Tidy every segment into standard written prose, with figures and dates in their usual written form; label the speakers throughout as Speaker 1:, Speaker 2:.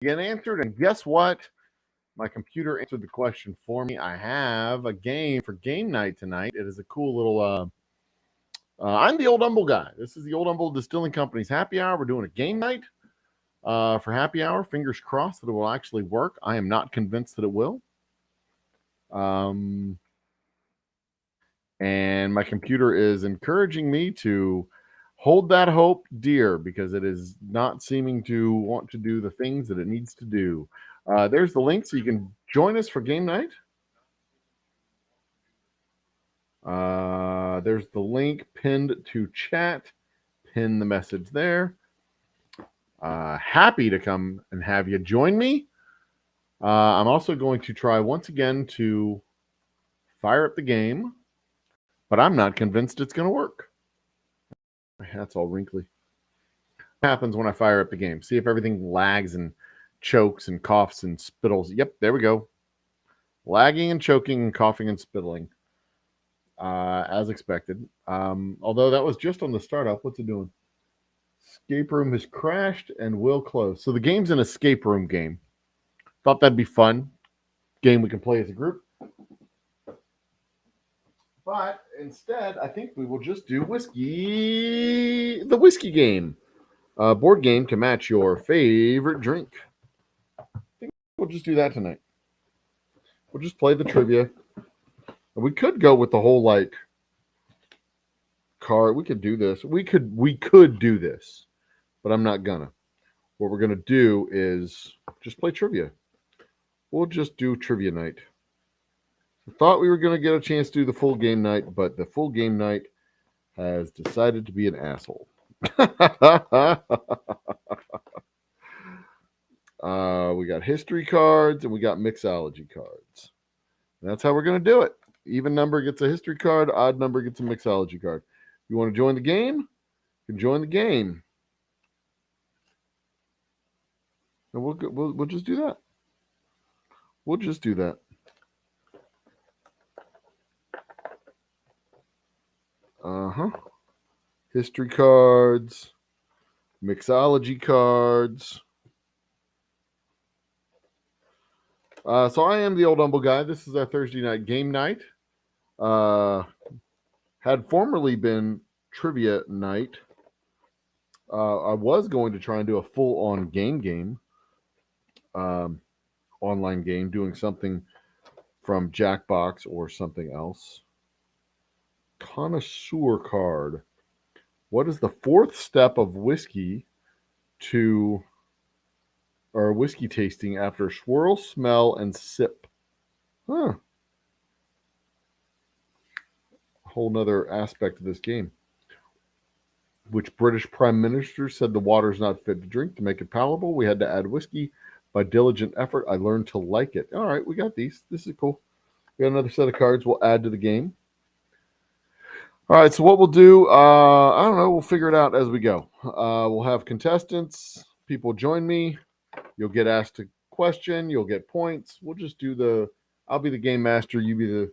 Speaker 1: get answered. And guess what? My computer answered the question for me. I have a game for game night tonight. It is a cool little. I'm the Old Humble guy. This is the Old Humble Distilling Company's happy hour. We're doing a game night for happy hour. Fingers crossed that it will actually work. I am not convinced that it will. Um, and my computer is encouraging me to hold that hope dear because it is not seeming to want to do the things that it needs to do. There's the link so you can join us for game night. There's the link pinned to chat. Pin the message there. Happy to come and have you join me. I'm also going to try once again to fire up the game, but I'm not convinced it's going to work. My hat's all wrinkly. What happens when I fire up the game? See if everything lags and chokes and coughs and spittles. Yep, there we go. Lagging and choking and coughing and spittling. As expected. Although that was just on the startup. What's it doing? Escape room has crashed and will close. So the game's an escape room game. Thought that'd be fun. Game we can play as a group. But instead, I think we will just do whiskey. The whiskey game. Board game to match your favorite drink. I think we'll just do that tonight. We'll just play the trivia. We could go with the whole like card. We could do this. We could do this, but I'm not gonna. What we're gonna do is just play trivia. We'll just do trivia night. I thought we were gonna get a chance to do the full game night, but the full game night has decided to be an asshole. We got history cards and we got mixology cards. And that's how we're gonna do it. Even number gets a history card, odd number gets a mixology card. You want to join the game? You can join the game. And we'll just do that. We'll just do that. History cards, mixology cards. So I am the Old Humble guy. This is our Thursday night game night. Had formerly been trivia night. I was going to try and do a full-on game, online game, doing something from Jackbox or something else. Connoisseur card. What is the fourth step of whiskey or whiskey tasting after swirl, smell, and sip? Huh. A whole nother aspect of this game. Which British Prime Minister said the water is not fit to drink? To make it palatable, we had to add whiskey. By diligent effort, I learned to like it. All right, we got these. This is cool. We got another set of cards we'll add to the game. All right, so what we'll do, I don't know, we'll figure it out as we go. We'll have contestants. People join me. You'll get asked a question. You'll get points. We'll just do I'll be the game master. You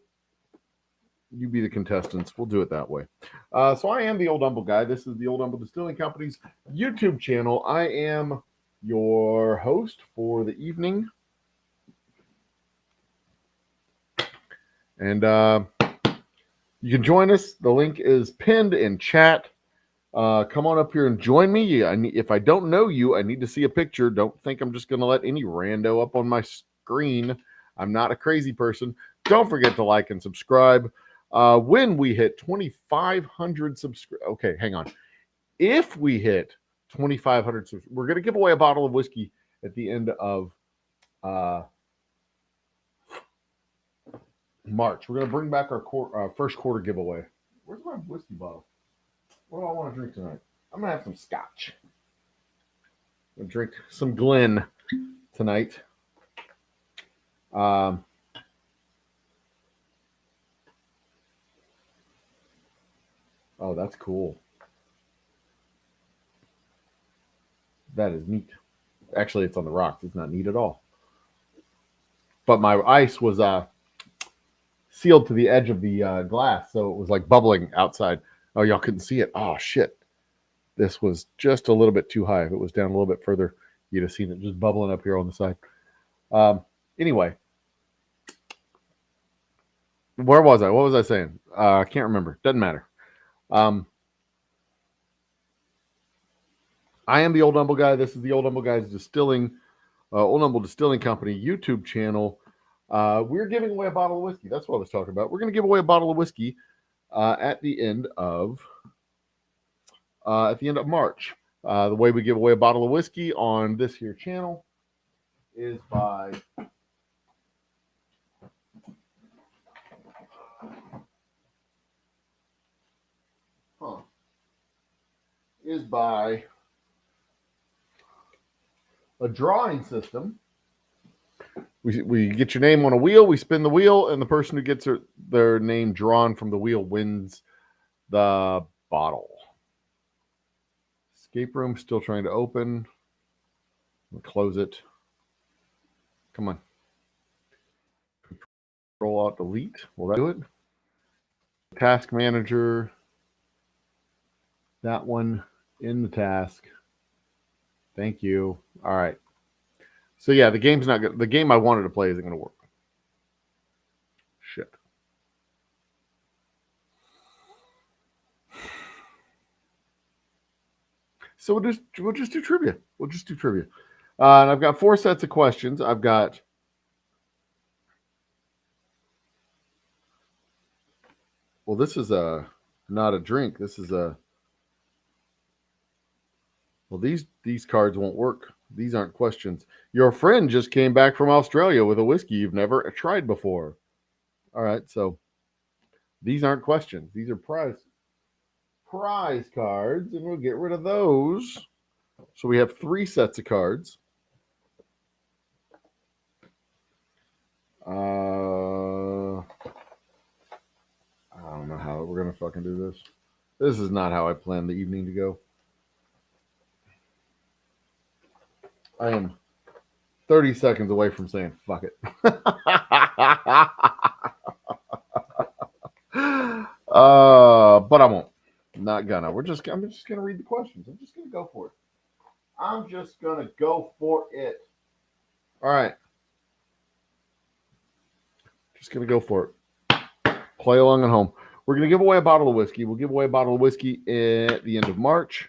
Speaker 1: be the contestants. We'll do it that way. So I am the Old Humble guy. This is the Old Humble Distilling Company's YouTube channel. I am your host for the evening. And you can join us. The link is pinned in chat. Come on up here and join me. If I don't know you, I need to see a picture. Don't think I'm just going to let any rando up on my screen. I'm not a crazy person. Don't forget to like and subscribe. When we hit 2,500 subscribers, okay, hang on. If we hit 2,500 subscribers, we're going to give away a bottle of whiskey at the end of March. We're going to bring back our first quarter giveaway. Where's my whiskey bottle? What do I want to drink tonight? I'm going to have some scotch. I'm going to drink some Glen tonight. Oh, that's cool. That is neat. Actually, it's on the rocks. It's not neat at all. But my ice was sealed to the edge of the glass, so it was like bubbling outside. Oh, y'all couldn't see it. Oh, shit. This was just a little bit too high. If it was down a little bit further, You'd have seen it just bubbling up here on the side. Anyway, where was I? What was I saying? I can't remember. Doesn't matter. I am the Old Humble Guy. This is the Old Humble Guys Distilling, Old Humble Distilling Company YouTube channel. We're giving away a bottle of whiskey. That's what I was talking about. We're going to give away a bottle of whiskey at the end of March. The way we give away a bottle of whiskey on this here channel is by a drawing system. We get your name on a wheel, we spin the wheel, and the person who gets their name drawn from the wheel wins the bottle. Escape room still trying to open. We'll close it. Come on. Control Alt Delete. Will that do it? Task manager. That one in the task. Thank you. All right. So yeah, the game's not good. The game I wanted to play isn't going to work. Shit. So we'll just do trivia. We'll just do trivia. And I've got 4 sets of questions. I've got this is not a drink. This is these cards won't work. These aren't questions. Your friend just came back from Australia with a whiskey you've never tried before. All right, so these aren't questions. These are prize cards, and we'll get rid of those. So we have 3 sets of cards. I don't know how we're going to fucking do this. This is not how I planned the evening to go. I am 30 seconds away from saying fuck it. But I won't. Not gonna. I'm just gonna read the questions. I'm just gonna go for it. I'm just gonna go for it. All right. Just gonna go for it. Play along at home. We're gonna give away a bottle of whiskey. We'll give away a bottle of whiskey at the end of March.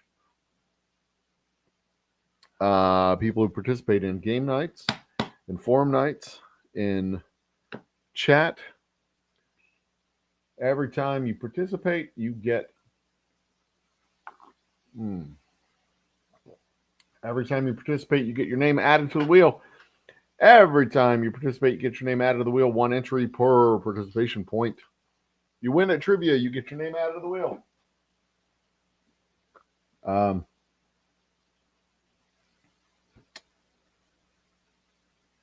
Speaker 1: People who participate in game nights, in forum nights, in chat. Every time you participate, you get. Every time you participate, you get your name added to the wheel. Every time you participate, you get your name added to the wheel. 1 entry per participation point. You win at trivia, you get your name added to the wheel.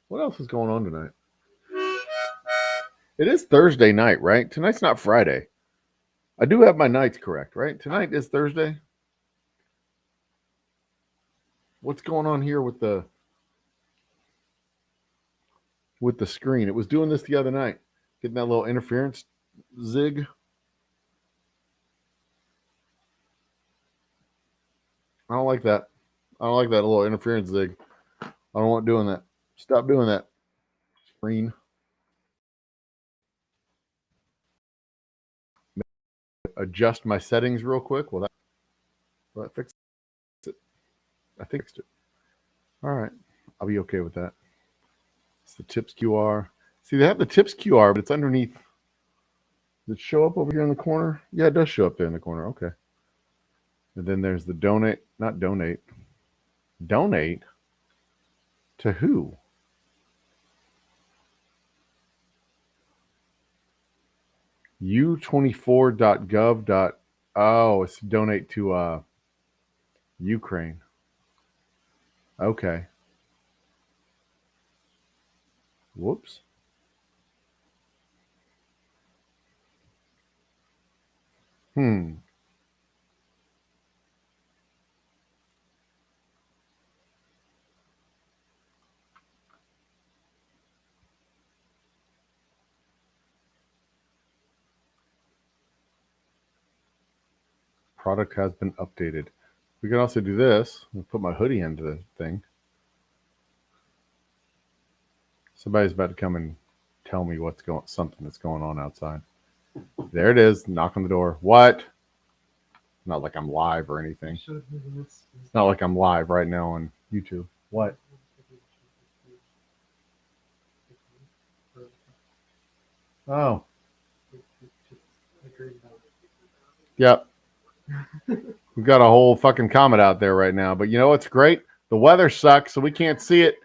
Speaker 1: What else is going on tonight? It is Thursday night, right? Tonight's not Friday. I do have my nights correct, right? Tonight is Thursday. What's going on here with the screen? It was doing this the other night, getting that little interference zig. I don't like that. I don't like that little interference zig. I don't want doing that. Stop doing that. Screen. Adjust my settings real quick. Will that fix it? I fixed it. All right. I'll be okay with that. It's the tips QR. See, they have the tips QR, but it's underneath. Does it show up over here in the corner? Yeah, it does show up there in the corner. Okay. And then there's the donate. Not donate. Donate? To who? U24.gov. Oh, it's donate to Ukraine. Okay. Whoops. Product has been updated. We can also do this. I'll put my hoodie into the thing. Somebody's about to come and tell me something that's going on outside. There it is. Knock on the door. What? Not like I'm live or anything. It's not like I'm live right now on YouTube. What? Oh. Yep. We've got a whole fucking comet out there right now. But you know what's great? The weather sucks, so we can't see it.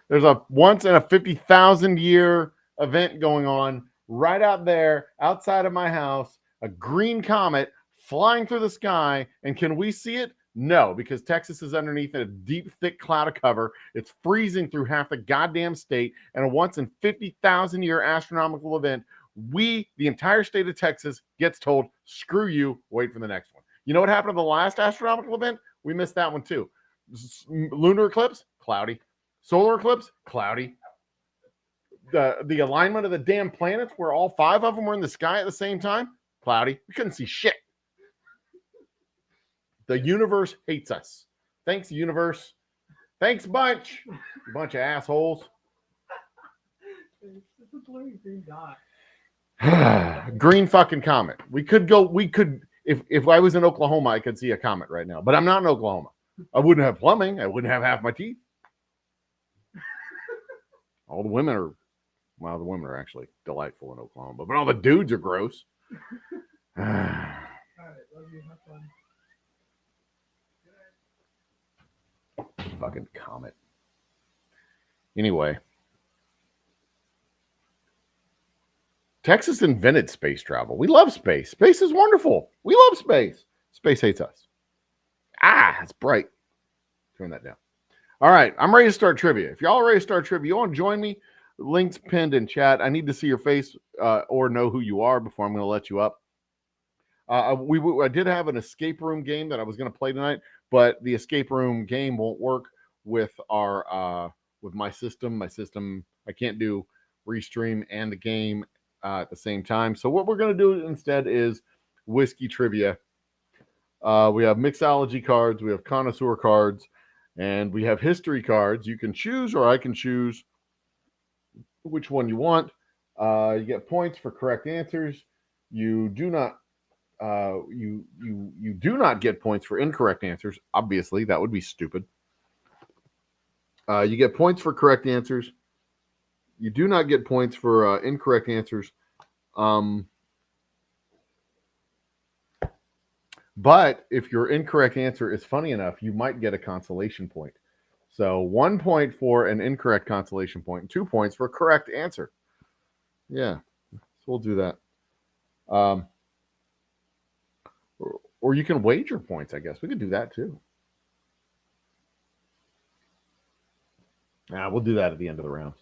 Speaker 1: There's a once in a 50,000 year event going on right out there outside of my house. A green comet flying through the sky. And can we see it? No, because Texas is underneath a deep, thick cloud of cover. It's freezing through half the goddamn state. And a once in 50,000 year astronomical event, the entire state of Texas, gets told, screw you, wait for the next one. You know what happened to the last astronomical event? We missed that one too. Lunar eclipse, cloudy. Solar eclipse, cloudy. The alignment of the damn planets, where all 5 of them were in the sky at the same time, cloudy. We couldn't see shit. The universe hates us. Thanks, universe. Thanks, bunch. You bunch of assholes.
Speaker 2: It's a blue green dot.
Speaker 1: Green fucking comet. We could, if I was in Oklahoma, I could see a comet right now. But I'm not in Oklahoma. I wouldn't have plumbing. I wouldn't have half my teeth. All the women are, well, the women are actually delightful in Oklahoma, but all the dudes are gross.
Speaker 2: All right, love you. Have fun.
Speaker 1: Fucking comet. Anyway, Texas invented space travel. We love space. Space is wonderful. We love space. Space hates us. It's bright. Turn that down. All right, I'm ready to start trivia. If y'all are ready to start trivia, you want to join me? Links pinned in chat. I need to see your face or know who you are before I'm going to let you up. I did have an escape room game that I was going to play tonight, but the escape room game won't work with with my system. My system, I can't do restream and the game at the same time. So what we're going to do instead is whiskey trivia. We have mixology cards, we have connoisseur cards, and we have history cards. You can choose, or I can choose which one you want. You get points for correct answers. You do not you do not get points for incorrect answers. Obviously, that would be stupid. You get points for correct answers. You do not get points for incorrect answers. But if your incorrect answer is funny enough, you might get a consolation point. So 1 point for an incorrect consolation point, and 2 points for a correct answer. Yeah, so we'll do that. Or you can wager points, I guess. We could do that too. We'll do that at the end of the rounds.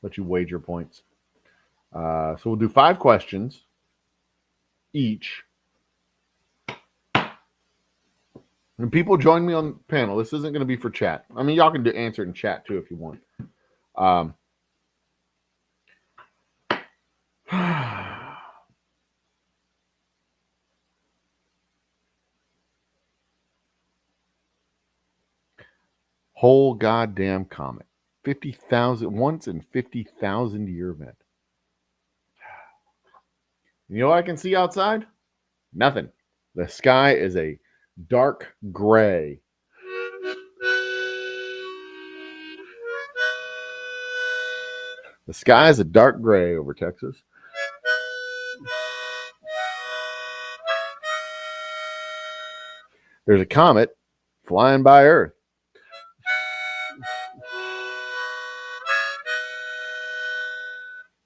Speaker 1: Let you wager points. So we'll do 5 questions each. And people join me on the panel. This isn't going to be for chat. I mean, y'all can answer it in chat too if you want. Whole goddamn comet. 50,000, once in 50,000 year event. You know what I can see outside? Nothing. The sky is a dark gray. The sky is a dark gray over Texas. There's a comet flying by Earth.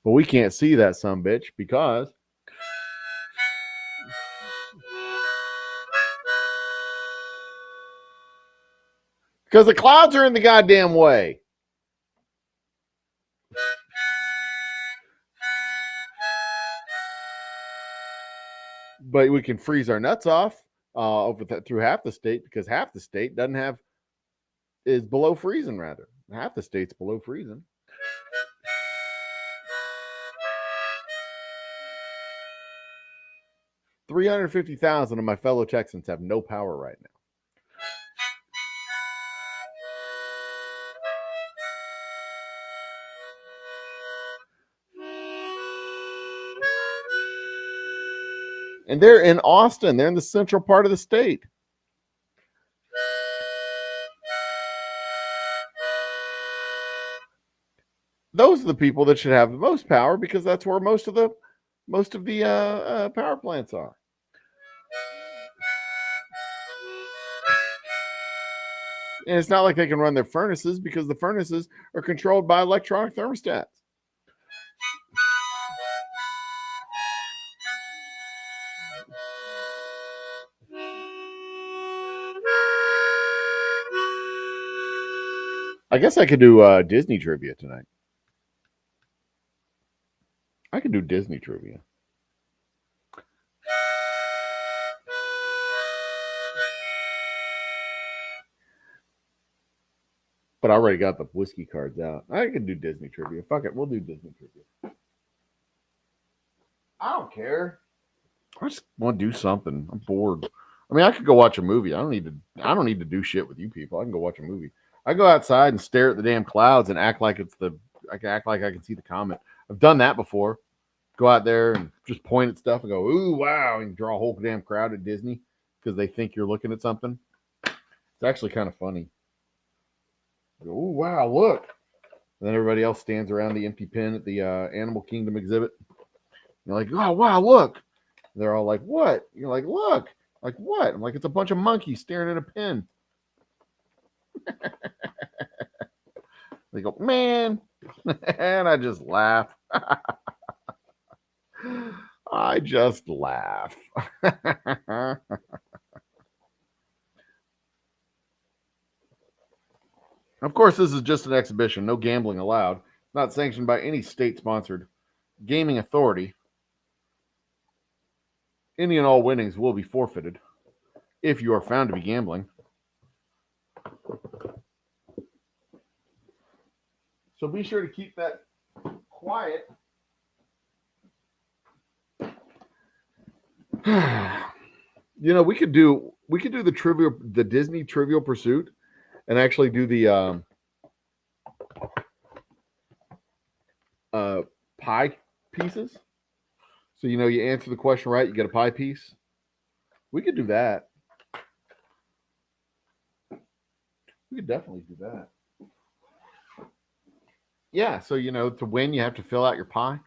Speaker 1: But we can't see that sumbitch because the clouds are in the goddamn way. But we can freeze our nuts off through half the state, because half the state is below freezing, rather. Half the state's below freezing. $350,000 of my fellow Texans have no power right now. And they're in Austin. They're in the central part of the state. Those are the people that should have the most power because that's where most of the power plants are. And it's not like they can run their furnaces because the furnaces are controlled by electronic thermostats. I guess I could do Disney trivia tonight. I could do Disney trivia. But I already got the whiskey cards out. I could do Disney trivia. Fuck it, we'll do Disney trivia. I don't care. I just want to do something. I'm bored. I mean, I could go watch a movie. I don't need to do shit with you people. I can go watch a movie. I go outside and stare at the damn clouds and act like I can act like I can see the comet. I've done that before. Go out there and just point at stuff and go, ooh, wow, and draw a whole damn crowd at Disney because they think you're looking at something. It's actually kind of funny. Go, ooh, wow, look. And then everybody else stands around the empty pen at the Animal Kingdom exhibit. You're like, oh, wow, look. And they're all like, what? You're like, look. Like, what? I'm like, it's a bunch of monkeys staring at a pen. They go, man. And I just laugh. I just laugh. Of course, this is just an exhibition. No gambling allowed. Not sanctioned by any state-sponsored gaming authority. Any and all winnings will be forfeited if you are found to be gambling. So be sure to keep that quiet. You know, we could do the Disney Trivial Pursuit, and actually do the pie pieces. So you know, you answer the question right, you get a pie piece. We could do that. We could definitely do that. Yeah. So you know, to win, you have to fill out your pie.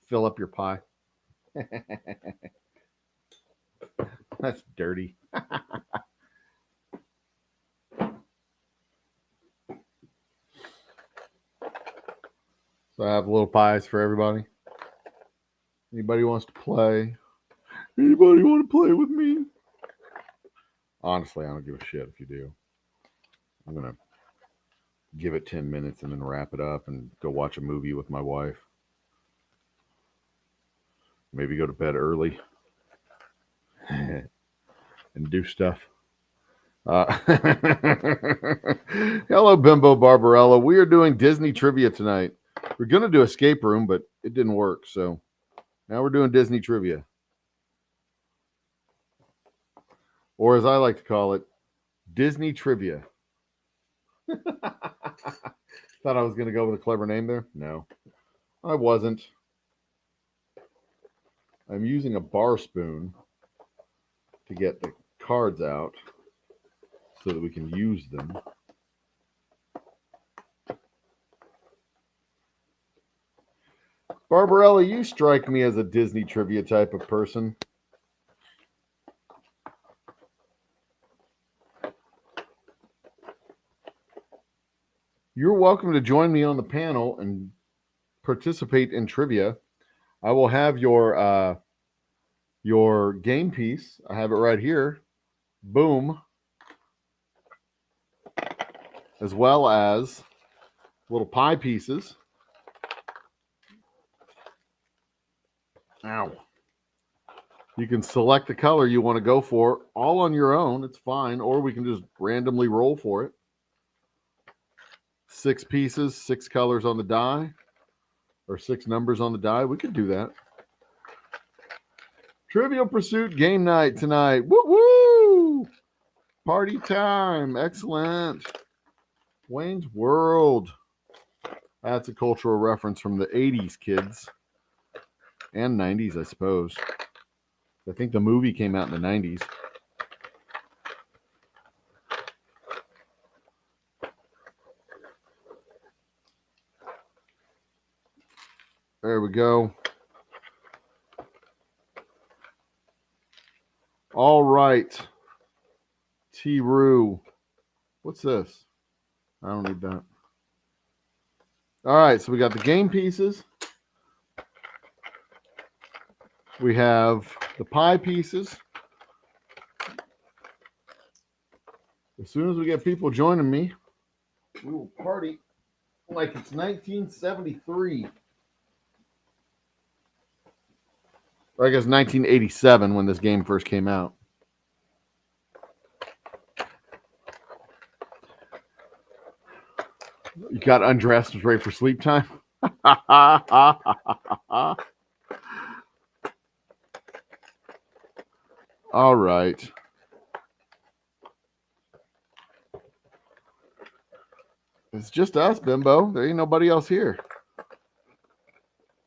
Speaker 1: Fill up your pie. That's dirty. So I have little pies for everybody. Anybody wants to play? Anybody want to play with me? Honestly, I don't give a shit if you do. I'm going to give it 10 minutes and then wrap it up and go watch a movie with my wife. Maybe go to bed early and do stuff. Hello, Bimbo Barbarella. We are doing Disney trivia tonight. We're going to do Escape Room, but it didn't work. So now we're doing Disney trivia. Or as I like to call it, Disney trivia. Thought I was going to go with a clever name there. No, I wasn't. I'm using a bar spoon to get the cards out so that we can use them. Barbarella, you strike me as a Disney trivia type of person. You're welcome to join me on the panel and participate in trivia. I will have your game piece. I have it right here. Boom. As well as little pie pieces. Ow. You can select the color you want to go for all on your own. It's fine. Or we can just randomly roll for it. 6 pieces, 6 colors on the die, or 6 numbers on the die. We could do that. Trivial Pursuit game night tonight. Woo woo! Party time. Excellent. Wayne's World. That's a cultural reference from the 80s, kids. And 90s, I suppose. I think the movie came out in the 90s. There we go. All right. T-Roo. What's this? I don't need that. All right, so we got the game pieces. We have the pie pieces. As soon as we get people joining me, we will party like it's 1973. Or I guess 1987 when this game first came out. You got undressed, was ready for sleep time. All right. It's just us, Bimbo. There ain't nobody else here.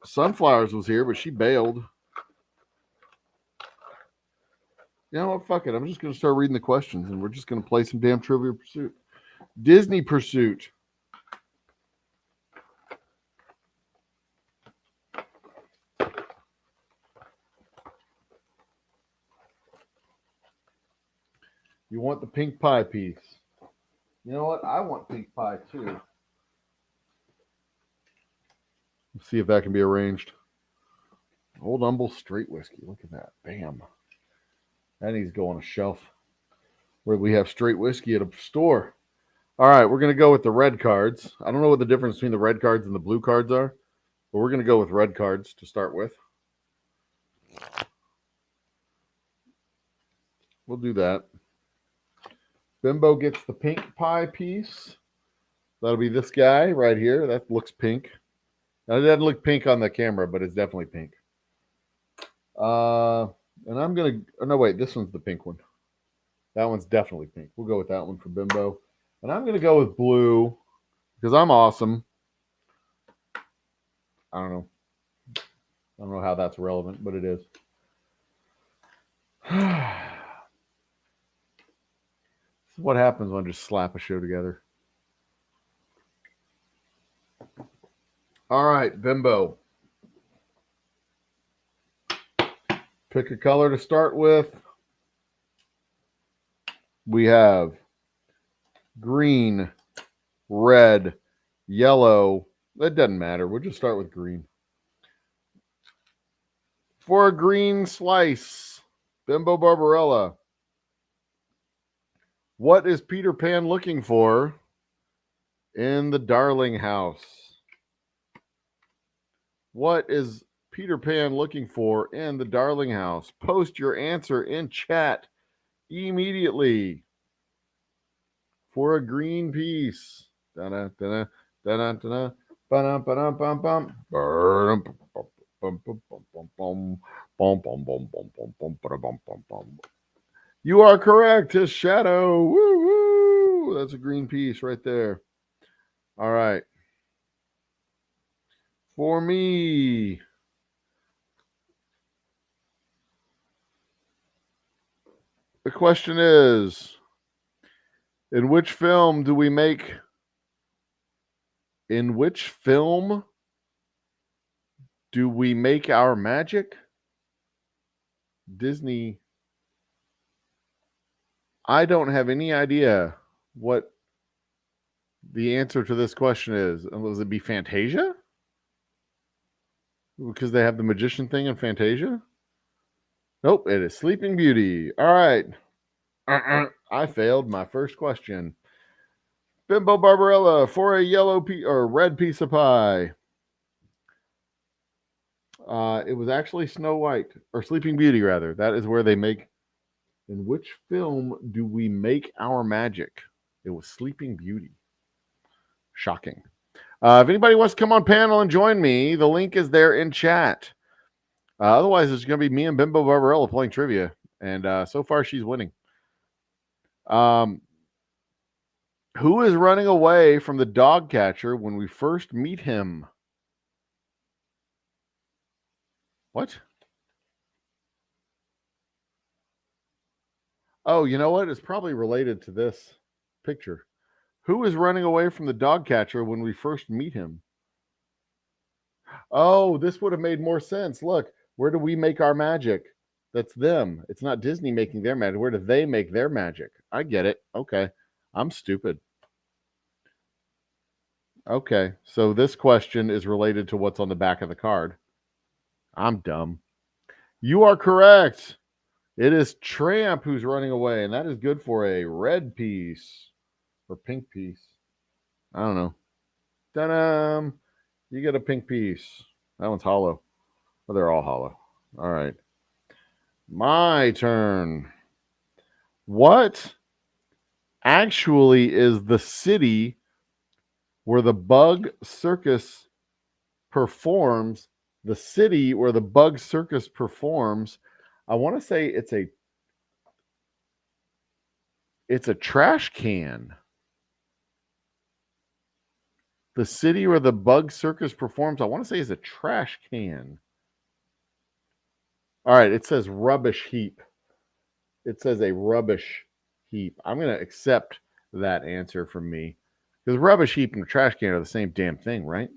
Speaker 1: Sunflowers was here, but she bailed. You know what? Fuck it. I'm just going to start reading the questions, and we're just going to play some damn Trivia Pursuit. Disney Pursuit. You want the pink pie piece. You know what? I want pink pie, too. Let's see if that can be arranged. Old Humble Straight Whiskey. Look at that. Bam. That needs to go on a shelf where we have straight whiskey at a store. All right, we're going to go with the red cards. I don't know what the difference between the red cards and the blue cards are, but we're going to go with red cards to start with. We'll do that. Bimbo gets the pink pie piece. That'll be this guy right here. That looks pink. Now, it doesn't look pink on the camera, but it's definitely pink. And I'm going to... no, wait. This one's the pink one. That one's definitely pink. We'll go with that one for Bimbo. And I'm going to go with blue because I'm awesome. I don't know how that's relevant, but it is. This is what happens when I just slap a show together. All right, Bimbo. Pick a color to start with. We have green, red, yellow. That doesn't matter. We'll just start with green. For a green slice, Bimbo Barbarella. What is Peter Pan looking for in the Darling house? What is Peter Pan looking for in the Darling house? Post your answer in chat immediately. For a green piece. You are correct. His shadow. Woo woo. That's a green piece right there. All right. For me, the question is, in which film do we make our magic? Disney. I don't have any idea what the answer to this question is. Was it be Fantasia? Because they have the magician thing in Fantasia? Nope, it is Sleeping Beauty. All right. I failed my first question. Bimbo Barbarella for a yellow or red piece of pie. It was actually Snow White, or Sleeping Beauty, rather. That is where they make. In which film do we make our magic? It was Sleeping Beauty. Shocking. If anybody wants to come on panel and join me, the link is there in chat. Otherwise, it's going to be me and Bimbo Barbarella playing trivia. And so far, she's winning. Who is running away from the dog catcher when we first meet him? What? Oh, you know what? It's probably related to this picture. Who is running away from the dog catcher when we first meet him? Oh, this would have made more sense. Look, where do we make our magic? That's them. It's not Disney making their magic. Where do they make their magic? I get it. Okay. I'm stupid. Okay. So this question is related to what's on the back of the card. I'm dumb. You are correct. It is Tramp who's running away, and that is good for a red piece or pink piece. I don't know. Ta-da! You get a pink piece. That one's hollow. Well, they're all hollow. All right. My turn. What actually is the city where the Bug Circus performs? The city where the Bug Circus performs. I want to say it's a trash can. The city where the Bug Circus performs, I want to say, is a trash can. All right, it says rubbish heap. It says a rubbish heap. I'm going to accept that answer from me because rubbish heap and a trash can are the same damn thing, right?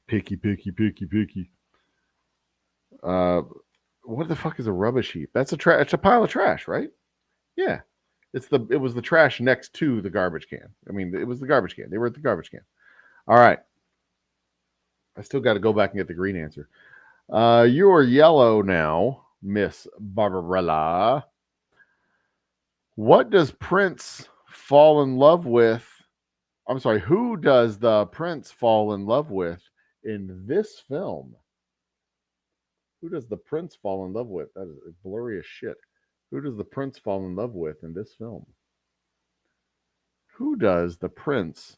Speaker 1: Picky, picky, picky, picky. What the fuck is a rubbish heap? That's it's a pile of trash, right? Yeah. It was the trash next to the garbage can. I mean, it was the garbage can. They were at the garbage can. All right. I still got to go back and get the green answer. You're yellow now, Miss Barbarella. What does Prince fall in love with? I'm sorry, who does the Prince fall in love with in this film? Who does the Prince fall in love with? That is blurry as shit. Who does the Prince fall in love with in this film? Who does the Prince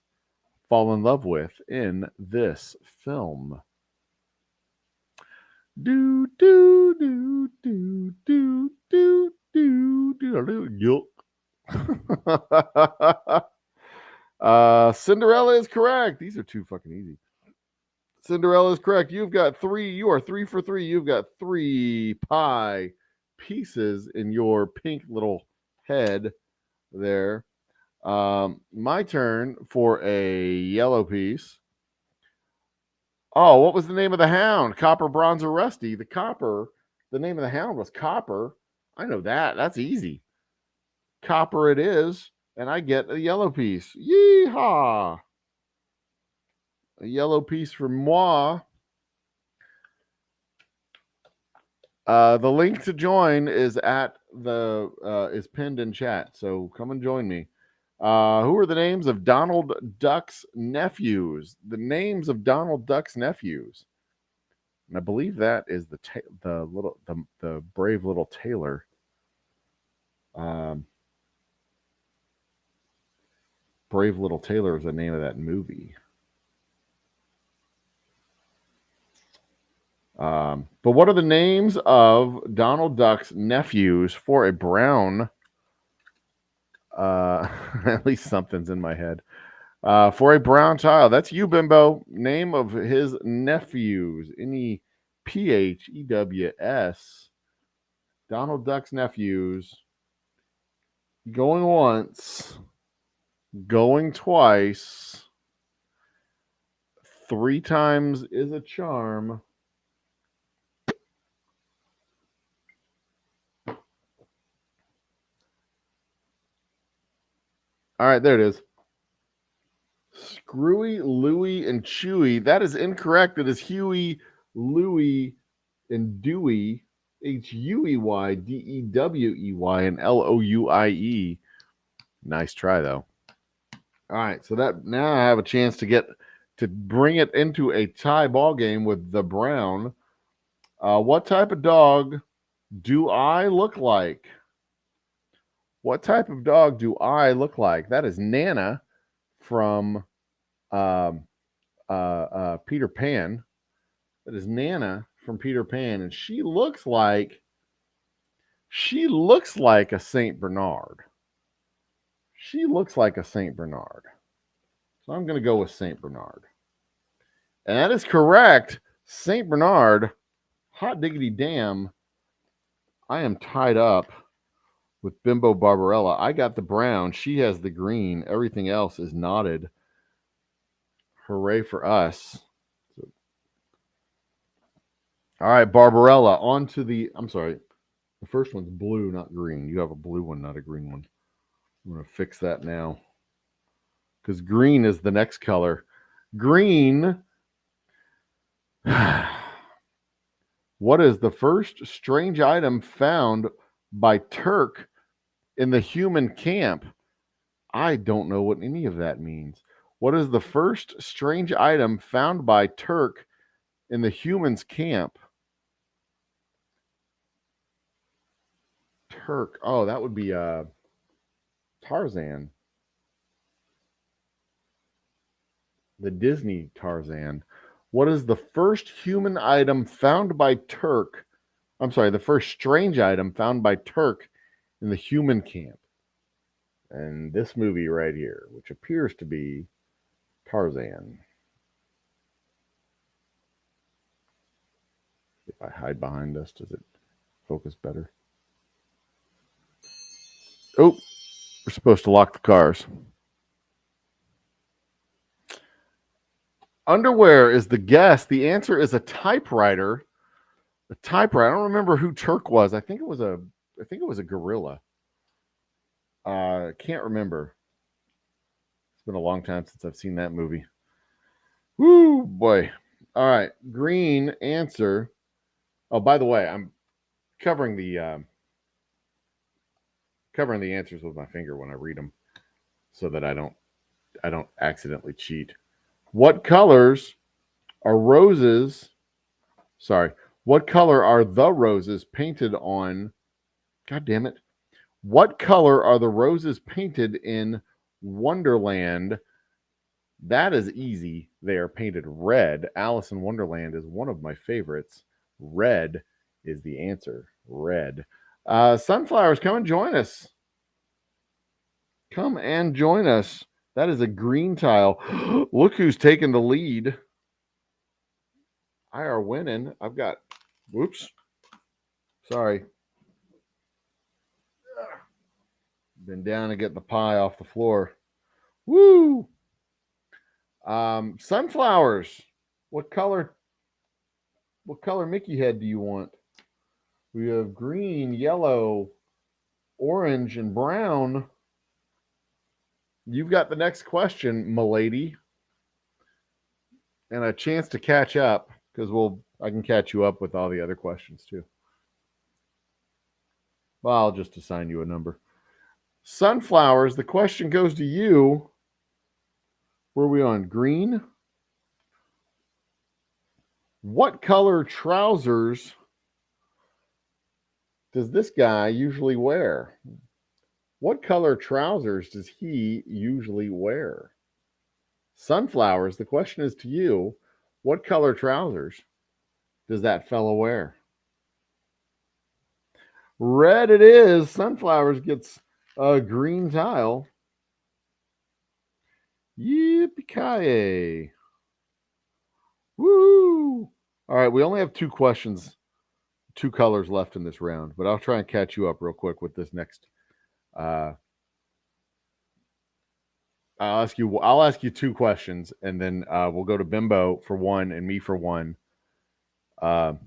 Speaker 1: fall in love with in this film? Do do do do do do do do. Cinderella is correct. These are too fucking easy. Cinderella is correct. You've got 3. You are 3 for 3. You've got 3 pie pieces in your pink little head there. My turn for a yellow piece. Oh, what was the name of the hound? Copper, Bronze, or Rusty? The name of the hound was Copper. I know that. That's easy. Copper it is, and I get a yellow piece. Yeehaw! A yellow piece for moi. The link to join is is pinned in chat, so come and join me. Who are the names of Donald Duck's nephews? The names of Donald Duck's nephews, and I believe that is the brave little tailor. Brave Little Tailor is the name of that movie. But what are the names of Donald Duck's nephews for a brown? At least something's in my head. For a brown child. That's you, Bimbo. Name of his nephews. Nephews. Donald Duck's nephews. Going once. Going twice. 3 times is a charm. All right, there it is. Screwy, Louie, and Chewy. That is incorrect. It is Huey, Louie, and Dewey. Huey, Dewey, and Louie. Nice try, though. All right, so that now I have a chance to bring it into a tie ball game with the brown. What type of dog do I look like? What type of dog do I look like? That is Nana from Peter Pan. That is Nana from Peter Pan, and she looks like a Saint Bernard. She looks like a Saint Bernard. So I'm going to go with Saint Bernard. And that is correct. Saint Bernard, hot diggity damn. I am tied up with Bimbo Barbarella. I got the brown. She has the green. Everything else is knotted. Hooray for us. All right, Barbarella, on to the, I'm sorry, the first one's blue, not green. You have a blue one, not a green one. I'm going to fix that now because green is the next color. Green. What is the first strange item found by Turk in the human camp? I don't know what any of that means. What is the first strange item found by Turk in the humans' camp? Turk. Oh, that would be Tarzan. The Disney Tarzan. What is the first human item found by Turk? I'm sorry, the first strange item found by Turk in the human camp. And this movie right here, which appears to be Tarzan. If I hide behind us, does it focus better? Oh, we're supposed to lock the cars. Underwear is the guess. The answer is a typewriter. A typewriter. I don't remember who Turk was. I think it was a gorilla. Can't remember. It's been a long time since I've seen that movie. Woo boy. All right. Green answer. Oh, by the way, I'm covering the answers with my finger when I read them so that I don't accidentally cheat. What colors are roses? Sorry. What color are the roses painted on? God damn it. What color are the roses painted in Wonderland? That is easy. They are painted red. Alice in Wonderland is one of my favorites. Red is the answer. Red. Sunflowers, come and join us. Come and join us. That is a green tile. Look who's taking the lead. I are winning. I've got, whoops. Sorry. Been down to get the pie off the floor. Woo! Sunflowers. What color Mickey head do you want? We have green, yellow, orange, and brown. You've got the next question, milady. And a chance to catch up, because I can catch you up with all the other questions too. Well, I'll just assign you a number. Sunflowers, the question goes to you. Where are we on? Green? What color trousers does this guy usually wear? What color trousers does he usually wear? Sunflowers, the question is to you. What color trousers does that fellow wear? Red it is. Sunflowers gets a green tile. Yippee-ki-yay. Woo! All right, we only have two questions, two colors left in this round, but I'll try and catch you up real quick with this next. I'll ask you two questions, and then we'll go to Bimbo for one and me for one. Mr.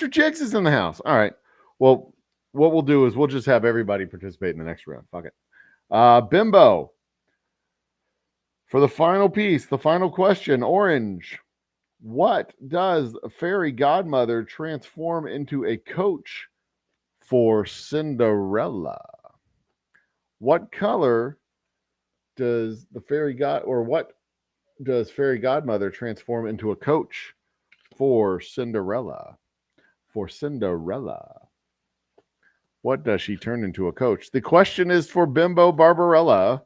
Speaker 1: Jigs is in the house. All right. Well, what we'll do is we'll just have everybody participate in the next round. Fuck it. Bimbo. For the final piece, the final question, orange. What does a fairy godmother transform into a coach for Cinderella? What color does fairy godmother transform into a coach for Cinderella? For Cinderella. What does she turn into a coach? The question is for Bimbo Barbarella.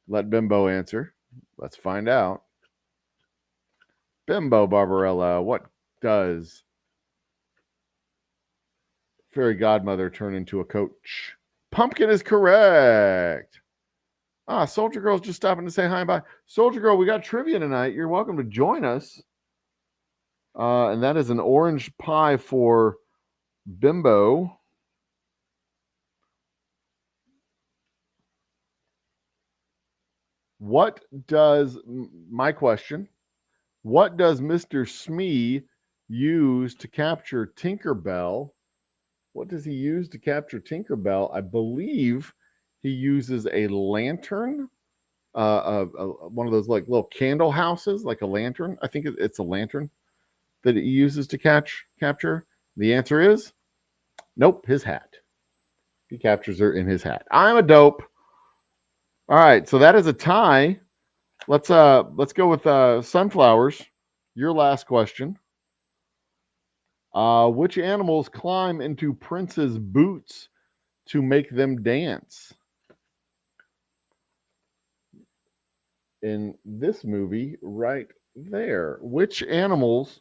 Speaker 1: Let Bimbo answer. Let's find out. Bimbo Barbarella, what does fairy godmother turn into a coach? Pumpkin is correct. Soldier Girl's just stopping to say hi and bye. Soldier Girl, we got trivia tonight. You're welcome to join us. And that is an orange pie for Bimbo. What does my question? What does Mr. Smee use to capture Tinkerbell? What does he use to capture Tinkerbell? I believe he uses a lantern, one of those like little candle houses, like a lantern. I think it's a lantern that he uses to capture. The answer is nope, his hat. He captures her in his hat. I'm a dope. All right, so that is a tie. Let's go with sunflowers. Your last question. Which animals climb into Prince's boots to make them dance? In this movie, right there. Which animals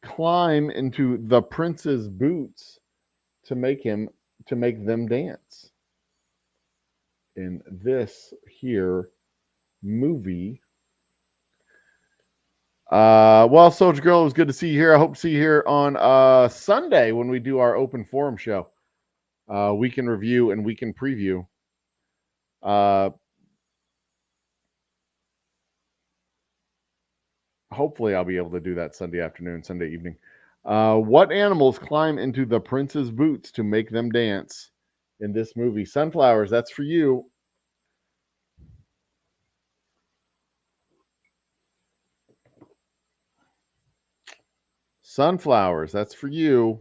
Speaker 1: climb into the prince's boots to make them dance? In this here movie. Well, Soldier Girl, it was good to see you here. I hope to see you here on Sunday when we do our open forum show. Weekend review and weekend preview. Hopefully I'll be able to do that Sunday afternoon, Sunday evening. What animals climb into the prince's boots to make them dance in this movie? Sunflowers, that's for you. Sunflowers, that's for you.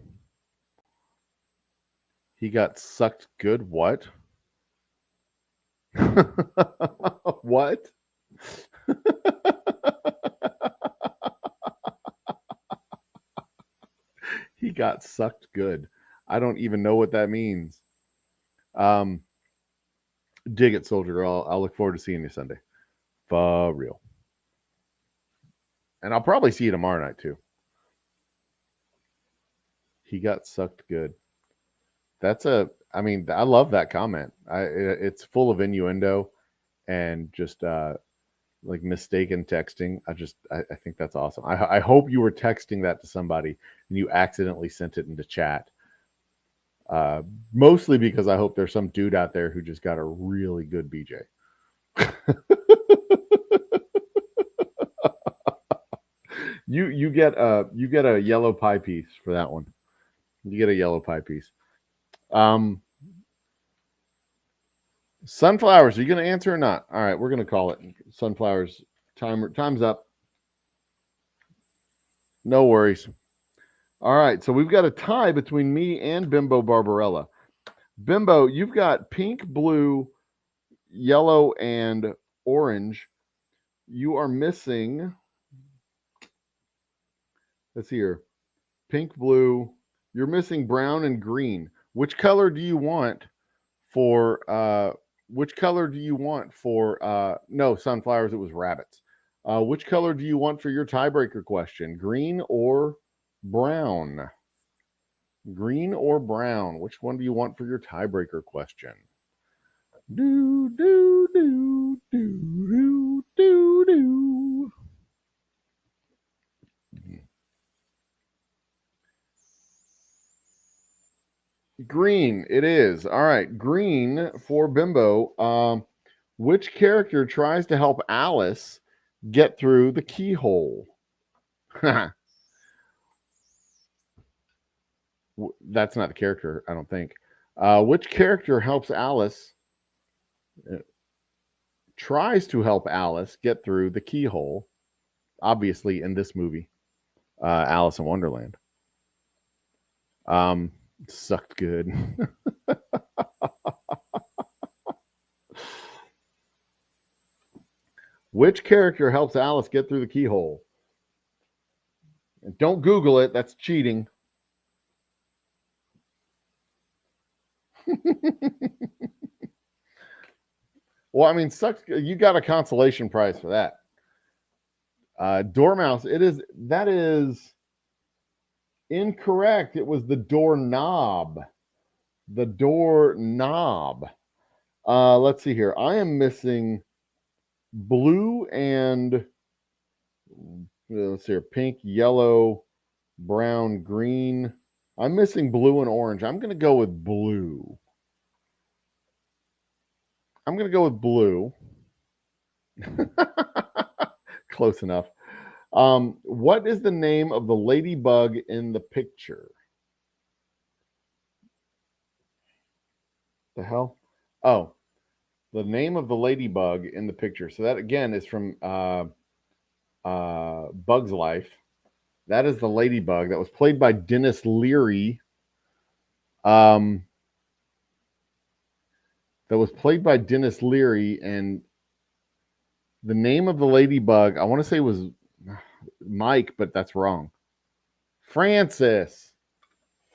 Speaker 1: He got sucked good. What? What? He got sucked good. I don't even know what that means. Dig it, Soldier. I'll look forward to seeing you Sunday. For real. And I'll probably see you tomorrow night too. He got sucked good. I love that comment. It's full of innuendo and just like mistaken texting. I think that's awesome. I hope you were texting that to somebody and you accidentally sent it into chat. Mostly because I hope there's some dude out there who just got a really good BJ. You get a yellow pie piece for that one. You get a yellow pie piece. Sunflowers, are you going to answer or not? All right, we're going to call it. Sunflowers, time's up. No worries. All right, so we've got a tie between me and Bimbo Barbarella. Bimbo, you've got pink, blue, yellow, and orange. You are missing. Let's see here. Pink, blue. You're missing brown and green. Which color do you want for no, sunflowers, it was rabbits. Which color do you want for your tiebreaker question? Green or brown? Green or brown? Which one do you want for your tiebreaker question? Do, do, do, do, do, do, do. Green, it is. All right, green for Bimbo. Which character tries to help Alice get through the keyhole? That's not the character, I don't think. Which character helps Alice, tries to help Alice get through the keyhole? Obviously, in this movie, Alice in Wonderland. Sucked good. Which character helps Alice get through the keyhole? And don't Google it, that's cheating. Well, I mean, sucks. You got a consolation prize for that. Dormouse. That is incorrect. It was the doorknob. The doorknob. Let's see here. I am missing blue and let's see here, pink, yellow, brown, green. I'm missing blue and orange. I'm going to go with blue. I'm going to go with blue. Close enough. What is the name of the ladybug in the picture? The hell? Oh, the name of the ladybug in the picture. So that again is from Bug's Life. That is the ladybug that was played by Dennis Leary. And the name of the ladybug, I want to say was Mike, but that's wrong. Francis.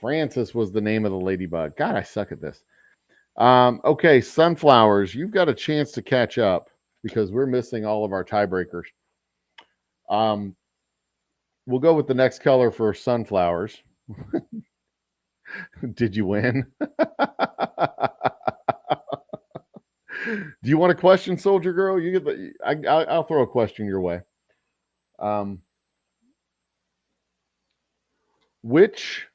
Speaker 1: Francis was the name of the ladybug. God, I suck at this. Okay, sunflowers. You've got a chance to catch up because we're missing all of our tiebreakers. We'll go with the next color for sunflowers. Did you win? Do you want a question, Soldier Girl? You get I'll throw a question your way. Which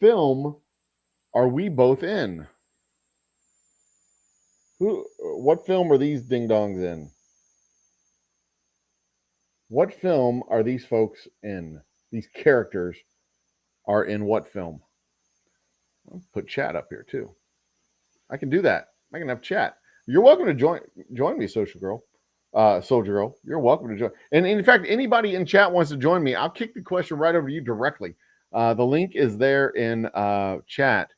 Speaker 1: film are we both in? What film are these ding dongs in? What film are these folks in? These characters are in what film? I'll put chat up here too. I can do that. I can have chat. You're welcome to join me, Soldier Girl. You're welcome to join. And in fact, anybody in chat wants to join me, I'll kick the question right over to you directly. The link is there in chat.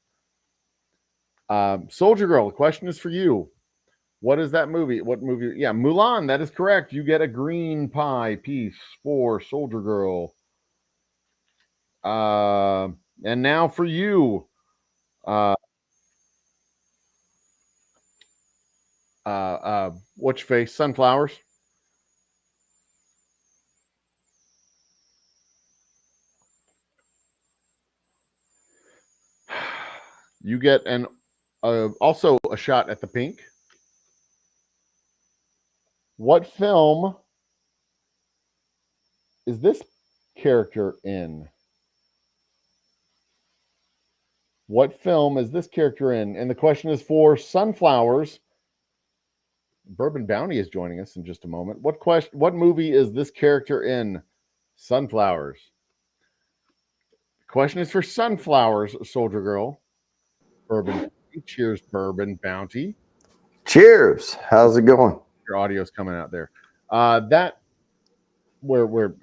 Speaker 1: Soldier Girl, the question is for you. What is that movie? What movie? Yeah, Mulan. That is correct. You get a green pie piece for Soldier Girl. And now for you. What's your face? Sunflowers. You get also a shot at the pink. What film is this character in? What film is this character in? And the question is for sunflowers. Bourbon Bounty is joining us in just a moment. What movie is this character in? Sunflowers. The question is for sunflowers, Soldier Girl. Bourbon. Cheers, Bourbon Bounty.
Speaker 3: Cheers. How's it going?
Speaker 1: Your audio's coming out there. That we're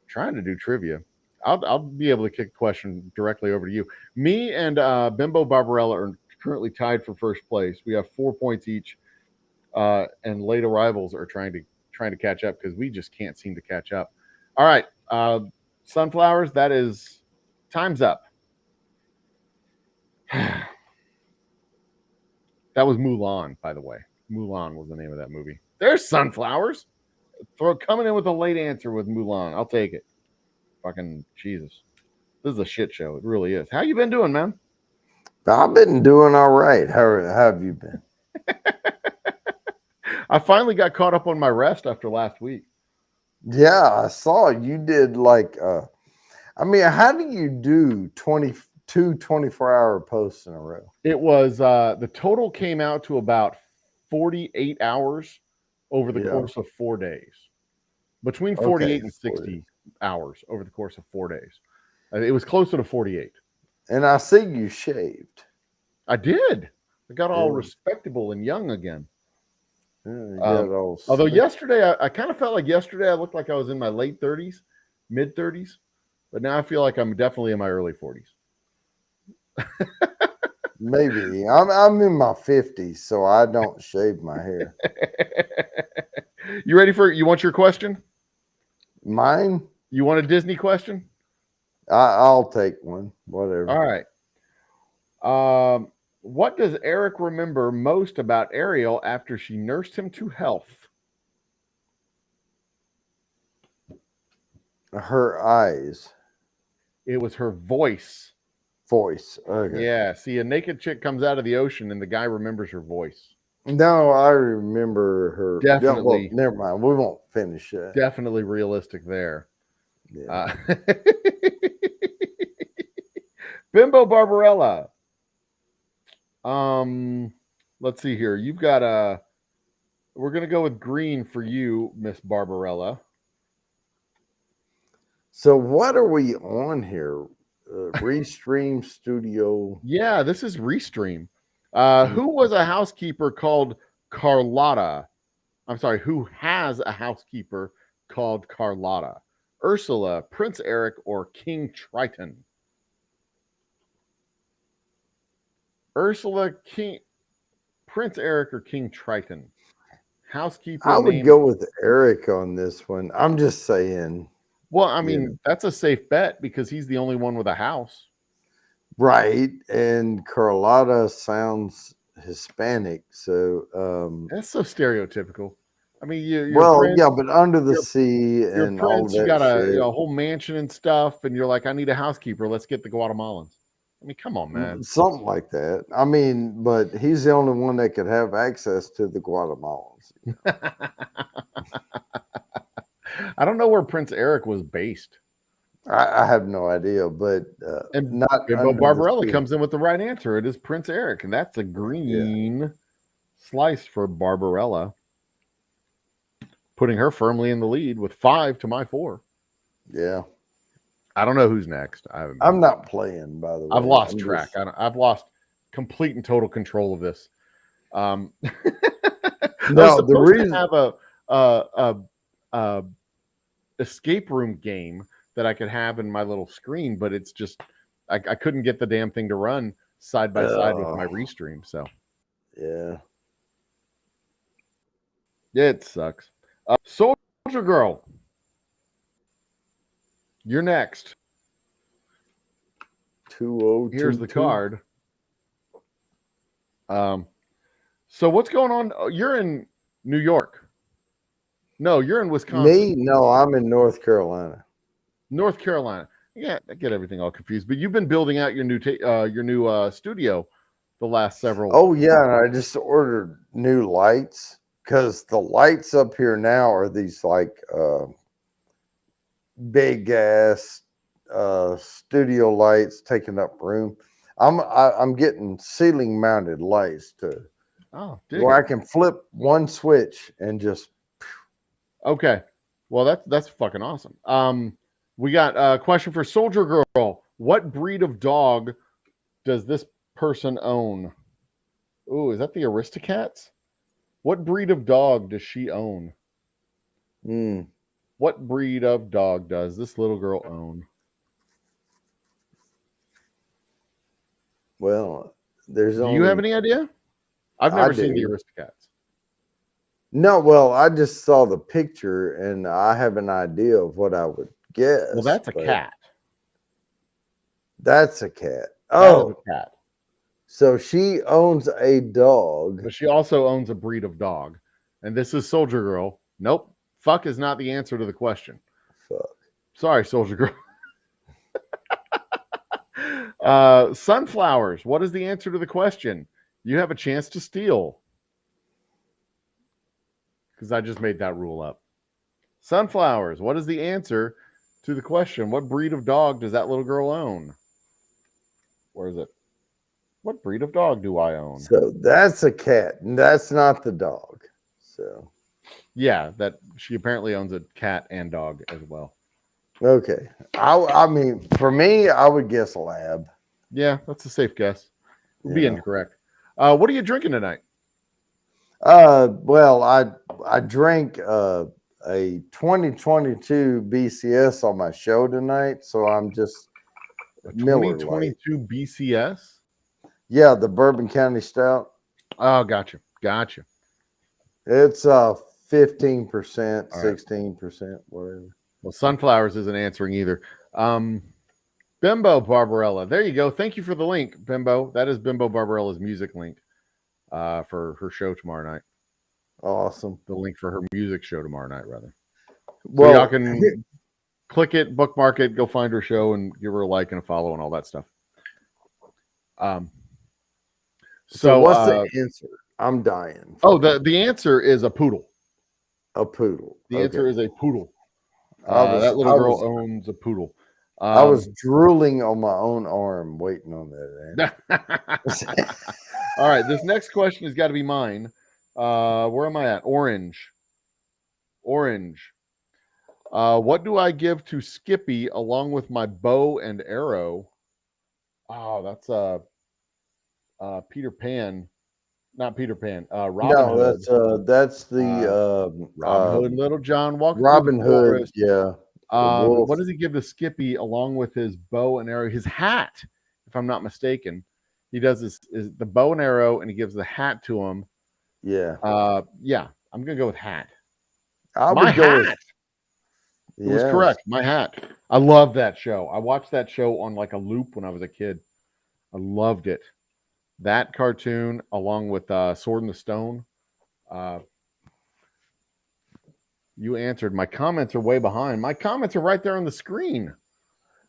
Speaker 1: trying to do trivia. I'll be able to kick a question directly over to you. Me and Bimbo Barbarella are currently tied for first place. We have 4 points each, and late arrivals are trying to catch up because we just can't seem to catch up. All right, sunflowers. That is time's up. That was Mulan, by the way. Mulan was the name of that movie. There's sunflowers. Coming in with a late answer with Mulan. I'll take it. Fucking Jesus. This is a shit show. It really is. How you been doing, man?
Speaker 3: I've been doing all right. How have you been?
Speaker 1: I finally got caught up on my rest after last week.
Speaker 3: Yeah, I saw you did like how do you do 24-hour posts in a row?
Speaker 1: It was the total came out to about 48 hours over the course of 4 days. Between 48 and 60 hours over the course of 4 days. It was closer to 48.
Speaker 3: And I see you shaved.
Speaker 1: I did. I got all respectable and young again. Although yesterday, I kind of felt like yesterday I looked like I was in my late 30s, mid 30s. But now I feel like I'm definitely in my early 40s.
Speaker 3: Maybe. I'm in my 50s, so I don't shave my hair.
Speaker 1: You ready you want your question?
Speaker 3: Mine?
Speaker 1: You want a Disney question?
Speaker 3: I'll take one. Whatever.
Speaker 1: All right. What does Eric remember most about Ariel after she nursed him to health?
Speaker 3: Her eyes.
Speaker 1: It was her voice.
Speaker 3: Voice. Okay.
Speaker 1: Yeah. See, a naked chick comes out of the ocean and the guy remembers her voice.
Speaker 3: No, I remember her.
Speaker 1: Definitely.
Speaker 3: Well, never mind. We won't finish that.
Speaker 1: Definitely realistic there.
Speaker 3: Yeah.
Speaker 1: Bimbo Barbarella. Let's see here. You've got we're gonna go with green for you, Miss Barbarella.
Speaker 3: So what are we on here? Restream Studio.
Speaker 1: Yeah, this is Restream. Who was a housekeeper called Carlotta? I'm sorry, who has a housekeeper called Carlotta? Ursula, Prince Eric, or King Triton? Ursula, King, Prince Eric, or King Triton? Housekeeper.
Speaker 3: I would
Speaker 1: named-
Speaker 3: go with Eric on this one. I'm just saying.
Speaker 1: Well, I mean,
Speaker 3: Yeah.
Speaker 1: that's a safe bet because he's the only one with a house.
Speaker 3: Right. And Carlotta sounds Hispanic. So
Speaker 1: That's so stereotypical. I mean, you're
Speaker 3: well,
Speaker 1: Prince,
Speaker 3: yeah, but under the
Speaker 1: you're-
Speaker 3: sea
Speaker 1: you're
Speaker 3: and all
Speaker 1: Prince, you
Speaker 3: that
Speaker 1: got a
Speaker 3: shit.
Speaker 1: whole mansion and stuff, and you're like, I need a housekeeper. Let's get the Guatemalans. I mean, come on, man.
Speaker 3: Something like that. I mean, but he's the only one that could have access to the Guatemalans.
Speaker 1: I don't know where Prince Eric was based.
Speaker 3: I have no idea, but
Speaker 1: And
Speaker 3: not
Speaker 1: Bimbo
Speaker 3: under the
Speaker 1: Barbarella
Speaker 3: sea.
Speaker 1: comes in with the right answer. It is Prince Eric, and that's a green slice for Barbarella, putting her firmly in the lead with 5 to my 4.
Speaker 3: Yeah,
Speaker 1: I don't know who's next.
Speaker 3: I'm not playing, by the way.
Speaker 1: I've lost
Speaker 3: I'm
Speaker 1: track.
Speaker 3: just-
Speaker 1: I've lost complete and total control of this. I was
Speaker 3: No, the
Speaker 1: supposed to
Speaker 3: reason
Speaker 1: have a escape room game that I could have in my little screen, but it's just I couldn't get the damn thing to run side by side with my restream. So
Speaker 3: yeah,
Speaker 1: it sucks. Soldier Girl, you're next.
Speaker 3: 2022.
Speaker 1: Here's the card. So what's going on? Oh, you're in New York. No, you're in Wisconsin.
Speaker 3: Me? No, I'm in North Carolina.
Speaker 1: North Carolina. Yeah, I get everything all confused. But you've been building out your new studio the last several.
Speaker 3: Oh yeah, and I just ordered new lights because the lights up here now are these like big ass studio lights taking up room. I'm getting ceiling mounted lights too,
Speaker 1: dig
Speaker 3: where
Speaker 1: it.
Speaker 3: I can flip one switch and just
Speaker 1: Okay. Well, that's fucking awesome. We got a question for Soldier Girl. What breed of dog does this person own? Ooh, is that the Aristocats? What breed of dog does she own? What breed of dog does this little girl own?
Speaker 3: well, there's
Speaker 1: Do
Speaker 3: only
Speaker 1: you have any idea? I've never seen the
Speaker 3: do.
Speaker 1: Aristocats.
Speaker 3: No, well, I just saw the picture and I have an idea of what I would guess.
Speaker 1: Well, that's a
Speaker 3: but
Speaker 1: cat.
Speaker 3: That's a cat.
Speaker 1: That is
Speaker 3: Oh,
Speaker 1: a cat.
Speaker 3: so she owns a dog.
Speaker 1: But she also owns a breed of dog. And this is Soldier Girl. Nope. Fuck is not the answer to the question.
Speaker 3: Fuck.
Speaker 1: Sorry, Soldier Girl. Sunflowers. What is the answer to the question? You have a chance to steal. Because I just made that rule up. Sunflowers. What is the answer to the question? What breed of dog does that little girl own? Where is it? What breed of dog do I own?
Speaker 3: So that's a cat, and that's not the dog. So
Speaker 1: Yeah, that she apparently owns a cat and dog as well.
Speaker 3: okay, I mean, for me, I would guess lab.
Speaker 1: Yeah, that's a safe guess. Would be
Speaker 3: Yeah.
Speaker 1: incorrect. What are you drinking tonight?
Speaker 3: Well, I drank a 2022 BCS on my show tonight, so I'm just
Speaker 1: A
Speaker 3: Miller Lite.
Speaker 1: 2022 BCS?
Speaker 3: Yeah, the Bourbon County Stout.
Speaker 1: Oh, gotcha. Gotcha.
Speaker 3: It's 15%,
Speaker 1: All right.
Speaker 3: 16%, whatever.
Speaker 1: Well, Sunflowers isn't answering either. Bimbo Barbarella. There you go. Thank you for the link, Bimbo. That is Bimbo Barbarella's music link for her show tomorrow night.
Speaker 3: Awesome.
Speaker 1: The link for her music show tomorrow night, rather. So
Speaker 3: Well,
Speaker 1: y'all can click it, bookmark it, go find her show, and give her a like and a follow and all that stuff.
Speaker 3: so what's the answer? I'm dying.
Speaker 1: Oh, the answer is a poodle.
Speaker 3: A poodle.
Speaker 1: The answer is a poodle.
Speaker 3: I was-
Speaker 1: That little
Speaker 3: I
Speaker 1: girl
Speaker 3: was-
Speaker 1: owns a poodle.
Speaker 3: I was drooling on my own arm, waiting on that answer.
Speaker 1: All right, this next question has got to be mine. Where am I at? Orange. What do I give to Skippy along with my bow and arrow? Oh, that's Peter Pan. Not Peter Pan. Robin
Speaker 3: No,
Speaker 1: Hood.
Speaker 3: that's the
Speaker 1: Robin Hood and Little John walk through
Speaker 3: Robin
Speaker 1: the
Speaker 3: Hood.
Speaker 1: forest.
Speaker 3: Yeah. Wolf.
Speaker 1: What does he give to Skippy along with his bow and arrow? His hat, if I'm not mistaken. He does is the bow and arrow, and he gives the hat to him.
Speaker 3: Yeah.
Speaker 1: Yeah, I'm gonna go with hat.
Speaker 3: I
Speaker 1: My
Speaker 3: would go
Speaker 1: hat.
Speaker 3: with,
Speaker 1: It was correct. My hat. I love that show. I watched that show on like a loop when I was a kid. I loved it. That cartoon, along with Sword in the Stone. You answered. My comments are way behind. My comments are right there on the screen.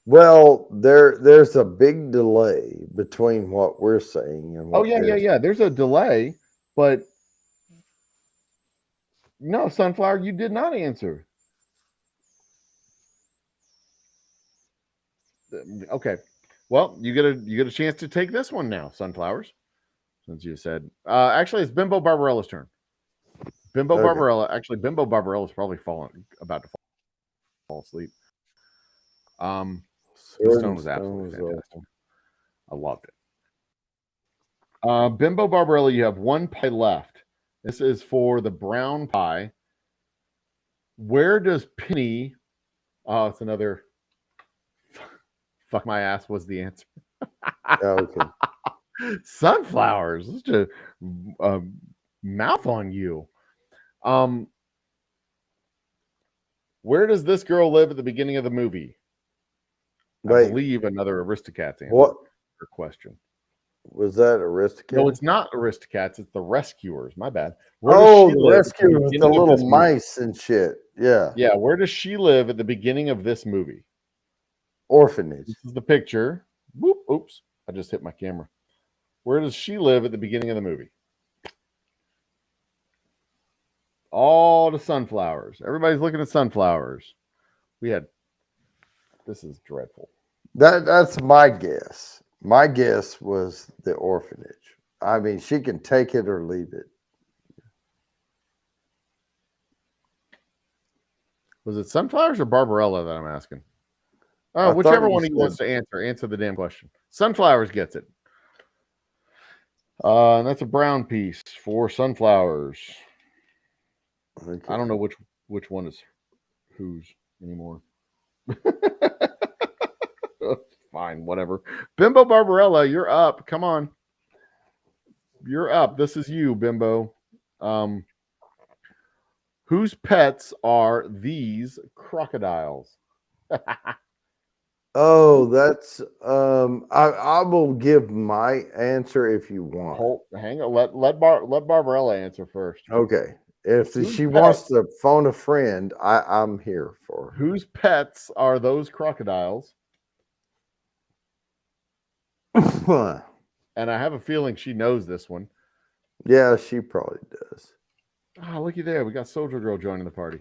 Speaker 3: Well, there's a big delay between what we're saying and what
Speaker 1: Oh yeah. There's a delay, but no, Sunflower, you did not answer. Okay. Well, you get a chance to take this one now, Sunflowers. Since you said actually it's Bimbo Barbarella's turn. Bimbo
Speaker 3: Okay.
Speaker 1: Barbarella's probably about to fall asleep. The Stone was absolutely fantastic. I loved it. Bimbo Barbarella, you have one pie left. This is for the brown pie. Where does Penny? Oh, it's another. Fuck my ass was the answer.
Speaker 3: Okay.
Speaker 1: Sunflowers. Let's just mouth on you. Where does this girl live at the beginning of the movie? I believe another Aristocats answer.
Speaker 3: What
Speaker 1: question?
Speaker 3: Was that Aristocats?
Speaker 1: No, it's not Aristocats. It's the Rescuers. My bad.
Speaker 3: The Rescuers with the little mice and shit. Yeah.
Speaker 1: Yeah. Where does she live at the beginning of this movie?
Speaker 3: Orphanage.
Speaker 1: This is the picture. Whoop, oops. I just hit my camera. Where does she live at the beginning of the movie? All the sunflowers. Everybody's looking at sunflowers. This is dreadful.
Speaker 3: That's my guess. My guess was the orphanage. I mean, she can take it or leave it.
Speaker 1: Was it sunflowers or Barbarella that I'm asking?
Speaker 3: I
Speaker 1: Whichever
Speaker 3: thought
Speaker 1: one
Speaker 3: you
Speaker 1: he wants to answer the damn question. Sunflowers gets it. And that's a brown piece for sunflowers.
Speaker 3: Okay.
Speaker 1: I don't know which one is whose anymore. Fine, whatever. Bimbo Barbarella, you're up. Come on. You're up. This is you, Bimbo. Whose pets are these crocodiles?
Speaker 3: Oh, that's I will give my answer if you want.
Speaker 1: Hang on. Let Barbarella answer first.
Speaker 3: Okay. If she wants to phone a friend, I'm here for her.
Speaker 1: Whose pets are those crocodiles? And I have a feeling she knows this one.
Speaker 3: Yeah, she probably does.
Speaker 1: Oh, looky there. We got Soldier Girl joining the party.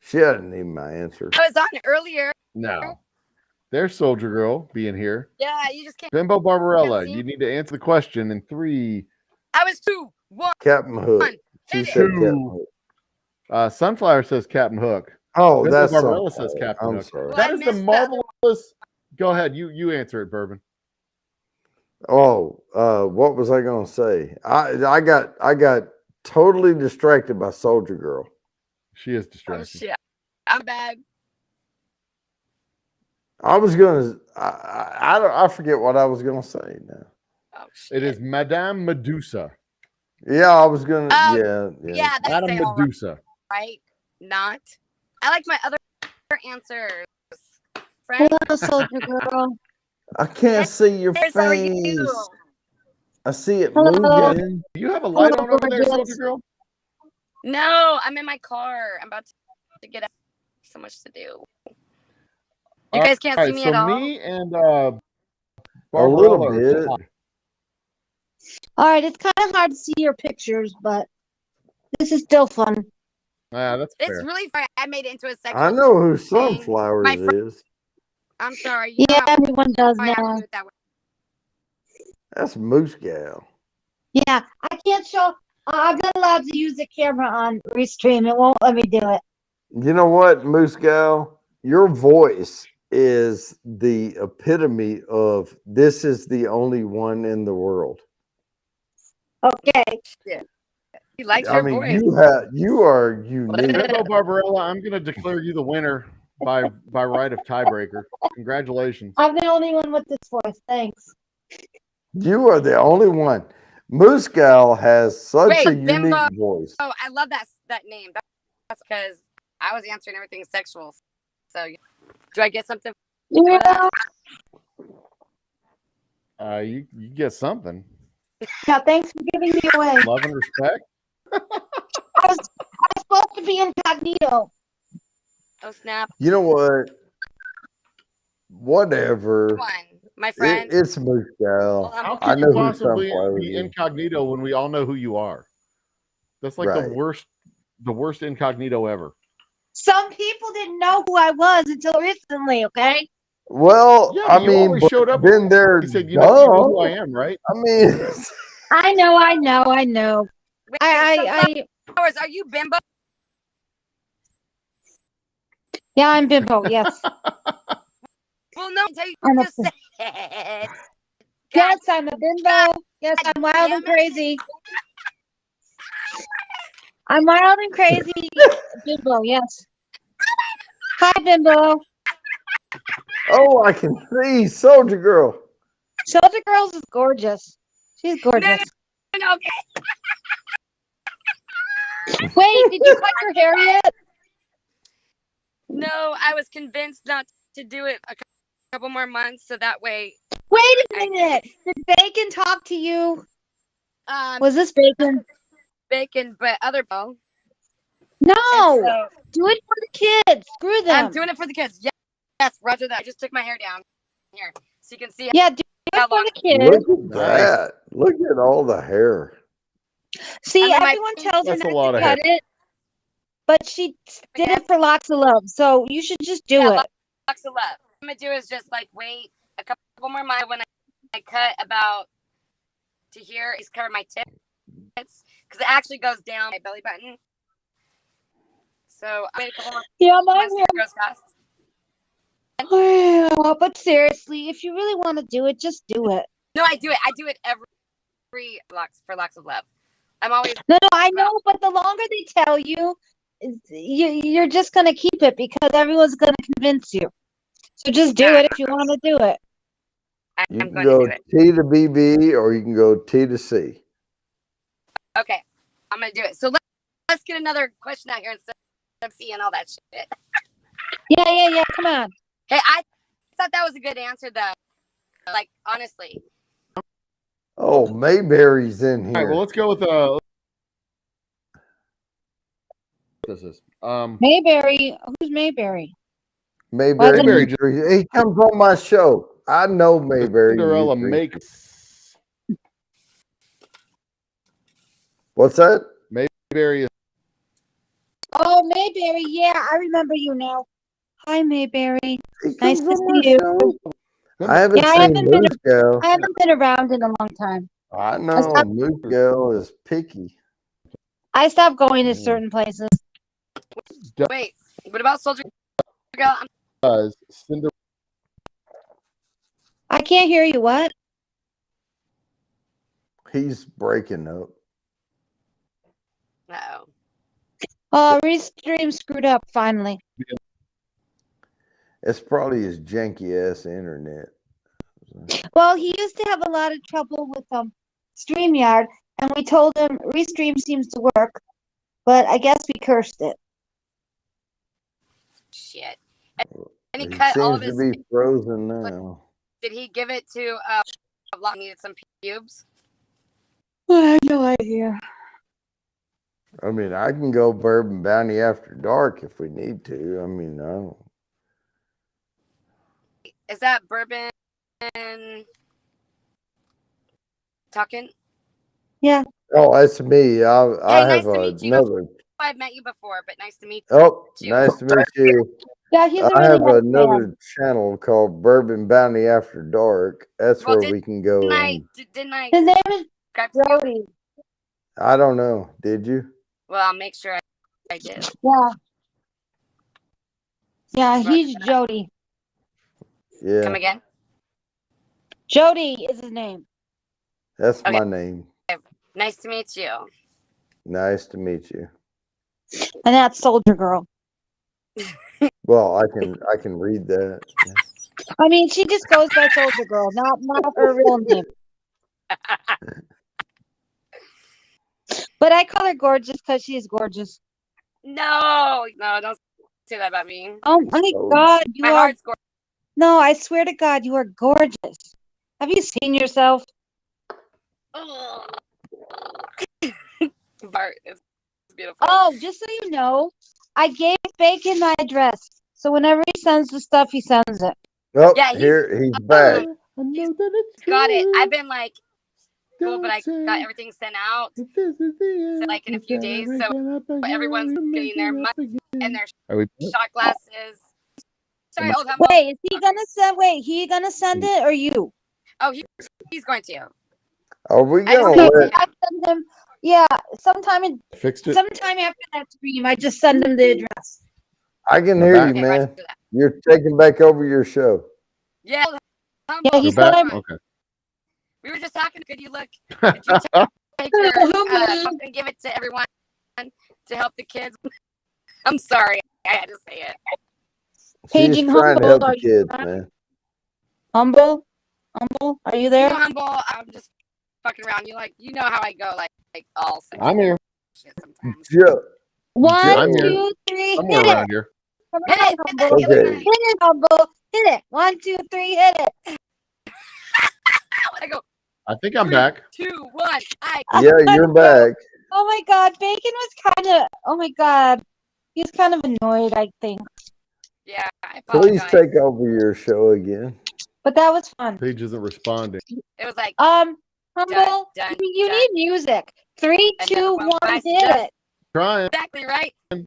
Speaker 3: She doesn't need my answer.
Speaker 2: I was on earlier.
Speaker 1: No. There's Soldier Girl being here.
Speaker 2: Yeah, you just can't.
Speaker 1: Bimbo Barbarella,
Speaker 2: see?
Speaker 1: you need to answer the question in 3.
Speaker 2: I was 2, 1.
Speaker 3: Captain Hook. She said Captain Hook.
Speaker 1: Sunflower says Captain Hook.
Speaker 3: Oh,
Speaker 1: Bimbo
Speaker 3: that's
Speaker 1: Barbarella says Captain
Speaker 3: I'm
Speaker 1: Hook.
Speaker 3: sorry.
Speaker 1: That
Speaker 2: I
Speaker 1: is the
Speaker 2: missed the
Speaker 1: marvelous. Go ahead. You answer it, Bourbon.
Speaker 3: Oh, what was I going to say? I got totally distracted by Soldier Girl.
Speaker 1: She is
Speaker 2: Oh
Speaker 1: distracted.
Speaker 2: shit, I'm bad.
Speaker 3: I was gonna. I forget what I was gonna say now.
Speaker 2: Oh shit.
Speaker 1: It is Madame Medusa.
Speaker 3: Yeah, I was gonna.
Speaker 2: Oh,
Speaker 3: yeah.
Speaker 2: Yeah, that's
Speaker 1: Madame
Speaker 2: all
Speaker 1: Medusa.
Speaker 2: right. Not. I like my other answers. Friend.
Speaker 4: Hello, Soldier Girl.
Speaker 3: I can't see your
Speaker 2: There's are
Speaker 3: face.
Speaker 2: you.
Speaker 3: I see it
Speaker 4: Hello.
Speaker 3: moving.
Speaker 1: Do you have a light
Speaker 4: Hello,
Speaker 1: on over there,
Speaker 4: gorgeous.
Speaker 1: Soldier Girl?
Speaker 2: No, I'm in my car. I'm about to get out. So much to do. You guys can't see me at all.
Speaker 1: Me and
Speaker 3: A
Speaker 1: Barbarella
Speaker 3: little
Speaker 1: are
Speaker 3: bit.
Speaker 1: tied.
Speaker 4: All right, it's kind of hard to see your pictures, but this is still fun.
Speaker 1: That's
Speaker 2: It's
Speaker 1: fair.
Speaker 2: really fun. I made it into a section.
Speaker 3: I know who Sunflowers is.
Speaker 2: I'm sorry. You know
Speaker 4: Yeah,
Speaker 2: how
Speaker 4: everyone does
Speaker 2: I have to
Speaker 4: now.
Speaker 2: do it that way.
Speaker 3: That's Moose Gal.
Speaker 4: Yeah, I can't show. I'm not allowed to use the camera on Restream. It won't let me do it.
Speaker 3: You know what, Moose Gal? Your voice is the epitome of this is the only one in the world.
Speaker 4: Okay.
Speaker 2: He likes
Speaker 3: I
Speaker 2: your
Speaker 3: mean,
Speaker 2: voice.
Speaker 3: you are unique.
Speaker 1: Bimbo Barbarella, I'm going to declare you the winner by right of tiebreaker. Congratulations.
Speaker 4: I'm the only one with this voice. Thanks.
Speaker 3: You are the only one. Moose Gal has such
Speaker 2: Wait,
Speaker 3: a unique
Speaker 2: Bimbo.
Speaker 3: voice.
Speaker 2: Oh, I love that name. That's because I was answering everything sexual. So, do I get something?
Speaker 4: Yeah.
Speaker 1: You get something.
Speaker 4: Yeah. Thanks for giving me away.
Speaker 1: Love and respect.
Speaker 4: I was supposed to be incognito.
Speaker 2: Oh snap!
Speaker 3: You know what? Whatever.
Speaker 2: Come on, my friend.
Speaker 3: It's Moose Gal.
Speaker 2: Well,
Speaker 1: How
Speaker 3: I
Speaker 1: can
Speaker 3: know
Speaker 1: you
Speaker 3: who's
Speaker 1: possibly
Speaker 3: trying to play with
Speaker 1: be
Speaker 3: you.
Speaker 1: incognito when we all know who you are? That's like
Speaker 3: Right.
Speaker 1: the worst incognito ever.
Speaker 4: Some people didn't know who I was until recently. Okay.
Speaker 3: Well,
Speaker 1: Yeah,
Speaker 3: I
Speaker 1: but you
Speaker 3: mean,
Speaker 1: always
Speaker 3: but
Speaker 1: showed up.
Speaker 3: then they're
Speaker 1: You said, you know who I
Speaker 3: dumb.
Speaker 1: am, right?
Speaker 3: I mean,
Speaker 4: I know.
Speaker 2: Wait,
Speaker 4: I
Speaker 2: Sunflowers, are you Bimbo?
Speaker 4: yeah, I'm Bimbo. Yes.
Speaker 2: Well, no, until you
Speaker 4: I'm a-
Speaker 2: just said.
Speaker 4: Yes, I'm a Bimbo. Yes, I'm wild and
Speaker 2: damn it.
Speaker 4: crazy. I'm wild and crazy. Bimbo. Yes. Hi, Bimbo.
Speaker 3: oh, I can see Soldier Girl.
Speaker 4: Soldier Girls is gorgeous. She's gorgeous.
Speaker 2: No,
Speaker 4: Wait, did you cut your hair yet?
Speaker 2: no, I was convinced not to do it a couple more months, so that way.
Speaker 4: Wait a minute. Did Bacon talk to you?
Speaker 2: Was
Speaker 4: Was this Bacon?
Speaker 2: bacon, but other people.
Speaker 4: No.
Speaker 2: So
Speaker 4: Do it for the kids. Screw them.
Speaker 2: I'm doing it for the kids. Yes, Roger that. I just took my hair down here, so you can see
Speaker 4: Yeah, do it
Speaker 2: how
Speaker 4: for
Speaker 2: long.
Speaker 4: the kids.
Speaker 3: Look at that. Look at all the hair.
Speaker 4: See,
Speaker 2: I mean, my-
Speaker 4: everyone tells her
Speaker 1: That's a
Speaker 4: not
Speaker 1: lot
Speaker 4: to
Speaker 1: of
Speaker 4: cut it, but she did it for lots of love. So you should just do
Speaker 2: Yeah,
Speaker 4: it.
Speaker 2: Lots of love. What I'm gonna do is just like wait a couple more months when I cut about to here is cover my tits because it actually goes down my belly button. So I wait a couple more
Speaker 4: Yeah, mine
Speaker 2: months
Speaker 4: here.
Speaker 2: it grows fast.
Speaker 4: Well, but seriously, if you really want to do it, just do it.
Speaker 2: No, I do it. I do it every locks of love. I'm always
Speaker 4: No, I know, but the longer they tell you, you're just gonna keep it because everyone's gonna convince you. So just do it if you want to do it.
Speaker 3: You
Speaker 2: I'm
Speaker 3: can
Speaker 2: going
Speaker 3: go
Speaker 2: to do it.
Speaker 3: T to BB or you can go T to C.
Speaker 2: Okay, I'm gonna do it. So let's get another question out here instead of seeing all that shit.
Speaker 4: Yeah. Come on.
Speaker 2: Hey, I thought that was a good answer though. Like honestly.
Speaker 3: Oh, Mayberry's in
Speaker 1: All right,
Speaker 3: here.
Speaker 1: well, let's go with this is
Speaker 4: Mayberry. Who's Mayberry?
Speaker 3: Mayberry.
Speaker 1: Mayberry
Speaker 3: He comes on my show. I know Mayberry.
Speaker 1: Cinderella
Speaker 3: Dimitri.
Speaker 1: makes
Speaker 3: What's that?
Speaker 1: Mayberry is
Speaker 4: Oh, Mayberry. Yeah, I remember you now. Hi, Mayberry.
Speaker 3: He
Speaker 4: Nice
Speaker 3: comes
Speaker 4: to
Speaker 3: on my
Speaker 4: see you.
Speaker 3: show. I haven't
Speaker 4: Yeah, I
Speaker 3: seen
Speaker 4: haven't been-
Speaker 3: Moose Gal.
Speaker 4: I haven't been around in a long time.
Speaker 3: I know Moose Gal is picky.
Speaker 4: I stopped going to certain places.
Speaker 2: Wait, what about Soldier Girl?
Speaker 1: Cinderella.
Speaker 4: I can't hear you. What?
Speaker 3: He's breaking up.
Speaker 2: No.
Speaker 4: Oh, Restream screwed up finally.
Speaker 3: It's probably his janky ass internet.
Speaker 4: Well, he used to have a lot of trouble with StreamYard, and we told him Restream seems to work, but I guess we cursed it.
Speaker 2: Shit. And he
Speaker 3: He
Speaker 2: cut all of
Speaker 3: seems
Speaker 2: his.
Speaker 3: to be frozen now.
Speaker 2: Did he give it to Vlog needed some pubes?
Speaker 4: I have no idea.
Speaker 3: I mean, I can go Bourbon Bounty after dark if we need to. I mean, I don't.
Speaker 2: Is that bourbon talking?
Speaker 3: Oh, that's me. I
Speaker 2: Hey,
Speaker 3: have
Speaker 2: nice to meet you.
Speaker 3: another.
Speaker 2: I've met you before, but nice to meet you.
Speaker 3: Oh, nice to meet you.
Speaker 4: Yeah, he's a
Speaker 3: I
Speaker 4: really
Speaker 3: have
Speaker 4: nice man.
Speaker 3: another channel called Bourbon Bounty After Dark. That's
Speaker 2: Well,
Speaker 3: where we can go
Speaker 2: Didn't I?
Speaker 3: and
Speaker 2: Didn't I
Speaker 4: His name is
Speaker 2: subscribe to you?
Speaker 4: Jody.
Speaker 3: I don't know. Did you?
Speaker 2: Well, I'll make sure I did.
Speaker 4: Yeah. Yeah,
Speaker 2: Roger
Speaker 4: he's
Speaker 2: that.
Speaker 4: Jody.
Speaker 3: Yeah,
Speaker 2: Come again?
Speaker 4: Jody is his name.
Speaker 3: that's
Speaker 2: Okay.
Speaker 3: my name.
Speaker 2: Nice to meet you.
Speaker 3: Nice to meet you.
Speaker 4: And that's Soldier Girl.
Speaker 3: Well, I can read that. Yeah.
Speaker 4: I mean, she just goes by Soldier Girl, not her real name. But I call her gorgeous because she is gorgeous.
Speaker 2: No, don't say that about me.
Speaker 4: Oh my
Speaker 3: Oh.
Speaker 4: God, you
Speaker 2: My
Speaker 4: are.
Speaker 2: heart's gorgeous.
Speaker 4: No, I swear to God, you are gorgeous. Have you seen yourself?
Speaker 2: Bart, it's beautiful.
Speaker 4: Oh, just so you know, I gave Bacon my address. So whenever he sends the stuff, he sends it.
Speaker 3: Oh,
Speaker 2: Yeah, he's-
Speaker 3: here he's back.
Speaker 1: I know that it's
Speaker 2: Got it.
Speaker 1: true.
Speaker 2: I've been like, cool, but I
Speaker 1: Don't
Speaker 2: got
Speaker 1: say
Speaker 2: everything sent out
Speaker 1: that this is the end.
Speaker 2: like in a
Speaker 1: You
Speaker 2: few
Speaker 1: gotta
Speaker 2: days,
Speaker 1: make
Speaker 2: so
Speaker 1: it up again.
Speaker 2: everyone's
Speaker 1: You
Speaker 2: getting
Speaker 1: make
Speaker 2: their
Speaker 1: it up
Speaker 2: money
Speaker 1: again.
Speaker 2: and their
Speaker 1: Are we?
Speaker 2: shot glasses. Sorry, old humble.
Speaker 4: Wait, is he gonna send? Wait, he gonna send it or you?
Speaker 2: Oh, he's going to.
Speaker 3: Are we
Speaker 2: I just
Speaker 3: gonna
Speaker 2: need
Speaker 4: Okay,
Speaker 3: let?
Speaker 2: to-
Speaker 4: I send him. Yeah, sometime
Speaker 1: Fixed it.
Speaker 4: after that stream, I just send him the address.
Speaker 3: I can
Speaker 1: Go
Speaker 3: hear
Speaker 1: back.
Speaker 3: you,
Speaker 2: Okay, Roger
Speaker 3: man.
Speaker 2: that.
Speaker 3: You're taking back over your show.
Speaker 2: Yeah, old humble.
Speaker 4: Yeah,
Speaker 1: Go
Speaker 4: he
Speaker 1: back.
Speaker 4: said I'm.
Speaker 1: Okay.
Speaker 2: We were just talking. Could you take your book and give it to everyone to help the kids? I'm sorry, I had to say it.
Speaker 3: She's
Speaker 4: Paging
Speaker 3: trying to
Speaker 4: Humble,
Speaker 3: help
Speaker 4: are
Speaker 3: the
Speaker 4: you
Speaker 3: kids,
Speaker 4: trying?
Speaker 3: man.
Speaker 4: Humble, are you
Speaker 2: You
Speaker 4: there?
Speaker 2: know, humble. I'm just fucking around. You know how I go, like all sexual
Speaker 1: I'm here.
Speaker 2: shit sometimes.
Speaker 3: Joe.
Speaker 4: One,
Speaker 1: I'm here.
Speaker 4: 2, 3,
Speaker 1: Somewhere
Speaker 4: hit it.
Speaker 1: around here.
Speaker 4: Come
Speaker 2: Hit
Speaker 4: on,
Speaker 2: it,
Speaker 4: Humble.
Speaker 2: hit it,
Speaker 3: Okay.
Speaker 2: hit
Speaker 4: Hit it, Humble. Hit it. 1, 2, 3, hit it.
Speaker 2: I go
Speaker 1: I think I'm
Speaker 2: 3,
Speaker 1: back.
Speaker 2: 2, 1. I
Speaker 3: Yeah, you're back.
Speaker 4: Oh my God, Bacon was kind of. Oh my God, he was kind of annoyed, I think.
Speaker 2: yeah. I
Speaker 3: Please
Speaker 2: apologize.
Speaker 3: take over your show again.
Speaker 4: But that was fun.
Speaker 1: Page isn't responding.
Speaker 2: It was like
Speaker 4: Humble,
Speaker 2: dun,
Speaker 4: you
Speaker 2: dun.
Speaker 4: need music. 3,
Speaker 2: Another
Speaker 4: 2,
Speaker 2: one
Speaker 4: 1,
Speaker 2: bites
Speaker 4: hit
Speaker 2: dust.
Speaker 4: it.
Speaker 1: Trying.
Speaker 2: Exactly right. Dun,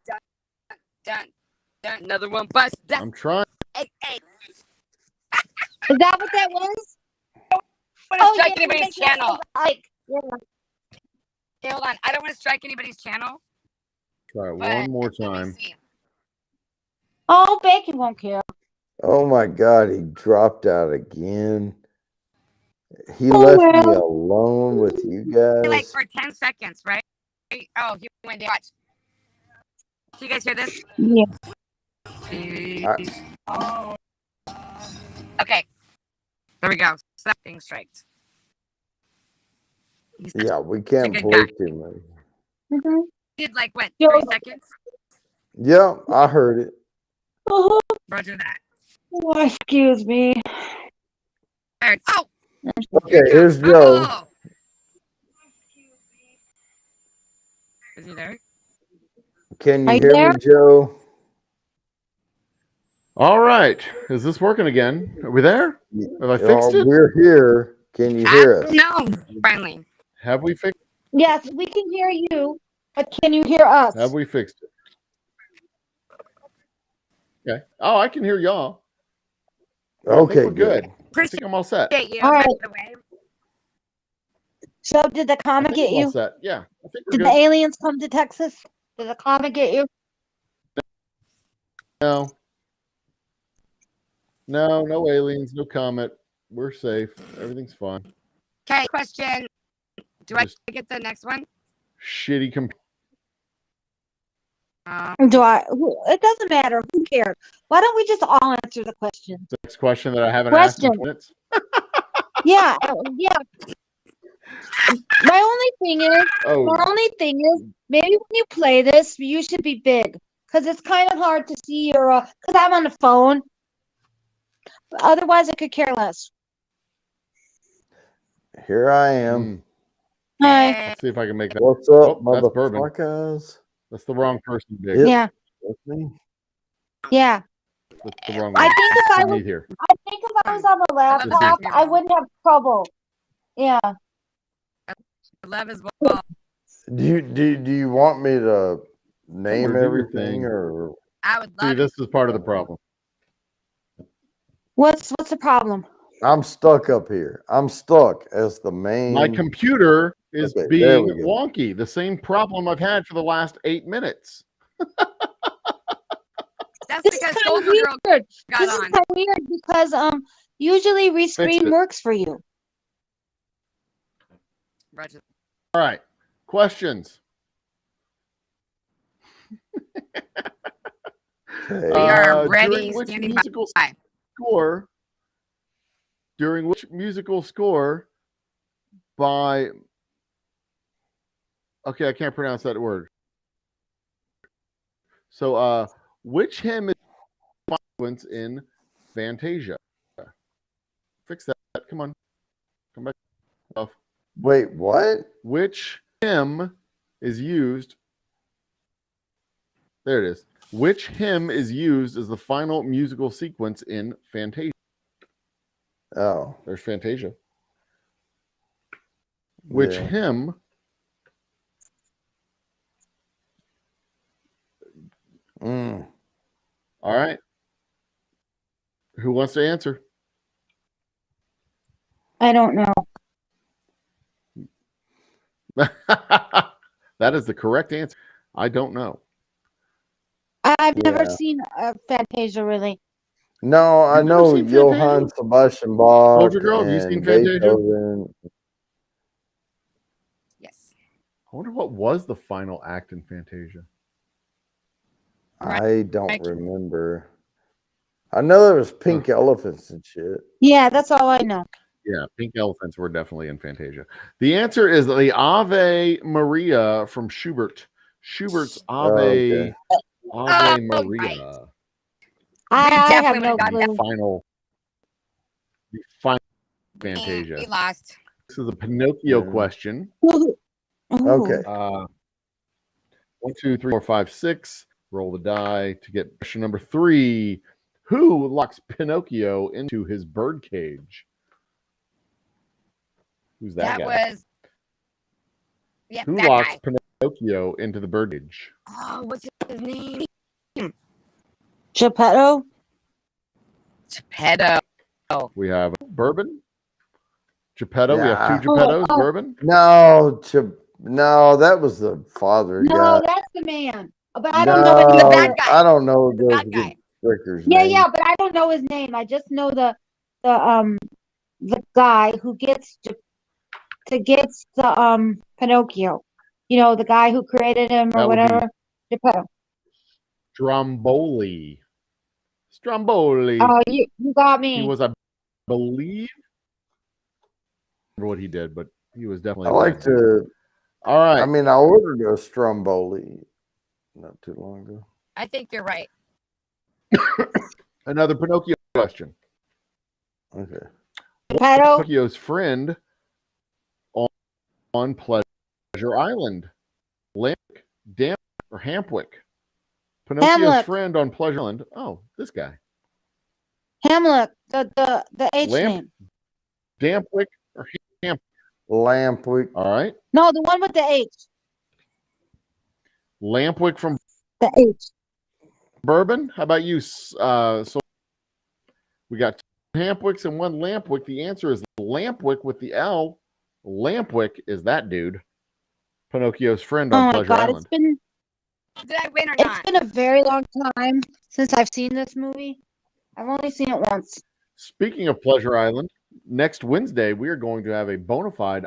Speaker 2: dun, dun. Another one bust. Dust.
Speaker 1: I'm trying.
Speaker 2: Hey.
Speaker 4: Is that what that was?
Speaker 2: I don't want to strike
Speaker 4: yeah,
Speaker 2: anybody's
Speaker 4: yeah,
Speaker 2: channel.
Speaker 4: Like, yeah.
Speaker 2: Okay, hold on. I don't want to strike anybody's channel.
Speaker 1: Try it
Speaker 2: But
Speaker 1: one more
Speaker 2: let me
Speaker 1: time.
Speaker 2: see.
Speaker 4: Oh, Bacon won't care.
Speaker 3: Oh my God, he dropped out again. He
Speaker 4: Oh,
Speaker 3: left me
Speaker 4: well.
Speaker 3: alone with you
Speaker 2: Like
Speaker 3: guys.
Speaker 2: for 10 seconds, right? Oh, he went down. Watch. Do you guys hear this?
Speaker 4: Yeah.
Speaker 2: Okay. There we go. Something striked.
Speaker 3: Yeah, we can't
Speaker 2: good
Speaker 3: play
Speaker 2: guy.
Speaker 3: too much.
Speaker 4: Mm-hmm.
Speaker 2: Did like what?
Speaker 4: Yo.
Speaker 2: 3 seconds?
Speaker 3: Yeah, I heard it.
Speaker 4: Oh,
Speaker 2: Roger that.
Speaker 4: excuse me.
Speaker 2: Alright. Oh!
Speaker 3: Okay, here's Joe.
Speaker 2: Oh! Is he there?
Speaker 3: Can
Speaker 4: Are
Speaker 3: you
Speaker 4: you
Speaker 3: hear
Speaker 4: there?
Speaker 3: me, Joe?
Speaker 1: All right. Is this working again? Are we there? Have I fixed it?
Speaker 3: We're here. Can you hear us?
Speaker 2: No. Finally.
Speaker 1: Have we fixed
Speaker 4: Yes, we can hear you, but can you hear us?
Speaker 1: Have we fixed it? Okay. Oh, I can hear y'all. I think
Speaker 3: Okay,
Speaker 1: we're good. I
Speaker 2: Appreciate
Speaker 1: think I'm all set.
Speaker 2: you,
Speaker 4: All
Speaker 2: by
Speaker 4: right.
Speaker 2: the way.
Speaker 4: So, did the
Speaker 1: I
Speaker 4: comet
Speaker 1: think
Speaker 4: get
Speaker 1: I'm all
Speaker 4: you?
Speaker 1: set. Yeah. I think we're
Speaker 4: Did the
Speaker 1: good.
Speaker 4: aliens come to Texas? Did the comet get you?
Speaker 1: No. No aliens, no comet. We're safe. Everything's fine.
Speaker 2: Okay, question. Do I
Speaker 1: Just
Speaker 2: get the next one?
Speaker 1: shitty computer.
Speaker 4: Do I? It doesn't matter. Who cares? Why don't we just all answer the question?
Speaker 1: Next question that I haven't asked in
Speaker 4: Question.
Speaker 1: 20 minutes.
Speaker 4: Yeah, yeah. My only thing is, maybe when you play this, you should be big, because it's kind of hard to see your. Because I'm on the phone. Otherwise, I could care less.
Speaker 3: Here I am.
Speaker 1: Mm,
Speaker 4: Hi.
Speaker 1: let's see if I can make that.
Speaker 3: What's up,
Speaker 1: Oh, that's bourbon.
Speaker 3: motherfuckers?
Speaker 1: That's the wrong person, Big.
Speaker 3: Yep.
Speaker 4: Yeah,
Speaker 3: That's me.
Speaker 4: yeah.
Speaker 1: That's the wrong
Speaker 4: I
Speaker 1: one.
Speaker 4: think if I
Speaker 1: We
Speaker 4: was,
Speaker 1: need here.
Speaker 4: I think if I was on the laptop, I wouldn't have trouble. Yeah.
Speaker 2: Love is well.
Speaker 3: Do you want me to name
Speaker 1: do your
Speaker 3: everything
Speaker 1: thing.
Speaker 3: or
Speaker 2: I would
Speaker 1: See,
Speaker 2: love
Speaker 1: this is part of the problem.
Speaker 4: What's the problem?
Speaker 3: I'm stuck up here. I'm stuck as the main.
Speaker 1: My computer is
Speaker 3: Okay, there
Speaker 1: being
Speaker 3: we go.
Speaker 1: wonky. The same problem I've had for the last 8 minutes.
Speaker 2: That's
Speaker 4: This is
Speaker 2: because
Speaker 4: kind
Speaker 2: Soldier
Speaker 4: of
Speaker 2: Girl
Speaker 4: weird.
Speaker 2: got
Speaker 4: This is
Speaker 2: on.
Speaker 4: kind of weird because usually
Speaker 1: Fixed
Speaker 4: Restream
Speaker 1: it.
Speaker 4: works for you.
Speaker 2: Roger.
Speaker 1: All right. Questions.
Speaker 3: Okay.
Speaker 2: We are ready,
Speaker 1: During which
Speaker 2: standing
Speaker 1: musical
Speaker 2: by.
Speaker 1: score? During which musical score by? Okay, I can't pronounce that word. So, which hymn is sequence in Fantasia? Fix that. Come on. Come back.
Speaker 3: Wait, what?
Speaker 1: Which hymn is used? There it is. Which hymn is used as the final musical sequence in Fantasia?
Speaker 3: Oh,
Speaker 1: There's Fantasia. Which
Speaker 3: yeah.
Speaker 1: hymn
Speaker 3: Mm.
Speaker 1: All right. Who wants to answer?
Speaker 4: I don't know.
Speaker 1: That is the correct answer. I don't know.
Speaker 4: I've never
Speaker 3: Yeah.
Speaker 4: seen Fantasia really.
Speaker 3: No, I
Speaker 1: You've never
Speaker 3: know
Speaker 1: seen
Speaker 3: Johann
Speaker 1: Fantasia?
Speaker 3: Sebastian Bach
Speaker 1: Soldier Girl, have you seen
Speaker 3: and
Speaker 1: Fantasia?
Speaker 3: Beethoven.
Speaker 2: Yes.
Speaker 1: I wonder what was the final act in Fantasia.
Speaker 3: I don't
Speaker 2: Right.
Speaker 3: remember. I know there was pink elephants and shit.
Speaker 4: Yeah, that's all I know.
Speaker 1: Yeah, pink elephants were definitely in Fantasia. The answer is the Ave Maria from Schubert. Schubert's Ave
Speaker 3: Okay.
Speaker 1: Ave
Speaker 2: Oh,
Speaker 1: Maria.
Speaker 4: I have
Speaker 2: definitely
Speaker 4: no
Speaker 2: would've got
Speaker 1: The
Speaker 4: clue.
Speaker 1: final
Speaker 2: We
Speaker 1: Fantasia.
Speaker 2: lost.
Speaker 1: This is a Pinocchio
Speaker 3: Yeah.
Speaker 1: question.
Speaker 4: Ooh.
Speaker 3: Okay.
Speaker 1: 1, 2, 3, 4, 5, 6. Roll the die to get question number 3. Who locks Pinocchio into his birdcage? Who's that,
Speaker 2: That
Speaker 1: guy?
Speaker 2: was. Yeah,
Speaker 1: Who
Speaker 2: that
Speaker 1: locks
Speaker 2: guy.
Speaker 1: Pinocchio into the birdcage?
Speaker 2: Oh, what's his name?
Speaker 4: Geppetto?
Speaker 2: Geppetto.
Speaker 1: We have Bourbon, Geppetto. We have
Speaker 3: Yeah.
Speaker 1: 2 Geppettos.
Speaker 4: Oh.
Speaker 1: Bourbon.
Speaker 3: No, that was the father
Speaker 4: No,
Speaker 3: guy.
Speaker 4: that's the man. But I don't know his
Speaker 2: The
Speaker 3: No,
Speaker 2: bad guy.
Speaker 3: I don't know
Speaker 2: The bad guy.
Speaker 3: Ricker's
Speaker 4: Yeah,
Speaker 3: name.
Speaker 4: yeah, but I don't know his name. I just know the guy who gets the Pinocchio. You know, the guy who created him
Speaker 1: That
Speaker 4: or
Speaker 1: would be-
Speaker 4: whatever. Geppetto.
Speaker 1: Stromboli. Stromboli.
Speaker 4: Oh, you got
Speaker 1: He
Speaker 4: me.
Speaker 1: was, I believe, I don't remember what he did, but he was definitely.
Speaker 3: I
Speaker 1: a
Speaker 3: like
Speaker 1: bad guy.
Speaker 3: to.
Speaker 1: All right.
Speaker 3: I mean, I ordered a Stromboli not too long ago.
Speaker 2: I think you're right.
Speaker 1: Another Pinocchio question.
Speaker 3: Okay.
Speaker 4: Geppetto.
Speaker 1: Pinocchio's friend on Pleasure Island. Lampic, Damp, or Hampwick? Pinocchio's
Speaker 4: Hamlet.
Speaker 1: friend on Pleasure Island. Oh, this guy.
Speaker 4: Hamlet. The H
Speaker 1: Lamp-
Speaker 4: name.
Speaker 1: Dampwick or
Speaker 3: Lampwick.
Speaker 1: all right.
Speaker 4: No, the one with the H.
Speaker 1: Lampwick from
Speaker 4: The H.
Speaker 1: Bourbon. How about you? So we got 2 Hampwicks and 1 Lampwick. The answer is Lampwick with the L. Lampwick is that dude. Pinocchio's friend
Speaker 4: Oh
Speaker 1: on
Speaker 4: my
Speaker 1: Pleasure
Speaker 4: God,
Speaker 1: Island.
Speaker 2: Did I win or
Speaker 4: it's
Speaker 2: not?
Speaker 4: been a very long time since I've seen this movie. I've only seen it once.
Speaker 1: Speaking of Pleasure Island, next Wednesday we are going to have a bona fide,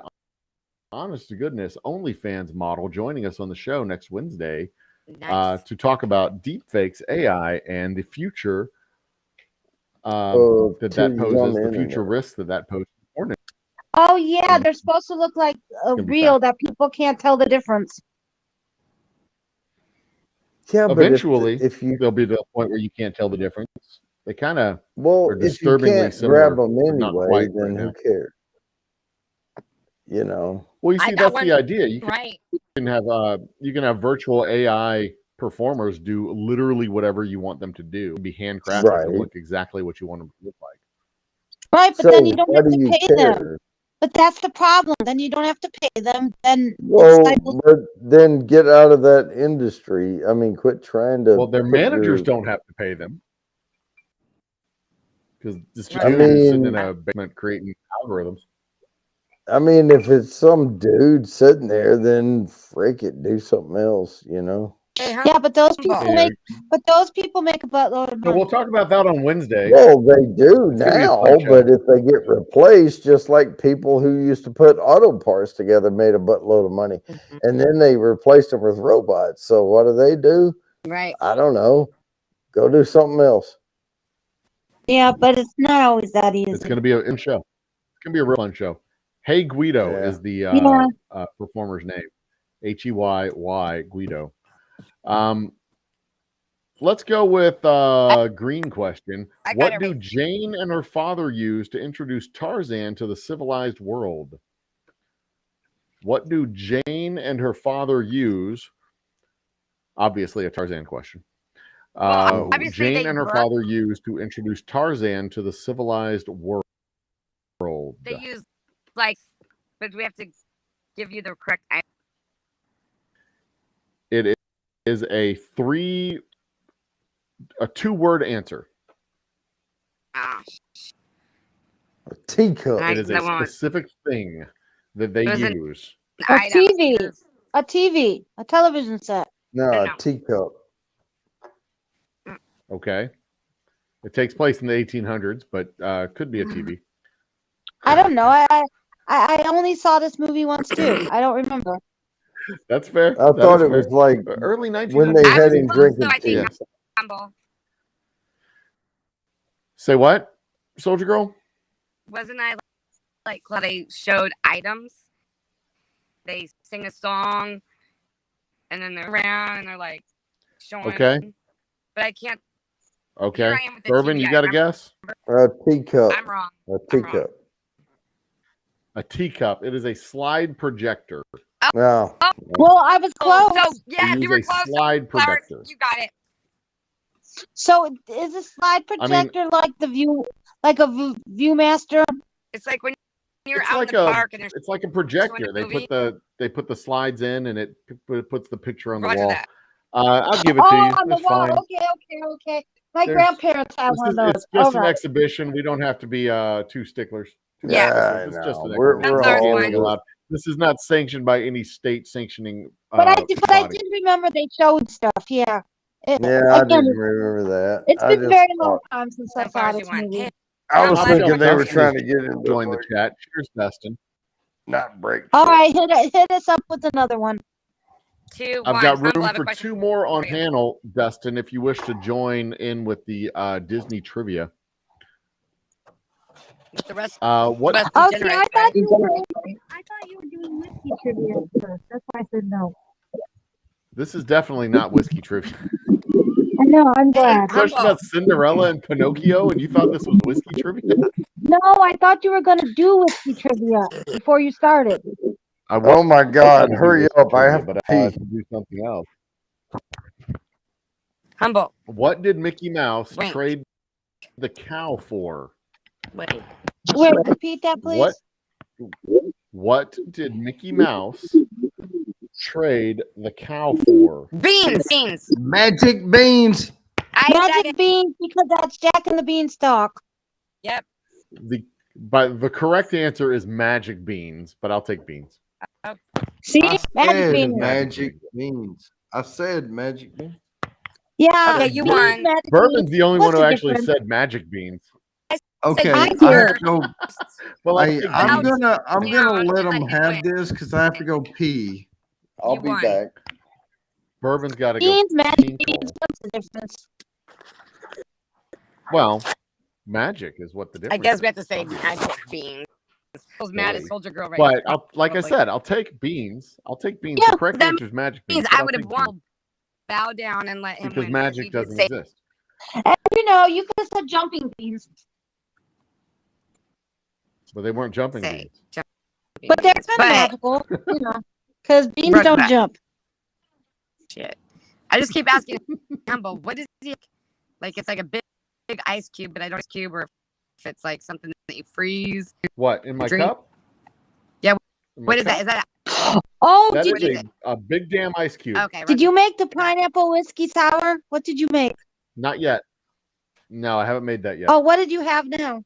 Speaker 1: honest to goodness, OnlyFans model joining us on the show next Wednesday
Speaker 2: Nice.
Speaker 1: to talk about deepfakes, AI, and the future that
Speaker 3: titties on
Speaker 1: poses, the
Speaker 3: internet.
Speaker 1: future risks that poses.
Speaker 4: Oh yeah, they're supposed to look like
Speaker 1: gonna be
Speaker 4: real that people can't tell the difference.
Speaker 3: Yeah, but
Speaker 1: Eventually,
Speaker 3: if you
Speaker 1: there'll be the point where you can't tell the difference. They kind of
Speaker 3: well,
Speaker 1: are
Speaker 3: if you
Speaker 1: disturbingly
Speaker 3: can't
Speaker 1: similar,
Speaker 3: grab them
Speaker 1: but not
Speaker 3: anyway,
Speaker 1: quite
Speaker 3: then
Speaker 1: right
Speaker 3: who
Speaker 1: now.
Speaker 3: cares? You know.
Speaker 1: Well, you
Speaker 2: I
Speaker 1: see,
Speaker 2: got
Speaker 1: that's the
Speaker 2: one
Speaker 1: idea. You
Speaker 2: right.
Speaker 1: can have virtual AI performers do literally whatever you want them to do. Be handcrafted to
Speaker 3: Right.
Speaker 1: look exactly what you want them to look like.
Speaker 4: Right, but
Speaker 3: So
Speaker 4: then you don't
Speaker 3: why
Speaker 4: have
Speaker 3: do
Speaker 4: to
Speaker 3: you
Speaker 4: pay them.
Speaker 3: care?
Speaker 4: But that's the problem. Then you don't have to pay them. Then it's
Speaker 3: Well,
Speaker 4: like,
Speaker 3: but then get out of that industry. I mean, quit trying to.
Speaker 1: Well, their
Speaker 3: put
Speaker 1: managers
Speaker 3: your-
Speaker 1: don't have to pay them because this
Speaker 2: I
Speaker 1: dude is sitting
Speaker 3: mean-
Speaker 1: in a basement creating algorithms.
Speaker 3: I mean, if it's some dude sitting there, then frick it, do something else.
Speaker 2: Hey,
Speaker 4: yeah, but those people
Speaker 2: Humble.
Speaker 4: make, a buttload of
Speaker 1: So
Speaker 4: money.
Speaker 1: we'll talk about that on Wednesday.
Speaker 3: Well, they do
Speaker 1: It's gonna be a
Speaker 3: now,
Speaker 1: fun show.
Speaker 3: but if they get replaced, just like people who used to put auto parts together made a buttload of money, and then they replaced them with robots. So what do?
Speaker 2: Right.
Speaker 3: I don't know. Go do something else.
Speaker 4: Yeah, but it's not always that easy.
Speaker 1: It's going to be a in show. It's going to be a real fun show. Hey Guido
Speaker 3: Yeah.
Speaker 1: is the
Speaker 4: Yeah.
Speaker 1: performer's name. Heyy Guido. Let's go with green question.
Speaker 2: I got
Speaker 1: What
Speaker 2: it
Speaker 1: do
Speaker 2: right.
Speaker 1: Jane and her father use to introduce Tarzan to the civilized world? What do Jane and her father use? Obviously, a Tarzan question.
Speaker 2: Well, obviously
Speaker 1: Jane
Speaker 2: they
Speaker 1: and her
Speaker 2: brought-
Speaker 1: father used to introduce Tarzan to the civilized world.
Speaker 2: They use like, but we have to give you the correct answer.
Speaker 1: It is a two-word answer.
Speaker 2: Ah,
Speaker 3: A teacup.
Speaker 2: I-
Speaker 1: It is a
Speaker 2: that one-
Speaker 1: specific thing that they
Speaker 2: It was
Speaker 1: use.
Speaker 4: A
Speaker 2: items.
Speaker 4: TV. A TV, a television set.
Speaker 3: No,
Speaker 2: No.
Speaker 3: a teacup.
Speaker 1: Okay. It takes place in the 1800s, but could be a TV.
Speaker 4: I don't know. I only saw this movie once too. I don't remember.
Speaker 1: That's fair.
Speaker 3: I
Speaker 1: That
Speaker 3: thought
Speaker 1: is
Speaker 3: it was
Speaker 1: fair.
Speaker 3: like
Speaker 1: Early 1900s.
Speaker 3: when they
Speaker 2: I
Speaker 3: had
Speaker 2: was
Speaker 3: him
Speaker 2: close,
Speaker 3: drinking
Speaker 2: though, I think.
Speaker 3: tea.
Speaker 2: Humble.
Speaker 1: Say what, Soldier Girl?
Speaker 2: Wasn't I like how they showed items? They sing a song, and then they're around and they're like showing.
Speaker 1: Okay.
Speaker 2: But I can't.
Speaker 1: Okay.
Speaker 2: Here I am with the
Speaker 1: Bourbon,
Speaker 2: TV.
Speaker 1: you got a guess?
Speaker 3: A teacup.
Speaker 2: I'm wrong.
Speaker 3: A teacup.
Speaker 1: A teacup. It is a slide projector.
Speaker 3: No.
Speaker 4: Well, I was close.
Speaker 2: Oh, so yes,
Speaker 1: They
Speaker 2: you were
Speaker 1: use a
Speaker 2: close.
Speaker 1: slide
Speaker 2: Flowers,
Speaker 1: projector.
Speaker 2: you got it.
Speaker 4: So is a slide
Speaker 1: I mean-
Speaker 4: projector like the view, like a ViewMaster?
Speaker 2: It's like when you're
Speaker 1: It's
Speaker 2: out
Speaker 1: like
Speaker 2: in the park and there's
Speaker 1: It's like a projector. They
Speaker 2: movie.
Speaker 1: put the slides in, and it puts the picture on the
Speaker 2: Roger
Speaker 1: wall.
Speaker 2: that.
Speaker 1: I'll give it to
Speaker 4: Oh,
Speaker 1: you.
Speaker 4: on the
Speaker 1: It's
Speaker 4: wall.
Speaker 1: fine.
Speaker 4: Okay. My
Speaker 1: There's-
Speaker 4: grandparents had one of those.
Speaker 1: It's just an
Speaker 4: Okay.
Speaker 1: exhibition. We don't have to be too sticklers.
Speaker 2: Yeah.
Speaker 3: I
Speaker 1: It's just
Speaker 3: know.
Speaker 1: an
Speaker 3: We're
Speaker 1: exhibition.
Speaker 2: That's
Speaker 1: It's
Speaker 2: ours,
Speaker 1: gaming
Speaker 2: fine.
Speaker 1: allowed. This is not sanctioned by any state sanctioning.
Speaker 4: But I
Speaker 1: body.
Speaker 4: did remember they showed stuff. Yeah.
Speaker 3: Yeah, I
Speaker 4: Again,
Speaker 3: didn't remember that.
Speaker 4: it's
Speaker 3: I
Speaker 4: been a
Speaker 3: just
Speaker 4: very long
Speaker 3: thought-
Speaker 4: time since I
Speaker 2: So
Speaker 4: saw
Speaker 2: far as
Speaker 4: this
Speaker 2: you want.
Speaker 4: movie.
Speaker 2: Hey,
Speaker 3: I was
Speaker 2: I'm
Speaker 3: thinking
Speaker 2: glad
Speaker 3: they were
Speaker 1: Dustin
Speaker 3: trying
Speaker 1: is
Speaker 3: to get into
Speaker 1: Join the
Speaker 3: like,
Speaker 1: chat. Cheers, Dustin.
Speaker 3: not break.
Speaker 4: All
Speaker 3: shit.
Speaker 4: right, hit us up with another one.
Speaker 2: 2,
Speaker 1: I've
Speaker 2: 1.
Speaker 1: got
Speaker 2: Humble, I
Speaker 1: room
Speaker 2: have a
Speaker 1: for
Speaker 2: question
Speaker 1: 2 more on
Speaker 2: for you.
Speaker 1: panel, Dustin, if you wish to join in with the Disney trivia.
Speaker 2: The rest.
Speaker 1: What?
Speaker 2: Rest
Speaker 4: Oh, see,
Speaker 2: degenerates,
Speaker 4: I
Speaker 2: right?
Speaker 4: thought you were doing whiskey trivia first. That's why I said no.
Speaker 1: This is definitely not whiskey trivia.
Speaker 4: I know, I'm glad.
Speaker 1: Question about Cinderella and Pinocchio, and you thought this was whiskey trivia?
Speaker 4: No, I thought you were going to do whiskey trivia before you started.
Speaker 1: I
Speaker 3: Oh my God! Hurry
Speaker 1: whiskey
Speaker 3: up! I
Speaker 1: trivia,
Speaker 3: have
Speaker 1: but
Speaker 3: to
Speaker 1: I had
Speaker 3: pee.
Speaker 1: to do something else.
Speaker 2: Humble.
Speaker 1: What did Mickey Mouse
Speaker 2: Wait.
Speaker 1: trade the cow for?
Speaker 2: Wait.
Speaker 4: Wait, repeat that, please.
Speaker 1: What did Mickey Mouse trade the cow for?
Speaker 2: Beans.
Speaker 3: Magic beans.
Speaker 2: I said
Speaker 4: Magic
Speaker 2: it.
Speaker 4: beans, because that's Jack and the Beanstalk.
Speaker 2: Yep.
Speaker 1: But the correct answer is magic beans, but I'll take beans.
Speaker 4: See?
Speaker 3: I
Speaker 4: Magic
Speaker 3: said
Speaker 4: beans.
Speaker 3: magic beans. I said magic beans.
Speaker 4: Yeah.
Speaker 2: Okay, you
Speaker 4: beans,
Speaker 2: won.
Speaker 4: magic
Speaker 1: Bourbon's
Speaker 4: beans.
Speaker 1: the only
Speaker 4: What's
Speaker 1: one who
Speaker 4: the
Speaker 1: actually
Speaker 4: difference?
Speaker 1: said magic beans.
Speaker 3: Okay,
Speaker 2: I
Speaker 3: I
Speaker 2: hear-
Speaker 3: have to go.
Speaker 1: Well,
Speaker 3: I'm
Speaker 1: beans.
Speaker 3: gonna
Speaker 2: down,
Speaker 3: let them
Speaker 2: let him
Speaker 3: have
Speaker 2: win.
Speaker 3: this because I have to go pee. I'll
Speaker 2: You
Speaker 3: be
Speaker 2: won.
Speaker 3: back.
Speaker 1: Bourbon's got to go.
Speaker 4: Beans, magic
Speaker 1: pink
Speaker 4: beans.
Speaker 1: hole.
Speaker 4: What's the difference?
Speaker 1: Well, magic is what the
Speaker 2: I
Speaker 1: difference.
Speaker 2: guess we have
Speaker 1: is.
Speaker 2: to say magic beans. I was mad at Soldier Girl right
Speaker 1: But
Speaker 2: now.
Speaker 1: like I
Speaker 2: Probably.
Speaker 1: said, I'll take beans. I'll take beans.
Speaker 4: Yeah,
Speaker 1: the correct
Speaker 2: them
Speaker 1: answer is magic beans.
Speaker 2: Beans,
Speaker 1: but
Speaker 2: I
Speaker 1: I'll
Speaker 2: would have
Speaker 1: take
Speaker 2: won.
Speaker 1: beans
Speaker 2: Bow down and let him
Speaker 1: because
Speaker 2: win.
Speaker 1: magic
Speaker 2: He did
Speaker 1: doesn't
Speaker 2: say
Speaker 1: exist.
Speaker 4: And you know, you could have said jumping beans.
Speaker 1: But they weren't jumping
Speaker 2: say
Speaker 1: beans.
Speaker 2: jumping
Speaker 4: But they're
Speaker 2: beans.
Speaker 4: kind of magical, you know, because beans
Speaker 2: Roger
Speaker 4: don't
Speaker 2: that.
Speaker 4: jump.
Speaker 2: Shit. I just keep asking Humble, what is he like? It's like a big ice cube, but I don't ice cube, or if it's like something that you freeze.
Speaker 1: What in my
Speaker 2: Drink.
Speaker 1: cup?
Speaker 2: What is that? Is that
Speaker 4: Oh,
Speaker 1: That
Speaker 4: did,
Speaker 1: is a big damn ice cube.
Speaker 2: okay?
Speaker 4: did you make the pineapple whiskey sour? What did you make?
Speaker 1: Not yet. No, I haven't made that yet.
Speaker 4: Oh, what did you have now?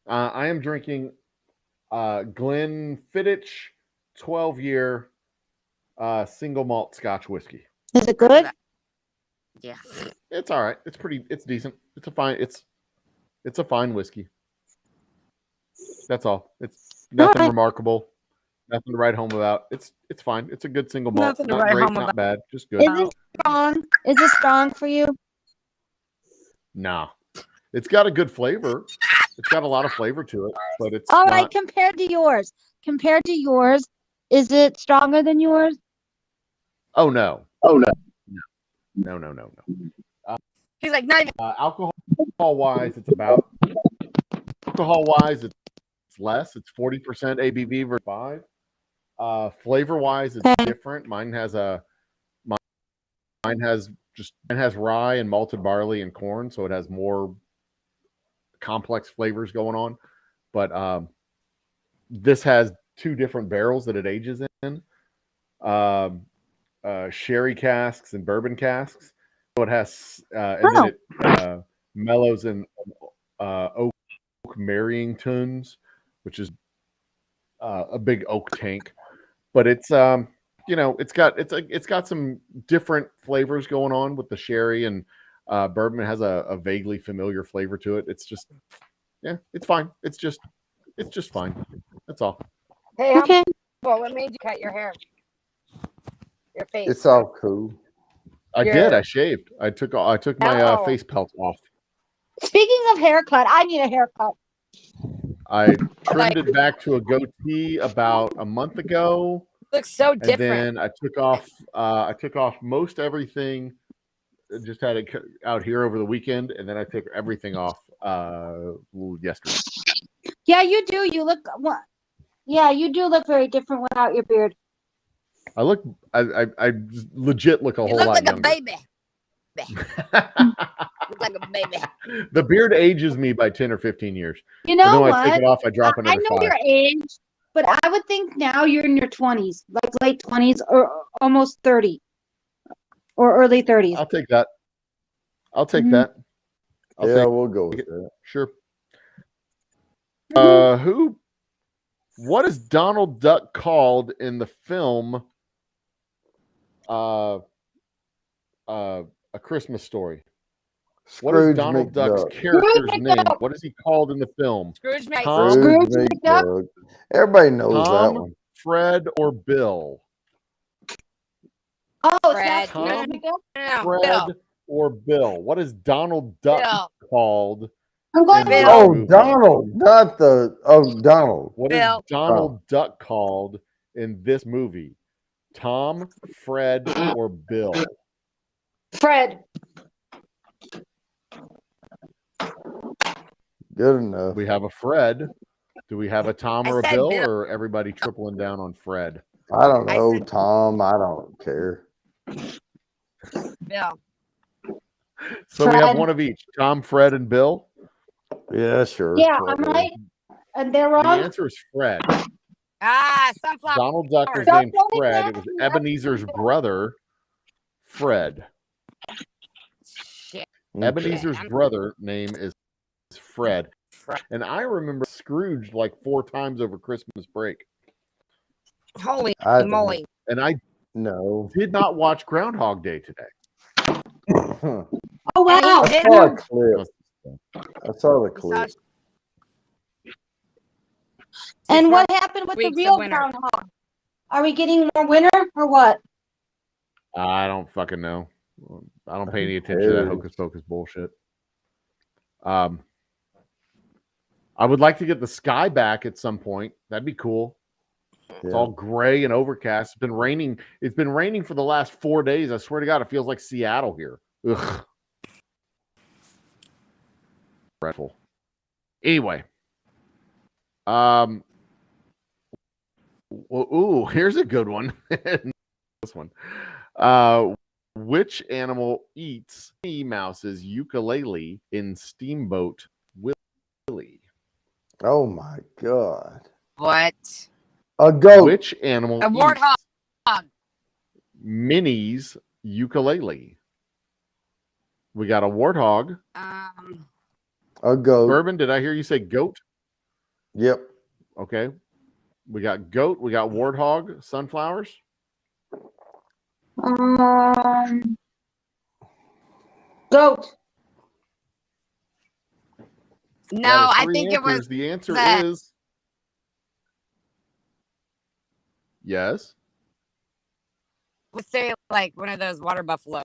Speaker 1: I am drinking Glenfiddich 12-year single malt Scotch whiskey.
Speaker 4: Is it good?
Speaker 2: Yeah.
Speaker 1: It's all right. It's decent. It's a fine whiskey. That's all. It's nothing
Speaker 4: Alright.
Speaker 1: remarkable. Nothing to write home about. It's fine. It's a good single malt.
Speaker 2: Nothing to
Speaker 1: Not
Speaker 2: write
Speaker 1: great,
Speaker 2: home
Speaker 1: not
Speaker 2: about.
Speaker 1: bad. Just good.
Speaker 4: Is it strong? Is it strong for you?
Speaker 1: Nah. It's got a good flavor. It's got a lot of flavor to it, but it's
Speaker 4: All
Speaker 1: not.
Speaker 4: right, compared to yours. Compared to yours, is it stronger than yours?
Speaker 1: Oh no.
Speaker 3: Oh no.
Speaker 1: No.
Speaker 2: He's like, not even.
Speaker 1: Alcohol wise, it's less. It's 40% ABV versus 5. Flavor wise, it's
Speaker 4: Okay.
Speaker 1: different. Mine has rye and malted barley and corn, so it has more complex flavors going on. But this has 2 different barrels that it ages in. Sherry casks and bourbon casks. So it has, and then it mellows in oak marrying tunes, which is a big oak tank. But it's it's got some different flavors going on with the sherry and bourbon. It has a vaguely familiar flavor to it. It's just, it's fine. It's just fine. That's all.
Speaker 2: Hey,
Speaker 4: Okay.
Speaker 2: what made you cut your hair? Your face.
Speaker 3: It's all cool.
Speaker 1: I did. I shaved. I took my
Speaker 2: No.
Speaker 1: face pelt off.
Speaker 4: Speaking of haircut, I need a haircut.
Speaker 1: I trimmed it back to a goatee about a month ago,
Speaker 2: Looks so
Speaker 1: and
Speaker 2: different.
Speaker 1: then I took off most everything. Just had it out here over the weekend, and then I took everything off yesterday.
Speaker 4: Yeah, you do. You look. Yeah, you do look very different without your beard.
Speaker 1: I legit look a
Speaker 2: You
Speaker 1: whole
Speaker 2: look
Speaker 1: lot
Speaker 2: like a
Speaker 1: younger.
Speaker 2: baby. Look like a baby.
Speaker 1: The beard ages me by 10 or 15 years.
Speaker 4: You
Speaker 1: But
Speaker 4: know
Speaker 1: then when
Speaker 4: what?
Speaker 1: I take it off, I drop
Speaker 4: I
Speaker 1: another
Speaker 4: know
Speaker 1: 5.
Speaker 4: your age, but I would think now you're in your 20s, like late 20s or almost 30 or early 30s.
Speaker 1: I'll take that. I'll take
Speaker 4: Mhm.
Speaker 1: that.
Speaker 3: We'll go with that.
Speaker 1: Sure. What is Donald Duck called in the film A Christmas Story? What is
Speaker 3: Scrooge
Speaker 1: Donald Duck's
Speaker 3: McDuck.
Speaker 1: character's
Speaker 4: Scrooge
Speaker 1: name?
Speaker 4: McDuck.
Speaker 1: What is he called in the film?
Speaker 2: Scrooge McDuck.
Speaker 1: Tom,
Speaker 3: Scrooge
Speaker 4: Scrooge
Speaker 3: McDuck. Everybody knows
Speaker 1: Tom,
Speaker 3: that one.
Speaker 1: Fred, or Bill?
Speaker 4: Oh, it's
Speaker 2: Fred.
Speaker 4: not
Speaker 1: Tom,
Speaker 4: Scrooge McDuck?
Speaker 2: No,
Speaker 1: Fred,
Speaker 2: Bill.
Speaker 1: or Bill? What is Donald Duck
Speaker 2: Bill.
Speaker 1: called?
Speaker 4: I'm going
Speaker 1: in
Speaker 4: to
Speaker 1: this
Speaker 2: Bill.
Speaker 3: Oh,
Speaker 1: movie?
Speaker 3: Donald, not the. Oh, Donald.
Speaker 1: What is
Speaker 2: Bill.
Speaker 1: Donald Duck called in this movie? Tom, Fred, or Bill?
Speaker 4: Fred.
Speaker 3: Good enough.
Speaker 1: We have a Fred. Do we have a Tom
Speaker 2: I
Speaker 1: or a
Speaker 2: said
Speaker 1: Bill,
Speaker 2: Bill.
Speaker 1: or everybody tripling down on Fred?
Speaker 3: I don't
Speaker 2: I
Speaker 3: know,
Speaker 2: said-
Speaker 3: Tom. I don't care.
Speaker 2: Bill.
Speaker 1: So we have
Speaker 4: Fred.
Speaker 1: one of each: Tom, Fred, and Bill.
Speaker 3: Yeah, sure.
Speaker 4: Yeah, I'm
Speaker 3: whatever.
Speaker 4: right. And they're
Speaker 1: The
Speaker 4: wrong.
Speaker 1: answer is Fred.
Speaker 2: Sunflower.
Speaker 1: Donald Duck was
Speaker 4: Don't
Speaker 1: named
Speaker 4: tell me
Speaker 1: Fred.
Speaker 4: that.
Speaker 1: It was Ebenezer's brother, Fred.
Speaker 2: Shit.
Speaker 3: Okay.
Speaker 1: Ebenezer's brother name is Fred. And I remember Scrooge like 4 times over Christmas break.
Speaker 2: Holy
Speaker 3: I don't
Speaker 2: moly.
Speaker 1: And I
Speaker 3: No.
Speaker 1: did not watch Groundhog Day today.
Speaker 3: I
Speaker 4: Oh, wow.
Speaker 2: And you
Speaker 3: saw a clip. I saw the
Speaker 2: Saw-
Speaker 3: clip.
Speaker 4: And what happened with the
Speaker 2: Weeks of
Speaker 4: real
Speaker 2: winter.
Speaker 4: groundhog? Are we getting more winter or what?
Speaker 1: I don't fucking know. I don't pay any attention to that hocus pocus bullshit. I would like to get the sky back at some point. That'd be cool. It's
Speaker 3: Yeah.
Speaker 1: all gray and overcast. It's been raining. It's been raining for the last 4 days. I swear to God, it feels like Seattle here. Ugh. Dreadful. Anyway. Ooh, here's a good one. This one. Which animal eats Minnie Mouse's ukulele in Steamboat Willie?
Speaker 3: Oh my God.
Speaker 2: What?
Speaker 3: A goat.
Speaker 1: Which animal
Speaker 2: A warthog.
Speaker 1: eats Minnie's ukulele? We got a warthog.
Speaker 3: A goat.
Speaker 1: Bourbon, did I hear you say goat?
Speaker 3: Yep.
Speaker 1: Okay. We got goat. We got warthog. Sunflowers.
Speaker 4: Goat.
Speaker 2: No,
Speaker 1: That is
Speaker 2: I
Speaker 1: three
Speaker 2: think it
Speaker 1: answers.
Speaker 2: was.
Speaker 1: The answer
Speaker 2: that.
Speaker 1: is yes.
Speaker 2: Let's say like one of those water buffaloes.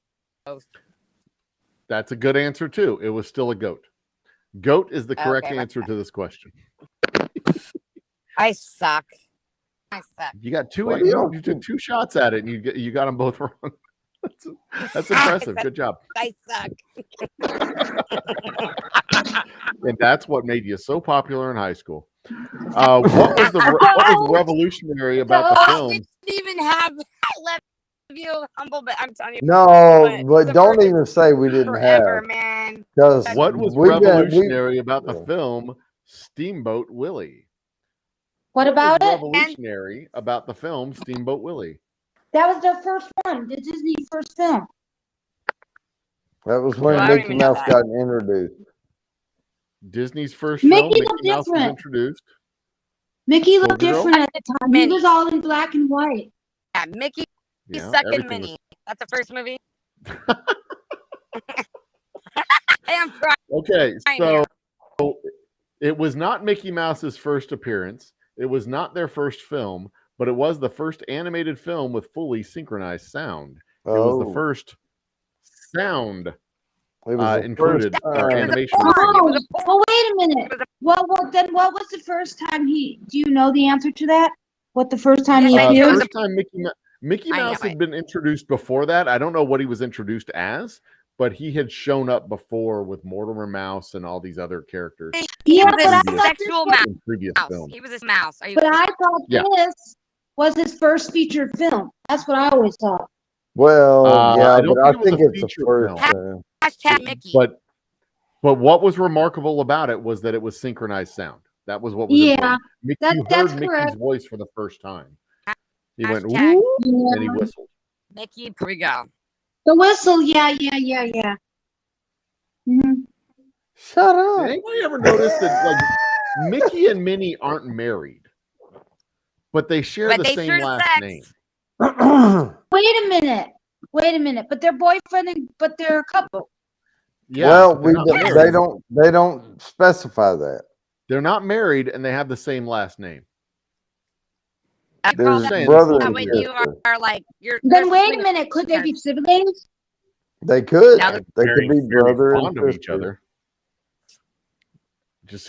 Speaker 1: That's a good answer too. It was still a goat. Goat is the correct
Speaker 2: Okay,
Speaker 1: answer to this question.
Speaker 2: I suck. I suck.
Speaker 1: You got two.
Speaker 3: What do
Speaker 1: You took two shots at it, and you got them both wrong. That's impressive. Good job.
Speaker 2: I suck.
Speaker 1: And that's what made you so popular in high school. What was revolutionary about the
Speaker 2: Oh,
Speaker 1: film?
Speaker 2: we didn't even have. I love you, humble, but I'm telling you.
Speaker 3: No, but
Speaker 2: the
Speaker 3: don't
Speaker 2: first
Speaker 3: even say we didn't
Speaker 2: Forever,
Speaker 3: have.
Speaker 2: man.
Speaker 3: Because
Speaker 1: What was revolutionary about the film Steamboat Willie?
Speaker 4: What
Speaker 1: was
Speaker 4: about it?
Speaker 1: revolutionary about the film Steamboat Willie?
Speaker 4: That was the first one, the Disney first film.
Speaker 3: That was when
Speaker 2: Well, I don't
Speaker 3: Mickey
Speaker 2: even know
Speaker 3: Mouse
Speaker 2: that.
Speaker 3: got introduced.
Speaker 1: Disney's first
Speaker 4: Mickey
Speaker 1: film, Mickey
Speaker 4: looked
Speaker 1: Mouse was
Speaker 4: different.
Speaker 1: introduced.
Speaker 4: Mickey looked
Speaker 1: Soldier Girl?
Speaker 4: different at the time. He
Speaker 2: Minnie.
Speaker 4: was all in black and white.
Speaker 2: Yeah, Mickey
Speaker 1: Yeah,
Speaker 2: second
Speaker 1: everything
Speaker 2: Minnie. That's the first movie. I am crying.
Speaker 1: Okay,
Speaker 2: here.
Speaker 1: so it was not Mickey Mouse's first appearance. It was not their first film, but it was the first animated film with fully synchronized sound. It was the first sound
Speaker 3: It was the
Speaker 1: included
Speaker 3: first
Speaker 1: our
Speaker 3: time.
Speaker 1: animation.
Speaker 2: porn.
Speaker 1: scene.
Speaker 2: It was a porn.
Speaker 4: Well, wait a minute.
Speaker 2: It was a-
Speaker 4: Well, then what was the first time he? Do you know the answer to that? What the first time he
Speaker 2: Yes, I do.
Speaker 4: appeared?
Speaker 2: It was
Speaker 1: First time Mickey
Speaker 2: I know
Speaker 1: Mouse
Speaker 2: it.
Speaker 1: had been introduced before that. I don't know what he was introduced as, but he had shown up before with Mortimer Mouse and all these other characters
Speaker 2: He
Speaker 4: Yeah,
Speaker 2: was
Speaker 4: but I
Speaker 2: a
Speaker 4: thought
Speaker 2: sexual
Speaker 4: this was-
Speaker 1: in previous
Speaker 2: mouse.
Speaker 1: films.
Speaker 2: He was a mouse. Are you
Speaker 4: But I thought
Speaker 1: Yeah.
Speaker 4: this was his first featured film. That's what I always thought.
Speaker 3: Well, yeah,
Speaker 1: I don't
Speaker 3: but I
Speaker 1: think it was
Speaker 3: think
Speaker 1: a
Speaker 3: it's the
Speaker 1: feature
Speaker 3: first
Speaker 1: film.
Speaker 3: time.
Speaker 2: hashtag Mickey?
Speaker 1: But what was remarkable about it was that it was synchronized sound. That was what was
Speaker 4: Yeah,
Speaker 1: important. Mickey,
Speaker 4: that's
Speaker 1: you heard Mickey's
Speaker 4: correct.
Speaker 1: voice for the first time. He went,
Speaker 2: Hashtag
Speaker 1: "Woo,"
Speaker 4: Yeah.
Speaker 1: and he whistled.
Speaker 2: Mickey, here we go.
Speaker 4: The whistle. Yeah. Mhm.
Speaker 3: Shut
Speaker 1: Did
Speaker 3: up.
Speaker 1: anybody ever notice that like Mickey and Minnie aren't married, but they share
Speaker 2: But
Speaker 1: the
Speaker 2: they
Speaker 1: same
Speaker 2: share
Speaker 1: last
Speaker 2: sex.
Speaker 1: name?
Speaker 4: Wait a minute. But they're boyfriend but they're a couple.
Speaker 1: Yeah,
Speaker 3: well,
Speaker 1: but they're not married.
Speaker 3: they don't specify that.
Speaker 1: They're not married, and they have the same last name.
Speaker 2: I call
Speaker 3: There's
Speaker 2: that
Speaker 3: brother
Speaker 2: that
Speaker 3: and
Speaker 2: when you
Speaker 3: sister.
Speaker 2: are like you're.
Speaker 4: Then
Speaker 2: there's
Speaker 4: wait a
Speaker 2: swingers.
Speaker 4: minute. Could they be siblings?
Speaker 3: They could.
Speaker 2: Now
Speaker 3: They
Speaker 1: Very,
Speaker 3: could be
Speaker 1: very
Speaker 3: brother and
Speaker 1: fond of each
Speaker 3: sister.
Speaker 1: other. Just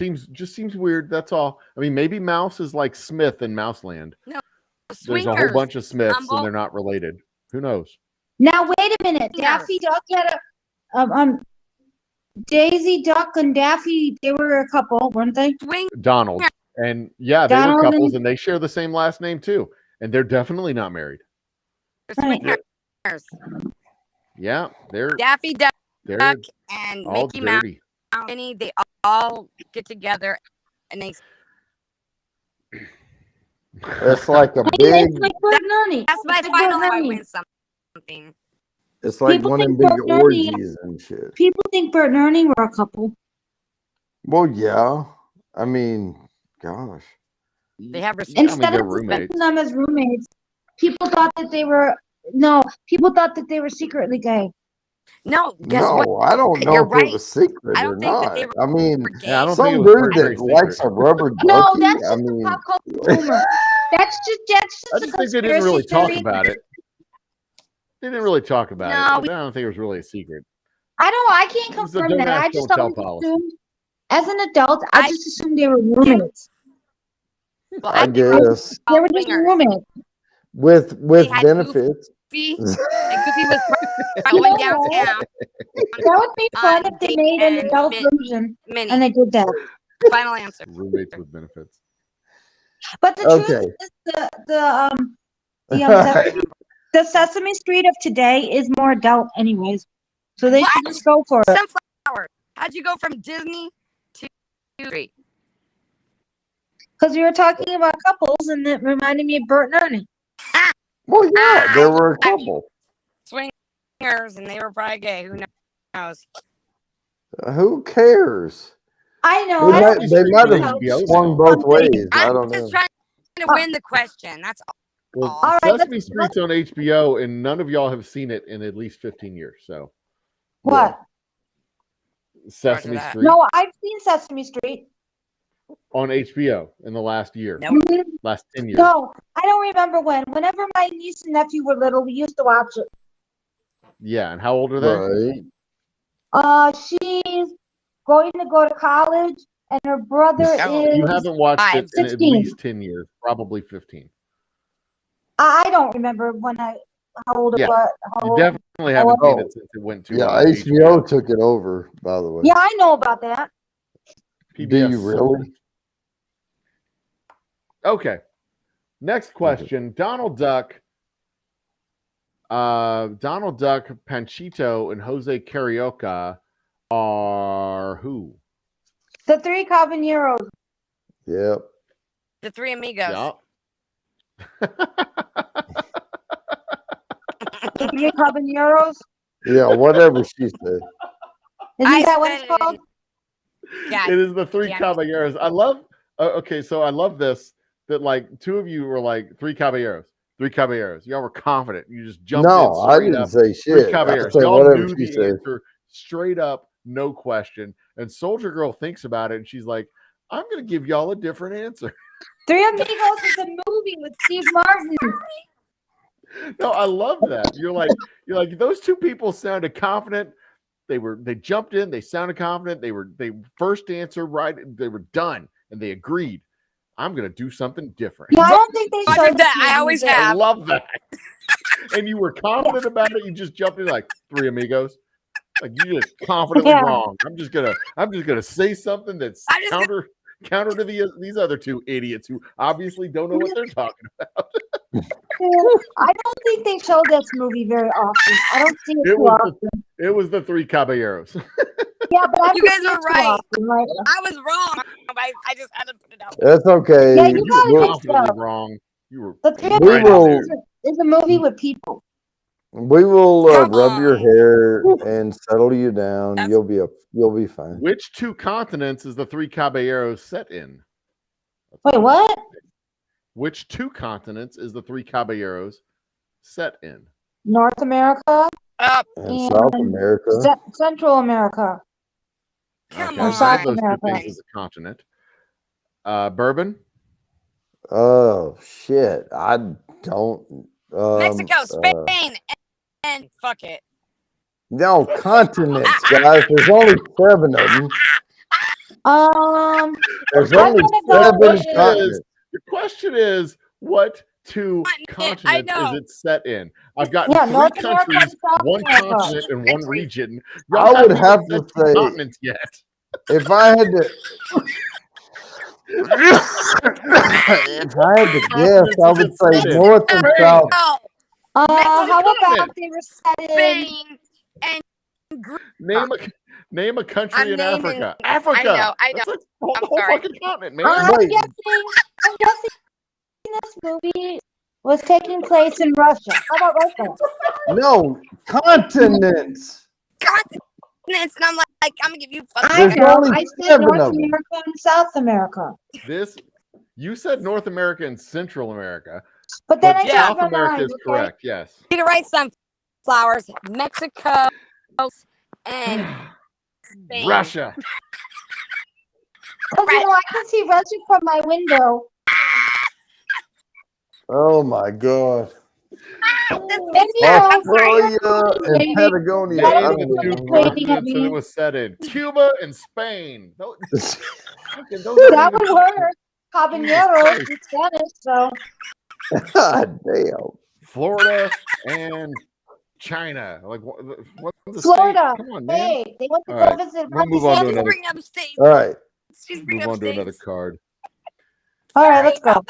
Speaker 1: seems weird. That's all. I mean, maybe Mouse is like Smith in Mouseland. There's a whole
Speaker 2: Swingers.
Speaker 1: bunch of Smiths,
Speaker 2: Humble.
Speaker 1: and they're not related. Who knows?
Speaker 4: Now wait a minute.
Speaker 2: Yes.
Speaker 4: Daffy Duck had a Daisy Duck and Daffy. They were a couple, weren't they?
Speaker 2: Swing.
Speaker 1: Donald. And yeah, they
Speaker 4: Donald
Speaker 1: were couples,
Speaker 4: and-
Speaker 1: and they share the same last name too. And they're definitely not married.
Speaker 4: Right.
Speaker 2: Swingers.
Speaker 1: Yeah, they're
Speaker 2: Daffy Duck
Speaker 1: they're
Speaker 2: and
Speaker 1: all
Speaker 2: Mickey Mouse.
Speaker 1: dirty.
Speaker 2: Minnie, they all get together and they.
Speaker 3: It's like a
Speaker 4: It's
Speaker 3: big.
Speaker 4: like Bert and Ernie.
Speaker 2: That's my
Speaker 4: It's like
Speaker 2: final.
Speaker 4: Bert and
Speaker 2: I
Speaker 4: Ernie.
Speaker 2: win something.
Speaker 3: It's like
Speaker 4: People
Speaker 3: one of them
Speaker 4: think
Speaker 3: big
Speaker 4: Bert and Ernie-
Speaker 3: orgies and shit.
Speaker 4: People think Bert and Ernie were a couple.
Speaker 3: Well, yeah. I mean, gosh.
Speaker 2: They have respect.
Speaker 1: I mean,
Speaker 4: Instead
Speaker 1: they're
Speaker 4: of
Speaker 1: roommates.
Speaker 4: respecting them as roommates, people thought that they were secretly gay.
Speaker 2: No, guess what?
Speaker 3: No, I don't know
Speaker 2: You're
Speaker 3: if
Speaker 2: right.
Speaker 3: it was secret
Speaker 2: I
Speaker 3: or
Speaker 2: don't think that
Speaker 3: not.
Speaker 2: they
Speaker 3: I mean,
Speaker 2: Were gay.
Speaker 1: Yeah, I don't think it
Speaker 3: some
Speaker 1: was
Speaker 3: dude
Speaker 1: very
Speaker 3: that likes a
Speaker 1: secret.
Speaker 3: rubber ducky.
Speaker 4: No, that's just
Speaker 3: I
Speaker 4: a
Speaker 3: mean,
Speaker 4: pop culture rumor. That's just
Speaker 1: I
Speaker 4: a
Speaker 1: just think they
Speaker 4: conspiracy
Speaker 1: didn't really talk
Speaker 4: theory.
Speaker 1: about it. They didn't really talk about
Speaker 2: No,
Speaker 1: it. But I don't think it was really a secret.
Speaker 4: I can't
Speaker 1: It was the
Speaker 4: confirm
Speaker 1: don't
Speaker 4: that. I
Speaker 1: ask,
Speaker 4: just
Speaker 1: don't
Speaker 4: always
Speaker 1: tell policy.
Speaker 4: assumed, as an adult, I
Speaker 2: I-
Speaker 4: just assumed they were roommates.
Speaker 2: Well,
Speaker 3: I
Speaker 2: think we're
Speaker 3: guess
Speaker 4: They
Speaker 2: all
Speaker 4: were just
Speaker 2: swingers.
Speaker 4: roommates.
Speaker 3: with
Speaker 2: had
Speaker 3: benefits.
Speaker 2: Goofy, and Goofy was going downtown.
Speaker 4: That would be fun if they
Speaker 2: Date
Speaker 4: made an
Speaker 2: and
Speaker 4: adult
Speaker 2: Min-
Speaker 4: version
Speaker 2: Minnie.
Speaker 4: and they did that.
Speaker 2: Final answer.
Speaker 1: Roommates with benefits.
Speaker 4: But the
Speaker 3: Okay.
Speaker 4: truth is the Sesame Street of today is more adult anyways. So they should
Speaker 2: What?
Speaker 4: just go for it.
Speaker 2: Sunflower. How'd you go from Disney to Street?
Speaker 4: Because we were talking about couples, and it reminded me of Bert and Ernie.
Speaker 3: Well, yeah, there were a couple.
Speaker 2: Swingers, and they were probably gay. Who knows?
Speaker 3: Who cares?
Speaker 4: I know.
Speaker 3: They
Speaker 4: I
Speaker 3: might,
Speaker 4: don't
Speaker 3: they
Speaker 4: think
Speaker 3: might
Speaker 4: it's
Speaker 3: have
Speaker 1: HBO.
Speaker 3: swung both ways. I
Speaker 2: I'm
Speaker 3: don't
Speaker 2: just
Speaker 3: know.
Speaker 2: trying to win the question. That's all.
Speaker 1: Well,
Speaker 4: All right,
Speaker 1: Sesame
Speaker 4: let's-
Speaker 1: Street's on HBO, and none of y'all have seen it in at least 15 years. So
Speaker 4: What?
Speaker 1: Sesame
Speaker 2: that.
Speaker 1: Street
Speaker 4: No, I've seen Sesame Street.
Speaker 1: on HBO in the last year,
Speaker 2: Nope.
Speaker 1: last 10 years.
Speaker 4: No, I don't remember when. Whenever my niece and nephew were little, we used to watch it.
Speaker 1: Yeah, and how old are they?
Speaker 3: Right.
Speaker 4: She's going to go to college, and her brother
Speaker 2: Oh,
Speaker 4: is.
Speaker 1: You haven't watched it in at
Speaker 4: 16.
Speaker 1: least 10 years, probably 15.
Speaker 4: I don't remember how old it
Speaker 1: Yeah.
Speaker 4: was. How
Speaker 1: You
Speaker 4: old-
Speaker 1: definitely haven't seen
Speaker 3: Oh.
Speaker 1: it since it went to
Speaker 3: Yeah,
Speaker 1: HBO.
Speaker 3: HBO took it over, by the way.
Speaker 4: Yeah, I know about that.
Speaker 1: PBS
Speaker 3: Do you
Speaker 1: sold
Speaker 3: really?
Speaker 1: it. Okay. Next question. Donald Duck, Panchito, and Jose Carioca are who?
Speaker 4: The Three Caballeros.
Speaker 3: Yep.
Speaker 2: The Three Amigos.
Speaker 1: Yeah.
Speaker 4: The Three Caballeros.
Speaker 3: Yeah, whatever she said.
Speaker 4: Isn't that what it's
Speaker 2: said it
Speaker 4: called?
Speaker 2: Yeah.
Speaker 1: It is the Three
Speaker 2: Yeah.
Speaker 1: Caballeros. I love. Okay, so I love this. That like two of you were like Three Caballeros. Three Caballeros. Y'all were confident. You just jumped
Speaker 3: No,
Speaker 1: in
Speaker 3: I
Speaker 1: straight
Speaker 3: didn't
Speaker 1: up.
Speaker 3: say
Speaker 1: Three
Speaker 3: shit. I
Speaker 1: Caballeros.
Speaker 3: said
Speaker 1: Y'all
Speaker 3: whatever
Speaker 1: knew
Speaker 3: she
Speaker 1: the
Speaker 3: said.
Speaker 1: answer straight up, no question. And Soldier Girl thinks about it, and she's like, "I'm going to give y'all a different answer."
Speaker 4: Three Amigos is a movie with Steve Martin.
Speaker 1: No, I love that. You're like those two people sounded confident. They jumped in. They sounded confident. They first answer right. They were done, and they agreed. I'm going to do something different.
Speaker 4: Yeah, I don't think they
Speaker 2: Look
Speaker 4: showed
Speaker 2: at that.
Speaker 4: this
Speaker 2: I always
Speaker 4: movie.
Speaker 1: I
Speaker 2: have.
Speaker 1: love that. And you were confident about it. You just jumped in like Three Amigos. Like you just confidently
Speaker 4: Yeah.
Speaker 1: wrong. I'm just gonna say something that's
Speaker 2: I just-
Speaker 1: counter to these other two idiots who obviously don't know what they're talking about.
Speaker 4: I don't think they show this movie very often. I don't see it
Speaker 1: It
Speaker 4: too
Speaker 1: was
Speaker 4: often.
Speaker 1: It was the Three Caballeros.
Speaker 4: Yeah, but I
Speaker 2: You
Speaker 4: don't
Speaker 2: guys
Speaker 4: see
Speaker 2: are
Speaker 4: it too
Speaker 2: right.
Speaker 4: often, right?
Speaker 2: I was wrong. I just had to put it out.
Speaker 3: That's okay.
Speaker 4: Yeah, you
Speaker 1: You were
Speaker 4: gotta
Speaker 1: confidently
Speaker 4: think so.
Speaker 1: wrong. You were
Speaker 4: The Three
Speaker 3: We
Speaker 1: right
Speaker 3: will-
Speaker 4: Amigos is a movie with people.
Speaker 3: We will
Speaker 2: Come
Speaker 3: rub your
Speaker 2: on.
Speaker 3: hair and settle you down.
Speaker 2: That's-
Speaker 3: You'll be fine.
Speaker 1: Which two continents is the Three Caballeros set in?
Speaker 4: Wait, what?
Speaker 1: Which two continents is the Three Caballeros set in?
Speaker 4: North America,
Speaker 2: Up.
Speaker 3: And South America.
Speaker 4: Central America.
Speaker 2: Come
Speaker 1: Okay,
Speaker 2: on.
Speaker 1: so
Speaker 4: South
Speaker 1: those two
Speaker 4: America.
Speaker 1: things is a continent. Bourbon.
Speaker 3: Oh shit! I don't.
Speaker 2: Mexico, Spain, and fuck it.
Speaker 3: No continents, guys. There's only 7 of them. There's
Speaker 4: I'm
Speaker 3: only
Speaker 4: gonna go
Speaker 3: 7
Speaker 4: with-
Speaker 3: continents.
Speaker 1: The question is, what two
Speaker 2: Continent,
Speaker 1: continents
Speaker 2: I know.
Speaker 1: is it set in? I've got
Speaker 4: Yeah,
Speaker 1: 3
Speaker 4: North America
Speaker 1: countries,
Speaker 4: and South
Speaker 1: 1
Speaker 4: America.
Speaker 1: continent, and 1 region.
Speaker 3: I
Speaker 1: Y'all
Speaker 3: would
Speaker 1: haven't
Speaker 3: have
Speaker 1: even
Speaker 3: to
Speaker 1: said 2
Speaker 3: say-
Speaker 1: continents yet.
Speaker 3: If I had to, if I had to guess, I would say North and
Speaker 1: Spain.
Speaker 3: South.
Speaker 2: Oh,
Speaker 4: How about
Speaker 1: continent.
Speaker 4: they were set in?
Speaker 2: Spain and
Speaker 1: Name a country
Speaker 2: I'm
Speaker 1: in
Speaker 2: naming-
Speaker 1: Africa. Africa.
Speaker 2: I know.
Speaker 1: That's like the
Speaker 2: I'm
Speaker 1: whole
Speaker 2: sorry.
Speaker 1: fucking continent, man.
Speaker 4: I'm
Speaker 3: Wait.
Speaker 4: guessing this movie was taking place in Russia. How about Russia?
Speaker 3: No continents.
Speaker 2: continents, and I'm like, I'm gonna give you
Speaker 4: I
Speaker 2: fucking.
Speaker 3: There's
Speaker 4: know.
Speaker 3: only
Speaker 4: I said
Speaker 3: 7
Speaker 4: North
Speaker 3: of them.
Speaker 4: America and South America.
Speaker 1: You said North America and Central America,
Speaker 4: But then
Speaker 1: but
Speaker 4: I
Speaker 2: Yeah.
Speaker 1: South
Speaker 4: changed my
Speaker 1: America
Speaker 4: mind.
Speaker 1: is
Speaker 4: Okay?
Speaker 1: correct. Yes.
Speaker 2: You to write sunflowers, Mexico, and Spain.
Speaker 1: Russia.
Speaker 4: Because, I can see Russia from my window.
Speaker 3: Oh my god.
Speaker 4: Maybe
Speaker 3: Australia and
Speaker 4: Maybe-
Speaker 3: Patagonia.
Speaker 4: I
Speaker 3: I
Speaker 4: don't
Speaker 1: Name
Speaker 3: don't
Speaker 1: the
Speaker 4: think
Speaker 1: two
Speaker 3: know.
Speaker 4: waiting at
Speaker 1: continents that
Speaker 4: me.
Speaker 1: it was set in. Cuba and Spain. Those
Speaker 4: that
Speaker 1: aren't
Speaker 4: would
Speaker 1: even-
Speaker 4: work. Habaneros in Spanish, so
Speaker 3: God damn.
Speaker 1: Florida and China. Like what's the
Speaker 4: Florida.
Speaker 1: state? Come on, man.
Speaker 4: Hey, they went to
Speaker 1: All
Speaker 4: go
Speaker 1: right,
Speaker 4: visit
Speaker 1: we'll move on to
Speaker 2: She's
Speaker 1: another.
Speaker 2: bringing up states.
Speaker 3: All right.
Speaker 2: She's bringing
Speaker 1: Move
Speaker 2: up
Speaker 1: on to another
Speaker 2: states.
Speaker 1: card.
Speaker 4: All right, let's go.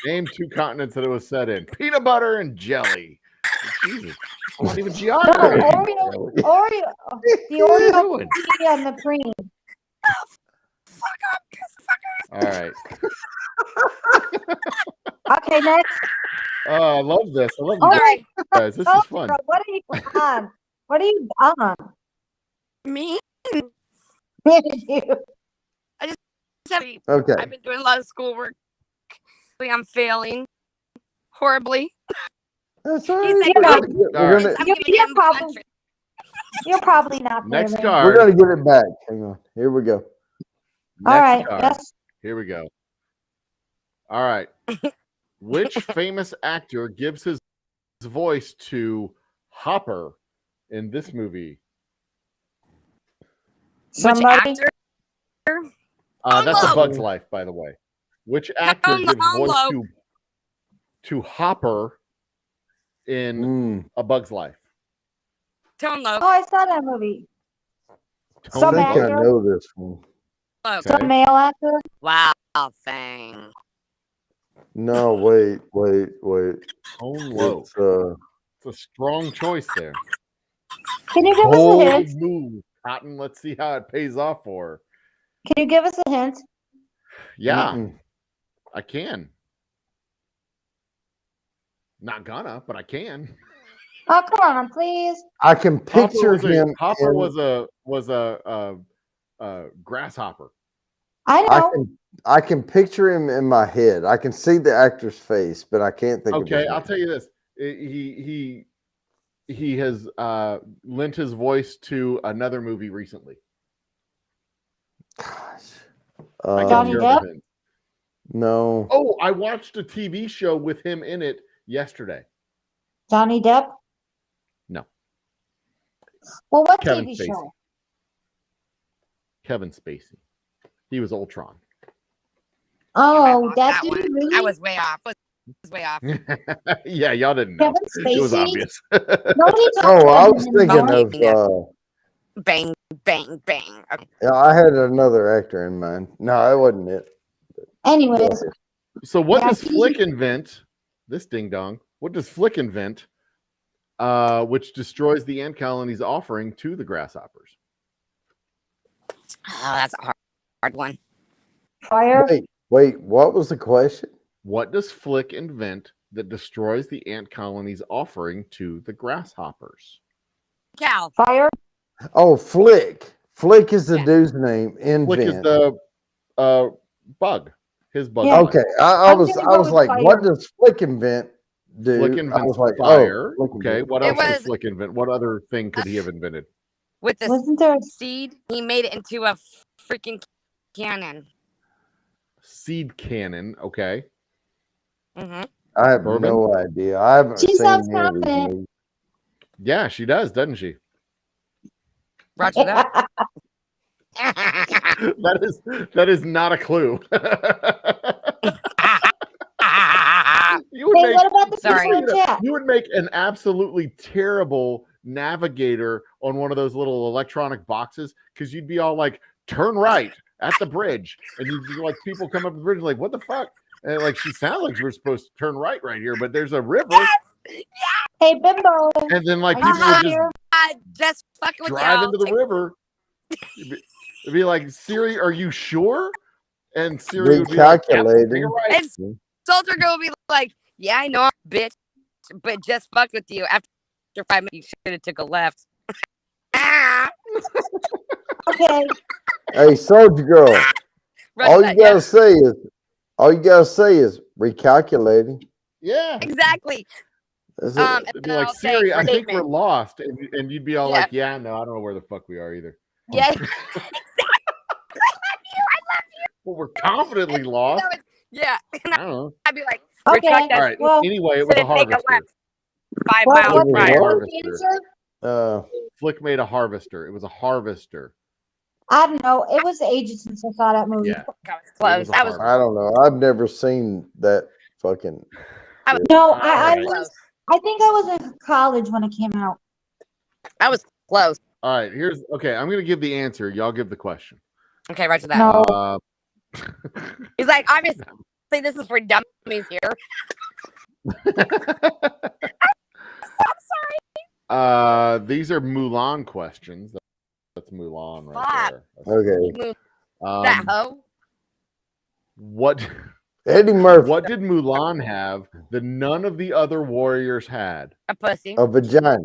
Speaker 1: Name 2 continents that it was set in. Peanut butter and jelly. Jesus. Not even geography.
Speaker 4: Oreo, the
Speaker 1: What are you
Speaker 4: Oreo
Speaker 1: doing?
Speaker 4: cookie and the cream.
Speaker 2: fuck up.
Speaker 1: All right.
Speaker 4: Okay, next.
Speaker 1: Oh, I love this. I love
Speaker 4: Oh
Speaker 1: you
Speaker 2: Sorry.
Speaker 1: guys. This is
Speaker 4: Oh,
Speaker 1: fun.
Speaker 4: girl, what are you on? What are you on?
Speaker 2: Me?
Speaker 4: You.
Speaker 3: Okay.
Speaker 2: I've been doing a lot of schoolwork. I'm failing horribly.
Speaker 3: That's all
Speaker 2: He's
Speaker 3: right.
Speaker 2: like,
Speaker 4: You're not.
Speaker 3: We're gonna
Speaker 2: I'm
Speaker 4: You're,
Speaker 2: gonna
Speaker 4: you're
Speaker 2: get in the
Speaker 4: probably
Speaker 2: country.
Speaker 4: you're probably not
Speaker 1: Next
Speaker 4: failing.
Speaker 3: we're
Speaker 1: card.
Speaker 3: gonna get it back. Hang on. Here we go.
Speaker 4: All
Speaker 1: Next
Speaker 4: right.
Speaker 1: card.
Speaker 4: Yes.
Speaker 1: Here we go. All right. Which famous actor gives his voice to Hopper in this movie?
Speaker 4: Somebody.
Speaker 2: Which actor?
Speaker 1: That's a
Speaker 2: Hello.
Speaker 1: Bug's Life, by the way. Which actor gives voice
Speaker 2: Hello.
Speaker 1: to Hopper in A Bug's Life?
Speaker 2: Tone Loc.
Speaker 4: Oh, I saw that movie.
Speaker 3: I
Speaker 4: Some
Speaker 3: think I
Speaker 4: actor.
Speaker 3: know this one.
Speaker 2: Loc.
Speaker 4: Some male actor.
Speaker 2: Wow, thing.
Speaker 3: No, wait.
Speaker 1: Tone Loc.
Speaker 3: It's
Speaker 1: It's a strong choice there.
Speaker 4: Can you give us a
Speaker 1: Bold
Speaker 4: hint?
Speaker 1: move, Cotton. Let's see how it pays off for her.
Speaker 4: Can you give us a hint?
Speaker 1: Yeah,
Speaker 3: Mm-mm.
Speaker 1: I can. Not gonna, but I can.
Speaker 4: Oh, come on, please.
Speaker 3: I can picture him.
Speaker 1: Hopper
Speaker 3: in-
Speaker 1: was a grasshopper.
Speaker 4: I know.
Speaker 3: I can picture him in my head. I can see the actor's face, but I can't think of
Speaker 1: Okay,
Speaker 3: his
Speaker 1: I'll
Speaker 3: name.
Speaker 1: tell you this. He has lent his voice to another movie recently.
Speaker 3: Gosh.
Speaker 1: I can
Speaker 4: Johnny
Speaker 1: give you
Speaker 4: Depp?
Speaker 1: other hints.
Speaker 3: No.
Speaker 1: Oh, I watched a TV show with him in it yesterday.
Speaker 4: Johnny Depp?
Speaker 1: No.
Speaker 4: Well, what
Speaker 1: Kevin
Speaker 4: TV
Speaker 1: Spacey.
Speaker 4: show?
Speaker 1: Kevin Spacey. He was Ultron.
Speaker 4: Oh, that
Speaker 2: one.
Speaker 4: dude really?
Speaker 2: I was way off.
Speaker 1: Yeah, y'all didn't know.
Speaker 4: Kevin
Speaker 1: It was
Speaker 4: Spacey?
Speaker 1: obvious.
Speaker 4: Nobody talks
Speaker 3: Oh, I
Speaker 4: about
Speaker 3: was
Speaker 4: him
Speaker 3: thinking
Speaker 4: anymore.
Speaker 3: of.
Speaker 2: Bang, bang, bang. Okay.
Speaker 3: Yeah, I had another actor in mind. No, that wasn't it.
Speaker 4: Anyways,
Speaker 1: So what
Speaker 4: Yeah,
Speaker 1: does
Speaker 4: he-
Speaker 1: Flick invent? This ding dong. What does Flick invent? Which destroys the ant colony's offering to the grasshoppers?
Speaker 2: Oh, that's a hard one.
Speaker 4: fire.
Speaker 3: Wait. What was the question?
Speaker 1: What does Flick invent that destroys the ant colony's offering to the grasshoppers?
Speaker 2: Cal.
Speaker 4: Fire.
Speaker 3: Oh, Flick. Flick is the
Speaker 2: Yeah.
Speaker 3: dude's name.
Speaker 1: Flick is
Speaker 3: Invent.
Speaker 1: the bug. His bug.
Speaker 4: Yeah.
Speaker 3: Okay, I
Speaker 4: I'm
Speaker 3: was
Speaker 4: gonna go with
Speaker 3: like, what
Speaker 4: fire.
Speaker 3: does Flick invent do?
Speaker 1: Flick
Speaker 3: I
Speaker 1: invents
Speaker 3: was like,
Speaker 1: fire.
Speaker 3: Flick
Speaker 1: Okay,
Speaker 3: invent.
Speaker 1: what
Speaker 2: It
Speaker 1: else does
Speaker 2: was-
Speaker 1: Flick invent? What other thing could he have invented?
Speaker 2: With the
Speaker 4: Wasn't there?
Speaker 2: seed, he made it into a freaking cannon.
Speaker 1: Seed cannon. Okay.
Speaker 2: Mm-hmm.
Speaker 3: I have
Speaker 1: Bourbon?
Speaker 3: no idea. I haven't
Speaker 4: She
Speaker 3: seen
Speaker 4: sounds
Speaker 3: any of these
Speaker 4: confident.
Speaker 3: movies.
Speaker 1: Yeah, she does, doesn't she?
Speaker 2: Roger that.
Speaker 1: That is not a clue. You would
Speaker 4: Hey,
Speaker 1: make
Speaker 4: what about the
Speaker 2: Sorry.
Speaker 4: people in chat?
Speaker 1: you would make an absolutely terrible navigator on one of those little electronic boxes because you'd be all like, turn right at the bridge. And you'd be like, people come up the bridge like, what the fuck? And like, she sounds like we're supposed to turn right here, but there's a river.
Speaker 4: Hey, Bimbo.
Speaker 1: And then like
Speaker 4: Are you
Speaker 1: people would just
Speaker 4: here?
Speaker 2: Just fucking with
Speaker 1: drive
Speaker 2: y'all.
Speaker 1: into the river. It'd be like, Siri, are you sure? And Siri would be like, yep, take
Speaker 3: Recalculating.
Speaker 1: a right.
Speaker 2: And Soldier Girl would be like, yeah, I know, bitch, but just fuck with you. After 5 minutes, you should have took a left.
Speaker 4: Okay.
Speaker 3: Hey, Soldier Girl.
Speaker 2: Roger
Speaker 3: all
Speaker 2: that,
Speaker 3: you
Speaker 2: yeah.
Speaker 3: gotta say is recalculating.
Speaker 1: Yeah.
Speaker 2: Exactly.
Speaker 3: That's it.
Speaker 2: And
Speaker 1: It'd be
Speaker 2: then
Speaker 1: like,
Speaker 2: I'll say
Speaker 1: Siri, I think
Speaker 2: statement.
Speaker 1: we're lost. And you'd be all
Speaker 2: Yeah.
Speaker 1: like, yeah, no, I don't know where the fuck we are either.
Speaker 2: Yeah.
Speaker 1: Well, we're confidently lost.
Speaker 2: No, yeah.
Speaker 1: I don't know.
Speaker 2: I'd be like,
Speaker 4: Okay.
Speaker 2: retract that
Speaker 1: All right.
Speaker 4: Well,
Speaker 1: Anyway, it was a
Speaker 2: Should take a
Speaker 1: harvester.
Speaker 2: left. 5
Speaker 4: What-
Speaker 2: miles
Speaker 4: what-
Speaker 3: what-
Speaker 2: prior.
Speaker 4: what was the answer?
Speaker 1: Flick made a harvester. It was a harvester.
Speaker 4: I don't know. It was ages since I saw that movie.
Speaker 1: Yeah.
Speaker 2: That was close.
Speaker 1: was a
Speaker 2: That was
Speaker 1: hard
Speaker 3: I don't know. I've never seen that fucking.
Speaker 4: No,
Speaker 1: Alright.
Speaker 4: I think I was in college when it came out.
Speaker 2: That was close.
Speaker 1: All right. Okay. I'm going to give the answer. Y'all give the question.
Speaker 2: Okay, right to that.
Speaker 4: No.
Speaker 2: He's like, obviously, this is for dummies here.
Speaker 1: These are Mulan questions. That's Mulan right
Speaker 2: Fuck.
Speaker 1: there.
Speaker 3: Okay.
Speaker 2: Move. That hoe.
Speaker 1: What
Speaker 3: Eddie Murphy,
Speaker 1: what did Mulan have that none of the other warriors had?
Speaker 2: A pussy.
Speaker 3: a vagina.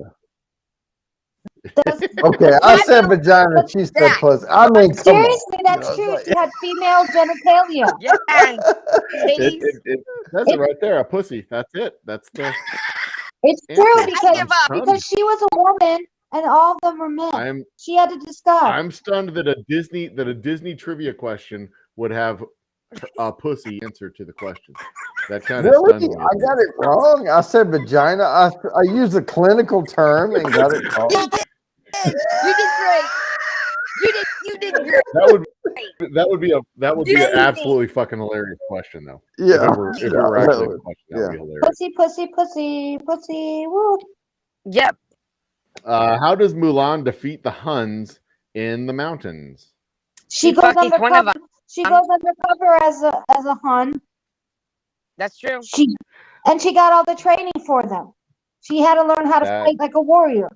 Speaker 4: Does-
Speaker 3: Okay, I said vagina. She said
Speaker 2: Yeah.
Speaker 3: pussy. I mean, come on.
Speaker 4: Seriously, that's
Speaker 3: You know,
Speaker 4: true.
Speaker 3: it's
Speaker 4: She had female genitalia.
Speaker 2: Yeah, and
Speaker 1: It,
Speaker 2: titties.
Speaker 1: it says it right there, a pussy. That's it. That's the
Speaker 4: It's
Speaker 1: answer.
Speaker 4: true
Speaker 2: I
Speaker 4: because
Speaker 2: give up.
Speaker 4: because she was a woman and all of them were men.
Speaker 1: I'm
Speaker 4: She had to discuss.
Speaker 1: I'm stunned that a Disney trivia question would have a pussy answer to the question. That kind of
Speaker 3: Really?
Speaker 1: stuns me.
Speaker 3: I got it wrong. I said vagina. I used a clinical term and got it wrong.
Speaker 2: You did. You did great. You did great.
Speaker 1: That would be an
Speaker 2: Amazing.
Speaker 1: absolutely fucking hilarious question though.
Speaker 3: Yeah.
Speaker 1: If it were actually a question, that would be hilarious.
Speaker 4: Pussy, pussy, pussy, pussy. Woo.
Speaker 2: Yep.
Speaker 1: How does Mulan defeat the Huns in the mountains?
Speaker 4: She
Speaker 2: She
Speaker 4: goes
Speaker 2: fucked each one of
Speaker 4: undercover. She goes undercover as a Hun.
Speaker 2: That's true.
Speaker 4: She got all the training for them. She had to learn how to
Speaker 1: That-
Speaker 4: fight like a warrior.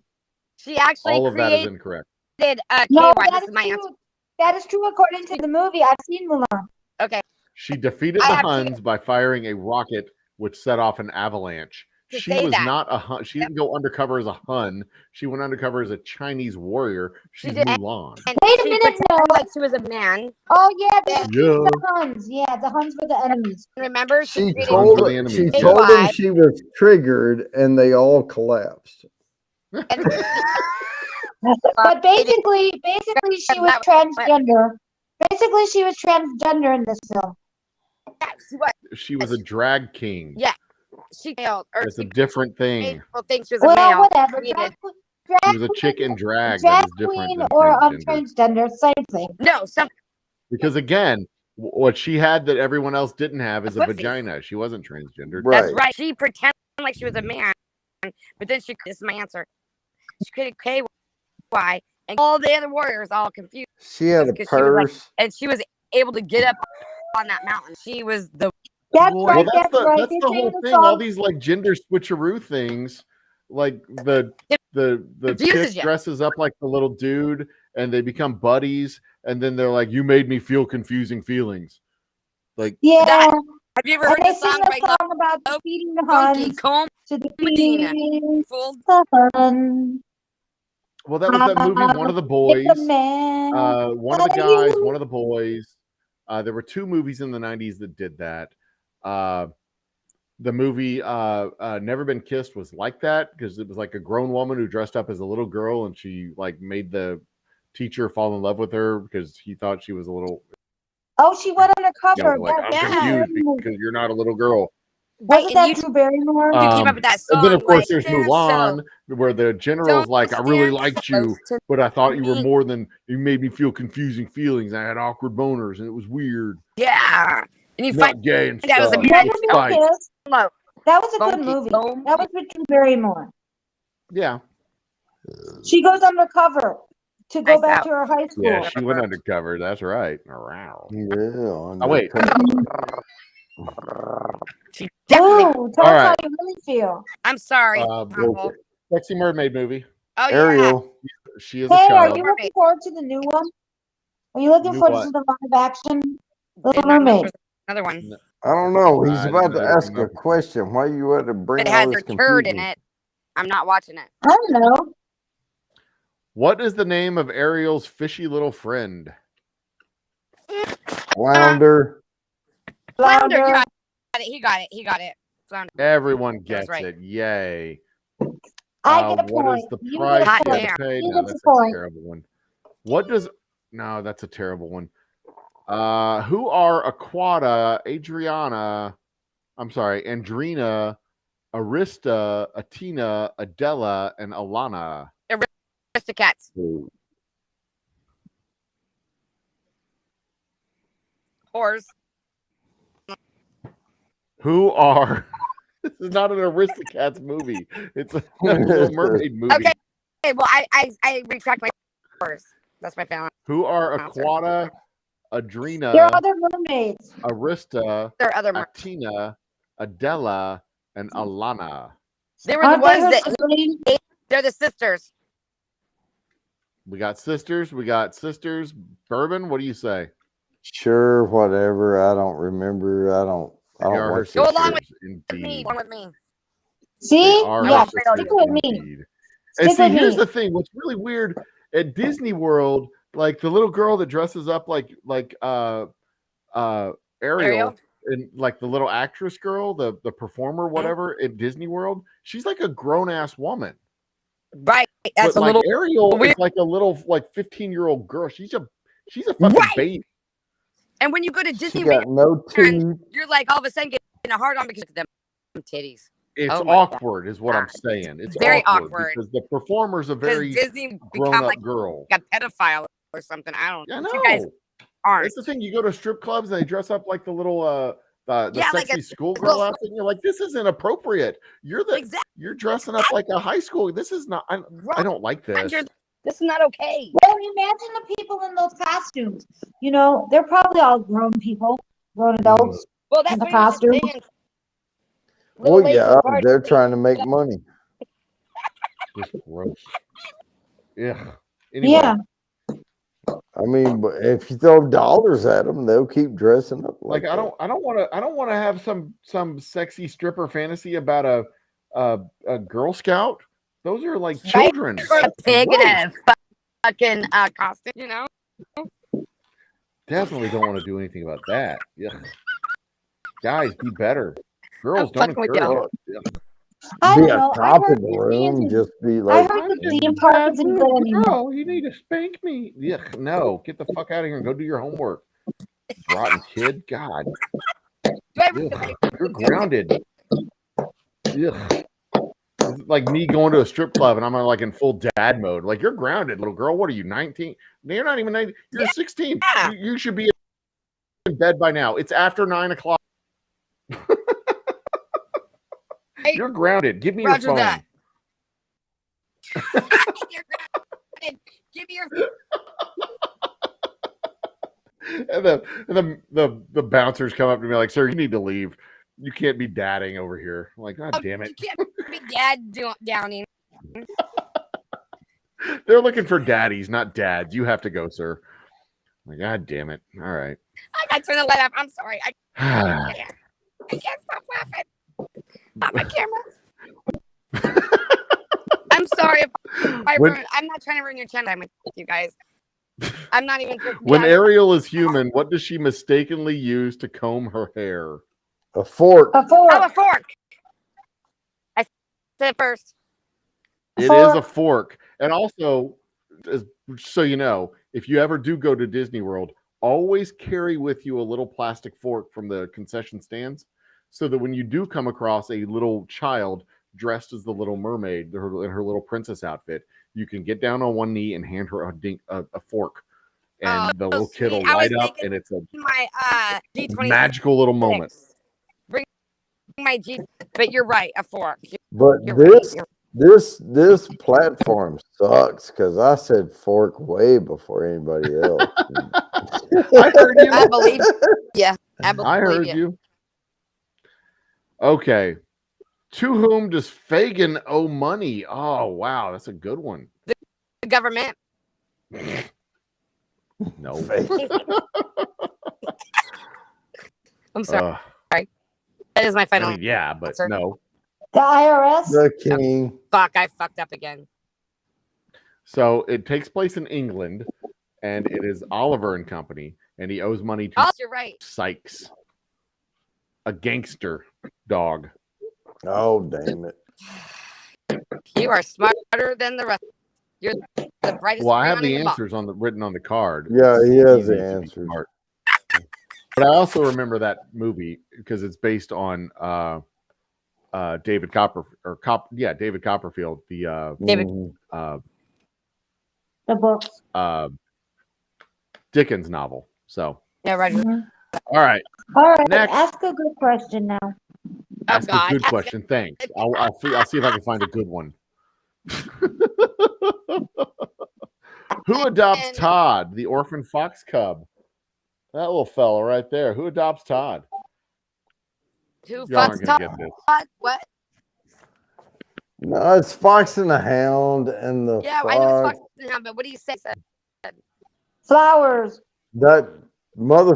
Speaker 2: She actually
Speaker 1: All of that is
Speaker 2: created
Speaker 1: incorrect.
Speaker 4: No,
Speaker 2: KY.
Speaker 4: that
Speaker 2: This
Speaker 4: is
Speaker 2: is my answer.
Speaker 4: true. That is true according to the movie. I've seen Mulan.
Speaker 2: Okay.
Speaker 1: She defeated
Speaker 2: I
Speaker 1: the
Speaker 2: have to-
Speaker 1: Huns by firing a rocket which set off an avalanche.
Speaker 2: To
Speaker 1: She
Speaker 2: say
Speaker 1: was
Speaker 2: that.
Speaker 1: not a Hun. She didn't go undercover as a Hun. She went undercover as a Chinese warrior. She's
Speaker 2: did.
Speaker 1: Mulan.
Speaker 2: And
Speaker 4: Wait a
Speaker 2: she
Speaker 4: minute,
Speaker 2: pretended
Speaker 4: no.
Speaker 2: like she was a man.
Speaker 4: Oh yeah, the
Speaker 1: Yeah.
Speaker 4: Huns. Yeah, the Huns were the enemies.
Speaker 2: Remember,
Speaker 3: She
Speaker 2: created
Speaker 3: told
Speaker 1: for the enemy.
Speaker 3: she
Speaker 1: Yeah.
Speaker 3: told them she was triggered, and they all collapsed.
Speaker 4: But basically, she was transgender. Basically, she was transgender in this film.
Speaker 1: She was a drag king.
Speaker 2: Yeah. She failed. Or
Speaker 1: That's a
Speaker 2: she
Speaker 1: different
Speaker 2: made
Speaker 1: thing.
Speaker 2: people think she was a
Speaker 4: Well,
Speaker 1: Oh,
Speaker 2: male.
Speaker 4: whatever.
Speaker 2: Created-
Speaker 1: She was a chick in drag.
Speaker 4: drag
Speaker 1: That is different
Speaker 4: queen
Speaker 1: than
Speaker 4: or
Speaker 1: transgender.
Speaker 4: transgender, same thing.
Speaker 2: No, some
Speaker 1: Because again, what she had that everyone else didn't have is a
Speaker 2: pussy.
Speaker 1: vagina. She wasn't transgendered.
Speaker 3: Right.
Speaker 2: that's right. She pretended like she was a man, but then this is my answer. She created KY, and all the other warriors all confused,
Speaker 3: She had a
Speaker 2: Because she was like-
Speaker 3: purse.
Speaker 2: and she was able to get up on that mountain. She was the
Speaker 4: That's
Speaker 2: Well,
Speaker 4: right.
Speaker 1: Well, that's
Speaker 4: That's right.
Speaker 1: the
Speaker 4: They
Speaker 1: whole
Speaker 4: sang
Speaker 1: thing.
Speaker 4: the
Speaker 1: All
Speaker 4: song.
Speaker 1: these like gender switcheroo things, like the
Speaker 2: Confuses
Speaker 1: chick
Speaker 2: ya.
Speaker 1: dresses up like the little dude, and they become buddies, and then they're like, "You made me feel confusing feelings." Like,
Speaker 4: Yeah.
Speaker 2: That- Have you ever
Speaker 4: And
Speaker 2: heard
Speaker 4: they
Speaker 2: the
Speaker 4: sing
Speaker 2: song
Speaker 4: a
Speaker 2: by Love
Speaker 4: song about
Speaker 2: Oh,
Speaker 4: defeating the
Speaker 2: Funky
Speaker 4: Huns
Speaker 2: Comb?
Speaker 4: to
Speaker 2: Medina.
Speaker 4: defeat
Speaker 2: Fool?
Speaker 4: the Hun.
Speaker 1: well, that was that movie. One of the boys,
Speaker 4: It's a man.
Speaker 1: one of the guys, one of the boys. There were two movies in the '90s that did that. The movie Never Been Kissed was like that because it was like a grown woman who dressed up as a little girl, and she like made the teacher fall in love with her because he thought she was a little,
Speaker 4: Oh, she went
Speaker 1: you know,
Speaker 4: undercover.
Speaker 1: like, I'm
Speaker 2: Yeah.
Speaker 1: confused because you're not a little girl.
Speaker 2: Right,
Speaker 4: Wasn't
Speaker 2: and
Speaker 4: that
Speaker 2: you
Speaker 4: Drew Barrymore?
Speaker 2: came
Speaker 1: Um,
Speaker 2: up with that song.
Speaker 1: And then of course
Speaker 2: like,
Speaker 1: there's
Speaker 2: "Stand
Speaker 1: Mulan, where the general's
Speaker 2: Don't
Speaker 1: like, I really
Speaker 2: stand
Speaker 1: liked
Speaker 2: so
Speaker 1: you,
Speaker 2: close to
Speaker 1: but I thought you were
Speaker 2: me."
Speaker 1: more than you made me feel confusing feelings. I had awkward boners and it was weird.
Speaker 2: Yeah. And you fight
Speaker 1: Not gay and
Speaker 2: that was
Speaker 1: stuff.
Speaker 2: a
Speaker 4: Never
Speaker 1: It's
Speaker 4: Been
Speaker 1: fight.
Speaker 4: Kissed.
Speaker 2: low.
Speaker 4: That was a good
Speaker 2: Funky
Speaker 4: movie.
Speaker 2: Comb.
Speaker 4: That was with Drew Barrymore.
Speaker 1: Yeah.
Speaker 4: She goes undercover to go
Speaker 2: Nice
Speaker 4: back
Speaker 2: out.
Speaker 4: to her high school.
Speaker 1: Yeah, she went undercover. That's right. Wow.
Speaker 3: Yeah.
Speaker 1: Oh, wait.
Speaker 2: She definitely.
Speaker 4: Ooh, tell
Speaker 1: All
Speaker 4: us how
Speaker 1: right.
Speaker 4: you really feel.
Speaker 2: I'm sorry.
Speaker 1: Okay.
Speaker 2: Marvel.
Speaker 1: Sexy Mermaid movie.
Speaker 2: Oh yeah.
Speaker 3: Ariel.
Speaker 1: She is a
Speaker 4: Hey, are
Speaker 1: child.
Speaker 4: you looking forward to the new one? Are you looking
Speaker 1: New
Speaker 4: forward
Speaker 1: what?
Speaker 4: to the live action Little
Speaker 2: And
Speaker 4: Mermaid?
Speaker 2: Another one.
Speaker 1: No.
Speaker 3: I don't know. He's
Speaker 1: I
Speaker 3: about to
Speaker 1: don't
Speaker 3: ask
Speaker 1: know.
Speaker 3: a question. Why you had to bring
Speaker 2: It
Speaker 3: all
Speaker 2: has
Speaker 3: this
Speaker 2: a turd in
Speaker 3: confusion?
Speaker 2: it. I'm not watching it.
Speaker 4: I don't know.
Speaker 1: What is the name of Ariel's fishy little friend?
Speaker 3: Flounder.
Speaker 2: Flounder. You
Speaker 4: Flounder.
Speaker 2: got it. He got it. He got it. Flounder.
Speaker 1: Everyone
Speaker 2: That's
Speaker 1: gets
Speaker 2: right.
Speaker 1: it. Yay.
Speaker 4: I get a
Speaker 1: What is
Speaker 4: point.
Speaker 1: the
Speaker 4: You
Speaker 1: price
Speaker 4: get
Speaker 1: you
Speaker 4: a
Speaker 1: had
Speaker 2: damn.
Speaker 1: to pay?
Speaker 4: You
Speaker 1: No,
Speaker 4: get a
Speaker 1: that's a
Speaker 4: point.
Speaker 1: terrible one. What does no, that's a terrible one. Who are Aquata, Adriana, I'm sorry, Andrina, Arista, Atina, Adela, and Alana?
Speaker 2: Aristocats. Whores.
Speaker 1: Who are this is not an Aristocats movie. It's a Little Mermaid movie.
Speaker 2: Okay. Okay. Well, I retract my whores. That's my family.
Speaker 1: Who are
Speaker 2: Oh, sorry.
Speaker 1: Aquata,
Speaker 4: There
Speaker 1: Adrina,
Speaker 4: are other mermaids.
Speaker 1: Arista,
Speaker 2: There are other.
Speaker 1: Atina, Adela, and Alana?
Speaker 2: They were the
Speaker 4: Aren't
Speaker 2: ones
Speaker 4: they
Speaker 2: that.
Speaker 4: her siblings?
Speaker 2: They're the sisters.
Speaker 1: We got sisters. Bourbon, what do you say?
Speaker 3: Sure, whatever. I don't remember. I don't
Speaker 1: They are her
Speaker 3: watch
Speaker 2: Go
Speaker 3: this
Speaker 2: along
Speaker 3: shit.
Speaker 2: with me.
Speaker 1: Indeed.
Speaker 2: One with me.
Speaker 4: See?
Speaker 1: They are
Speaker 4: Yeah,
Speaker 1: her
Speaker 4: stick
Speaker 1: sisters
Speaker 4: with me.
Speaker 1: indeed. And
Speaker 4: Stick
Speaker 1: see,
Speaker 4: with
Speaker 1: here's
Speaker 4: me.
Speaker 1: the thing. What's really weird at Disney World, like the little girl that dresses up like Ariel, and like the little actress girl, the performer, whatever, at Disney World, she's like a grown ass woman.
Speaker 2: Right. That's
Speaker 1: But
Speaker 2: a
Speaker 1: like
Speaker 2: little
Speaker 1: Ariel
Speaker 2: weird.
Speaker 1: is like a little like 15-year-old girl. She's a fucking
Speaker 2: Right.
Speaker 1: baby.
Speaker 2: And when you go to
Speaker 3: She
Speaker 2: Disney,
Speaker 3: got no teeth.
Speaker 2: you're like all of a sudden getting a hard on because of them titties.
Speaker 1: It's
Speaker 2: Oh my
Speaker 1: awkward, is what I'm
Speaker 2: God.
Speaker 1: saying. It's
Speaker 2: Very
Speaker 1: awkward
Speaker 2: awkward.
Speaker 1: because the performer's a
Speaker 2: Because
Speaker 1: very
Speaker 2: Disney
Speaker 1: grown
Speaker 2: become
Speaker 1: up
Speaker 2: like
Speaker 1: girl.
Speaker 2: a pedophile or something. I don't
Speaker 1: Yeah,
Speaker 2: know.
Speaker 1: no.
Speaker 2: You guys aren't.
Speaker 1: That's the thing. You go to strip clubs and they dress up like the little the
Speaker 2: Yeah, like
Speaker 1: sexy
Speaker 2: a
Speaker 1: schoolgirl
Speaker 2: little-
Speaker 1: outfit. And you're like, this isn't appropriate. You're dressing up like a high school. This is not. I don't like this.
Speaker 2: This is not okay.
Speaker 4: Well, imagine the people in those costumes. You know, they're probably all grown people, grown adults.
Speaker 2: Well, that's
Speaker 4: In the
Speaker 2: what I was just
Speaker 4: costume.
Speaker 2: saying. Little
Speaker 3: Well,
Speaker 2: ladies
Speaker 3: yeah,
Speaker 2: are
Speaker 3: they're trying to make money.
Speaker 1: Just gross. Yeah. Anyway,
Speaker 4: Yeah.
Speaker 3: I mean, but if you throw dollars at them, they'll keep dressing up
Speaker 1: like
Speaker 3: like
Speaker 1: I don't want to have some sexy stripper fantasy about a Girl Scout. Those are like
Speaker 2: Right?
Speaker 1: children.
Speaker 2: Or a
Speaker 1: That's
Speaker 2: pig in
Speaker 1: gross.
Speaker 2: a fucking costume, you know?
Speaker 1: Definitely don't want to do anything about that. Yeah. Guys, be better. Girls,
Speaker 2: I'm
Speaker 1: don't
Speaker 2: fucking with
Speaker 1: encourage
Speaker 2: you.
Speaker 1: it.
Speaker 4: I
Speaker 3: be
Speaker 4: don't
Speaker 3: a
Speaker 4: know. I
Speaker 3: cop
Speaker 4: heard
Speaker 3: in the
Speaker 4: these
Speaker 3: room.
Speaker 4: things.
Speaker 3: Just be
Speaker 4: I
Speaker 3: like,
Speaker 4: heard the
Speaker 1: I'm
Speaker 4: theme
Speaker 1: a
Speaker 4: park
Speaker 1: bad
Speaker 4: isn't
Speaker 1: little
Speaker 4: good anymore.
Speaker 1: girl. You need to spank me. Yeah, no, get the fuck out of here and go do your homework. Rotten kid. God.
Speaker 2: Do I
Speaker 1: Ugh, you're grounded. Ugh. It's like me going to a strip club and I'm like in full dad mode. Like, you're grounded, little girl. What are you, 19? No, you're not even 19. You're 16.
Speaker 2: Yeah.
Speaker 1: You should be in bed by now. It's after 9 o'clock. You're grounded. Give me
Speaker 2: Roger
Speaker 1: your phone.
Speaker 2: that. You're grounded. Give me your
Speaker 1: And the bouncers come up to me like, sir, you need to leave. You can't be dadding over here. I'm like, God damn it.
Speaker 2: You can't be dad downing.
Speaker 1: They're looking for daddies, not dads. You have to go, sir. I'm like, God damn it. All right.
Speaker 2: I got to turn the light off. I'm sorry. I can't stop laughing. Not my camera. I'm sorry if I ruined. I'm not trying to ruin your channel with you guys. I'm not even.
Speaker 1: When Ariel is human, what does she mistakenly use to comb her hair?
Speaker 3: a fork.
Speaker 4: A fork.
Speaker 2: Oh, a fork. I said it first.
Speaker 1: It is a fork. And also, so you know, if you ever do go to Disney World, always carry with you a little plastic fork from the concession stands so that when you do come across a little child dressed as the Little Mermaid in her little princess outfit, you can get down on one knee and hand her a fork. And the little kid will
Speaker 2: sweet. I was
Speaker 1: light up,
Speaker 2: thinking
Speaker 1: and it's a
Speaker 2: My G20
Speaker 1: magical little moment.
Speaker 2: Bring my G, but you're right, a fork.
Speaker 3: But
Speaker 2: You're right.
Speaker 3: this platform sucks because I said fork way before anybody else.
Speaker 1: I heard you.
Speaker 2: I believe. Yeah, I believe
Speaker 1: I heard you. Okay. To whom does Fagin owe money? Oh, wow. That's a good one.
Speaker 2: The government.
Speaker 1: No.
Speaker 2: I'm sorry. That is my
Speaker 1: I
Speaker 2: final
Speaker 1: mean, yeah, but
Speaker 2: answer.
Speaker 1: no.
Speaker 4: The IRS.
Speaker 3: The king.
Speaker 2: Fuck, I fucked up again.
Speaker 1: So it takes place in England, and it is Oliver and Company, and he owes money to
Speaker 2: Oh, you're right.
Speaker 1: Sykes, a gangster dog.
Speaker 3: Oh, damn it.
Speaker 2: You are smarter than the rest. You're the brightest.
Speaker 1: Well, I have
Speaker 2: brain
Speaker 1: the
Speaker 2: in box.
Speaker 1: answers written on the card.
Speaker 3: Yeah, he has
Speaker 1: Easy
Speaker 3: the
Speaker 1: to be
Speaker 3: answers.
Speaker 1: smart. But I also remember that movie because it's based on David Copperfield, the
Speaker 2: David.
Speaker 3: Mhm.
Speaker 4: The books.
Speaker 1: Dickens novel. So,
Speaker 2: Yeah, Roger.
Speaker 4: Mhm.
Speaker 1: all right,
Speaker 4: All right.
Speaker 1: Next.
Speaker 4: Ask a good question now.
Speaker 1: ask a
Speaker 2: God.
Speaker 1: good question. Thanks. I'll see if I can find a good one. Who adopts Todd, the orphan fox cub? That little fella right there. Who adopts Todd?
Speaker 2: Who
Speaker 1: Y'all aren't
Speaker 2: fucks
Speaker 1: gonna get
Speaker 2: Todd?
Speaker 1: this.
Speaker 2: What?
Speaker 3: No, it's Fox and the Hound and the
Speaker 2: Yeah, I know it's
Speaker 3: fox.
Speaker 2: Fox and Hound, but what do you say?
Speaker 4: Flowers.
Speaker 3: That Mother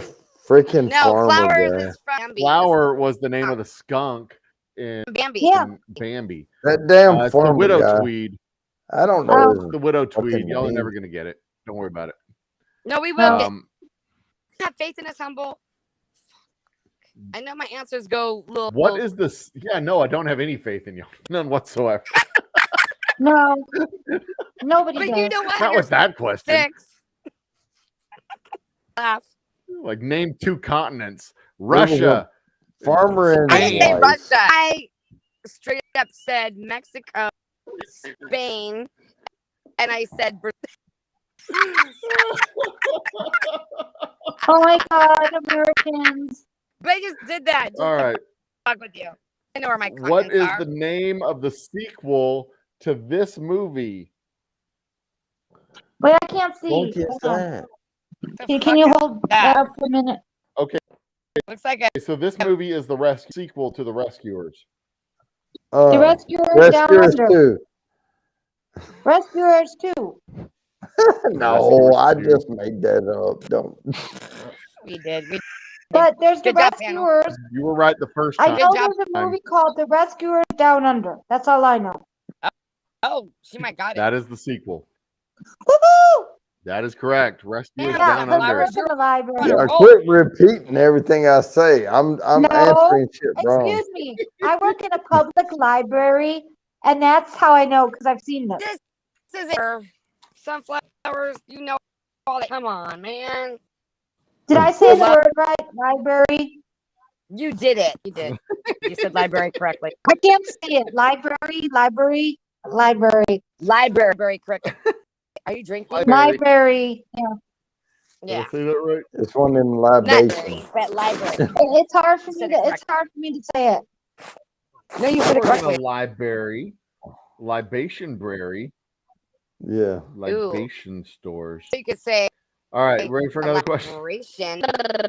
Speaker 3: freaking
Speaker 2: No,
Speaker 3: farmer
Speaker 2: Flowers
Speaker 3: guy.
Speaker 2: is from Bambi.
Speaker 1: Flower was the name of the skunk in
Speaker 2: Bambi.
Speaker 4: Yeah.
Speaker 1: Bambi.
Speaker 3: That damn
Speaker 1: It's the
Speaker 3: farmer
Speaker 1: widow
Speaker 3: guy.
Speaker 1: tweed.
Speaker 3: I don't know.
Speaker 4: Oh.
Speaker 3: his
Speaker 1: It's the widow
Speaker 3: fucking
Speaker 1: tweed. Y'all are
Speaker 3: name.
Speaker 1: never gonna get it. Don't worry about it.
Speaker 2: No, we will get.
Speaker 1: Um,
Speaker 2: Have faith in us, humble. I know my answers go little.
Speaker 1: what is this? Yeah, no, I don't have any faith in you. None whatsoever.
Speaker 4: No, nobody
Speaker 2: But
Speaker 4: does.
Speaker 2: you know what?
Speaker 1: Not with that question.
Speaker 2: 6. Laugh.
Speaker 1: Like, name 2 continents.
Speaker 3: was
Speaker 1: Russia.
Speaker 3: Farmer and
Speaker 2: I
Speaker 3: his
Speaker 2: didn't say
Speaker 3: wife.
Speaker 2: Russia. I straight up said Mexico, Spain, and I said Brazil.
Speaker 4: Oh my God, Americans.
Speaker 2: But I just did that just
Speaker 1: All
Speaker 2: to
Speaker 1: right.
Speaker 2: fuck with you. I know where my
Speaker 1: What
Speaker 2: comments
Speaker 1: is
Speaker 2: are.
Speaker 1: the name of the sequel to this movie?
Speaker 4: Wait, I can't see.
Speaker 3: What is
Speaker 4: Hold on.
Speaker 3: that?
Speaker 2: The
Speaker 4: Can you
Speaker 2: fuck
Speaker 4: hold
Speaker 2: that?
Speaker 4: that up for a minute?
Speaker 2: Looks like a
Speaker 1: So this movie is the sequel to The Rescuers.
Speaker 4: The Rescuers Down
Speaker 3: Rescuers
Speaker 4: Under.
Speaker 3: 2.
Speaker 4: Rescuers 2.
Speaker 3: No,
Speaker 1: Rescuers
Speaker 3: I
Speaker 1: 2.
Speaker 3: just made that up. Don't.
Speaker 2: we did. We
Speaker 4: But there's the
Speaker 2: Good job, panel.
Speaker 4: Rescuers.
Speaker 1: You were right the first
Speaker 4: I
Speaker 1: time.
Speaker 4: know
Speaker 2: Good job.
Speaker 4: there's a movie called The Rescuers Down Under. That's all I know.
Speaker 2: oh, she might got it.
Speaker 1: That is the sequel.
Speaker 4: Woohoo!
Speaker 1: That is correct. Rescuers
Speaker 2: Yeah,
Speaker 1: Down
Speaker 4: because I
Speaker 1: Under.
Speaker 4: work in the library.
Speaker 3: Yeah,
Speaker 2: Oh.
Speaker 3: quit repeating everything I say. I'm
Speaker 4: No,
Speaker 3: answering shit wrong.
Speaker 4: Excuse me. I work in a public library, and that's how I know because I've seen this.
Speaker 2: This is it. Sunflowers. You know all that. Come on, man.
Speaker 4: Did I say the word right? Library.
Speaker 2: You did it. You did. You said library correctly.
Speaker 4: I can't say it. Library.
Speaker 2: Library correctly. Are you drinking?
Speaker 4: Library. Yeah.
Speaker 1: Did I
Speaker 2: Yeah.
Speaker 1: say that right?
Speaker 3: It's one in
Speaker 2: Not
Speaker 3: libation.
Speaker 2: but library.
Speaker 4: It's hard for me
Speaker 2: Said
Speaker 4: to.
Speaker 2: it
Speaker 4: It's hard for me to say it.
Speaker 2: No, you said it
Speaker 1: We're in
Speaker 2: correctly.
Speaker 1: a library, libation-brary,
Speaker 3: Yeah.
Speaker 1: libation stores.
Speaker 2: You could say
Speaker 1: All right, ready for another question?
Speaker 2: collaboration.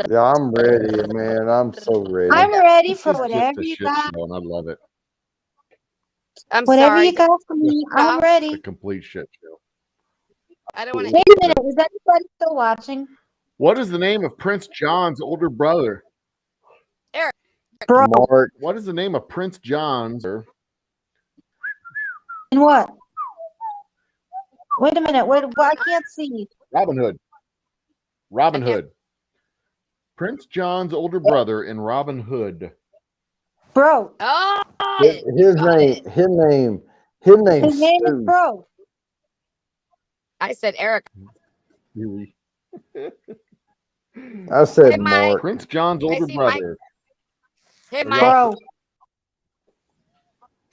Speaker 3: Yeah, I'm ready, man. I'm so ready.
Speaker 4: I'm ready
Speaker 1: This
Speaker 4: for
Speaker 1: is just
Speaker 4: whatever
Speaker 1: a
Speaker 4: you
Speaker 1: shit
Speaker 4: got.
Speaker 1: show, and I love it.
Speaker 2: I'm
Speaker 4: Whatever
Speaker 2: sorry.
Speaker 4: you got for me, I'm
Speaker 2: No.
Speaker 1: It's
Speaker 4: ready.
Speaker 1: a complete shit show.
Speaker 2: I don't want to.
Speaker 4: Wait a minute. Is anybody still watching?
Speaker 1: What is the name of Prince John's older brother?
Speaker 4: Bro,
Speaker 3: Mark.
Speaker 1: What is the name of Prince John's?
Speaker 4: and what? Wait a minute. Wait, I can't see.
Speaker 1: Robin Hood. Robin
Speaker 2: I can't-
Speaker 1: Hood. Prince John's older brother in Robin Hood.
Speaker 4: Bro.
Speaker 2: Oh,
Speaker 3: His
Speaker 2: got
Speaker 3: name.
Speaker 2: it.
Speaker 3: His name.
Speaker 4: His name is
Speaker 3: Stu.
Speaker 4: Bro.
Speaker 2: I said Eric.
Speaker 1: Really?
Speaker 3: I said
Speaker 2: Hey, Mike.
Speaker 3: Mark.
Speaker 1: Prince John's older
Speaker 2: see Mike.
Speaker 1: brother.
Speaker 2: Hey,
Speaker 1: Are
Speaker 2: Mike.
Speaker 1: y'all-
Speaker 4: Bro.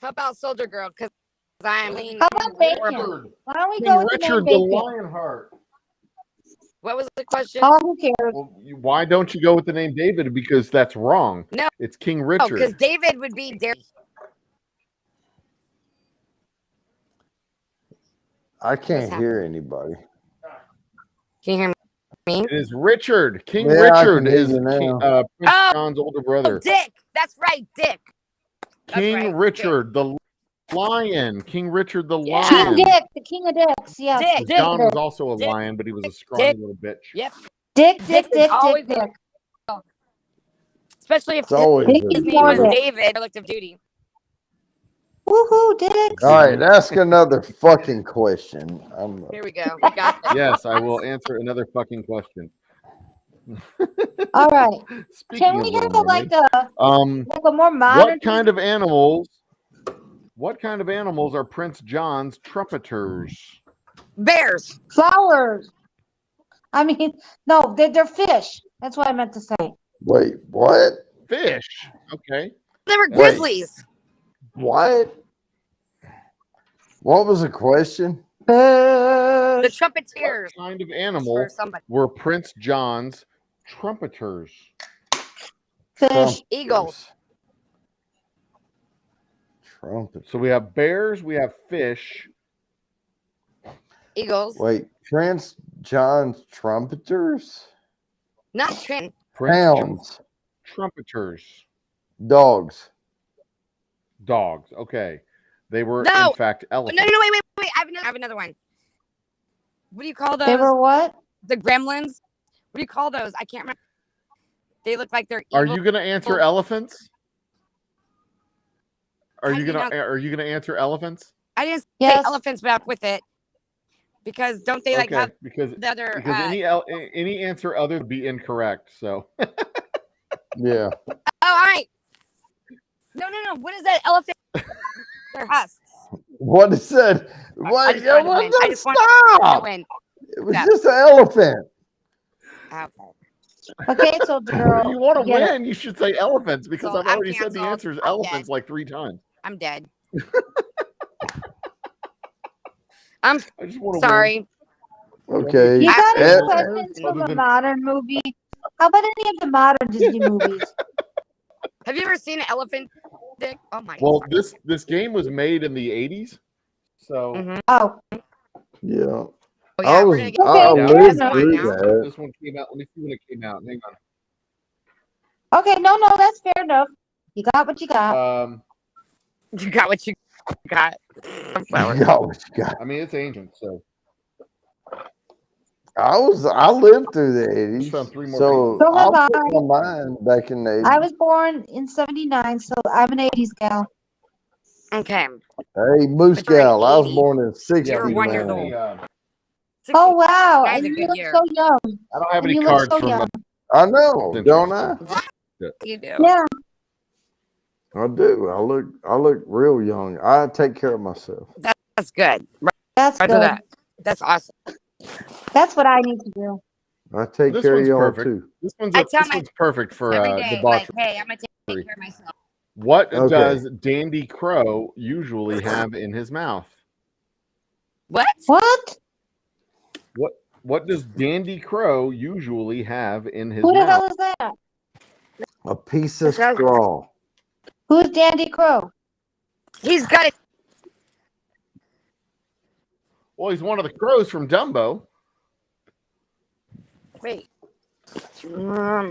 Speaker 2: How about Soldier Girl? Because I'm leaning.
Speaker 4: How about Bacon?
Speaker 1: Richard.
Speaker 4: Why don't we
Speaker 1: King
Speaker 4: go with the
Speaker 1: Richard
Speaker 4: name
Speaker 1: the
Speaker 4: Bacon?
Speaker 1: Lionheart.
Speaker 2: What was the question?
Speaker 4: Oh, who cares?
Speaker 1: Well, why don't you go with the name David? Because that's wrong.
Speaker 2: No.
Speaker 1: It's King
Speaker 2: Oh,
Speaker 1: Richard.
Speaker 2: because David would be there.
Speaker 3: I can't
Speaker 2: What's
Speaker 3: hear anybody.
Speaker 2: Can you hear me?
Speaker 1: It is Richard. King
Speaker 3: Yeah, I
Speaker 1: Richard
Speaker 3: can hear
Speaker 1: is
Speaker 3: you now.
Speaker 1: Prince
Speaker 2: Oh.
Speaker 1: John's older
Speaker 2: Oh,
Speaker 1: brother.
Speaker 2: Dick. That's right, Dick. That's
Speaker 1: King
Speaker 2: right,
Speaker 1: Richard the Lion. King Richard the
Speaker 2: Yeah.
Speaker 4: King
Speaker 1: Lion.
Speaker 4: Dick, the king of dicks. Yes.
Speaker 2: Dick.
Speaker 1: Because John was
Speaker 4: Dick.
Speaker 1: also a
Speaker 2: Dick.
Speaker 1: lion, but he was a scrawny
Speaker 2: Dick.
Speaker 1: little bitch.
Speaker 2: Yep.
Speaker 4: Dick,
Speaker 2: Dick
Speaker 4: Dick,
Speaker 2: is always
Speaker 4: Dick, Dick.
Speaker 2: Especially if
Speaker 3: It's always
Speaker 4: Dick
Speaker 2: his
Speaker 4: is
Speaker 2: name was
Speaker 4: Dick.
Speaker 2: David. Elective duty.
Speaker 4: Woohoo, Dick.
Speaker 3: All right, ask another fucking question.
Speaker 2: Here we go. We got this.
Speaker 1: Yes, I will answer another fucking question.
Speaker 4: All right.
Speaker 1: Speaking
Speaker 4: Can
Speaker 1: of
Speaker 4: we
Speaker 1: Little
Speaker 4: have like
Speaker 1: Mermaid,
Speaker 4: a more modern?
Speaker 1: what kind of animals? What kind of animals are Prince John's trumpeters?
Speaker 2: Bears.
Speaker 4: flowers? I mean, no, they're fish. That's what I meant to say.
Speaker 3: Wait, what?
Speaker 1: Fish. Okay.
Speaker 2: They were
Speaker 3: Wait.
Speaker 2: grizzlies.
Speaker 3: What? What was the question?
Speaker 2: The
Speaker 4: Fish.
Speaker 2: trumpeters.
Speaker 1: What kind of
Speaker 2: For
Speaker 1: animal
Speaker 2: somebody.
Speaker 1: were Prince John's trumpeters?
Speaker 4: Fish.
Speaker 2: Eagles.
Speaker 3: Trumpet.
Speaker 1: So we have bears, we have fish.
Speaker 2: Eagles.
Speaker 3: Wait, Prince John's trumpeters?
Speaker 2: Not Trent.
Speaker 1: Prince John's
Speaker 3: Hounds.
Speaker 1: trumpeters.
Speaker 3: Dogs.
Speaker 1: Dogs. Okay. They were,
Speaker 2: No.
Speaker 1: in fact,
Speaker 2: No,
Speaker 1: elephants.
Speaker 2: wait. I have another one. What do you call those?
Speaker 4: They were what?
Speaker 2: The gremlins What do you call those? I can't remember. They look like they're evil.
Speaker 1: Are you going to answer elephants? Are
Speaker 2: How
Speaker 1: you
Speaker 2: do you
Speaker 1: going
Speaker 2: know-
Speaker 1: to Are you going to answer elephants?
Speaker 2: I didn't say
Speaker 4: Yes.
Speaker 2: elephants, but I'm with it. Because don't they like
Speaker 1: Okay,
Speaker 2: have
Speaker 1: because
Speaker 2: the other?
Speaker 1: any answer other would be incorrect. So
Speaker 3: Yeah.
Speaker 2: Oh, all right. No. What is that elephant? They're husks.
Speaker 3: What is that? What?
Speaker 2: just wanted to win. I just wanted to
Speaker 3: Stop!
Speaker 2: win.
Speaker 3: It was
Speaker 2: Yeah.
Speaker 3: just an elephant.
Speaker 2: Okay.
Speaker 4: Okay, soldier girl.
Speaker 1: if you want to
Speaker 4: get it.
Speaker 1: win, you should say elephants because
Speaker 2: So
Speaker 1: I've
Speaker 2: I'm
Speaker 1: already said the
Speaker 2: canceled.
Speaker 1: answer is
Speaker 2: I'm
Speaker 1: elephants
Speaker 2: dead.
Speaker 1: like 3 times.
Speaker 2: I'm dead.
Speaker 1: I just want to
Speaker 2: Sorry.
Speaker 3: Okay.
Speaker 4: You got
Speaker 3: Eh,
Speaker 4: any
Speaker 1: Eh,
Speaker 4: questions
Speaker 1: other
Speaker 4: from a
Speaker 1: than-
Speaker 4: modern movie? How about any of the modern Disney movies?
Speaker 2: Have you ever seen an elephant dick? Oh my.
Speaker 1: Well, this game was made in the 80s, so
Speaker 2: Mhm.
Speaker 4: Oh,
Speaker 3: Yeah.
Speaker 2: Oh,
Speaker 3: I
Speaker 2: yeah, we're
Speaker 3: was.
Speaker 2: gonna get
Speaker 3: I
Speaker 4: Okay,
Speaker 3: lived
Speaker 4: fair
Speaker 3: through
Speaker 2: enough.
Speaker 3: that.
Speaker 1: this one came out. Let me see when it came out. Hang on.
Speaker 4: okay. No, that's fair enough. You got what you got.
Speaker 2: You got what you got.
Speaker 3: You got what you got.
Speaker 1: I mean, it's ancient, so
Speaker 3: I lived through the
Speaker 1: Just found
Speaker 3: 80s.
Speaker 1: 3 more
Speaker 3: So
Speaker 4: So
Speaker 3: I'll
Speaker 4: have
Speaker 3: put
Speaker 4: I.
Speaker 3: my mind back in the 80s.
Speaker 4: I was born in '79, so I'm an '80s gal.
Speaker 2: Okay.
Speaker 3: Hey, Moose
Speaker 2: But you're an
Speaker 3: Gal, I was
Speaker 2: 80.
Speaker 3: born in 60.
Speaker 2: You're 1 year
Speaker 3: man.
Speaker 2: old.
Speaker 4: Oh wow!
Speaker 2: That's
Speaker 4: And
Speaker 2: a
Speaker 4: you
Speaker 2: good
Speaker 4: look
Speaker 2: year.
Speaker 4: so young.
Speaker 1: I don't have
Speaker 4: And
Speaker 1: any
Speaker 4: you look
Speaker 1: cards
Speaker 4: so
Speaker 1: from
Speaker 4: young.
Speaker 3: I know,
Speaker 1: Century.
Speaker 3: don't I?
Speaker 2: You do.
Speaker 4: Yeah.
Speaker 3: I do. I look real young. I take care of myself.
Speaker 2: That's good.
Speaker 4: That's
Speaker 2: Right to
Speaker 4: good.
Speaker 2: that. That's awesome.
Speaker 4: That's what I need to do.
Speaker 3: I take
Speaker 1: This
Speaker 3: care of
Speaker 1: one's
Speaker 3: y'all
Speaker 1: perfect.
Speaker 3: too.
Speaker 1: This one's
Speaker 2: I tell
Speaker 1: this
Speaker 2: my
Speaker 1: one's perfect for
Speaker 2: every day,
Speaker 1: debauchery.
Speaker 2: like, hey, I'm gonna take care of myself.
Speaker 1: What
Speaker 3: Okay.
Speaker 1: does Dandy Crow usually have in his mouth?
Speaker 2: What?
Speaker 4: What?
Speaker 1: What does Dandy Crow usually have in his
Speaker 4: Who the
Speaker 1: mouth?
Speaker 4: hell is that?
Speaker 3: A piece of
Speaker 2: That's-
Speaker 3: straw.
Speaker 4: Who's Dandy Crow?
Speaker 2: He's got it.
Speaker 1: Well, he's one of the crows from Dumbo.
Speaker 2: Wait.
Speaker 4: A
Speaker 2: Right.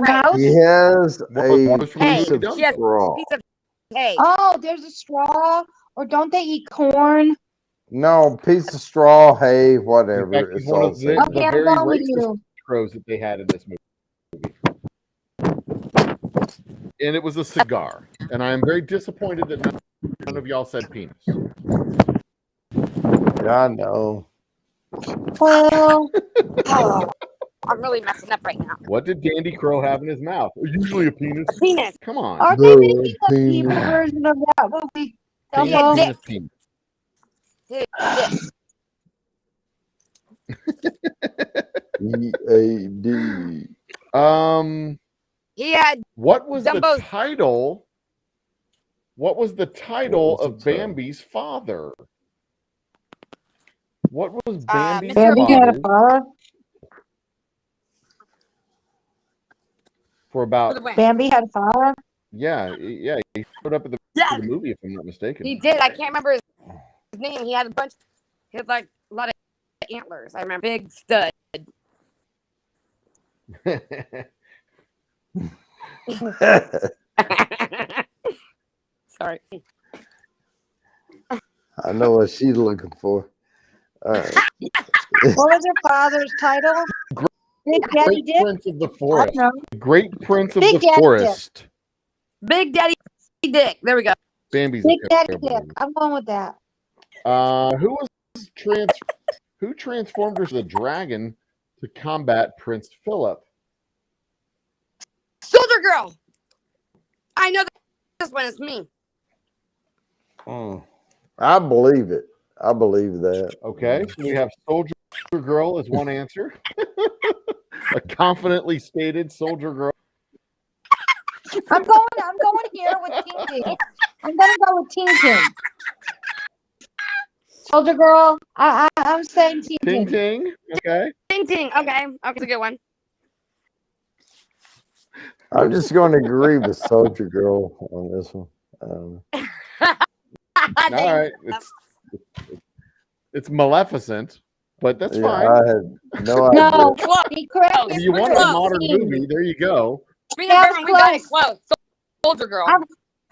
Speaker 4: mouse?
Speaker 3: He has
Speaker 1: What
Speaker 3: a
Speaker 1: was from
Speaker 3: piece
Speaker 2: Hey,
Speaker 3: of
Speaker 2: she has-
Speaker 3: straw.
Speaker 2: Piece of hay.
Speaker 4: Oh, there's a straw. Or don't they eat corn?
Speaker 3: No, piece of straw, hay,
Speaker 1: In
Speaker 3: whatever.
Speaker 1: fact, he's
Speaker 3: It's
Speaker 1: one
Speaker 3: all
Speaker 1: of
Speaker 3: the same.
Speaker 1: the
Speaker 4: Okay, I'm
Speaker 1: very
Speaker 4: going with
Speaker 1: racist
Speaker 4: you.
Speaker 1: crows that they had in this movie. And it was a cigar. And I am very disappointed that none of y'all said penis.
Speaker 3: Yeah, I know.
Speaker 4: Well,
Speaker 2: Oh, I'm really messing up right now.
Speaker 1: What did Dandy Crow have in his mouth? Usually a penis.
Speaker 2: Penis.
Speaker 1: Come on.
Speaker 4: aren't they
Speaker 3: The
Speaker 4: making a evil
Speaker 3: penis.
Speaker 4: version of that movie?
Speaker 1: Penis,
Speaker 2: Yeah,
Speaker 4: Dumbo?
Speaker 2: dick.
Speaker 1: penis.
Speaker 2: Dick.
Speaker 3: EAD.
Speaker 2: He had
Speaker 1: What was
Speaker 2: Dumbo's-
Speaker 1: the title? What was the title
Speaker 3: What was
Speaker 1: of
Speaker 3: the title?
Speaker 1: Bambi's father? What was Bambi's
Speaker 2: Mr.
Speaker 4: Bambi had a
Speaker 1: father
Speaker 4: father.
Speaker 1: for
Speaker 2: for
Speaker 1: about?
Speaker 2: the win.
Speaker 4: Bambi had a father.
Speaker 1: Yeah, he showed up at the
Speaker 2: Yes,
Speaker 1: movie, if I'm not mistaken.
Speaker 2: he did. I can't remember his name. He had a bunch. He had like a lot of antlers. I remember big stud. Sorry.
Speaker 3: I know what she's looking for. All right.
Speaker 4: What was her father's title? Big Daddy
Speaker 1: Great
Speaker 4: Dick?
Speaker 1: Prince of the
Speaker 4: I
Speaker 1: Forest.
Speaker 4: don't know.
Speaker 1: The Great Prince of
Speaker 4: Big
Speaker 1: the
Speaker 4: Daddy Dick.
Speaker 1: Forest.
Speaker 2: Big Daddy Dick. There we go.
Speaker 1: Bambi's
Speaker 4: Big
Speaker 1: a
Speaker 4: Daddy
Speaker 1: terrible
Speaker 4: Dick.
Speaker 1: movie.
Speaker 4: I'm going with that.
Speaker 1: Who transformed as the dragon to combat Prince Philip?
Speaker 2: Soldier Girl. I know this one is me.
Speaker 3: I believe it. I believe that.
Speaker 1: Okay, so we have Soldier Girl as one answer. A confidently stated Soldier Girl.
Speaker 4: I'm going here with Tintin. I'm gonna go with Tintin. Soldier Girl. I'm saying
Speaker 1: Ting
Speaker 4: Tintin.
Speaker 1: Ting. Okay.
Speaker 2: Ting Ting. Okay. Okay, it's a good one.
Speaker 3: I'm just going to agree with Soldier Girl on this one.
Speaker 1: All right. It's Maleficent, but that's
Speaker 3: Yeah,
Speaker 1: fine.
Speaker 3: I had no idea.
Speaker 4: No,
Speaker 2: Close.
Speaker 4: he corrected
Speaker 1: If
Speaker 4: me.
Speaker 1: you
Speaker 2: We're
Speaker 1: want a
Speaker 2: close.
Speaker 1: modern movie, there you go.
Speaker 2: Bring
Speaker 4: That
Speaker 2: it
Speaker 4: was
Speaker 2: back. We got it
Speaker 4: close.
Speaker 2: close. Soldier Girl.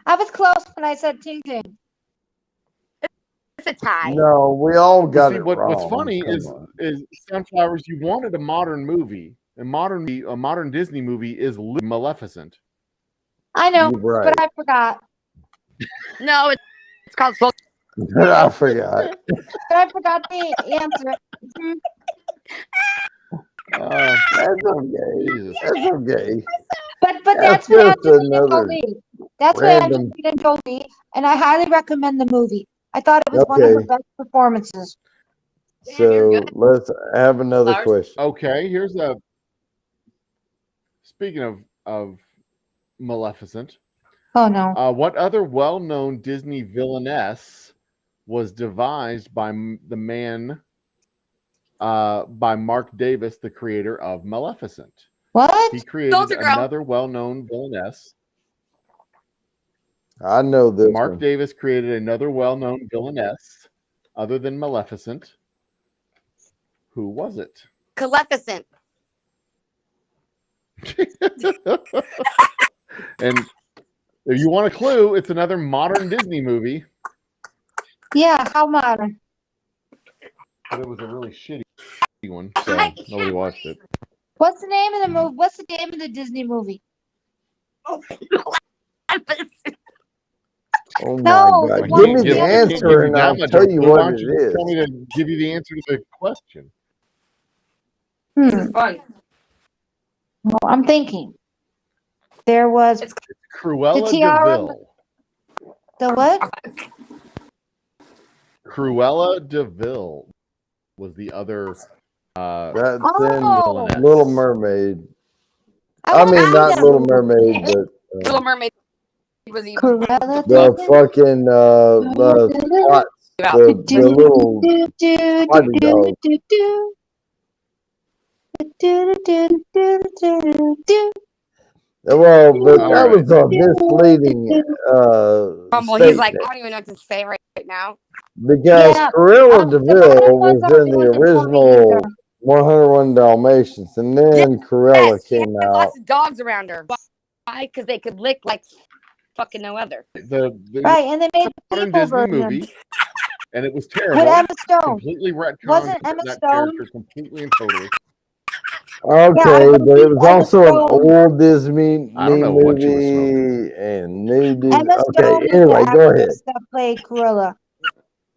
Speaker 4: I was close when I said Tintin.
Speaker 2: It's a tie.
Speaker 3: No, we all got
Speaker 1: See,
Speaker 3: it
Speaker 1: what's
Speaker 3: wrong.
Speaker 1: funny
Speaker 3: Come
Speaker 1: is
Speaker 3: on.
Speaker 1: Sunflowers, you wanted a modern movie, a modern Disney movie is Maleficent.
Speaker 4: I know,
Speaker 3: You're right.
Speaker 4: but I forgot.
Speaker 2: No, it's called Soul.
Speaker 3: I forgot.
Speaker 4: But I forgot the answer. Mhm.
Speaker 3: That's okay.
Speaker 1: Jesus.
Speaker 3: That's okay.
Speaker 4: But
Speaker 3: That's
Speaker 4: that's with
Speaker 3: just
Speaker 4: Angelina
Speaker 3: another
Speaker 4: Jolie. That's with
Speaker 3: random.
Speaker 4: Angelina Jolie, and I highly recommend the movie. I thought it was one of her
Speaker 3: Okay.
Speaker 4: best performances.
Speaker 2: Damn, you're
Speaker 3: So
Speaker 2: good.
Speaker 3: let's have another
Speaker 2: Lars?
Speaker 3: question.
Speaker 1: Okay, here's a. Speaking of Maleficent,
Speaker 4: Oh no.
Speaker 1: what other well-known Disney villainess was devised by by Mark Davis, the creator of Maleficent?
Speaker 4: What?
Speaker 1: He created
Speaker 2: Soldier Girl.
Speaker 1: another well-known villainess.
Speaker 3: I know this
Speaker 1: Mark
Speaker 3: one.
Speaker 1: Davis created another well-known villainess other than Maleficent. Who was it?
Speaker 2: Maleficent.
Speaker 1: And if you want a clue, it's another modern Disney movie,
Speaker 4: Yeah, how modern?
Speaker 1: but it was a really shitty one, so
Speaker 2: I can't
Speaker 1: nobody watched it.
Speaker 4: What's the name of the movie? What's the name of the Disney movie?
Speaker 2: Oh, Maleficent.
Speaker 3: Oh
Speaker 4: No,
Speaker 3: my
Speaker 1: I
Speaker 3: God!
Speaker 4: what
Speaker 3: Give
Speaker 4: was
Speaker 3: me
Speaker 4: the
Speaker 3: the
Speaker 1: I can't
Speaker 3: answer, and
Speaker 1: that
Speaker 3: I'll
Speaker 1: much
Speaker 3: tell
Speaker 1: of a
Speaker 3: you
Speaker 1: clue. Why
Speaker 3: what
Speaker 1: don't
Speaker 3: it
Speaker 1: you just tell me
Speaker 3: is.
Speaker 1: to give you the answer to the question?
Speaker 2: This
Speaker 4: Hmm.
Speaker 2: is fun.
Speaker 4: Well, I'm thinking. There was
Speaker 2: It's
Speaker 1: Cruella
Speaker 4: The Tiara-
Speaker 1: DeVille.
Speaker 4: the what?
Speaker 1: Cruella DeVille was the other
Speaker 3: That's in
Speaker 4: Oh,
Speaker 1: villainess.
Speaker 3: Little Mermaid.
Speaker 4: I
Speaker 3: I
Speaker 4: wanna
Speaker 3: mean,
Speaker 4: see
Speaker 3: not
Speaker 4: that
Speaker 3: Little
Speaker 4: movie.
Speaker 3: Mermaid, but
Speaker 2: Little Mermaid was even.
Speaker 4: Cruella
Speaker 3: the
Speaker 4: de
Speaker 3: fucking
Speaker 4: Vil.
Speaker 3: spots, the little spotty dog. Well, but
Speaker 1: All
Speaker 3: that
Speaker 1: right.
Speaker 3: was a misleading
Speaker 2: Humble. He's like,
Speaker 3: statement
Speaker 2: I don't even know what to say right now.
Speaker 3: because
Speaker 4: Yeah,
Speaker 3: Cruella
Speaker 4: the
Speaker 3: DeVille
Speaker 4: ones
Speaker 3: was
Speaker 4: are
Speaker 3: in the
Speaker 4: really funny
Speaker 3: original
Speaker 4: either.
Speaker 3: 101 Dalmatians, and then Cruella
Speaker 2: Yes, she
Speaker 3: came
Speaker 2: has
Speaker 3: out.
Speaker 2: lots of dogs around her. Why? Because they could lick like fucking no other.
Speaker 1: The
Speaker 4: Right, and they made the
Speaker 1: modern
Speaker 4: people
Speaker 1: Disney
Speaker 4: version
Speaker 1: movie, and it was
Speaker 4: with
Speaker 1: terrible.
Speaker 4: Emma Stone.
Speaker 1: Completely retconned
Speaker 4: Wasn't Emma
Speaker 1: that
Speaker 4: Stone?
Speaker 1: character completely and totally.
Speaker 3: Okay,
Speaker 4: Yeah,
Speaker 3: but it was
Speaker 4: Emma
Speaker 3: also an
Speaker 4: Stone.
Speaker 3: old Disney
Speaker 1: I don't know what you were smoking.
Speaker 3: movie and new Disney.
Speaker 4: Emma
Speaker 3: Okay,
Speaker 4: Stone was
Speaker 3: anyway,
Speaker 4: the
Speaker 3: go ahead.
Speaker 4: actress that played Cruella.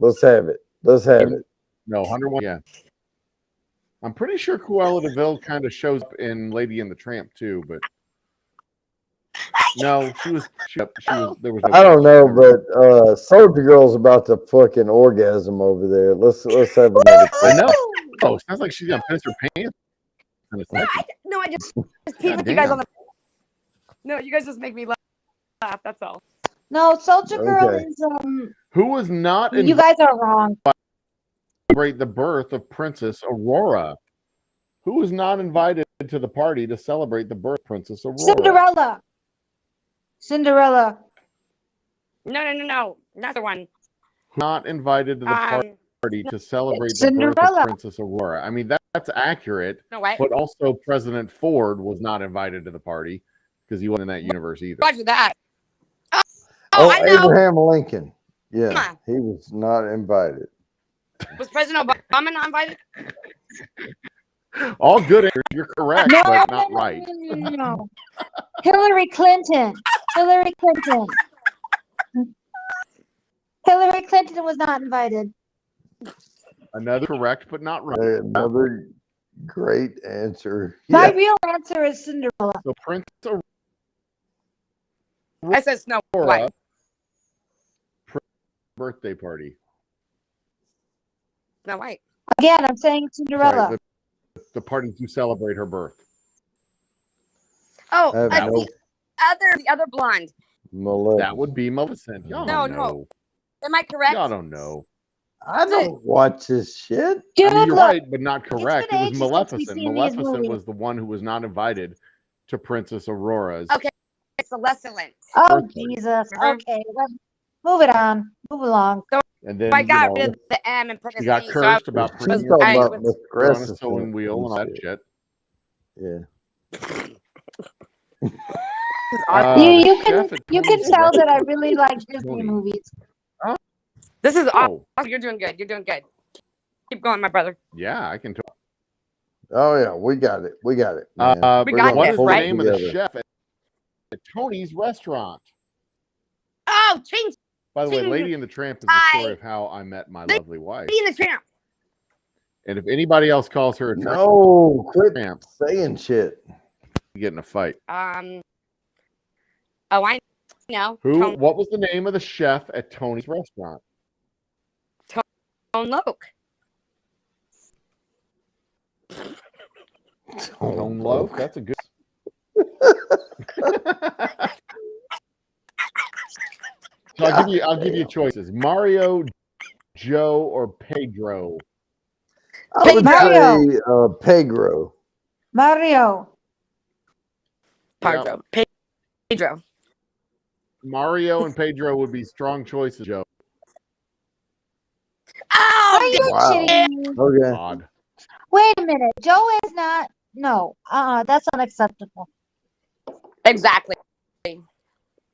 Speaker 3: Let's have it. Let's have it.
Speaker 1: No, 101. Yeah, I'm pretty sure Cruella DeVille kind of shows up in Lady and the Tramp too, but no, she was. There was. No
Speaker 3: I don't know,
Speaker 1: question.
Speaker 3: but Soldier Girl's about to fucking orgasm over there. Let's have another
Speaker 1: I
Speaker 3: question.
Speaker 1: know. Oh, it sounds like she's gonna piss her pants. In a second.
Speaker 2: No, I just tease
Speaker 1: God
Speaker 2: with you guys
Speaker 1: damn.
Speaker 2: on the. No, you guys just make me laugh. That's all.
Speaker 4: No, Soldier Girl
Speaker 3: Okay.
Speaker 4: is
Speaker 1: Who was not
Speaker 4: you
Speaker 1: invited
Speaker 4: guys are wrong.
Speaker 1: to celebrate the birth of Princess Aurora? Who was not invited to the party to celebrate the birth of Princess Aurora?
Speaker 4: Cinderella.
Speaker 2: No. Not the one.
Speaker 1: Not invited to the party to celebrate the birth
Speaker 4: Cinderella.
Speaker 1: of Princess Aurora. I mean, that's accurate,
Speaker 2: No way.
Speaker 1: but also President Ford was not invited to the party because he wasn't in that universe either.
Speaker 2: Roger that.
Speaker 3: Oh,
Speaker 2: I know.
Speaker 3: Abraham Lincoln. Yeah,
Speaker 2: Come
Speaker 3: he was not invited.
Speaker 2: Was President Obama not invited?
Speaker 1: All good answers. You're correct,
Speaker 4: No,
Speaker 1: but not right.
Speaker 4: No. Hillary Clinton. Hillary Clinton was not invited.
Speaker 1: Another correct, but not right.
Speaker 3: Another great answer.
Speaker 4: My
Speaker 3: Yeah.
Speaker 4: real answer is Cinderella.
Speaker 1: So Princess
Speaker 2: I said Snow
Speaker 1: Aurora
Speaker 2: White.
Speaker 1: birthday party.
Speaker 2: Snow White.
Speaker 4: Again, I'm saying Cinderella.
Speaker 1: Sorry, the party to celebrate her birth.
Speaker 2: Oh,
Speaker 3: I have no-
Speaker 2: the other blonde.
Speaker 3: Maleficent.
Speaker 1: That would be Maleficent. Y'all
Speaker 2: No,
Speaker 1: don't
Speaker 2: no.
Speaker 1: know.
Speaker 2: Am I correct?
Speaker 1: Y'all don't know.
Speaker 3: I don't watch this shit.
Speaker 4: Dude,
Speaker 1: I mean, you're
Speaker 4: look,
Speaker 1: right, but not correct.
Speaker 4: been
Speaker 1: It was
Speaker 4: ages since we've
Speaker 1: Maleficent.
Speaker 4: seen these
Speaker 1: Maleficent
Speaker 4: movies.
Speaker 1: was the one who was not invited to Princess Aurora's.
Speaker 2: Okay. It's Celestalent.
Speaker 4: oh
Speaker 1: birthday.
Speaker 4: Jesus.
Speaker 2: Mhm.
Speaker 4: Okay, let's move it on. Move along.
Speaker 1: And then
Speaker 2: I got
Speaker 1: you
Speaker 2: rid
Speaker 1: know,
Speaker 2: of the M and put
Speaker 1: she
Speaker 2: a
Speaker 1: got
Speaker 2: C.
Speaker 1: cursed
Speaker 2: So
Speaker 1: about
Speaker 3: She's
Speaker 1: putting
Speaker 3: talking
Speaker 2: I
Speaker 3: about
Speaker 2: was-
Speaker 3: Miss
Speaker 1: her on a
Speaker 3: Crescent
Speaker 1: sewing wheel and all that
Speaker 3: and
Speaker 1: shit.
Speaker 3: Yeah.
Speaker 4: You
Speaker 1: the
Speaker 4: can
Speaker 1: chef at
Speaker 4: you can
Speaker 1: Tony's
Speaker 4: tell that I
Speaker 1: restaurant.
Speaker 4: really like Disney
Speaker 1: Tony.
Speaker 4: movies.
Speaker 2: this is
Speaker 1: Oh,
Speaker 2: awesome. You're doing good. You're doing good. Keep going, my brother.
Speaker 1: yeah, I can tell.
Speaker 3: Oh yeah, we got it. We got it. Man.
Speaker 2: We
Speaker 3: We're
Speaker 2: got
Speaker 3: gonna
Speaker 1: what
Speaker 2: this,
Speaker 1: is the
Speaker 3: pull it
Speaker 2: right?
Speaker 1: name of the
Speaker 3: together.
Speaker 1: chef at Tony's restaurant?
Speaker 2: Oh, change.
Speaker 1: By the way,
Speaker 2: Ching.
Speaker 1: Lady and the Tramp is the story of how I met my lovely wife.
Speaker 2: Lady and the Tramp.
Speaker 1: And if anybody else calls her a
Speaker 3: No, quit
Speaker 1: tramp,
Speaker 3: saying shit.
Speaker 1: you get in a fight.
Speaker 2: Oh, I know.
Speaker 1: Who? What was the name of the chef at Tony's restaurant?
Speaker 2: Tone Loke.
Speaker 1: Tone Loaf. That's a good. So I'll give you choices: Mario, Joe, or Pedro.
Speaker 3: I would
Speaker 4: Mario.
Speaker 3: say Pedro.
Speaker 4: Mario.
Speaker 2: Pedro. Pedro.
Speaker 1: Mario and Pedro would be strong choices, Joe.
Speaker 2: Oh,
Speaker 4: Are you
Speaker 3: Wow.
Speaker 4: kidding me?
Speaker 3: Okay.
Speaker 1: Odd.
Speaker 4: Wait a minute. Joe is not. No. That's unacceptable.
Speaker 2: exactly. That's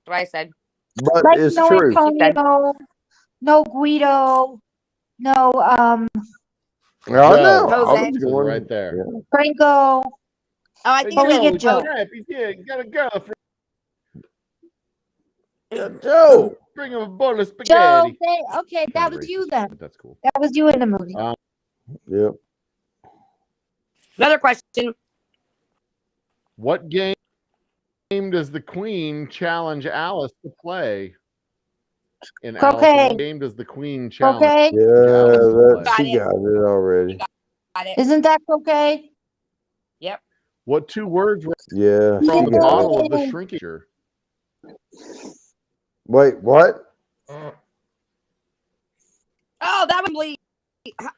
Speaker 2: what I said.
Speaker 3: But
Speaker 4: Like
Speaker 3: it's
Speaker 4: no
Speaker 3: true.
Speaker 4: Antonio, no Guido, no
Speaker 3: I
Speaker 1: Joe.
Speaker 3: know. I
Speaker 2: Jose.
Speaker 3: was
Speaker 1: This is
Speaker 3: going
Speaker 1: right there.
Speaker 3: Yeah.
Speaker 4: Franco.
Speaker 2: Oh, I
Speaker 1: Hey,
Speaker 2: think
Speaker 4: But we
Speaker 2: it's
Speaker 4: get Joe.
Speaker 1: Tramp, he's here. You got a girlfriend.
Speaker 3: Yeah, Joe.
Speaker 1: Bring him a bowl of
Speaker 4: Joe.
Speaker 1: spaghetti.
Speaker 4: Okay, that was you then.
Speaker 1: But that's cool.
Speaker 4: That was you in the movie.
Speaker 3: Yep.
Speaker 2: Another question.
Speaker 1: What game does the Queen challenge Alice to play? In Alice,
Speaker 4: Croquet.
Speaker 1: what game does the Queen challenge?
Speaker 4: Okay.
Speaker 3: Yeah,
Speaker 1: Alice to
Speaker 3: that,
Speaker 2: Got
Speaker 3: she
Speaker 2: it.
Speaker 3: got it already.
Speaker 2: Got it.
Speaker 4: Isn't that okay?
Speaker 2: Yep.
Speaker 1: What two words were
Speaker 3: Yeah,
Speaker 1: on
Speaker 3: she
Speaker 1: the
Speaker 3: got
Speaker 1: bottle
Speaker 3: it.
Speaker 1: of the shrinking?
Speaker 3: Wait, what?
Speaker 2: Oh, that would be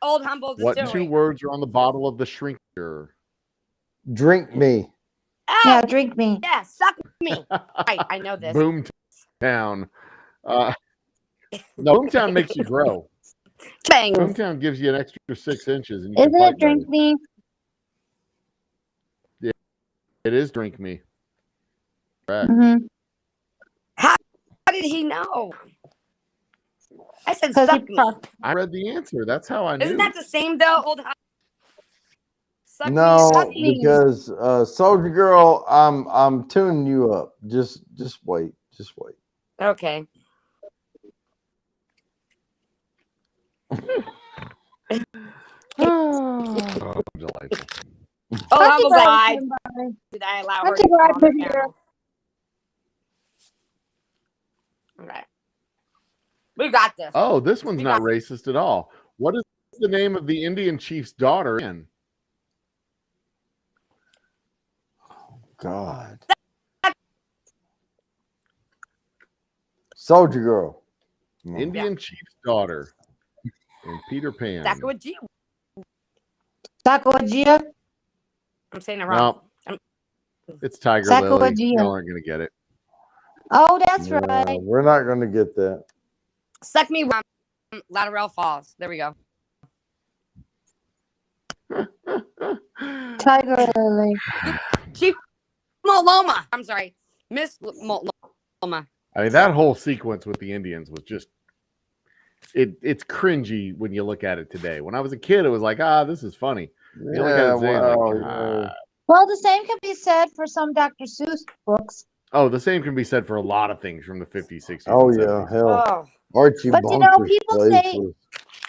Speaker 2: Old Humble
Speaker 1: What
Speaker 2: Distillery.
Speaker 1: two words are on the bottle of the shrinker?
Speaker 3: Drink me.
Speaker 2: Oh,
Speaker 4: Yeah, drink me.
Speaker 2: yeah, suck me. Right, I know this.
Speaker 1: Boomtown. No, Boomtown makes you grow.
Speaker 2: Changs.
Speaker 1: Boomtown gives you an extra 6 inches, and you
Speaker 4: Isn't
Speaker 1: can fight
Speaker 4: it drink
Speaker 1: better.
Speaker 4: me?
Speaker 1: It is drink me. Correct.
Speaker 4: Mm-hmm.
Speaker 2: How did he know? I said
Speaker 4: Because
Speaker 2: suck me.
Speaker 1: I read the answer. That's how I knew.
Speaker 2: Isn't that the same though? Old Humble. Suck
Speaker 3: No,
Speaker 4: suck
Speaker 2: me.
Speaker 4: me.
Speaker 3: because Soldier Girl, I'm tuning you up. Just wait. Just wait.
Speaker 2: Okay.
Speaker 1: Oh, delightful.
Speaker 2: Old
Speaker 4: Aren't
Speaker 2: Humble
Speaker 4: you glad
Speaker 2: died.
Speaker 4: you came by?
Speaker 2: Did I allow her
Speaker 4: Aren't
Speaker 2: to
Speaker 4: you
Speaker 2: come
Speaker 4: glad
Speaker 2: on the
Speaker 4: you're here?
Speaker 2: panel? Okay. We got this.
Speaker 1: Oh, this one's not racist at all. What is the name of the Indian chief's daughter in?
Speaker 3: God. Soldier Girl. No.
Speaker 1: Indian chief's daughter in Peter Pan.
Speaker 2: Sacagawea.
Speaker 4: Sacagawea?
Speaker 2: I'm saying it wrong.
Speaker 1: No, it's Tiger Lily.
Speaker 4: Sacagawea.
Speaker 1: Y'all aren't going to get it.
Speaker 4: Oh, that's
Speaker 3: Yeah,
Speaker 4: right.
Speaker 3: we're not going to get that.
Speaker 2: Suck me, Lateral Falls. There we go.
Speaker 4: Tiger Lily.
Speaker 2: Chief Multnomah. I'm sorry, Miss Multnomah.
Speaker 1: I mean, that whole sequence with the Indians was just it's cringy when you look at it today. When I was a kid, it was like, this is funny. You look at it today, like,
Speaker 4: Well, the same can be said for some Dr. Seuss books.
Speaker 1: Oh, the same can be said for a lot of things from the 50s, 60s.
Speaker 3: Oh,
Speaker 1: and
Speaker 3: yeah,
Speaker 1: 70s.
Speaker 3: hell.
Speaker 2: Oh,
Speaker 3: Archie
Speaker 4: But you know,
Speaker 3: Bunker's
Speaker 4: people
Speaker 3: place
Speaker 4: say-
Speaker 3: was-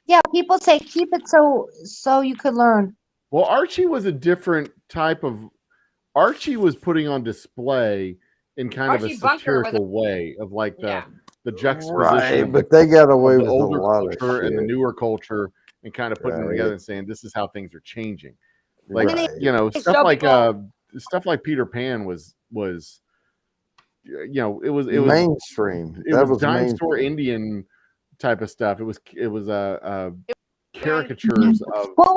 Speaker 4: Yeah, people say keep it so you could learn.
Speaker 1: Well, Archie was a different type of. Archie was putting on display in kind
Speaker 2: Archie
Speaker 1: of a
Speaker 2: Bunker was
Speaker 1: satirical way of like
Speaker 2: yeah.
Speaker 1: the juxtaposition
Speaker 3: Right,
Speaker 1: of
Speaker 3: but they got
Speaker 1: the
Speaker 3: away with a
Speaker 1: older
Speaker 3: lot of
Speaker 1: culture and the
Speaker 3: shit.
Speaker 1: newer culture and kind of putting them
Speaker 3: Right.
Speaker 1: together and saying this is how things are changing. Like
Speaker 3: Right.
Speaker 1: you know,
Speaker 2: Show
Speaker 1: stuff like
Speaker 2: people-
Speaker 1: Peter Pan was you know, it was
Speaker 3: mainstream.
Speaker 1: it
Speaker 3: That
Speaker 1: was
Speaker 3: was
Speaker 1: dinosaur
Speaker 3: mainstream.
Speaker 1: Indian type of stuff. It was caricatures of
Speaker 4: Well,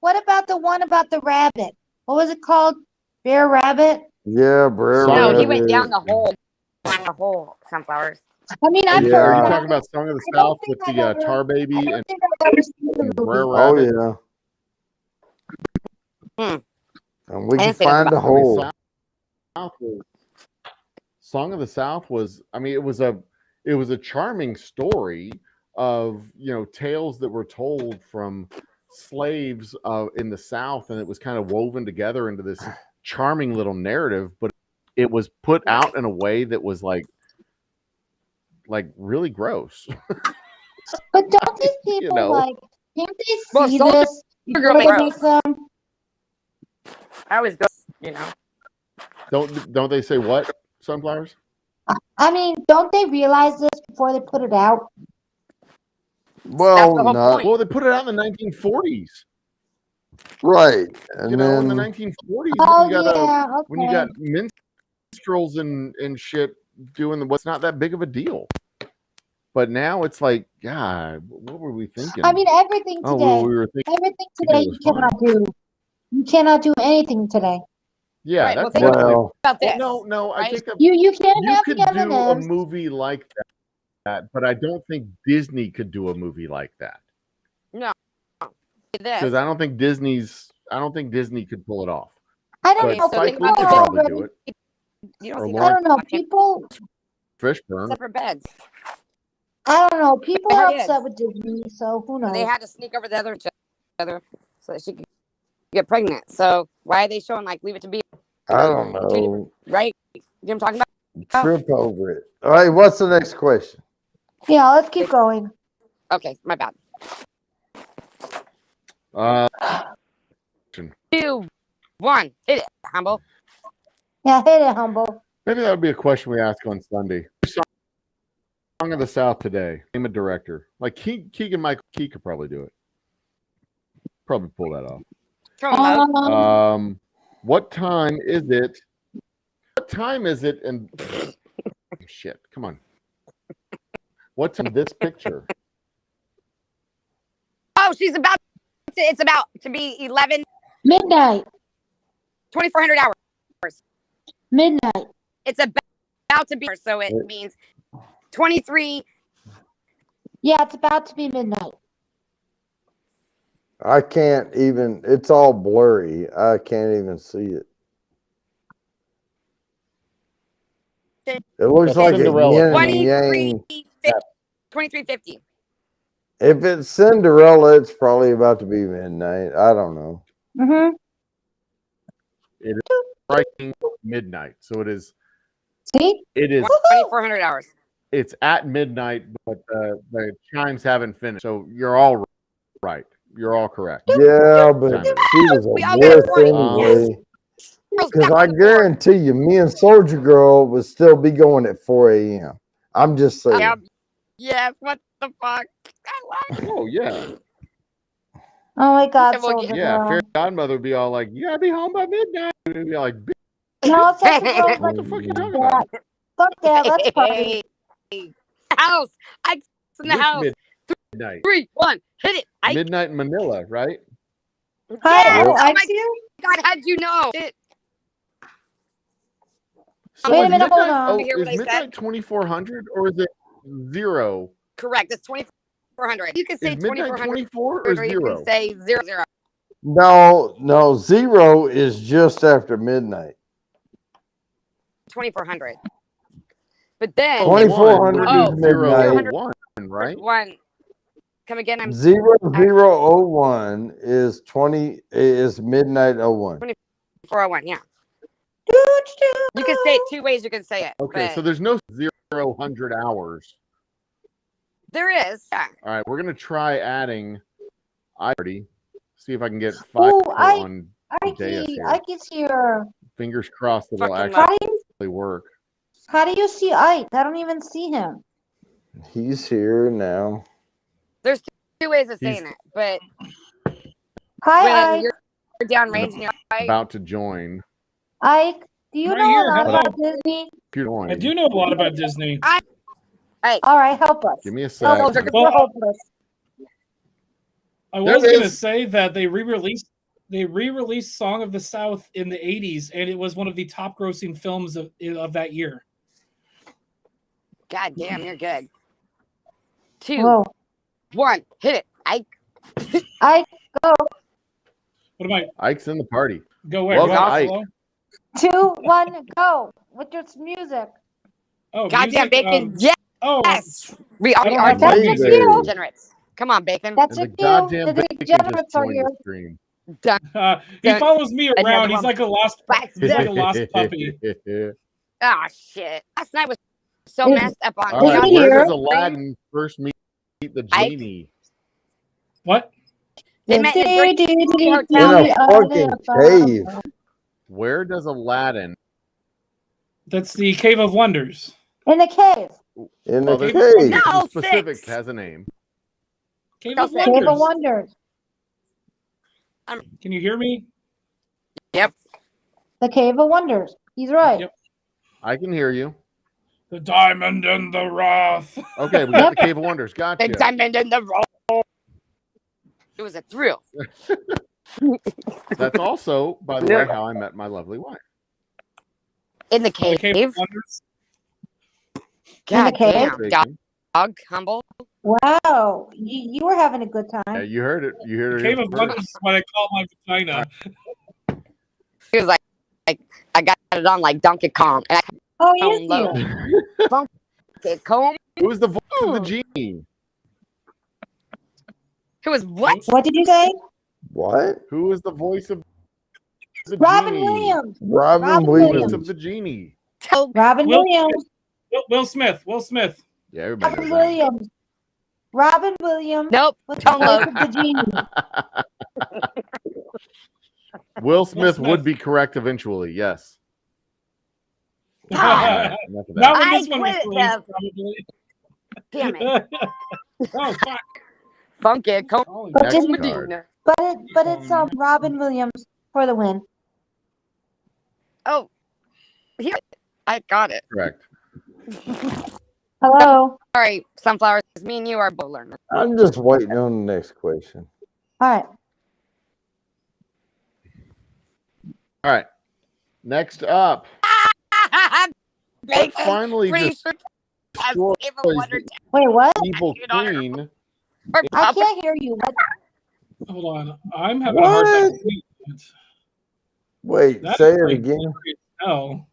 Speaker 4: what about the one about the rabbit? What was it called? Bear Rabbit?
Speaker 3: Yeah, Brer
Speaker 1: No,
Speaker 2: No, he went
Speaker 3: Rabbit.
Speaker 2: down the hole. Down the hole. Sunflowers.
Speaker 4: I mean, I've
Speaker 3: Yeah.
Speaker 4: heard
Speaker 1: Are you
Speaker 4: about
Speaker 1: talking
Speaker 4: it.
Speaker 1: about Song of the
Speaker 4: I don't
Speaker 1: South
Speaker 4: think
Speaker 1: with
Speaker 4: I've
Speaker 1: the
Speaker 4: ever-
Speaker 1: Tar
Speaker 4: I
Speaker 1: Baby
Speaker 4: don't
Speaker 1: and
Speaker 4: think I've ever seen the movie.
Speaker 1: Brer
Speaker 3: Oh
Speaker 1: Rabbit?
Speaker 3: yeah.
Speaker 2: Hmm.
Speaker 3: And we
Speaker 2: I
Speaker 3: can
Speaker 2: didn't think
Speaker 3: find a
Speaker 2: about-
Speaker 3: hole.
Speaker 1: Song of the South was, I mean, it was a charming story of, you know, tales that were told from slaves in the South, and it was kind of woven together into this charming little narrative, but it was put out in a way that was like really gross.
Speaker 4: But don't these people
Speaker 1: You know.
Speaker 4: like? Can't they
Speaker 2: Well,
Speaker 4: see
Speaker 2: Soldier
Speaker 4: this
Speaker 2: Girl
Speaker 4: before they
Speaker 2: makes
Speaker 4: make them?
Speaker 2: I always go, you know.
Speaker 1: Don't they say what? Sunflowers?
Speaker 4: I mean, don't they realize this before they put it out?
Speaker 3: Well,
Speaker 2: the whole
Speaker 3: not
Speaker 2: point.
Speaker 1: Well, they put it out in the 1940s.
Speaker 3: right, and
Speaker 1: You know, in the
Speaker 3: then
Speaker 1: 1940s,
Speaker 4: Oh
Speaker 1: when you got
Speaker 4: yeah,
Speaker 1: when you
Speaker 4: okay.
Speaker 1: got minstrels and shit doing what's not that big of a deal. But now it's like, God, what were we thinking?
Speaker 4: I mean, everything
Speaker 1: oh,
Speaker 4: today.
Speaker 1: well, we were thinking.
Speaker 4: Everything
Speaker 1: thinking
Speaker 4: today
Speaker 1: it
Speaker 4: you
Speaker 1: was fun.
Speaker 4: cannot do. You cannot do anything today.
Speaker 1: Yeah,
Speaker 2: Right, well,
Speaker 1: that's
Speaker 2: think
Speaker 1: definitely.
Speaker 3: well,
Speaker 2: about
Speaker 1: Well,
Speaker 2: this.
Speaker 1: no, I
Speaker 2: right?
Speaker 1: think that
Speaker 4: You can't
Speaker 1: you
Speaker 4: have
Speaker 1: could
Speaker 4: the
Speaker 1: do a
Speaker 4: M&Ms.
Speaker 1: movie like that, but I don't think Disney could do a movie like that
Speaker 2: This.
Speaker 1: because I don't think Disney could pull it off.
Speaker 4: I don't
Speaker 1: But
Speaker 4: know.
Speaker 2: so
Speaker 1: Spike
Speaker 2: think
Speaker 1: Lee
Speaker 2: about
Speaker 1: could
Speaker 2: this.
Speaker 1: probably
Speaker 4: already,
Speaker 1: do it.
Speaker 2: You
Speaker 1: Or
Speaker 2: don't see
Speaker 4: I
Speaker 1: Lawrence
Speaker 4: don't know. People.
Speaker 1: Fishburne.
Speaker 2: separate beds.
Speaker 4: I don't know. People
Speaker 2: They
Speaker 4: are
Speaker 2: already
Speaker 4: upset
Speaker 2: is.
Speaker 4: with Disney, so who
Speaker 2: They
Speaker 4: knows?
Speaker 2: had to sneak over the other so that she could get pregnant. So why are they showing like Leave It to Beaver?
Speaker 3: I don't know.
Speaker 2: Right? You know what I'm talking about?
Speaker 3: Trip over it. All right, what's the next question?
Speaker 4: Yeah, let's keep going.
Speaker 2: Okay, my bad.
Speaker 1: Uh,
Speaker 2: 2, 1, hit it, humble.
Speaker 4: Yeah, hit it, humble.
Speaker 1: maybe that would be a question we ask on Sunday. Song of the South today. Name a director. Like Keegan Michael Key could probably do it. Probably pull that off.
Speaker 2: Throw 'em low.
Speaker 1: What time is it? What time is it? And shit, come on. What's in this picture?
Speaker 2: Oh, it's about to be 11,
Speaker 4: Midnight.
Speaker 2: 2,400 hours.
Speaker 4: Midnight.
Speaker 2: It's about to be, so it means 23.
Speaker 4: Yeah, it's about to be midnight.
Speaker 3: I can't even. It's all blurry. I can't even see it. It looks like a
Speaker 1: Cinderella.
Speaker 3: yin and yang.
Speaker 2: 2350.
Speaker 3: If it's Cinderella, it's probably about to be midnight. I don't know.
Speaker 4: Mm-hmm.
Speaker 1: It is striking midnight. So it is.
Speaker 4: See?
Speaker 1: It is.
Speaker 2: 2,400 hours.
Speaker 1: It's at midnight, but the chimes haven't finished. So you're all right. You're all correct.
Speaker 3: Yeah, but she was
Speaker 2: We
Speaker 3: a
Speaker 2: all got a
Speaker 3: wuss
Speaker 2: point.
Speaker 3: anyway.
Speaker 2: Girls
Speaker 3: Because
Speaker 2: got
Speaker 3: I
Speaker 2: the board.
Speaker 3: guarantee you, me and Soldier Girl would still be going at 4 a.m. I'm just saying.
Speaker 2: Yep. Yes, what the fuck? I love
Speaker 1: Oh yeah,
Speaker 4: Oh my God,
Speaker 2: said, well,
Speaker 4: Soldier
Speaker 1: yeah.
Speaker 4: Girl.
Speaker 1: Fairy Godmother would be all like, "You gotta be home by midnight." We'd be like,
Speaker 4: No, Soldier Girl's
Speaker 1: "What
Speaker 4: like,
Speaker 1: the fuck are you talking
Speaker 4: that.
Speaker 1: about?"
Speaker 4: Fuck that, let's party.
Speaker 2: house. Ike's in the house.
Speaker 1: Midnight.
Speaker 2: 3, 1, hit it. Ike.
Speaker 1: Midnight in Manila, right?
Speaker 4: Hi,
Speaker 2: Yes.
Speaker 4: oh,
Speaker 2: Oh
Speaker 4: I
Speaker 2: my
Speaker 4: see you.
Speaker 2: God, how'd you know? Shit.
Speaker 1: So
Speaker 4: Wait a
Speaker 1: is
Speaker 4: minute, hold
Speaker 1: midnight,
Speaker 4: on.
Speaker 1: oh,
Speaker 2: You hear what
Speaker 1: is
Speaker 2: I said?
Speaker 1: midnight 2400 or is it 0?
Speaker 2: Correct. It's 2,400. You can say
Speaker 1: Is midnight
Speaker 2: 2,400
Speaker 1: 24
Speaker 2: or
Speaker 1: or
Speaker 2: you
Speaker 1: 0?
Speaker 2: can say 00.
Speaker 3: No, 0 is just after midnight.
Speaker 2: 2,400. But then
Speaker 3: 2400
Speaker 2: Oh,
Speaker 3: is midnight.
Speaker 1: 001, right?
Speaker 2: one. Come again. I'm
Speaker 3: 0001 is midnight 01.
Speaker 2: 401. Yeah. You can say it 2 ways. You can say it.
Speaker 1: Okay,
Speaker 2: but
Speaker 1: so there's no 0 hours.
Speaker 2: there is. Yeah.
Speaker 1: All right, we're gonna try adding. I already see if I can get 5
Speaker 4: Oh,
Speaker 1: on Deus
Speaker 4: Ike,
Speaker 1: here.
Speaker 4: Ike's here.
Speaker 1: Fingers crossed it'll
Speaker 2: Fucking
Speaker 1: actually work.
Speaker 4: How do you see Ike? I don't even see him.
Speaker 3: He's here now.
Speaker 2: There's 2 ways of
Speaker 1: He's-
Speaker 2: saying it. But
Speaker 4: Hi,
Speaker 2: when
Speaker 4: Ike.
Speaker 2: you're downrange and you're like,
Speaker 1: About to join.
Speaker 4: Ike, do you
Speaker 5: Right
Speaker 4: know
Speaker 5: here,
Speaker 4: a lot
Speaker 5: hello.
Speaker 4: about Disney?
Speaker 1: If you join,
Speaker 5: I do know a lot about Disney.
Speaker 4: All right, help us.
Speaker 1: give me a
Speaker 4: Help
Speaker 1: sec.
Speaker 4: us, 'cause
Speaker 5: Well,
Speaker 4: we're hopeless.
Speaker 5: I
Speaker 1: There
Speaker 5: was
Speaker 1: it
Speaker 5: gonna
Speaker 1: is.
Speaker 5: say that they re-released Song of the South in the 80s, and it was one of the top-grossing films of that year.
Speaker 2: God damn, you're good. 2,
Speaker 4: Whoa.
Speaker 2: 1, hit it. Ike.
Speaker 4: Ike, go.
Speaker 5: What am I?
Speaker 1: Ike's in the party.
Speaker 5: Go where?
Speaker 1: Welcome,
Speaker 5: What?
Speaker 1: Ike.
Speaker 5: Hello?
Speaker 4: 2, 1, go. With your music.
Speaker 5: Oh,
Speaker 2: Goddamn
Speaker 5: music,
Speaker 2: bacon.
Speaker 5: oh,
Speaker 2: Yes. We
Speaker 5: I don't
Speaker 2: are
Speaker 5: have
Speaker 4: That's
Speaker 3: Maybe.
Speaker 4: just you.
Speaker 2: degenerates. Come on, Bacon.
Speaker 4: That's
Speaker 1: And
Speaker 4: a
Speaker 1: the
Speaker 4: few.
Speaker 1: goddamn
Speaker 4: The
Speaker 1: bacon
Speaker 4: degenerates
Speaker 1: just
Speaker 4: are
Speaker 1: joined
Speaker 4: here.
Speaker 1: the stream.
Speaker 2: Done.
Speaker 5: He
Speaker 2: Done.
Speaker 5: follows me
Speaker 2: Another
Speaker 5: around. He's
Speaker 2: one.
Speaker 5: like a lost. He's like a lost puppy.
Speaker 2: Oh shit! Last night was so
Speaker 4: Is-
Speaker 2: messed up on.
Speaker 1: All right,
Speaker 4: Is
Speaker 2: John's
Speaker 1: where
Speaker 4: here?
Speaker 1: does
Speaker 2: stream.
Speaker 1: Aladdin first meet the
Speaker 2: I-
Speaker 1: genie?
Speaker 5: What?
Speaker 2: They met in a dream
Speaker 3: In
Speaker 2: hotel.
Speaker 3: a fucking cave.
Speaker 1: Where does Aladdin?
Speaker 5: That's the Cave of Wonders.
Speaker 4: In a cave.
Speaker 3: In
Speaker 1: Oh,
Speaker 3: the
Speaker 1: there's
Speaker 3: cave.
Speaker 2: No,
Speaker 1: specific
Speaker 2: 6.
Speaker 1: has a name.
Speaker 5: Cave
Speaker 2: Go
Speaker 5: of
Speaker 2: six.
Speaker 4: Cave
Speaker 5: Wonders.
Speaker 4: of Wonders.
Speaker 5: Can you hear me?
Speaker 4: The Cave of Wonders. He's right.
Speaker 5: Yep.
Speaker 1: I can hear you.
Speaker 5: The Diamond and the Rough.
Speaker 1: Okay, we got the Cave of Wonders.
Speaker 2: The
Speaker 1: Gotcha.
Speaker 2: diamond in the roll. It was a thrill.
Speaker 1: That's also, by the way, how I met my lovely wife.
Speaker 2: In the
Speaker 5: The
Speaker 2: cave.
Speaker 5: Cave of Wonders.
Speaker 2: God
Speaker 4: cave?
Speaker 2: damn.
Speaker 1: Bacon.
Speaker 2: Dog humble.
Speaker 4: Wow. You were having a good
Speaker 1: Yeah,
Speaker 4: time.
Speaker 1: you heard it. You heard
Speaker 5: The
Speaker 1: it.
Speaker 5: Cave
Speaker 1: here
Speaker 5: of
Speaker 1: first.
Speaker 5: Wonders is what I call my vagina.
Speaker 2: He was like I got it on like Donkey Kong. And
Speaker 4: Oh,
Speaker 2: Oh,
Speaker 4: yes,
Speaker 2: low.
Speaker 4: you.
Speaker 2: I comb.
Speaker 1: Who was the voice of the genie?
Speaker 2: Who was what?
Speaker 4: What did you say?
Speaker 3: What?
Speaker 1: Who was the voice of the
Speaker 4: Robin
Speaker 1: genie?
Speaker 4: Williams.
Speaker 3: Robin
Speaker 4: Robin
Speaker 1: Voice
Speaker 3: Williams.
Speaker 1: of the genie.
Speaker 2: Tell
Speaker 4: Robin
Speaker 5: Will-
Speaker 4: Williams.
Speaker 5: Will Smith. Will Smith.
Speaker 1: Yeah, everybody
Speaker 4: Robin
Speaker 1: knows that.
Speaker 4: Williams. Robin Williams
Speaker 2: Nope.
Speaker 4: was the
Speaker 2: Tone
Speaker 4: voice
Speaker 2: low.
Speaker 4: of the genie.
Speaker 1: Will Smith
Speaker 5: Smith.
Speaker 1: would be correct eventually. Yes.
Speaker 2: God.
Speaker 1: Alright, enough of that.
Speaker 5: Not when
Speaker 2: I
Speaker 5: this one was
Speaker 2: quit,
Speaker 5: released,
Speaker 2: Damn it.
Speaker 5: probably. Oh, fuck.
Speaker 2: Funky comb.
Speaker 5: Holy
Speaker 4: But
Speaker 1: Next
Speaker 4: didn't-
Speaker 1: card.
Speaker 2: Medina.
Speaker 4: But it's Robin Williams for the win.
Speaker 2: Oh. Here. I got it.
Speaker 1: Correct.
Speaker 4: Hello.
Speaker 2: Sorry, Sunflowers. Me and you are both learning.
Speaker 3: I'm just waiting on the next question.
Speaker 4: All right.
Speaker 1: All right. Next up,
Speaker 2: Bacon.
Speaker 1: finally
Speaker 2: Pretty
Speaker 1: just
Speaker 2: sure has
Speaker 1: destroys
Speaker 2: Cave of
Speaker 1: the
Speaker 2: Wonder
Speaker 4: Wait, what?
Speaker 1: evil
Speaker 2: You don't know.
Speaker 1: queen.
Speaker 2: or
Speaker 4: I
Speaker 2: Papa.
Speaker 4: can't hear you. What?
Speaker 5: Hold on. I'm having a hard time
Speaker 3: What?
Speaker 5: seeing it.
Speaker 3: Wait,
Speaker 5: That
Speaker 3: say
Speaker 5: is
Speaker 3: it
Speaker 5: like
Speaker 3: again.
Speaker 5: blurry as hell.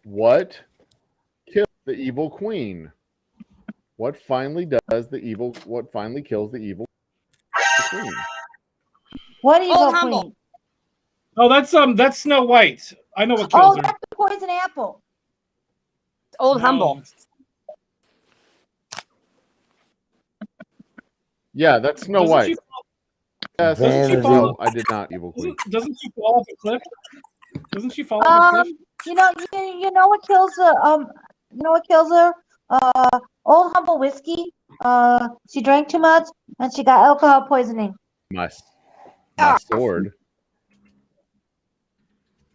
Speaker 1: What killed the evil queen? What finally does the evil? What finally kills the evil queen?
Speaker 4: What evil
Speaker 2: Old Humble.
Speaker 4: queen?
Speaker 5: Oh, that's Snow White. I know what kills
Speaker 4: Oh,
Speaker 5: her.
Speaker 4: that's the poison apple.
Speaker 2: Old
Speaker 5: No.
Speaker 2: Humble.
Speaker 1: Yeah, that's Snow
Speaker 5: Doesn't
Speaker 1: White.
Speaker 5: she
Speaker 1: Yes,
Speaker 3: Vanity.
Speaker 1: no, I did not. Evil queen.
Speaker 5: Doesn't she fall off a cliff? Doesn't she fall off a cliff?
Speaker 4: You know what kills her? You know what kills her? Old Humble whiskey. She drank too much and she got alcohol poisoning.
Speaker 1: My
Speaker 2: Ah.
Speaker 1: sword.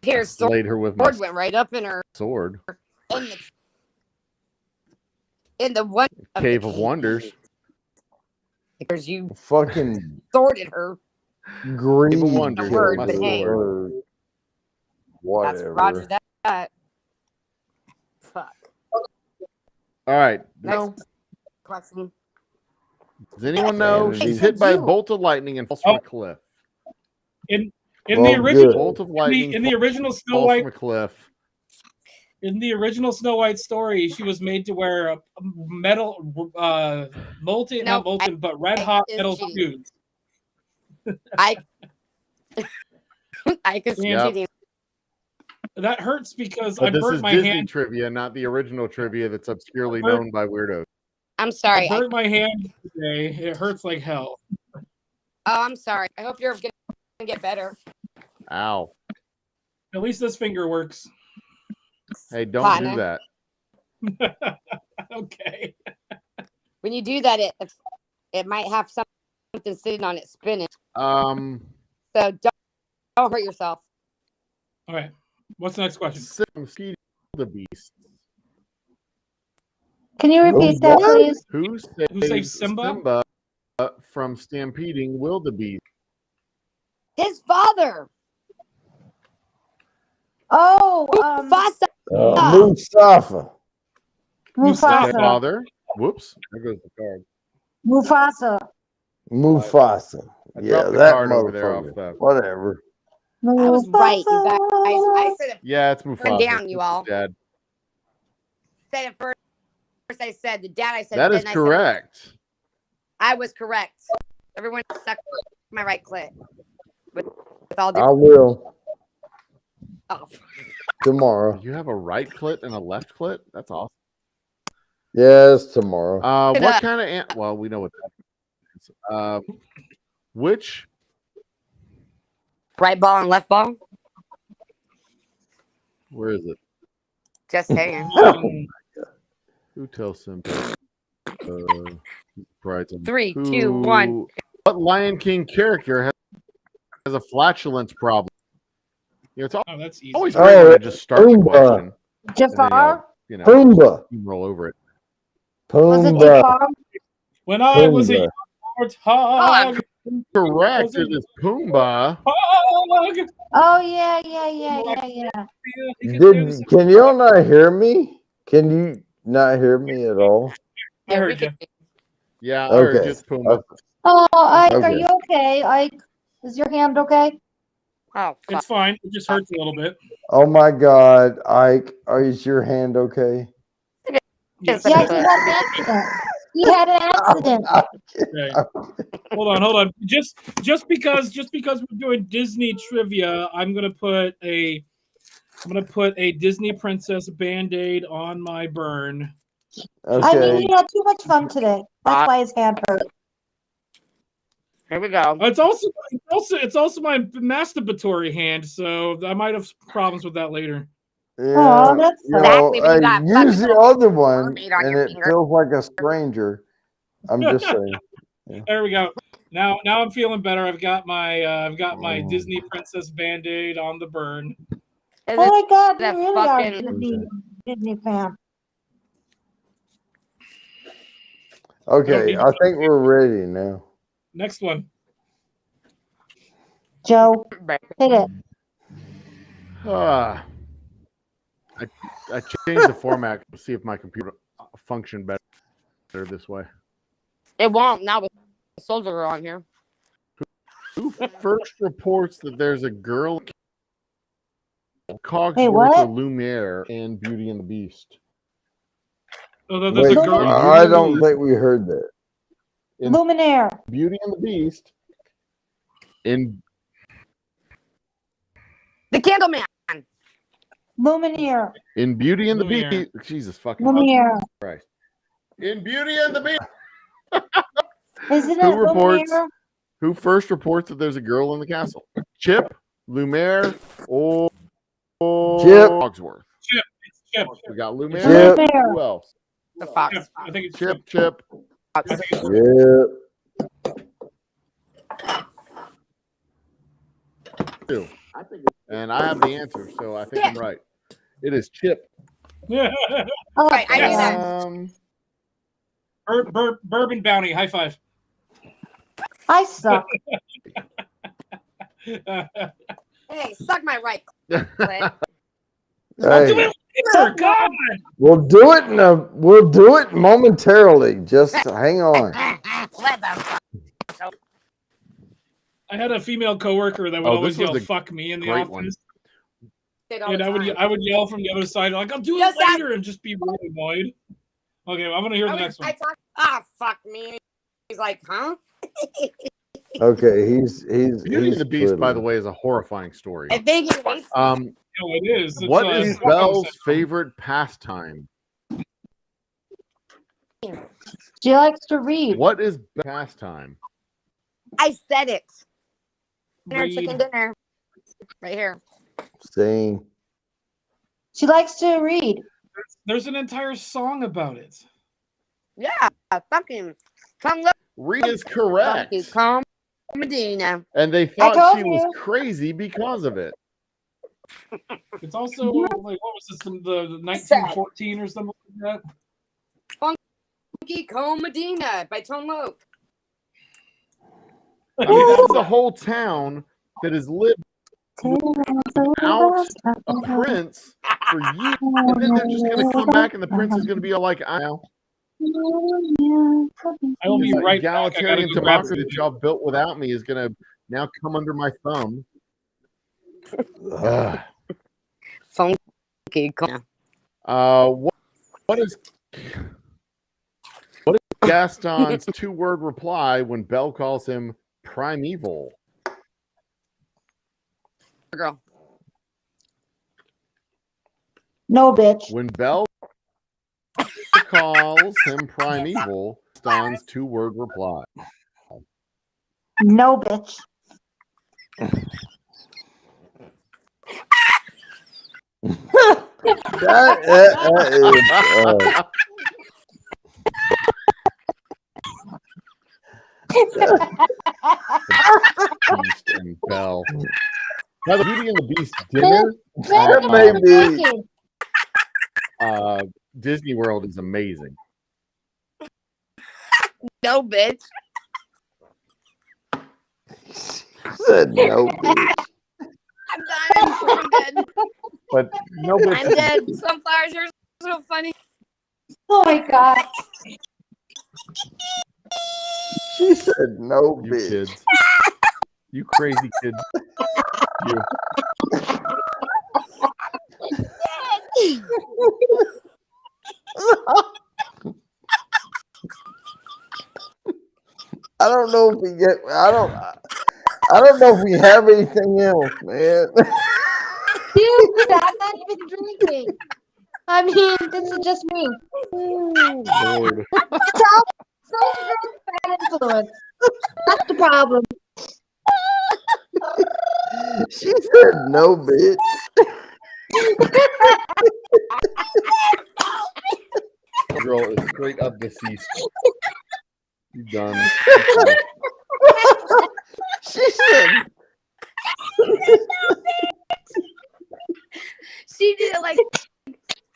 Speaker 2: Here, sword
Speaker 1: Slayed her with my
Speaker 2: went right up in her
Speaker 1: sword.
Speaker 2: in the one
Speaker 1: Cave of Wonders.
Speaker 2: because you
Speaker 3: Fucking
Speaker 2: sorted her.
Speaker 3: greed.
Speaker 1: Cave of Wonders.
Speaker 3: killed
Speaker 2: word,
Speaker 3: her,
Speaker 2: but hey.
Speaker 3: or
Speaker 2: That's
Speaker 3: whatever.
Speaker 2: Roger that. Fuck.
Speaker 1: All right.
Speaker 2: No. Question.
Speaker 1: Does anyone know?
Speaker 3: Vanity.
Speaker 1: She's hit by a
Speaker 2: You.
Speaker 1: bolt of lightning and falls from a cliff.
Speaker 5: In
Speaker 3: Well,
Speaker 5: the original,
Speaker 3: good.
Speaker 1: Bolt of lightning
Speaker 5: in the original Snow
Speaker 1: falls
Speaker 5: White,
Speaker 1: from a cliff.
Speaker 5: in the original Snow White story, she was made to wear a metal, molten,
Speaker 2: No,
Speaker 5: not molten, but red
Speaker 2: I
Speaker 5: hot
Speaker 2: is
Speaker 5: metal
Speaker 2: cheating.
Speaker 5: shoes.
Speaker 2: I could see
Speaker 5: Yep.
Speaker 2: cheating.
Speaker 5: That hurts because
Speaker 1: But
Speaker 5: I
Speaker 1: this
Speaker 5: burnt
Speaker 1: is
Speaker 5: my
Speaker 1: Disney
Speaker 5: hand.
Speaker 1: trivia, not the original trivia that's obscurely
Speaker 5: I burnt-
Speaker 1: known by weirdos.
Speaker 2: I'm sorry.
Speaker 5: I burnt my hand today. It hurts like hell.
Speaker 2: I'm sorry. I hope you're gonna get better.
Speaker 1: Ow.
Speaker 5: At least this finger works.
Speaker 1: Hey, don't
Speaker 2: Partner.
Speaker 1: do that.
Speaker 5: Okay.
Speaker 2: When you do that, it might have something sitting on it spinning. So don't hurt yourself.
Speaker 5: All right. What's the next question?
Speaker 1: Mosquito the beast.
Speaker 4: Can you repeat that,
Speaker 3: What?
Speaker 4: please?
Speaker 1: Who
Speaker 5: saved
Speaker 1: saves
Speaker 5: Simba?
Speaker 1: Simba from stampeding wildebeest?
Speaker 2: His father,
Speaker 4: Oh,
Speaker 2: Mufasa.
Speaker 3: Mustafa.
Speaker 4: Mufasa.
Speaker 1: Father. Whoops. There goes the card.
Speaker 4: Mufasa.
Speaker 3: Mufasa.
Speaker 1: I
Speaker 3: Yeah,
Speaker 1: dropped the
Speaker 3: that
Speaker 1: card over there off
Speaker 3: motherfucker.
Speaker 1: the.
Speaker 3: Whatever.
Speaker 2: I was right, you guys. I said
Speaker 1: Yeah, it's Mufasa.
Speaker 2: down, you all.
Speaker 1: Dad.
Speaker 2: it first. First I said the dad. I said
Speaker 1: That is
Speaker 2: then I said-
Speaker 1: correct.
Speaker 2: I was correct. Everyone suck my right clit. With all due
Speaker 3: I will
Speaker 2: oh,
Speaker 3: tomorrow.
Speaker 1: You have a right clit and a left clit? That's awesome.
Speaker 3: Yes, tomorrow.
Speaker 1: What kind of well, we know what that is. Which
Speaker 2: right ball and left ball.
Speaker 1: where is it?
Speaker 2: Just saying.
Speaker 1: Who tells Simple? Brides on
Speaker 2: 3, 2, 1.
Speaker 1: What Lion King character has a flatulence problem? You know, it's
Speaker 5: Oh, that's easy.
Speaker 1: always great when I just start the
Speaker 3: Pumbaa.
Speaker 1: question.
Speaker 4: Jafar?
Speaker 1: You know,
Speaker 3: Pumbaa.
Speaker 1: roll over it.
Speaker 4: Was it
Speaker 3: Pumbaa.
Speaker 4: Jafar?
Speaker 5: When I was a
Speaker 3: Pumbaa.
Speaker 5: warthog,
Speaker 1: Correct. It is Pumbaa.
Speaker 5: hog.
Speaker 4: Oh yeah.
Speaker 3: Can y'all not hear me? Can you not hear me at all?
Speaker 5: I heard you.
Speaker 1: Yeah, I heard
Speaker 3: Okay.
Speaker 1: just Pumbaa.
Speaker 4: Oh, Ike,
Speaker 3: Okay.
Speaker 4: are you okay? Ike, is your hand okay?
Speaker 2: Oh, fuck.
Speaker 5: It's fine. It just hurts a little bit.
Speaker 3: Oh my God, Ike, is your hand okay?
Speaker 5: Yes.
Speaker 4: Yeah, he had an accident. He had an accident.
Speaker 5: Okay. Hold on. Just because we're doing Disney trivia, I'm gonna put a Disney princess Band-Aid on my burn.
Speaker 4: I mean,
Speaker 3: Okay.
Speaker 4: he had too much fun today. That's why his hand hurt.
Speaker 2: Here we go.
Speaker 5: It's also my masturbatory hand, so I might have problems with that later.
Speaker 3: Yeah,
Speaker 4: Oh, that's
Speaker 3: you
Speaker 2: Exactly
Speaker 3: know,
Speaker 2: when you got
Speaker 3: use
Speaker 2: fucking
Speaker 3: the other one,
Speaker 2: mermaid on
Speaker 3: and
Speaker 2: your
Speaker 3: it
Speaker 2: finger.
Speaker 3: feels like a stranger. I'm just saying.
Speaker 5: There we go. Now I'm feeling better. I've got my Disney princess Band-Aid on the burn.
Speaker 2: Is
Speaker 4: Oh
Speaker 2: it
Speaker 4: my God, you
Speaker 2: that
Speaker 4: really are a
Speaker 2: fucking-
Speaker 4: Disney fan.
Speaker 3: Okay, I think we're ready now.
Speaker 5: Next one.
Speaker 4: Joe, hit it.
Speaker 1: I changed the format to see if my computer functioned better this way.
Speaker 2: It won't now with Soldier on here.
Speaker 1: Who first reports that there's a girl Cogsworth
Speaker 4: Hey, what?
Speaker 1: or Lumiere in Beauty and the Beast?
Speaker 5: So there's
Speaker 3: Wait,
Speaker 5: a girl.
Speaker 3: I don't think we heard that.
Speaker 1: In
Speaker 4: Luminaire.
Speaker 1: Beauty and the Beast. In
Speaker 2: The Candleman.
Speaker 4: Luminaire.
Speaker 1: Beauty and the
Speaker 5: Lumiere.
Speaker 1: Beast. Jesus fucking
Speaker 4: Luminaire.
Speaker 1: Christ. In Beauty and the Beast.
Speaker 4: Isn't
Speaker 1: Who
Speaker 4: it
Speaker 1: reports?
Speaker 4: Luminaire?
Speaker 1: Who first reports that there's a girl in the castle? Chip, Lumiere, or
Speaker 3: Chip.
Speaker 1: Cogsworth?
Speaker 5: It's Chip.
Speaker 1: We got Lumiere.
Speaker 3: Chip.
Speaker 4: Luminaire.
Speaker 1: Who else?
Speaker 2: The Fox.
Speaker 5: Chip. I think it's
Speaker 1: Chip,
Speaker 5: Chip.
Speaker 1: Chip.
Speaker 5: I think it's
Speaker 3: Yeah.
Speaker 1: Two. And I have the answer, so I think I'm right. It is Chip.
Speaker 4: Oh,
Speaker 2: Right, I knew
Speaker 4: yeah.
Speaker 2: that.
Speaker 5: Bourbon Bounty. High five.
Speaker 4: I suck.
Speaker 2: Hey, suck my right clit.
Speaker 5: I'll do
Speaker 3: Hey,
Speaker 5: it later. God.
Speaker 3: we'll do it momentarily. Just hang on.
Speaker 2: Let them.
Speaker 5: I had a female coworker that would
Speaker 1: Oh,
Speaker 5: always
Speaker 1: this was
Speaker 5: yell
Speaker 1: a
Speaker 5: "fuck me" in the
Speaker 1: great
Speaker 5: office,
Speaker 1: one.
Speaker 5: and I would yell from the other side like "I'll do it
Speaker 2: Yes, I-
Speaker 5: later" and just be really annoyed. Okay, I'm gonna hear the next one.
Speaker 2: Fuck me. He's like, huh?
Speaker 3: Okay, he's
Speaker 1: Beauty and the Beast, by the
Speaker 3: twiddling.
Speaker 1: way, is a horrifying story.
Speaker 2: I think he was.
Speaker 5: No, it is. It's,
Speaker 1: What is
Speaker 5: Stockholm
Speaker 1: Belle's
Speaker 5: syndrome.
Speaker 1: favorite pastime?
Speaker 4: She likes to read.
Speaker 1: What is pastime?
Speaker 2: I said it. Dinner,
Speaker 5: Read.
Speaker 2: chicken dinner. Right here.
Speaker 3: Sing.
Speaker 4: She likes to read.
Speaker 5: There's an entire song about it.
Speaker 2: Yeah. Fucking. Come look.
Speaker 1: Reed is correct.
Speaker 2: Come, Medina.
Speaker 1: And they
Speaker 4: I
Speaker 1: thought
Speaker 4: told
Speaker 1: she was
Speaker 4: you.
Speaker 1: crazy because of it.
Speaker 5: It's also like what was this? The 1914 or something like that.
Speaker 2: Funky Come Medina by Tone Loc.
Speaker 1: I mean, this is a whole town that has lived without a prince for years. And then they're just going to come back and the prince is going to be all like, I know.
Speaker 5: I will be
Speaker 1: The
Speaker 5: right back. I gotta
Speaker 1: egalitarian
Speaker 5: go grab
Speaker 1: democracy that y'all built without me is going to now come under my thumb. Ugh.
Speaker 2: Funky Come.
Speaker 1: What is Gaston's two-word reply when Belle calls him primeval?
Speaker 2: Girl.
Speaker 4: No, bitch.
Speaker 1: When Belle calls him primeval, Gaston's two-word reply.
Speaker 4: No, bitch.
Speaker 3: That
Speaker 1: Beast and Belle. Now, the Beauty and the Beast dinner
Speaker 3: That may be.
Speaker 1: Disney World is amazing.
Speaker 2: No, bitch.
Speaker 3: Said no, bitch.
Speaker 2: I'm dying. I'm dead.
Speaker 1: But nobody.
Speaker 2: I'm dead. Sunflowers are so funny.
Speaker 4: Oh my god.
Speaker 3: She said no,
Speaker 1: You
Speaker 3: bitch.
Speaker 1: kids. You crazy kids. You.
Speaker 3: I don't know if we get. I don't know if we have anything else, man.
Speaker 4: Dude, I'm not even drinking. I mean, this is just me.
Speaker 1: Lord.
Speaker 4: It's all bad influence. That's the problem.
Speaker 3: She said no, bitch.
Speaker 1: Girl is straight up deceased. You done.
Speaker 3: She said.
Speaker 2: She did it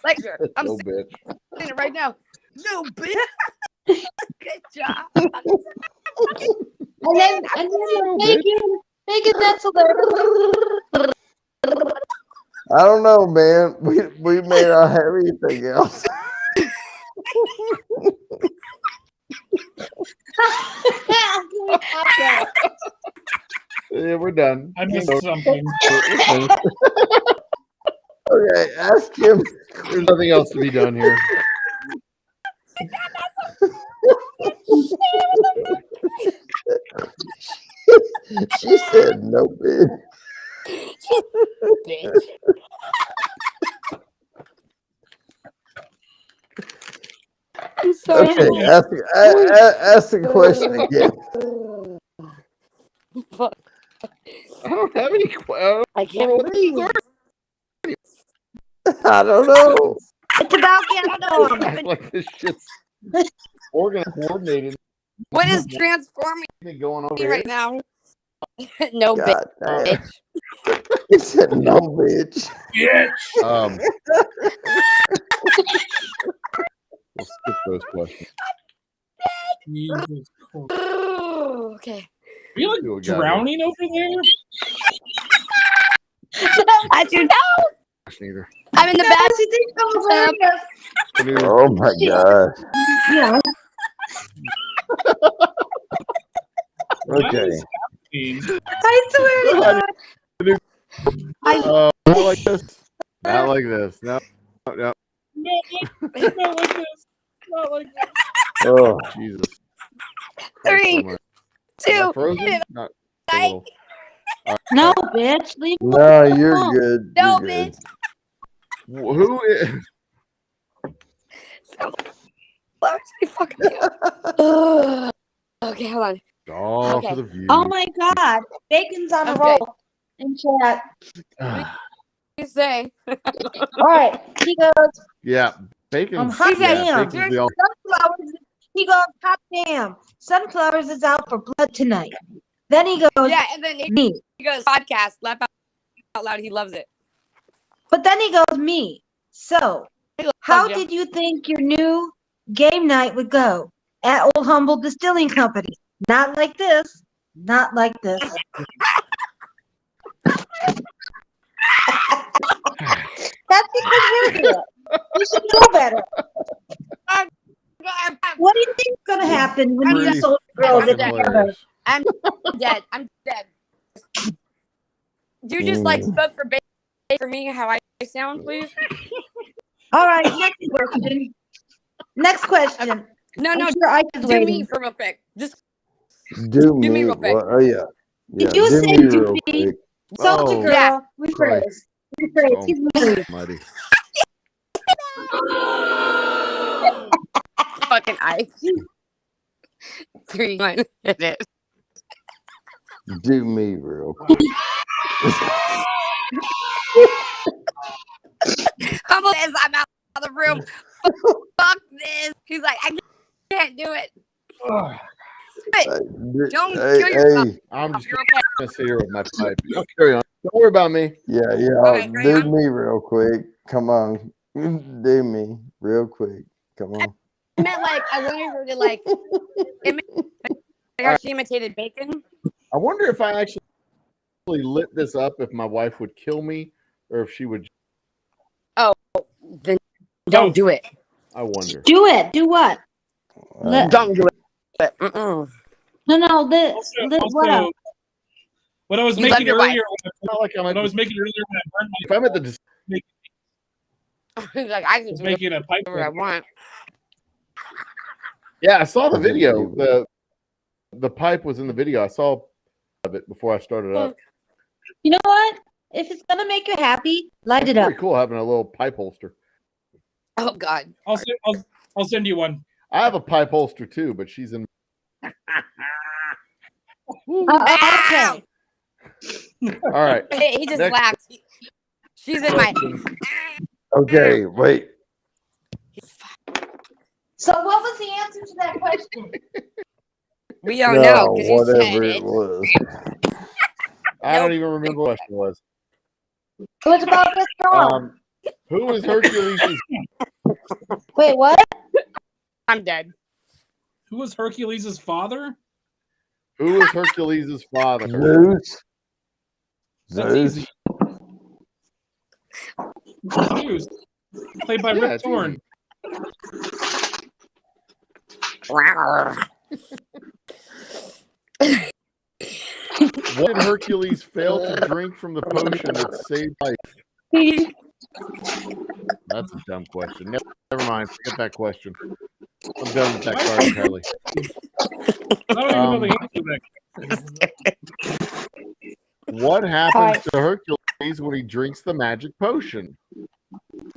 Speaker 2: like her. I'm
Speaker 1: No, bitch.
Speaker 2: saying it right now. No, bitch. Good job.
Speaker 4: And then Megan, that's hilarious.
Speaker 3: I don't know, man. We may not have anything else.
Speaker 1: Yeah, we're done.
Speaker 5: I missed something.
Speaker 3: Okay, ask him.
Speaker 1: There's nothing else to be done here.
Speaker 3: She said no, bitch.
Speaker 2: Bitch. I'm sorry.
Speaker 3: Okay, ask the question again.
Speaker 2: Fuck.
Speaker 1: I don't have any questions.
Speaker 2: I can't breathe.
Speaker 3: I don't know.
Speaker 4: It's about Gaston.
Speaker 1: Like this shit's organized, coordinated.
Speaker 2: What is transforming
Speaker 1: Going over
Speaker 2: me
Speaker 1: here.
Speaker 2: right now? No,
Speaker 3: God damn.
Speaker 2: bitch.
Speaker 3: He said no, bitch.
Speaker 5: Bitch.
Speaker 1: We'll skip those questions.
Speaker 5: Jesus Christ.
Speaker 2: Okay.
Speaker 5: Are you
Speaker 1: Do a
Speaker 5: like
Speaker 1: guy
Speaker 5: drowning over there?
Speaker 2: How'd you know?
Speaker 1: Neither.
Speaker 2: I'm in the back.
Speaker 4: You think I'm hilarious?
Speaker 3: Oh my god.
Speaker 4: Yeah.
Speaker 3: Okay.
Speaker 4: I swear to God.
Speaker 1: Not like this. Not like this. No. No.
Speaker 5: Not like this. Not like this.
Speaker 3: Oh,
Speaker 1: Jesus.
Speaker 2: Three,
Speaker 1: Christ,
Speaker 2: two,
Speaker 1: am I frozen? Not a little.
Speaker 4: No, bitch. Leave me
Speaker 3: no, you're
Speaker 4: alone.
Speaker 3: good.
Speaker 2: No,
Speaker 3: You're good.
Speaker 1: Who is?
Speaker 2: Let's be fucking you. Okay, hold on.
Speaker 1: Oh,
Speaker 2: Okay.
Speaker 1: for the view.
Speaker 4: Oh my God. Bacon's on a
Speaker 2: Okay.
Speaker 4: roll in chat.
Speaker 2: You say.
Speaker 4: All right. He goes,
Speaker 1: Yeah, bacon.
Speaker 4: hot damn.
Speaker 1: bacon's the
Speaker 4: Sunflowers. He goes, hot damn. Sunflowers is out for blood tonight. Then he goes,
Speaker 2: Yeah, and then
Speaker 4: me.
Speaker 2: he goes, podcast, laugh out loud. He loves it.
Speaker 4: But then he goes, me. So, how
Speaker 2: you.
Speaker 4: did you think your new game night would go at Old Humble Distilling Company? Not like this. Not like this. That's because you're here. You should know better. What do you think's going to happen when
Speaker 1: Pretty
Speaker 4: these old girls
Speaker 2: fucking
Speaker 4: get together?
Speaker 1: hilarious.
Speaker 2: I'm dead. I'm dead. You just like spoke for me how I sound, please.
Speaker 4: All right, next question. Next question.
Speaker 2: No,
Speaker 4: I'm
Speaker 2: no,
Speaker 4: sure I could
Speaker 2: do
Speaker 4: wait.
Speaker 2: me for real quick. Just
Speaker 3: Do me.
Speaker 2: me real quick.
Speaker 3: What? Oh yeah. Yeah.
Speaker 4: Did you
Speaker 3: Do
Speaker 4: say
Speaker 3: me real
Speaker 4: Judy?
Speaker 3: quick.
Speaker 4: Soldier
Speaker 1: Oh,
Speaker 4: girl.
Speaker 2: Yeah.
Speaker 4: Rephrase. Rephrase. He's married.
Speaker 1: Mighty.
Speaker 2: fucking ice. 3, 1. It is.
Speaker 3: Do me real quick.
Speaker 2: Humble says I'm out of the room. Fuck this. He's like, I can't do it. Don't kill yourself.
Speaker 1: I'm just
Speaker 2: You're okay.
Speaker 1: gonna sit here with my pipe. Y'all carry on. Don't worry about me.
Speaker 3: Yeah.
Speaker 2: Okay, carry
Speaker 3: Do
Speaker 2: on.
Speaker 3: me real quick. Come on. Do me real quick. Come on.
Speaker 2: I meant like I wanted her to like how she imitated bacon.
Speaker 1: I wonder if I actually lit this up, if my wife would kill me, or if she would.
Speaker 2: Then don't do it.
Speaker 1: I wonder.
Speaker 4: Do it. Do what?
Speaker 2: Don't do it. Mm-mm.
Speaker 4: No. What
Speaker 5: Also,
Speaker 4: else?
Speaker 5: what I was
Speaker 2: You
Speaker 5: making
Speaker 2: love your
Speaker 5: earlier,
Speaker 1: Not like I'm
Speaker 5: what I
Speaker 1: at
Speaker 5: was making earlier when I burned
Speaker 1: if I'm at the
Speaker 2: He's like, I can
Speaker 5: was
Speaker 2: do
Speaker 5: making a pipe.
Speaker 2: whatever I want.
Speaker 1: yeah, I saw the video. The pipe was in the video. I saw of it before I started up.
Speaker 4: You know what? If it's gonna make you happy, light it up.
Speaker 1: Pretty cool having a little pipe holster.
Speaker 2: Oh God.
Speaker 5: I'll send you one.
Speaker 1: I have a pipe holster too, but she's in.
Speaker 4: Okay.
Speaker 1: All right.
Speaker 2: He just
Speaker 1: Next.
Speaker 2: laughed. She's in my.
Speaker 3: Okay. Wait.
Speaker 4: So what was the answer to that question?
Speaker 2: We don't know because you said
Speaker 3: Whatever
Speaker 2: it.
Speaker 3: it was.
Speaker 1: I don't even remember what the question was.
Speaker 4: It was about this song.
Speaker 1: Who is Hercules'
Speaker 4: Wait, what?
Speaker 2: I'm dead.
Speaker 5: Who was Hercules' father?
Speaker 1: Who is Hercules' father?
Speaker 3: Zeus.
Speaker 5: That's
Speaker 3: Zeus.
Speaker 5: easy. Zeus, played by
Speaker 1: Yeah,
Speaker 5: Rip
Speaker 1: it's
Speaker 5: Torn.
Speaker 1: What did Hercules fail to drink from the potion that saved life? That's a dumb question. Never mind. Forget that question. I'm done with that card, Kelly.
Speaker 5: I don't even know the answer to that.
Speaker 1: What happens to Hercules when he drinks the magic potion?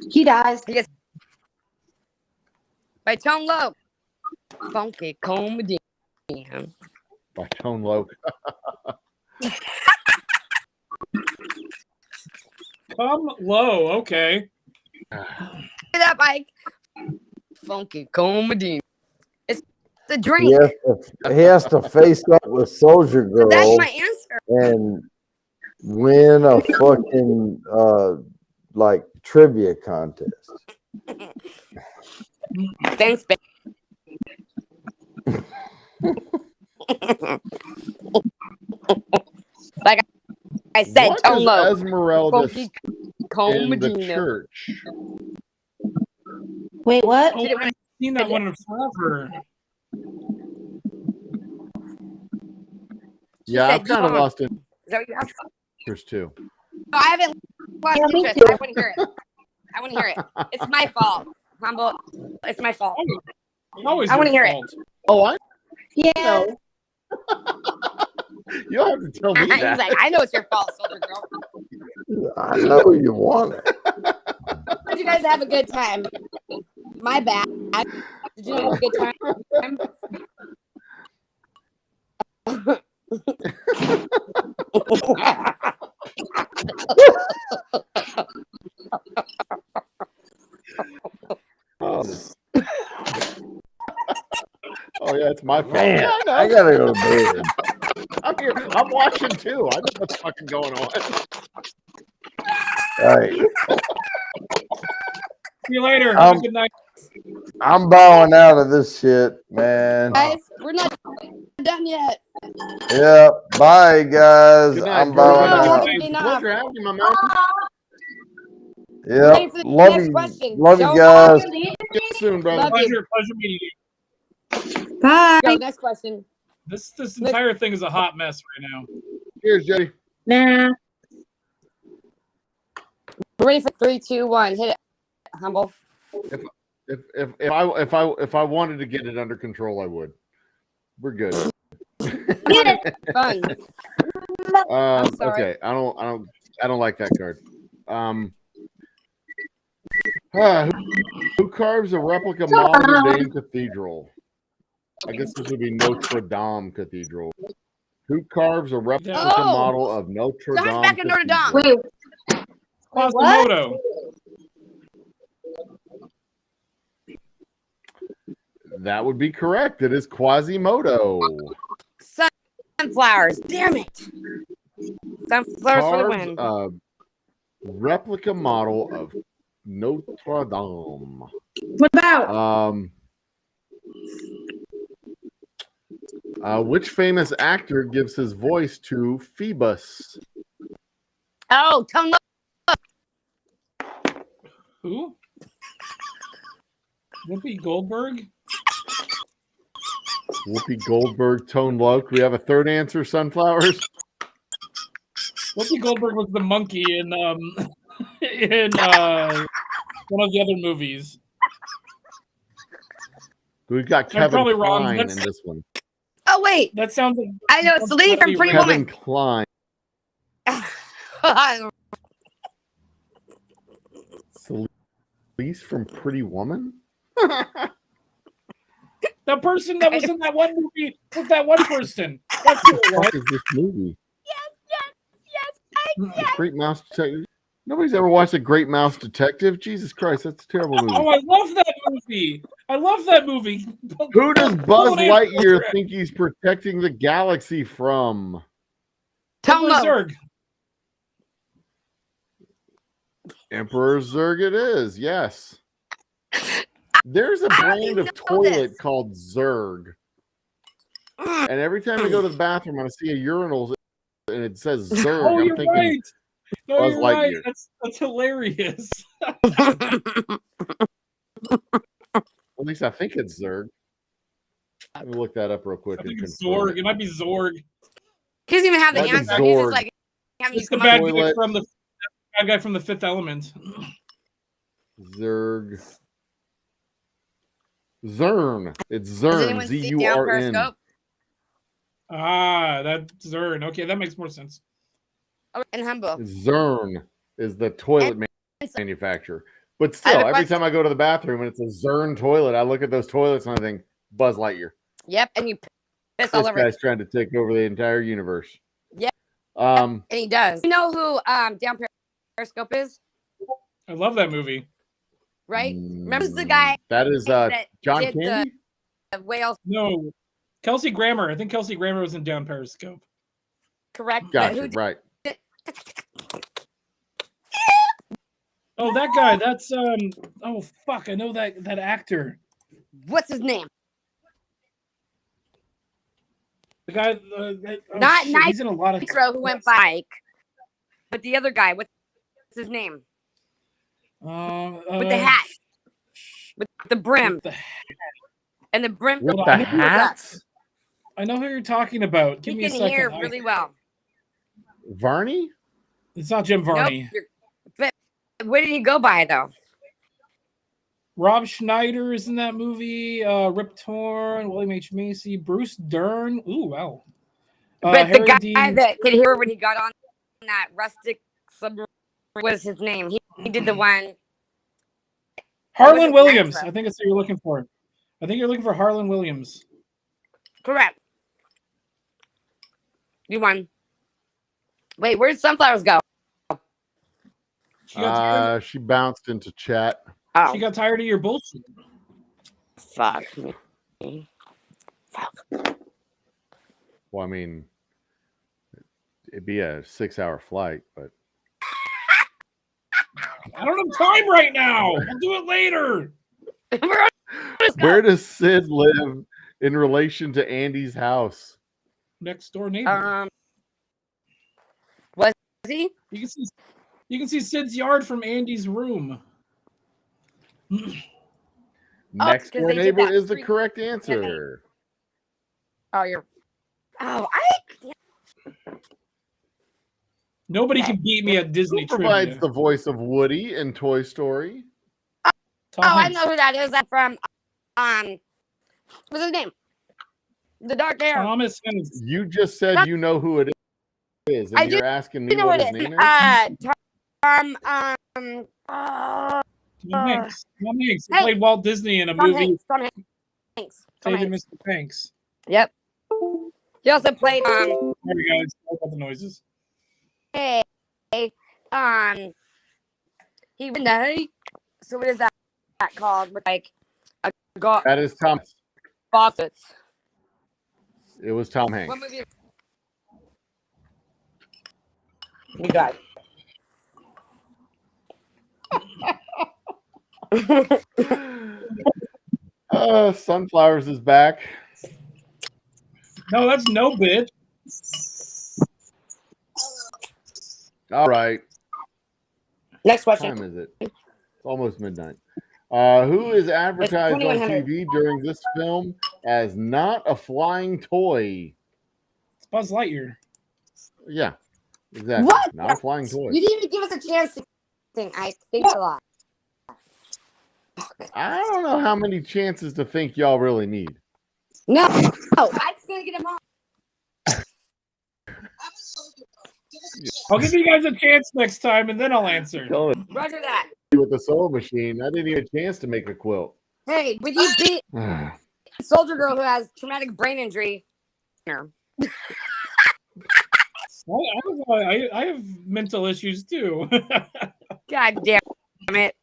Speaker 4: He dies.
Speaker 2: By Tone Low. Funky comedy.
Speaker 1: By Tone Loc.
Speaker 5: Come low, okay.
Speaker 2: That Mike. Funky comedy. It's the drink.
Speaker 3: He has to face up with Soldier
Speaker 2: So that's
Speaker 3: Girl
Speaker 2: my answer.
Speaker 3: and win a fucking like trivia contest.
Speaker 2: Thanks, babe. Like I said,
Speaker 1: What
Speaker 2: Tone
Speaker 1: is
Speaker 2: Low.
Speaker 1: Esmeralda
Speaker 2: Funky
Speaker 1: in the
Speaker 2: comedy.
Speaker 1: church?
Speaker 4: Wait, what?
Speaker 5: Oh, I've seen that one in forever.
Speaker 1: Yeah,
Speaker 2: said
Speaker 1: I've kind of
Speaker 2: John.
Speaker 1: lost
Speaker 2: Is that what you asked?
Speaker 1: interest too.
Speaker 2: No, I haven't lost
Speaker 4: Yeah, me
Speaker 2: interest.
Speaker 4: too.
Speaker 2: I wouldn't hear it. I wouldn't hear it. It's my fault. Humble. It's my fault.
Speaker 5: Always
Speaker 2: I wanna
Speaker 5: your
Speaker 2: hear it.
Speaker 5: fault.
Speaker 1: Oh, I
Speaker 4: Yeah.
Speaker 1: know. You don't have to tell me
Speaker 2: He's
Speaker 1: that.
Speaker 2: like, I know it's your fault, Soldier Girl.
Speaker 3: I know you want it.
Speaker 2: Did you guys have a good time? My bad. Did you have a good time?
Speaker 1: Oh yeah, it's my fault.
Speaker 3: Man,
Speaker 1: Yeah,
Speaker 3: I gotta go to bed.
Speaker 1: I'm here. I'm watching too. I know what's fucking going on.
Speaker 3: All right,
Speaker 5: See you later. Have a good night.
Speaker 3: I'm bowing out of this shit, man.
Speaker 2: Guys, we're not done yet.
Speaker 3: Yeah, bye guys.
Speaker 1: Good night,
Speaker 3: I'm
Speaker 1: George.
Speaker 3: bowing
Speaker 2: No,
Speaker 3: out.
Speaker 2: haven't been off.
Speaker 1: Pleasure having you, my man.
Speaker 3: Yeah,
Speaker 2: Ready for the
Speaker 3: love
Speaker 2: next
Speaker 3: you,
Speaker 2: question.
Speaker 3: love you
Speaker 2: Don't
Speaker 3: guys.
Speaker 1: See you soon, brother.
Speaker 2: Love you.
Speaker 5: Pleasure meeting you.
Speaker 4: Bye.
Speaker 2: Go, next question.
Speaker 5: This entire thing is a hot mess right now.
Speaker 1: Cheers, Jetty.
Speaker 4: Nah.
Speaker 2: Ready for 3, 2, 1. Hit it. Humble.
Speaker 1: If I wanted to get it under control, I would. We're good.
Speaker 2: Fun. sorry.
Speaker 1: Okay. I don't like that card. Who carves a replica model of the Dame Cathedral? I guess this would be Notre Dame Cathedral. Who carves a replica
Speaker 2: Oh!
Speaker 1: model of Notre
Speaker 2: The
Speaker 1: Dame?
Speaker 2: Hunchback of Notre Dame.
Speaker 1: Cathedral?
Speaker 4: Wait,
Speaker 5: Quasimodo.
Speaker 1: That would be correct. It is Quasimodo.
Speaker 2: Sunflowers. Damn it. Sunflowers for the
Speaker 1: Carves
Speaker 2: win.
Speaker 1: a replica model of Notre Dame.
Speaker 4: what about?
Speaker 1: Which famous actor gives his voice to Phoebus?
Speaker 2: Oh, Tone Loc.
Speaker 5: Who? Whoopi Goldberg?
Speaker 1: Whoopi Goldberg, Tone Loc. We have a third answer, Sunflowers.
Speaker 5: Whoopi Goldberg was the monkey in in one of the other movies.
Speaker 1: We've got
Speaker 5: I'm
Speaker 1: Kevin
Speaker 5: probably wrong.
Speaker 1: Kline in
Speaker 5: That's-
Speaker 1: this one.
Speaker 2: Oh, wait.
Speaker 5: That sounds like
Speaker 2: I know. It's the lady from Pretty
Speaker 1: Kevin
Speaker 2: Woman.
Speaker 1: Kline. Celeste from Pretty Woman?
Speaker 5: the person that was in that one movie was that one person. That's who it was.
Speaker 1: What is this movie?
Speaker 2: Yes.
Speaker 1: Great Mouse Detective. Nobody's ever watched a Great Mouse Detective. Jesus Christ, that's a terrible movie.
Speaker 5: Oh, I love that movie. I love that movie.
Speaker 1: Who does Buzz
Speaker 5: Pull it in.
Speaker 1: Lightyear think he's protecting the galaxy from?
Speaker 2: Tone Loc.
Speaker 5: Zurg.
Speaker 1: Emperor Zurg it is, yes. There's a
Speaker 2: I don't
Speaker 1: brand
Speaker 2: even
Speaker 1: of
Speaker 2: know
Speaker 1: toilet
Speaker 2: this.
Speaker 1: called Zurg. And every time I go to the bathroom, I see a urinal and it says Zurg.
Speaker 5: Oh,
Speaker 1: I'm
Speaker 5: you're
Speaker 1: thinking,
Speaker 5: right. No,
Speaker 1: Buzz
Speaker 5: you're right.
Speaker 1: Lightyear.
Speaker 5: That's hilarious.
Speaker 1: at least I think it's Zurg. Let me look that up real quick.
Speaker 5: I think
Speaker 1: and
Speaker 5: it's
Speaker 1: confirm
Speaker 5: Zorg. It might be Zorg.
Speaker 2: He doesn't even have the
Speaker 1: Might be
Speaker 2: answer. He's
Speaker 1: Zorg.
Speaker 2: just like, having you
Speaker 5: It's the
Speaker 2: come
Speaker 5: bad
Speaker 2: up-
Speaker 5: guy
Speaker 1: Toilet.
Speaker 5: from the bad guy from the Fifth Element.
Speaker 1: Zurg. Zern. It's
Speaker 2: Does
Speaker 1: Zern.
Speaker 2: anyone see down
Speaker 1: Z-U-R-N.
Speaker 2: Periscope?
Speaker 5: Ah, that's Zern. Okay, that makes more sense.
Speaker 2: Oh, and Humble.
Speaker 1: Zern is the toilet manufacturer. But
Speaker 2: I
Speaker 1: still,
Speaker 2: have a
Speaker 1: every
Speaker 2: question.
Speaker 1: time I go to the bathroom and it's a Zern toilet, I look at those toilets and I think, Buzz Lightyear.
Speaker 2: Yep, and you piss all
Speaker 1: This
Speaker 2: over it.
Speaker 1: guy's trying to take over the entire universe.
Speaker 2: Yep.
Speaker 1: Um,
Speaker 2: And he does. You know who down Periscope is,
Speaker 5: I love that movie.
Speaker 2: right? Remember the guy
Speaker 1: That is
Speaker 2: that
Speaker 1: John
Speaker 2: did
Speaker 1: Candy?
Speaker 2: the whales,
Speaker 5: No, Kelsey Grammer. I think Kelsey Grammer was in Down Periscope.
Speaker 2: correct? But
Speaker 1: Gotcha,
Speaker 2: who did-
Speaker 1: right.
Speaker 5: Oh, that guy. That's Oh fuck! I know that actor.
Speaker 2: What's his name?
Speaker 5: The guy.
Speaker 2: Not
Speaker 5: shit, he's in a lot of.
Speaker 2: Nitro who went bike. But the other guy, what's his name? With the hat. With the brim.
Speaker 5: with the-
Speaker 2: And the brim.
Speaker 1: With
Speaker 5: Hold
Speaker 1: the
Speaker 5: on.
Speaker 1: hats?
Speaker 5: I know who you're talking about. Give
Speaker 2: He
Speaker 5: me a
Speaker 2: can
Speaker 5: second.
Speaker 2: hear really well.
Speaker 1: Varney?
Speaker 5: It's not Jim Varney.
Speaker 2: Nope, but where did he go by though?
Speaker 5: Rob Schneider is in that movie. Rip Torn, William H. Macy, Bruce Dern. Ooh, wow.
Speaker 2: But the
Speaker 5: Harry
Speaker 2: guy
Speaker 5: Dean-
Speaker 2: that could hear when he got on that rustic submarine, what is his name? He did the one.
Speaker 5: Harlan
Speaker 2: was it
Speaker 5: Williams.
Speaker 2: Nitro?
Speaker 5: I think that's what you're looking for. I think you're looking for Harlan Williams.
Speaker 2: Correct. You won. Wait, where did sunflowers go?
Speaker 5: She got, tired,
Speaker 1: She bounced into chat.
Speaker 2: Oh,
Speaker 5: she got tired of your bullshit.
Speaker 2: fuck me.
Speaker 1: Well, I mean, it'd be a 6-hour flight, but
Speaker 5: I don't have time right now. I'll do it later.
Speaker 1: where does Sid live in relation to Andy's house?
Speaker 5: Next door neighbor.
Speaker 2: Was he?
Speaker 5: You can see Sid's yard from Andy's room.
Speaker 1: Next
Speaker 2: 'cause
Speaker 1: door
Speaker 2: they did
Speaker 1: neighbor
Speaker 2: that
Speaker 1: is the
Speaker 2: street-
Speaker 1: correct answer.
Speaker 2: Oh, you're. Oh,
Speaker 5: Nobody can beat me at Disney
Speaker 1: Who provides
Speaker 5: trivia.
Speaker 1: the voice of Woody in Toy Story?
Speaker 5: Tom
Speaker 2: Oh, I
Speaker 5: Hanks.
Speaker 2: know who that is. That's from what's his name? The dark hair.
Speaker 5: Thomas Hanks.
Speaker 1: You just said you know who it is, and
Speaker 2: I
Speaker 1: you're
Speaker 2: do
Speaker 1: asking me
Speaker 2: You know
Speaker 1: what
Speaker 2: who
Speaker 1: his
Speaker 2: it is?
Speaker 1: name is.
Speaker 2: Tom
Speaker 5: Tom Hanks. Tom Hanks. He
Speaker 2: Hey.
Speaker 5: played Walt Disney in a
Speaker 2: Tom
Speaker 5: movie.
Speaker 2: Hanks. Tom Hanks. Tom
Speaker 5: David
Speaker 2: Hanks.
Speaker 5: Mr. Hanks.
Speaker 2: Yep. He also played
Speaker 5: There we go. Sorry about the noises.
Speaker 2: he so what is that called? With like a
Speaker 1: That is Tom.
Speaker 2: faucets.
Speaker 1: It was Tom Hanks.
Speaker 2: What movie? You got
Speaker 1: Sunflowers is back.
Speaker 5: No, that's no bitch.
Speaker 1: All right.
Speaker 2: Next
Speaker 1: What
Speaker 2: question.
Speaker 1: time is it? It's almost midnight. Who is advertised on
Speaker 2: 2100.
Speaker 1: TV during this film as not a flying toy?
Speaker 5: It's Buzz Lightyear.
Speaker 1: Yeah, exactly.
Speaker 2: What?
Speaker 1: Not a flying toy.
Speaker 2: You didn't even give us a chance to think. I think a lot.
Speaker 1: I don't know how many chances to think y'all really need.
Speaker 2: No, I'm just gonna get him on.
Speaker 5: I'll give you guys a chance next time, and then I'll answer.
Speaker 1: Going
Speaker 2: Roger that.
Speaker 1: with the sewing machine, I didn't even get a chance to make a quilt.
Speaker 2: Hey, would you beat a soldier girl who has traumatic brain injury? No.
Speaker 5: I have mental issues too.
Speaker 2: God damn it.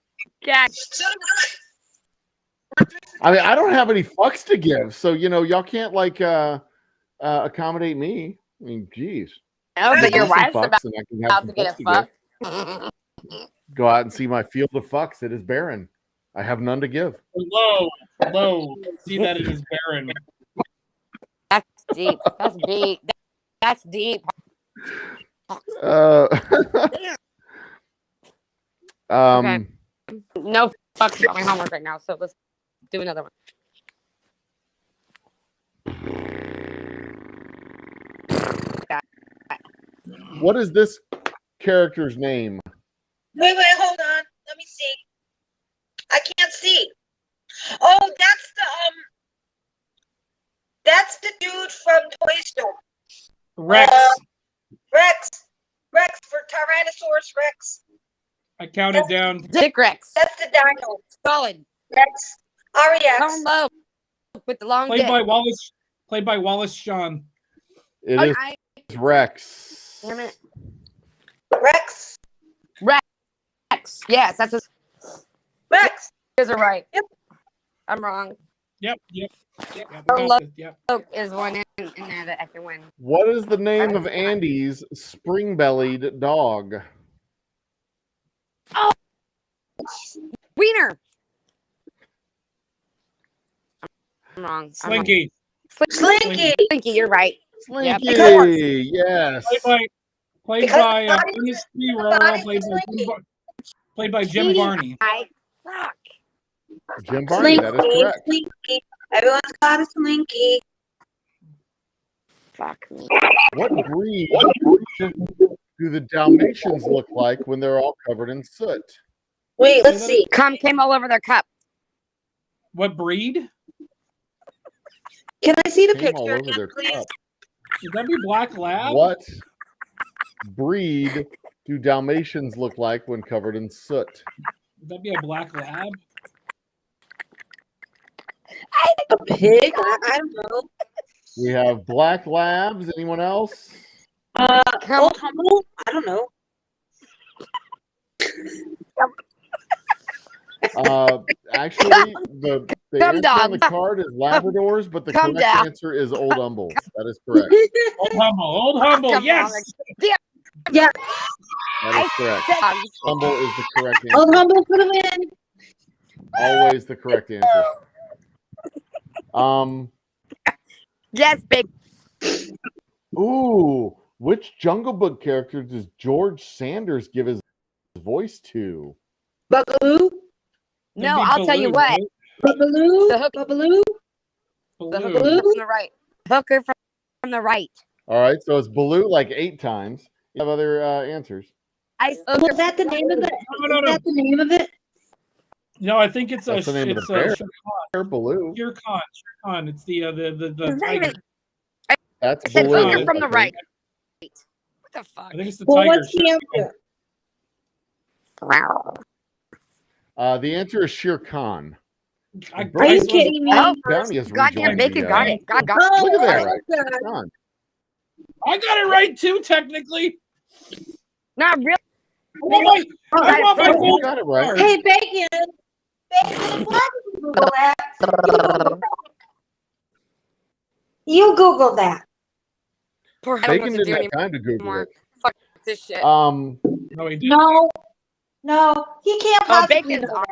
Speaker 2: God.
Speaker 1: I mean, I don't have any fucks to give, so y'all can't accommodate me. I mean, geez.
Speaker 2: No, but your
Speaker 1: Give me some
Speaker 2: wife's
Speaker 1: fucks and I can have
Speaker 2: about
Speaker 1: some
Speaker 2: to get
Speaker 1: fucks
Speaker 2: a
Speaker 1: to
Speaker 2: fuck.
Speaker 1: give. Go out and see my field of fucks. It is barren. I have none to give.
Speaker 5: Hello. See that it is barren.
Speaker 2: That's deep. That's deep. That's deep. Okay. No fucks about my homework right now, so let's do another one.
Speaker 1: What is this character's name?
Speaker 6: Wait, hold on. Let me see. I can't see. Oh, that's the dude from Toy Story.
Speaker 5: Rex.
Speaker 6: Rex for Tyrannosaurus Rex.
Speaker 5: I counted down.
Speaker 2: Dick Rex.
Speaker 6: That's the dino.
Speaker 2: Solid.
Speaker 6: Rex.
Speaker 2: Down
Speaker 6: R-E-X.
Speaker 2: low. With the long
Speaker 5: Played
Speaker 2: dick.
Speaker 5: by Wallace Shawn.
Speaker 1: It is Rex.
Speaker 2: Damn it.
Speaker 6: Rex.
Speaker 2: Rex. Yes, that's his.
Speaker 6: Rex.
Speaker 2: You guys are right.
Speaker 6: Yep.
Speaker 2: I'm wrong.
Speaker 5: Yep.
Speaker 2: Hello.
Speaker 5: Yep.
Speaker 2: Oak is one in there that I can win.
Speaker 1: What is the name of Andy's spring-bellied dog?
Speaker 2: Oh, Wiener. I'm wrong.
Speaker 5: Slinky.
Speaker 6: Slinky.
Speaker 2: Slinky, you're right.
Speaker 1: Slinky.
Speaker 2: Yep.
Speaker 1: Yes.
Speaker 5: Played by Ernest P. Rorrow, played by Jim Varney.
Speaker 2: Fuck.
Speaker 1: Jim Varney. That is correct.
Speaker 6: Slinky. Everyone's got a Slinky.
Speaker 2: Fuck me.
Speaker 1: What breed do the Dalmatians look like when they're all covered in soot?
Speaker 6: Wait, let's see.
Speaker 2: Cum came all over their cup.
Speaker 5: What breed?
Speaker 6: Can I see the
Speaker 1: Came all
Speaker 6: picture
Speaker 1: over
Speaker 6: again,
Speaker 1: their
Speaker 6: please?
Speaker 1: cup.
Speaker 5: Would that be Black Lab?
Speaker 1: What breed do Dalmatians look like when covered in soot?
Speaker 5: Would that be a Black Lab?
Speaker 6: A pig? I don't know.
Speaker 1: We have black labs. Anyone else?
Speaker 6: Old Humble? I don't know.
Speaker 1: Actually, the
Speaker 2: Come
Speaker 1: answer on the
Speaker 2: down.
Speaker 1: card is Labradors, but the
Speaker 2: Come
Speaker 1: correct
Speaker 2: down.
Speaker 1: answer is Old Humble. That is correct.
Speaker 5: Old Humble,
Speaker 2: Come
Speaker 5: yes!
Speaker 6: Yeah.
Speaker 1: That is correct. Humble is the correct answer.
Speaker 6: Old Humble for the win.
Speaker 1: Always the correct answer.
Speaker 2: Yes, big.
Speaker 1: Ooh, which Jungle Book character does George Sanders give his voice to?
Speaker 6: Bugaloo?
Speaker 2: No,
Speaker 5: It'd be
Speaker 2: I'll tell you
Speaker 5: Baloo,
Speaker 2: what.
Speaker 5: right?
Speaker 6: Bugaloo?
Speaker 2: The hook-
Speaker 6: Bugaloo?
Speaker 2: The
Speaker 5: Baloo.
Speaker 2: hooker from the right. Hooker from the right.
Speaker 1: All right, so it's Baloo like 8 times. You have other answers.
Speaker 2: Ice
Speaker 6: Was
Speaker 2: hooker.
Speaker 6: that the name of it?
Speaker 5: No.
Speaker 6: Is that the name of it?
Speaker 5: No, I think it's
Speaker 1: That's the name of
Speaker 5: it's
Speaker 1: the bear.
Speaker 5: Shere
Speaker 1: Bear Baloo.
Speaker 5: Khan. It's the
Speaker 2: It's not
Speaker 5: tiger.
Speaker 2: even-
Speaker 1: That's
Speaker 2: I said
Speaker 1: Baloo.
Speaker 2: focus from the
Speaker 1: I think.
Speaker 2: right. What the fuck?
Speaker 5: I think it's the
Speaker 6: Well,
Speaker 5: tiger.
Speaker 6: what's the answer?
Speaker 1: The answer is Shere Khan.
Speaker 5: I,
Speaker 6: Are you
Speaker 5: I-
Speaker 6: kidding me?
Speaker 2: Oh,
Speaker 1: Downey has
Speaker 2: goddamn
Speaker 1: rejoined
Speaker 2: bacon
Speaker 1: the,
Speaker 2: got it. God, God.
Speaker 6: Oh,
Speaker 1: Look at that.
Speaker 6: my God.
Speaker 1: Shere Khan.
Speaker 5: I got it right too, technically.
Speaker 2: Not really.
Speaker 5: I want my
Speaker 1: You
Speaker 5: gold
Speaker 1: got it right.
Speaker 5: card.
Speaker 6: Hey, Bacon. Bacon, why did you Google that? You Google that.
Speaker 2: Poor Adam
Speaker 1: Bacon
Speaker 2: doesn't
Speaker 1: didn't
Speaker 2: do
Speaker 1: have time to Google
Speaker 2: anymore.
Speaker 1: it.
Speaker 2: Fuck this shit.
Speaker 1: Um,
Speaker 5: No, he didn't.
Speaker 6: No, he can't
Speaker 2: Oh,
Speaker 6: possibly
Speaker 2: Bacon's
Speaker 6: know that.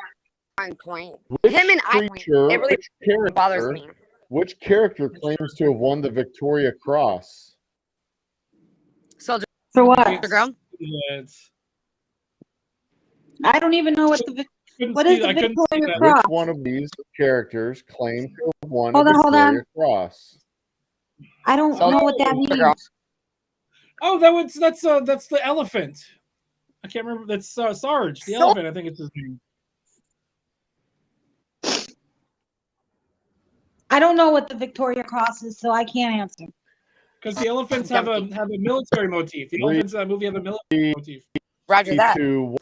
Speaker 2: on point.
Speaker 1: which
Speaker 2: Him and I.
Speaker 1: creature,
Speaker 2: It really
Speaker 1: which
Speaker 2: bothers
Speaker 1: character,
Speaker 2: me.
Speaker 1: which character claims to have won the Victoria Cross?
Speaker 2: Soldier
Speaker 6: For what?
Speaker 2: Girl.
Speaker 5: Yeah, it's,
Speaker 4: I don't even know what the
Speaker 5: couldn't
Speaker 4: What
Speaker 5: see-
Speaker 4: is the
Speaker 5: I couldn't see
Speaker 4: Victoria
Speaker 5: that.
Speaker 4: Cross?
Speaker 1: Which one of these characters claimed to have won
Speaker 4: Hold
Speaker 1: a
Speaker 4: on, hold
Speaker 1: Victoria
Speaker 4: on.
Speaker 1: Cross?
Speaker 4: I don't know what that means.
Speaker 2: Girl.
Speaker 5: Oh, that's the elephant. I can't remember. That's Sarge, the elephant. I think it's his name.
Speaker 4: I don't know what the Victoria Cross is, so I can't answer.
Speaker 5: Because the elephants have a military motif. The elephants in that movie have a military motif.
Speaker 2: Roger that.
Speaker 1: To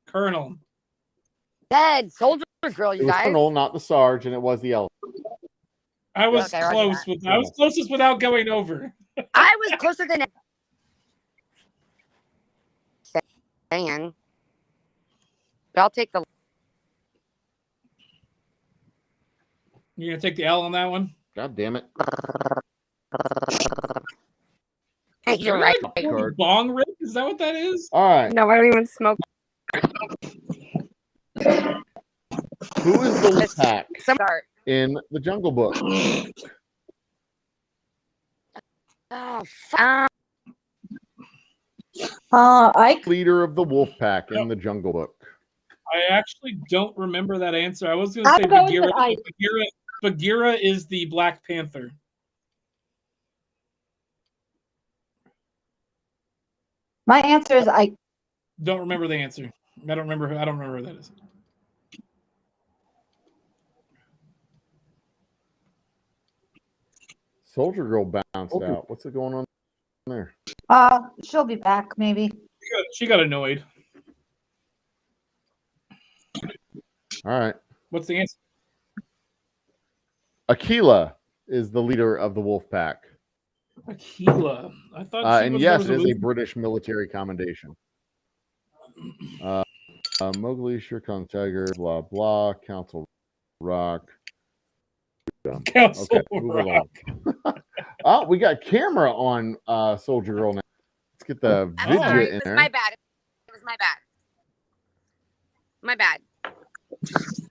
Speaker 5: Colonel.
Speaker 2: Dead. Soldier Girl,
Speaker 1: it
Speaker 2: you
Speaker 1: was
Speaker 2: guys.
Speaker 1: Colonel, not the Sarge, and it was the elephant.
Speaker 5: I was
Speaker 2: Okay, Roger
Speaker 5: close
Speaker 2: that.
Speaker 5: with. I was closest without going over.
Speaker 2: I was closer than saying. But I'll take the.
Speaker 5: You're gonna take the L on that one.
Speaker 1: God damn it.
Speaker 2: You're right.
Speaker 1: Card.
Speaker 5: Bong rip? Is that what that is?
Speaker 1: All right.
Speaker 2: No, I don't even smoke.
Speaker 1: Who is the wolf pack
Speaker 2: Start.
Speaker 1: in the Jungle Book?
Speaker 2: Oh, fuck.
Speaker 1: Leader of the wolf pack in the Jungle Book.
Speaker 5: I actually don't remember that answer. I was gonna
Speaker 4: I'm
Speaker 5: say
Speaker 4: going
Speaker 5: Bagheera.
Speaker 4: with Ike.
Speaker 5: Bagheera is the Black Panther.
Speaker 4: My answer is I.
Speaker 5: Don't remember the answer. I don't remember who that is.
Speaker 1: Soldier Girl bounced out. What's going on there?
Speaker 4: She'll be back maybe.
Speaker 5: She got annoyed.
Speaker 1: All right.
Speaker 5: What's the answer?
Speaker 1: Aquila is the leader of the wolf pack.
Speaker 5: Aquila. I thought.
Speaker 1: And yes, it is a British military commendation. Mowgli, Shere Khan, Tiger, blah, blah, Council Rock.
Speaker 5: Council
Speaker 1: Okay, move
Speaker 5: Rock.
Speaker 1: along. Oh, we got camera on Soldier Girl now. Let's get the
Speaker 2: I'm
Speaker 1: video
Speaker 2: sorry.
Speaker 1: in
Speaker 2: It was
Speaker 1: there.
Speaker 2: my bad. It was my bad. My bad.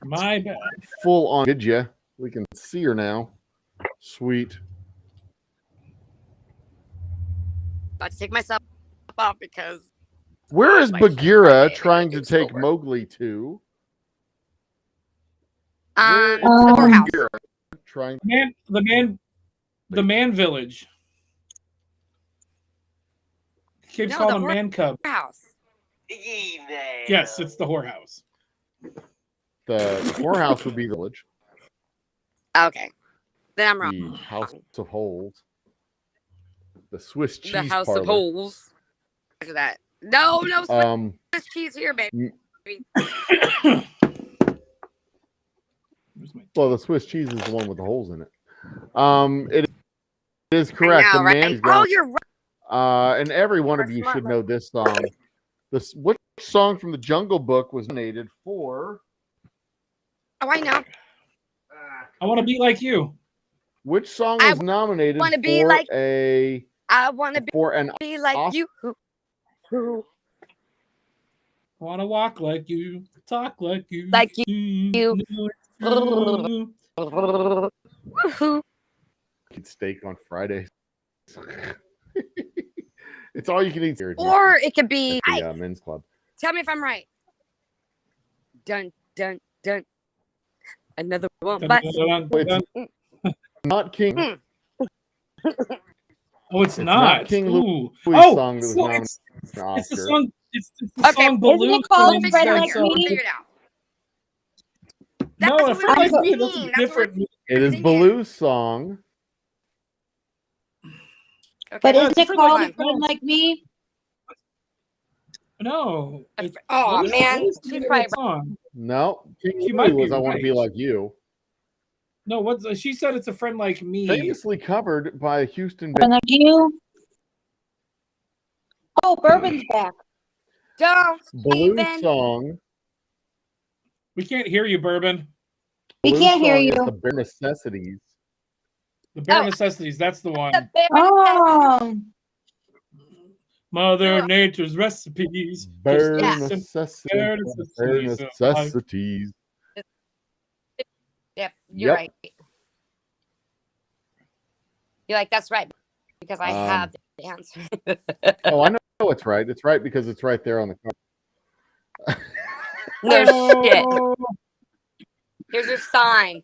Speaker 5: My bad.
Speaker 1: Full on video. We can see her now. Sweet.
Speaker 2: About to take myself off because
Speaker 1: Where is
Speaker 2: Like,
Speaker 1: Bagheera
Speaker 2: okay,
Speaker 1: trying to
Speaker 2: it's
Speaker 1: take
Speaker 2: over.
Speaker 1: Mowgli to?
Speaker 2: to the whorehouse.
Speaker 1: Bagheera trying.
Speaker 5: The man village. Keeps
Speaker 2: No,
Speaker 5: calling
Speaker 2: the
Speaker 5: him man cub.
Speaker 2: House.
Speaker 5: Yes, it's the whorehouse.
Speaker 1: The whorehouse would be the village.
Speaker 2: Okay. Then I'm
Speaker 1: The
Speaker 2: wrong.
Speaker 1: House of Holes. The Swiss cheese
Speaker 2: The House
Speaker 1: parlor.
Speaker 2: of Holes. After that. No, Swiss cheese here, baby.
Speaker 1: Well, the Swiss cheese is the one with the holes in it. It is correct.
Speaker 2: I know,
Speaker 1: The
Speaker 2: right?
Speaker 1: man is
Speaker 2: Oh,
Speaker 1: gone.
Speaker 2: you're right.
Speaker 1: And every one of
Speaker 2: You're
Speaker 1: you
Speaker 2: smart,
Speaker 1: should
Speaker 2: right?
Speaker 1: know this song. Which song from the Jungle Book was nominated for?
Speaker 2: Oh, I know.
Speaker 5: I want to be like you.
Speaker 1: Which song
Speaker 2: I
Speaker 1: was nominated
Speaker 2: wanna be
Speaker 1: for
Speaker 2: like-
Speaker 1: a
Speaker 2: I want to
Speaker 1: for an
Speaker 2: be like
Speaker 1: Oscar?
Speaker 2: you. Who?
Speaker 5: Want to walk like you, talk like you,
Speaker 2: Like you. Woohoo.
Speaker 1: eat steak on Fridays? It's all you can eat here.
Speaker 2: Or it could be.
Speaker 1: at the men's club.
Speaker 2: Tell me if I'm right. Dun dun dun. Another one, but
Speaker 1: Not King.
Speaker 5: Oh, it's
Speaker 1: not
Speaker 5: not.
Speaker 1: King
Speaker 5: Ooh.
Speaker 1: Louis'
Speaker 5: Oh,
Speaker 1: song that was
Speaker 5: so
Speaker 1: nominated for
Speaker 5: it's the
Speaker 1: Oscar.
Speaker 5: song. It's the
Speaker 2: Okay.
Speaker 5: song
Speaker 2: Isn't
Speaker 5: Baloo.
Speaker 4: it called
Speaker 2: We'll
Speaker 5: Twins,
Speaker 2: figure it out
Speaker 4: Friend
Speaker 5: that's,
Speaker 2: here.
Speaker 4: Like
Speaker 2: We'll
Speaker 4: Me?
Speaker 2: figure it out.
Speaker 5: No,
Speaker 2: That's
Speaker 5: a
Speaker 2: what
Speaker 5: friend
Speaker 2: we're
Speaker 5: like me.
Speaker 2: singing.
Speaker 5: That's a
Speaker 2: That's what
Speaker 5: different.
Speaker 1: It is
Speaker 2: singing.
Speaker 1: Baloo's song.
Speaker 2: Okay.
Speaker 4: But
Speaker 5: Yeah,
Speaker 4: isn't
Speaker 5: it's a
Speaker 4: it
Speaker 5: friend like
Speaker 4: called
Speaker 5: me.
Speaker 4: A Friend Like Me?
Speaker 5: No.
Speaker 2: Oh
Speaker 5: What is
Speaker 2: man,
Speaker 5: the
Speaker 2: she's
Speaker 5: name of
Speaker 2: probably
Speaker 5: that song?
Speaker 1: No, King
Speaker 5: She
Speaker 1: Louie
Speaker 5: might be
Speaker 1: was "I Want to Be
Speaker 5: right.
Speaker 1: Like You,"
Speaker 5: No, what she said. It's a friend like me.
Speaker 1: famously covered by Houston.
Speaker 4: Friend Like You? Oh, Bourbon's back.
Speaker 2: don't
Speaker 1: Baloo's
Speaker 2: even.
Speaker 1: song.
Speaker 5: We can't hear you, Bourbon.
Speaker 4: We
Speaker 1: Baloo's
Speaker 4: can't hear
Speaker 1: song is
Speaker 4: you.
Speaker 1: "The Bare Necessities."
Speaker 5: The Bare
Speaker 2: Oh.
Speaker 5: Necessities. That's the one.
Speaker 2: The bare
Speaker 4: Oh,
Speaker 5: Mother
Speaker 2: Ugh.
Speaker 5: Nature's recipes.
Speaker 1: Bare
Speaker 2: Yeah.
Speaker 1: necessities.
Speaker 5: Bare
Speaker 1: Bare
Speaker 5: necessities of life.
Speaker 1: necessities.
Speaker 2: Yep, you're
Speaker 1: Yep.
Speaker 2: right. You're like, that's right, because I have the answer.
Speaker 1: Oh, I know it's right. It's right because it's right there on the card.
Speaker 2: No shit.
Speaker 5: Oh,
Speaker 2: Here's your sign,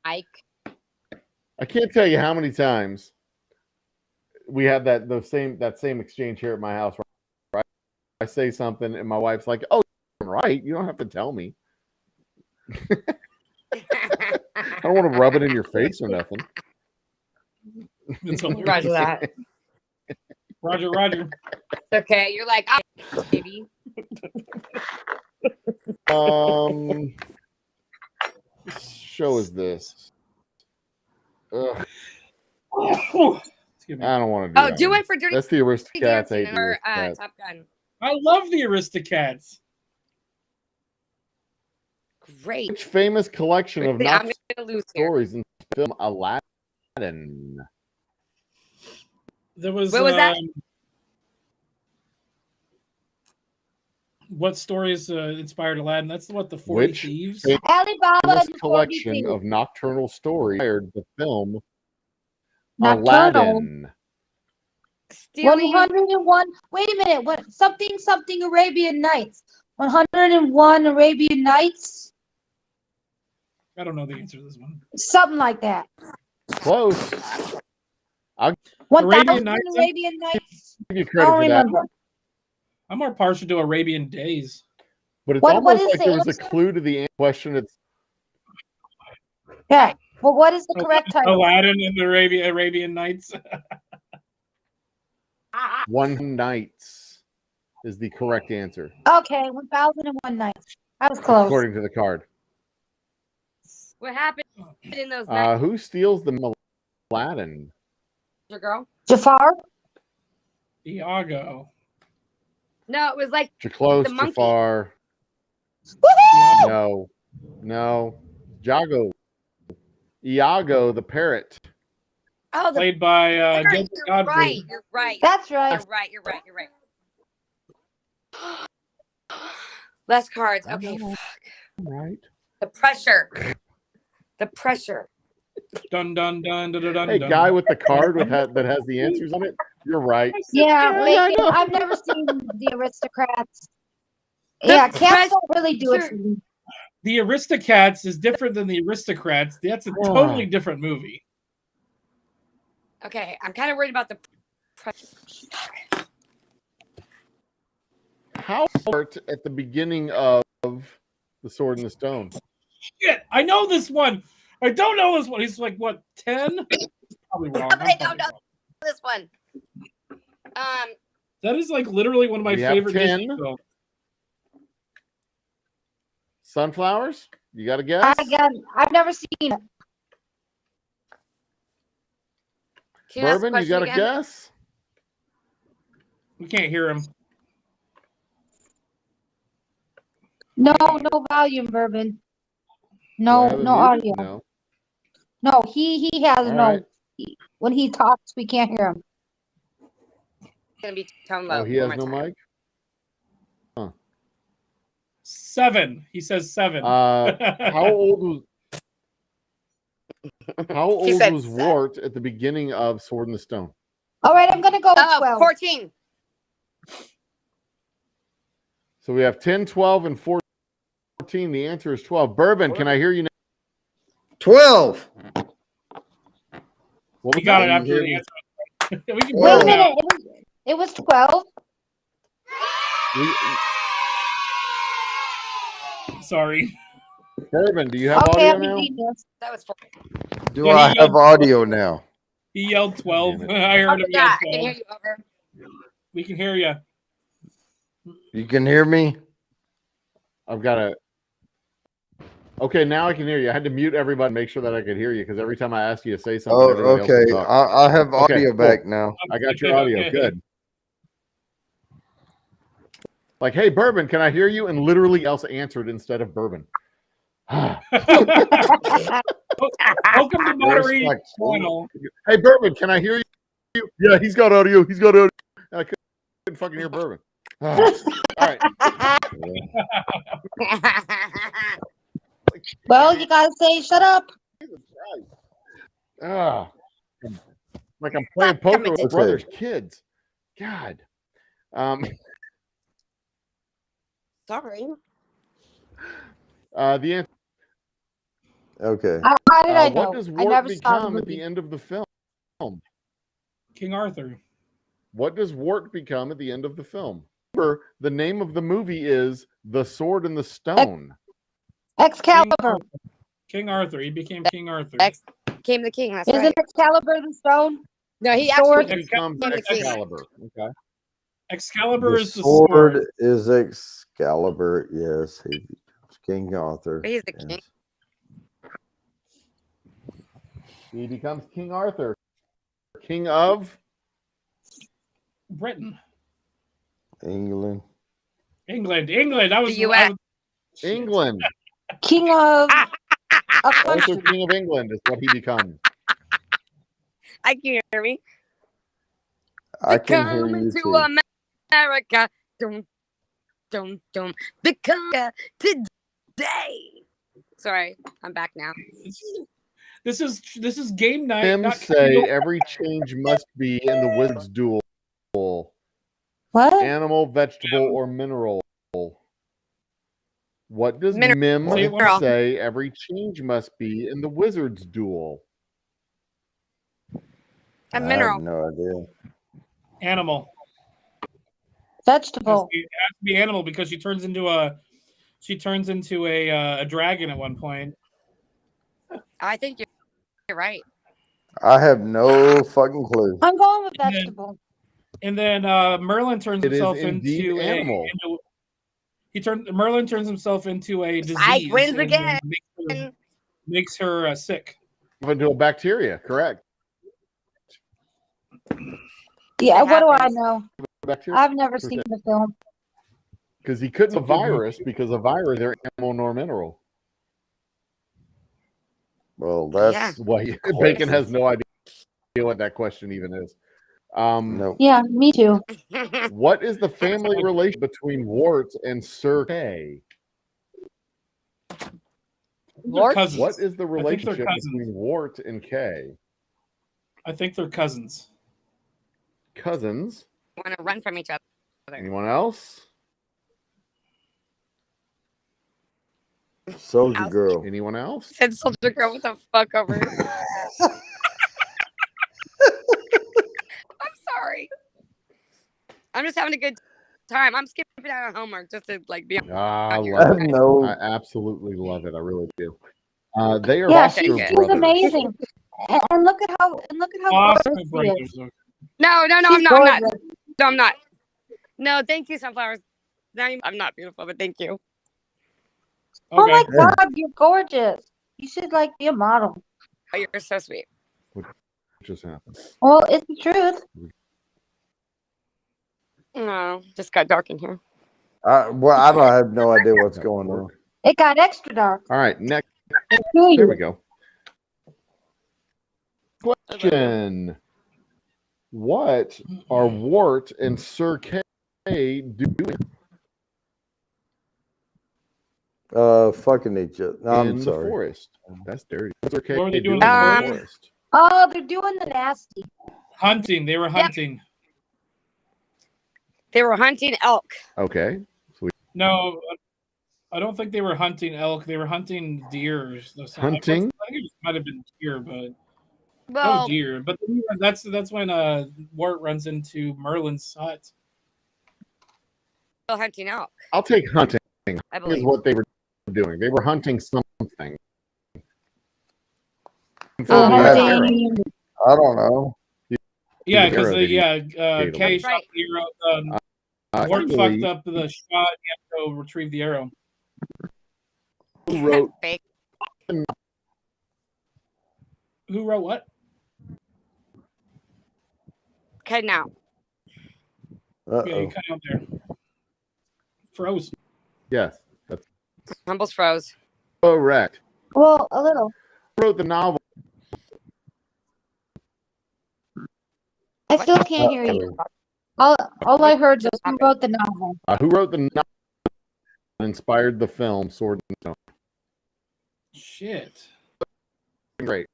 Speaker 2: Mike.
Speaker 1: I can't tell you how many times we have that same exchange here at my house. Right? I say something and my wife's like, "Oh, you're right. You don't have to tell me. I don't want to rub it in your face or nothing."
Speaker 5: it's hilarious.
Speaker 2: Roger that.
Speaker 5: Roger.
Speaker 2: Okay, you're like, oh, baby.
Speaker 1: What show is this? Ugh,
Speaker 5: Excuse me.
Speaker 1: I don't want to do
Speaker 2: Oh,
Speaker 1: that
Speaker 2: do
Speaker 1: one.
Speaker 2: it for Dirty
Speaker 1: That's the Aristocats. I
Speaker 2: Dancing
Speaker 1: hate the
Speaker 2: or
Speaker 1: Aristocats.
Speaker 2: Top Gun.
Speaker 5: I love the Aristocats.
Speaker 2: Great.
Speaker 1: Which famous collection of
Speaker 2: I'm
Speaker 1: not
Speaker 2: gonna lose here.
Speaker 1: stories in the film Aladdin?
Speaker 5: There was.
Speaker 2: What was that?
Speaker 5: What stories inspired Aladdin? That's what the 40
Speaker 1: Which
Speaker 5: Thieves.
Speaker 1: famous
Speaker 4: Alibaba and the 40
Speaker 1: collection
Speaker 4: Thieves.
Speaker 1: of nocturnal stories inspired the film
Speaker 4: Nocturnal.
Speaker 1: Aladdin?
Speaker 2: Stealing.
Speaker 4: 101. Wait a minute. What? Something Arabian Nights. 101 Arabian Nights.
Speaker 5: I don't know the answer to this one.
Speaker 4: Something like that.
Speaker 1: Close.
Speaker 4: 1,000
Speaker 5: Nights?
Speaker 4: Arabian Nights.
Speaker 1: Give you
Speaker 4: I
Speaker 1: credit
Speaker 4: don't
Speaker 1: for that,
Speaker 4: remember.
Speaker 5: I'm more partial to Arabian Days.
Speaker 1: but it's
Speaker 4: What
Speaker 1: almost
Speaker 4: is
Speaker 1: like
Speaker 4: the
Speaker 1: there was a
Speaker 4: answer?
Speaker 1: clue to the question. It's
Speaker 4: Yeah. Well, what is the correct title?
Speaker 5: Aladdin and the Arabian Nights.
Speaker 1: One Nights is the correct answer
Speaker 4: Okay, 1,001 Nights. I was close.
Speaker 1: according to the card.
Speaker 2: What happened in those nights,
Speaker 1: Who steals the Aladdin?
Speaker 2: your girl?
Speaker 4: Jafar?
Speaker 5: Iago.
Speaker 2: No, it was like
Speaker 1: You're close,
Speaker 2: The monkey.
Speaker 1: Jafar.
Speaker 4: Woohoo!
Speaker 1: No. Iago, the parrot.
Speaker 2: oh, the
Speaker 5: Played by
Speaker 2: parrot.
Speaker 5: Gilbert
Speaker 2: You're
Speaker 5: Godfrey.
Speaker 2: right. You're right.
Speaker 4: That's right.
Speaker 2: You're right. Less cards. Okay.
Speaker 1: I know.
Speaker 2: Fuck.
Speaker 1: Right.
Speaker 2: The pressure. The pressure.
Speaker 5: Dun dun dun dun dun dun.
Speaker 1: Hey,
Speaker 5: dun.
Speaker 1: guy with the card that has the answers on it. You're right.
Speaker 4: Yeah,
Speaker 1: Yeah, I know.
Speaker 4: I've never seen the Aristocrats.
Speaker 2: The
Speaker 4: Yeah, cats don't really do it
Speaker 2: pressure.
Speaker 4: for me.
Speaker 5: The Aristocats is different than the Aristocrats. That's a totally different movie.
Speaker 2: Okay, I'm kind of worried about the pressure.
Speaker 1: How short at the beginning of The Sword and the Stone?
Speaker 5: Shit, I know this one. I don't know this one. He's like what, 10? Probably wrong. I'm
Speaker 2: I don't
Speaker 5: probably
Speaker 2: know
Speaker 5: wrong.
Speaker 2: this one.
Speaker 5: That is like literally one of my
Speaker 1: We have
Speaker 5: favorite
Speaker 1: 10.
Speaker 5: Disney films.
Speaker 1: Sunflowers? You got to guess?
Speaker 4: I've never seen it.
Speaker 2: Can you ask the
Speaker 1: Bourbon, you got to
Speaker 2: question again?
Speaker 1: guess?
Speaker 5: We can't hear him.
Speaker 4: No volume, Bourbon.
Speaker 1: Do I have
Speaker 4: No
Speaker 1: it
Speaker 4: audio.
Speaker 1: muted? No.
Speaker 4: No, he has
Speaker 1: All
Speaker 4: no.
Speaker 1: right.
Speaker 4: When he talks, we can't hear him.
Speaker 2: It's gonna be tone low.
Speaker 1: Oh, he has
Speaker 2: one
Speaker 1: no
Speaker 2: more time.
Speaker 1: mic?
Speaker 5: 7. He says 7.
Speaker 1: How old
Speaker 2: said
Speaker 1: was
Speaker 2: 7.
Speaker 1: Wart at the beginning of Sword in the Stone?
Speaker 4: All right, I'm gonna go with
Speaker 2: Oh,
Speaker 4: 12.
Speaker 2: 14.
Speaker 1: So we have 10, 12, and 14. The answer is 12. Bourbon, can I hear you now?
Speaker 3: 12.
Speaker 1: What
Speaker 5: We
Speaker 1: was
Speaker 5: got
Speaker 1: that?
Speaker 5: it after
Speaker 1: You
Speaker 5: the
Speaker 1: hear-
Speaker 5: answer. We can
Speaker 4: Wait a
Speaker 5: put it
Speaker 4: minute. It was 12.
Speaker 5: Sorry.
Speaker 1: Bourbon, do you have
Speaker 4: Okay,
Speaker 1: audio
Speaker 4: I'm
Speaker 1: now?
Speaker 4: genius.
Speaker 2: That was for.
Speaker 3: Do
Speaker 5: Yeah,
Speaker 3: I
Speaker 5: he
Speaker 3: have
Speaker 5: yelled-
Speaker 3: audio now?
Speaker 5: He yelled 12.
Speaker 1: Damn it.
Speaker 5: I heard him yell
Speaker 2: Yeah, I
Speaker 5: 12.
Speaker 2: can hear you over.
Speaker 5: We can hear you.
Speaker 3: You can hear me?
Speaker 1: I've got to. Okay, now I can hear you. I had to mute everybody, make sure that I could hear you, because every time I ask you to say something,
Speaker 3: Oh,
Speaker 1: everybody else
Speaker 3: okay.
Speaker 1: would talk.
Speaker 3: I have
Speaker 1: Okay,
Speaker 3: audio
Speaker 1: cool.
Speaker 3: back now.
Speaker 1: I got your audio. Good. Like, hey, Bourbon, can I hear you? And literally else answered instead of Bourbon.
Speaker 5: Welcome to moderating
Speaker 1: Like,
Speaker 5: channel.
Speaker 1: hey, Bourbon, can I hear you? Yeah, he's got audio. He's got audio. And I couldn't fucking hear Bourbon. All right.
Speaker 4: Well, you gotta say shut up.
Speaker 1: Ah, like I'm playing poker with
Speaker 3: Okay.
Speaker 1: brother's kids. God.
Speaker 2: Sorry.
Speaker 1: The answer.
Speaker 3: Okay.
Speaker 4: How did I know?
Speaker 1: What does
Speaker 4: I
Speaker 1: Wart
Speaker 4: never saw the
Speaker 1: become at
Speaker 4: movie.
Speaker 1: the end of the film?
Speaker 5: King Arthur.
Speaker 1: What does Wart become at the end of the film? Remember, the name of the movie is The Sword and the Stone.
Speaker 4: Excalibur.
Speaker 5: King Arthur. He became King Arthur.
Speaker 2: X came the king. That's
Speaker 4: Isn't
Speaker 2: right.
Speaker 4: Excalibur the stone?
Speaker 2: No, he
Speaker 4: Sword?
Speaker 2: actually
Speaker 1: He becomes
Speaker 2: became the king.
Speaker 1: Excalibur. Okay.
Speaker 5: Excalibur
Speaker 3: The
Speaker 5: is the
Speaker 3: sword
Speaker 5: sword.
Speaker 3: is Excalibur. Yes, he becomes King Arthur.
Speaker 2: But he's the
Speaker 3: Yes.
Speaker 2: king.
Speaker 1: He becomes King Arthur. King of
Speaker 5: Britain.
Speaker 3: England.
Speaker 5: England. I was
Speaker 2: The US.
Speaker 1: England.
Speaker 4: King of a
Speaker 1: Arthur,
Speaker 4: country.
Speaker 1: King of England is what he becomes.
Speaker 2: I can hear me.
Speaker 3: I can hear
Speaker 2: Coming
Speaker 3: you
Speaker 2: to
Speaker 3: too.
Speaker 2: America. Dum, dum, dum. The come today. Sorry, I'm back now.
Speaker 5: This is game night.
Speaker 1: Him
Speaker 5: not
Speaker 1: say
Speaker 5: Kingdom.
Speaker 1: every change must be in the wizard's duel.
Speaker 4: What?
Speaker 1: Animal, vegetable, or mineral. What does
Speaker 2: Mineral.
Speaker 1: Mim
Speaker 5: Say it one more
Speaker 1: say every change must be in the wizard's duel?
Speaker 2: A
Speaker 3: I
Speaker 2: mineral.
Speaker 3: have no idea.
Speaker 5: Animal.
Speaker 4: Vegetable.
Speaker 5: It has to be animal because she turns into a dragon at one point.
Speaker 2: I think you're right.
Speaker 3: I have no fucking clue.
Speaker 4: I'm going with
Speaker 5: And then-
Speaker 4: vegetable.
Speaker 5: And then Merlin turns
Speaker 1: It is
Speaker 5: himself
Speaker 1: indeed
Speaker 5: into
Speaker 1: animal.
Speaker 5: Merlin turns himself into a disease.
Speaker 2: Psych wins
Speaker 5: and
Speaker 2: again.
Speaker 5: Makes her sick.
Speaker 1: Into a bacteria, correct.
Speaker 4: Yeah,
Speaker 2: It
Speaker 4: what do I
Speaker 2: happens.
Speaker 4: know?
Speaker 1: Bacteria.
Speaker 4: I've never seen the film.
Speaker 1: Because he couldn't
Speaker 5: It's a
Speaker 1: a
Speaker 5: good movie.
Speaker 1: virus because a virus they're animal nor mineral.
Speaker 3: Well, that's
Speaker 2: Yeah.
Speaker 1: Well, Bacon has no idea what that question even is.
Speaker 3: no.
Speaker 4: Yeah, me too.
Speaker 1: What is the family relation between Wart and Sir Kay?
Speaker 5: They're
Speaker 2: Wart?
Speaker 5: cousins.
Speaker 1: What is the
Speaker 5: they're
Speaker 1: relationship
Speaker 5: cousins.
Speaker 1: between Wart and Kay?
Speaker 5: I think they're cousins.
Speaker 1: Cousins?
Speaker 2: Want to run from each other.
Speaker 1: Anyone else?
Speaker 3: Soldier
Speaker 2: Ouch.
Speaker 3: Girl.
Speaker 1: Anyone else?
Speaker 2: Said soldier girl. What the fuck over? I'm sorry. I'm just having a good time. I'm skipping out on homework just to like be.
Speaker 1: I
Speaker 3: I
Speaker 1: love it.
Speaker 3: know.
Speaker 1: I absolutely love it. I really do. They are
Speaker 4: Yeah,
Speaker 1: foster
Speaker 2: she's
Speaker 4: she's
Speaker 1: brothers.
Speaker 4: amazing. And look at how
Speaker 5: Oscar
Speaker 4: gorgeous she is.
Speaker 5: brothers.
Speaker 2: No,
Speaker 4: She's
Speaker 2: I'm not. I'm not.
Speaker 4: gorgeous.
Speaker 2: No, I'm not. No, thank you, sunflowers. I'm not beautiful, but thank you.
Speaker 4: Oh
Speaker 5: Okay.
Speaker 4: my God, you're gorgeous. You should like be a model.
Speaker 2: Oh, you're so sweet.
Speaker 1: What just happened?
Speaker 4: Well, it's the truth.
Speaker 2: No, just got dark in here.
Speaker 3: Well, I don't have no idea what's going on.
Speaker 4: It got extra dark.
Speaker 1: All right, next.
Speaker 4: Really.
Speaker 1: There we go. Question. What are Wart and Sir Kay doing
Speaker 3: Fucking each other. No,
Speaker 1: in
Speaker 3: I'm
Speaker 1: the
Speaker 3: sorry.
Speaker 1: forest? That's dirty. What's Sir Kay
Speaker 5: What are they
Speaker 1: doing
Speaker 5: doing
Speaker 1: in
Speaker 2: in
Speaker 1: the
Speaker 2: the
Speaker 1: forest?
Speaker 4: Oh, they're doing the nasty.
Speaker 5: Hunting. They were hunting.
Speaker 2: They were hunting elk.
Speaker 1: Okay.
Speaker 5: No, I don't think they were hunting elk. They were hunting deer.
Speaker 1: Hunting?
Speaker 5: I think it might have been deer, but
Speaker 2: Well,
Speaker 5: deer. But that's when Wart runs into Merlin's hut.
Speaker 2: hunting elk,
Speaker 1: I'll take hunting.
Speaker 2: I
Speaker 1: Is
Speaker 2: believe.
Speaker 1: what they were doing. They were hunting something.
Speaker 3: So
Speaker 1: Yeah.
Speaker 4: hunting.
Speaker 3: I don't know.
Speaker 5: Yeah,
Speaker 1: The
Speaker 5: because
Speaker 1: arrow didn't
Speaker 5: Kay
Speaker 2: That's
Speaker 5: shot
Speaker 2: right.
Speaker 5: the arrow.
Speaker 1: I
Speaker 5: Wart
Speaker 1: believe-
Speaker 5: fucked up the shot. You have to go retrieve the arrow.
Speaker 1: Who wrote
Speaker 2: Fake.
Speaker 5: Who wrote what?
Speaker 2: Okay, now.
Speaker 5: Yeah, you
Speaker 3: Uh-oh.
Speaker 5: cut out there. Froze.
Speaker 1: Yes, that's
Speaker 2: Humble's froze.
Speaker 1: correct.
Speaker 4: Well, a little.
Speaker 1: Who wrote the novel?
Speaker 4: I still can't hear you. All I heard was who wrote the novel.
Speaker 1: Who wrote the novel that inspired the film Sword and Stone?
Speaker 5: Shit.
Speaker 1: Great.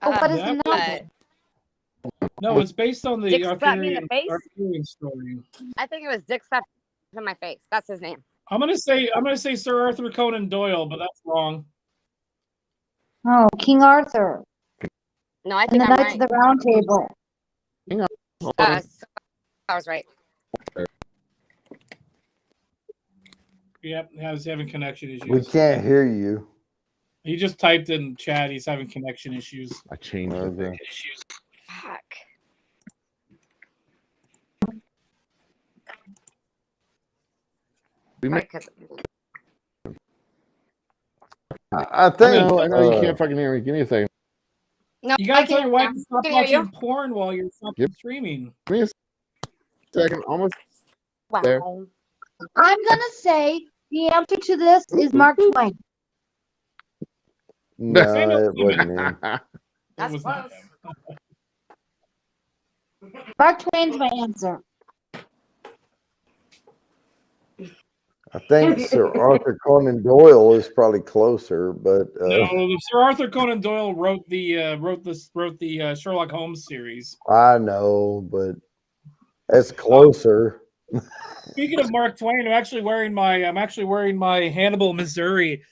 Speaker 4: Oh, what is
Speaker 5: that
Speaker 4: the novel?
Speaker 5: No, it's based on the
Speaker 2: Dick slapped me in the
Speaker 5: Arthurian,
Speaker 2: face?
Speaker 5: Arthurian story.
Speaker 2: I think it was Dick Stuff in my face. That's his name.
Speaker 5: I'm gonna say Sir Arthur Conan Doyle, but that's wrong.
Speaker 4: Oh, King Arthur
Speaker 2: No, I
Speaker 4: and
Speaker 2: think
Speaker 4: the
Speaker 2: I'm
Speaker 4: Knights
Speaker 2: right.
Speaker 4: of the Round Table.
Speaker 2: I was right.
Speaker 5: Yep, he's having connection issues.
Speaker 3: We can't hear you.
Speaker 5: He just typed in chat. He's having connection issues.
Speaker 1: I changed it.
Speaker 3: Okay.
Speaker 2: Fuck.
Speaker 1: We
Speaker 2: Right,
Speaker 1: make,
Speaker 2: 'cause-
Speaker 3: I
Speaker 1: I
Speaker 3: think.
Speaker 1: know you can't fucking hear me. Give me a second.
Speaker 2: No,
Speaker 5: You gotta
Speaker 2: I
Speaker 5: tell
Speaker 2: can
Speaker 5: your
Speaker 2: hear
Speaker 5: wife
Speaker 2: you.
Speaker 5: to stop
Speaker 2: I can hear
Speaker 5: watching porn while you're fucking
Speaker 1: Yep.
Speaker 5: streaming.
Speaker 1: Give me a second. Almost.
Speaker 2: Wow.
Speaker 1: There.
Speaker 4: I'm gonna say the answer to this is Mark Twain.
Speaker 3: No,
Speaker 5: Samuel
Speaker 3: it wasn't him.
Speaker 5: That
Speaker 2: That's
Speaker 5: was not
Speaker 2: close.
Speaker 5: him.
Speaker 4: Mark Twain's my answer.
Speaker 3: I think Sir Arthur Conan Doyle is probably closer, but
Speaker 5: No, Sir Arthur Conan Doyle wrote the Sherlock Holmes series.
Speaker 3: I know, but that's closer.
Speaker 5: Speaking of Mark Twain, I'm actually wearing my Hannibal, Missouri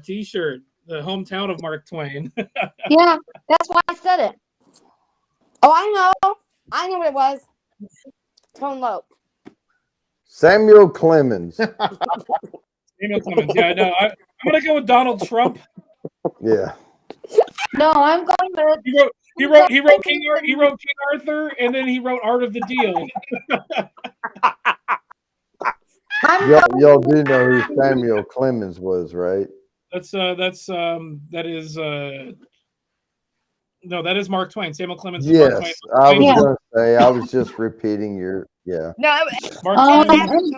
Speaker 5: T-shirt, the hometown of Mark Twain.
Speaker 4: Yeah, that's why I said it.
Speaker 2: Oh, I know. I know what it was. Tone Lope.
Speaker 3: Samuel Clemens.
Speaker 5: Samuel Clemens. Yeah, no, I'm gonna go with Donald Trump.
Speaker 3: Yeah.
Speaker 4: No, I'm going with
Speaker 5: He wrote King Arthur, and then he wrote Art of the Deal.
Speaker 4: I'm
Speaker 3: Y'all,
Speaker 4: going
Speaker 3: y'all do know who Samuel Clemens was, right?
Speaker 5: That is Mark Twain. Samuel Clemens is Mark Twain.
Speaker 3: Yes, I was
Speaker 4: Yeah.
Speaker 3: going to say. I was just repeating your. Yeah.
Speaker 2: No,
Speaker 5: Mark
Speaker 4: I'm
Speaker 5: Twain.
Speaker 4: going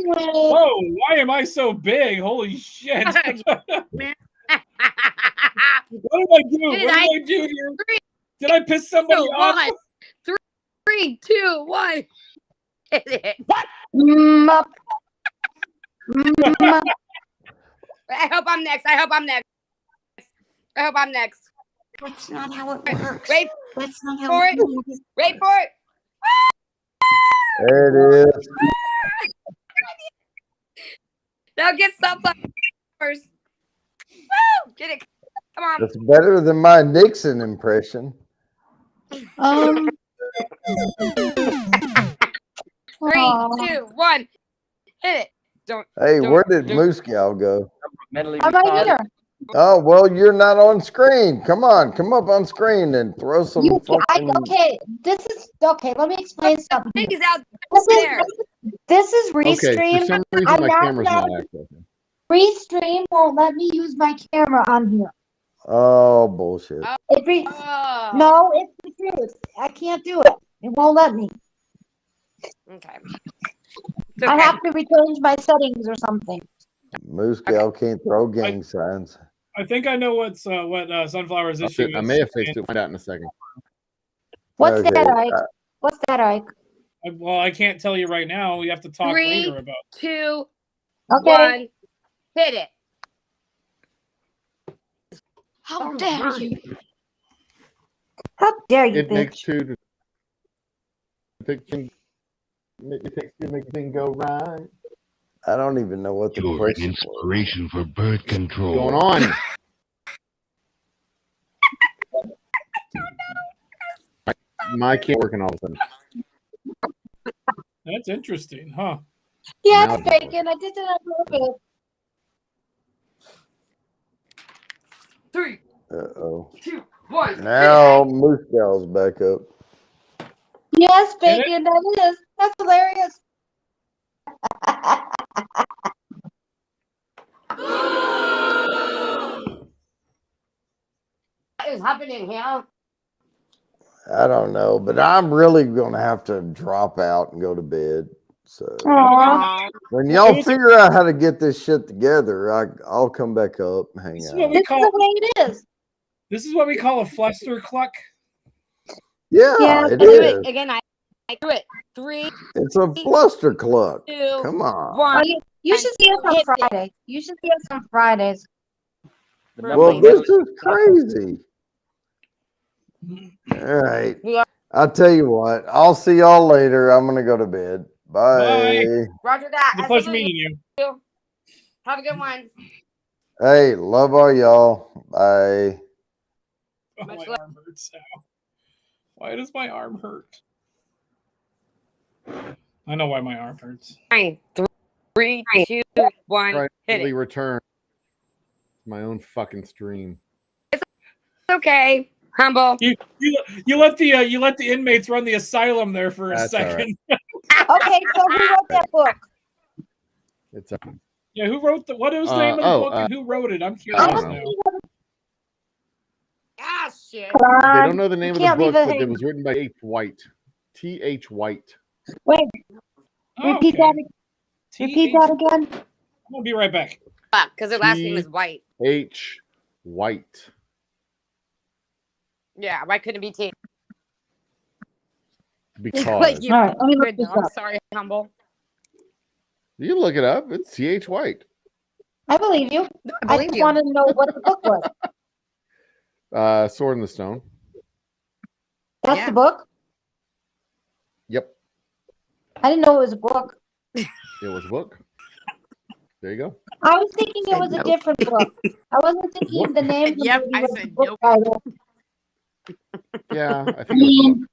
Speaker 4: with
Speaker 5: Whoa, why am I so big? Holy shit. What did I do? What did I do here? Did I piss somebody off?
Speaker 2: 3, 2, 1. Hit it.
Speaker 4: up.
Speaker 2: I hope I'm next.
Speaker 7: That's not how it works.
Speaker 2: Wait
Speaker 7: That's not how
Speaker 2: for
Speaker 7: it
Speaker 2: it.
Speaker 7: works.
Speaker 2: Wait for it.
Speaker 3: There it is.
Speaker 2: Now get sunflowers. Woo! Get it. Come on.
Speaker 3: That's better than my Nixon impression.
Speaker 2: 3,
Speaker 4: Aw.
Speaker 2: 2, 1. Hit it.
Speaker 3: Hey,
Speaker 2: Don't-
Speaker 3: where did
Speaker 2: don't-
Speaker 3: Moose Gal go?
Speaker 4: I'm right here.
Speaker 3: Oh, well, you're not on screen. Come on, come up on screen and throw some fucking.
Speaker 4: Okay. This is okay. Let me explain something.
Speaker 2: He's out
Speaker 4: This
Speaker 2: there.
Speaker 4: is
Speaker 1: Okay,
Speaker 4: Restream.
Speaker 1: for some reason
Speaker 4: I'm
Speaker 1: my
Speaker 4: not
Speaker 1: camera's not
Speaker 4: allowed-
Speaker 1: active.
Speaker 4: Restream won't let me use my camera on here.
Speaker 3: Oh, bullshit.
Speaker 2: Oh.
Speaker 4: No, it's the truth. I can't do it. It won't let me.
Speaker 2: Okay.
Speaker 4: I have to rechange my settings or something.
Speaker 3: Moose Gal can't throw gang signs.
Speaker 5: I think I know what Sunflower's issue is.
Speaker 1: I may have fixed it. Find out in a second.
Speaker 4: What's
Speaker 3: Okay,
Speaker 4: that, Ike? What's that, Ike?
Speaker 5: Well, I can't tell you right now. We have to talk
Speaker 2: 3,
Speaker 5: later about
Speaker 2: 2,
Speaker 4: Okay.
Speaker 2: 1. Hit it.
Speaker 7: How dare you?
Speaker 4: How dare you,
Speaker 1: It makes
Speaker 4: bitch?
Speaker 1: two to make things go right.
Speaker 3: I don't even know what the
Speaker 8: You're an
Speaker 3: question was.
Speaker 8: inspiration for birth control.
Speaker 1: Going on. My can't working all of a sudden.
Speaker 5: that. That's interesting, huh?
Speaker 4: Yes,
Speaker 1: Now-
Speaker 4: bacon. I did it on purpose.
Speaker 7: 3,
Speaker 3: Uh-oh.
Speaker 7: 2, 1.
Speaker 3: Now Moose Gal's back up.
Speaker 4: Yes,
Speaker 5: Get it?
Speaker 4: bacon. That is. That's hilarious.
Speaker 2: What is happening here?
Speaker 3: I don't know, but I'm really gonna have to drop out and go to bed. So
Speaker 4: Aw.
Speaker 3: when y'all figure out how to get this shit together, I'll come back up and hang
Speaker 5: This is
Speaker 3: out.
Speaker 5: what we
Speaker 4: This is
Speaker 5: call
Speaker 4: the way it is.
Speaker 5: this is what we call a fluster cluck.
Speaker 3: Yeah,
Speaker 4: Yeah,
Speaker 3: it
Speaker 2: I do
Speaker 3: is.
Speaker 2: it again. I do it. 3,
Speaker 3: It's a fluster cluck.
Speaker 2: 2,
Speaker 3: Come on.
Speaker 2: 1.
Speaker 4: You should see us on
Speaker 2: Hit it.
Speaker 4: Friday. You should see us on Fridays.
Speaker 3: Well, this is crazy. All right.
Speaker 2: Yeah.
Speaker 3: I'll tell you what. I'll see y'all later. I'm gonna go to bed. Bye.
Speaker 2: Roger that.
Speaker 5: It's a
Speaker 2: I
Speaker 5: pleasure
Speaker 2: salute
Speaker 5: meeting you.
Speaker 2: you. Have a good one.
Speaker 3: Hey, love all y'all. Bye.
Speaker 5: Oh,
Speaker 2: Much
Speaker 5: my
Speaker 2: love.
Speaker 5: arm hurts now. Why does my arm hurt? I know why my arm hurts.
Speaker 2: 9, 3, 2, 1. Hit
Speaker 1: Rightly
Speaker 2: it.
Speaker 1: return. My own fucking stream.
Speaker 2: Okay. Humble.
Speaker 5: You let the inmates run the asylum there for a
Speaker 1: That's all right.
Speaker 5: second.
Speaker 4: Okay, so who wrote that book?
Speaker 1: It's a,
Speaker 5: Yeah, who wrote what was the name of the book and who wrote it? I'm curious
Speaker 1: don't
Speaker 5: now.
Speaker 1: know.
Speaker 2: Ah, shit.
Speaker 1: they don't know the name of the
Speaker 4: can't leave
Speaker 1: book,
Speaker 4: it
Speaker 1: but it
Speaker 4: hanging.
Speaker 1: was written by H. White. T.H. White.
Speaker 4: Wait,
Speaker 5: Oh,
Speaker 4: repeat
Speaker 5: okay.
Speaker 4: that. Repeat that again.
Speaker 5: I'm gonna be right back.
Speaker 2: Fuck, because their last name is White.
Speaker 1: H. White.
Speaker 2: Yeah, why couldn't it be T?
Speaker 1: Because
Speaker 2: Like you.
Speaker 4: All right, let me look
Speaker 2: Good,
Speaker 4: this
Speaker 2: no, I'm
Speaker 4: up.
Speaker 2: sorry, Humble.
Speaker 1: you can look it up. It's T.H. White.
Speaker 4: I believe you. I just wanted to know what the book was.
Speaker 1: Sword in the Stone.
Speaker 4: That's
Speaker 2: Yeah.
Speaker 4: the book.
Speaker 1: Yep.
Speaker 4: I didn't know it was a book.
Speaker 1: It was a book. There you go.
Speaker 4: I was thinking it
Speaker 2: Said
Speaker 4: was a
Speaker 2: nope.
Speaker 4: different book. I wasn't thinking the name of the
Speaker 2: Yep,
Speaker 4: movie
Speaker 2: I
Speaker 4: was the
Speaker 2: said
Speaker 4: book
Speaker 2: nope.
Speaker 4: title.
Speaker 1: Yeah, I
Speaker 4: I
Speaker 1: think it was a book.
Speaker 4: mean,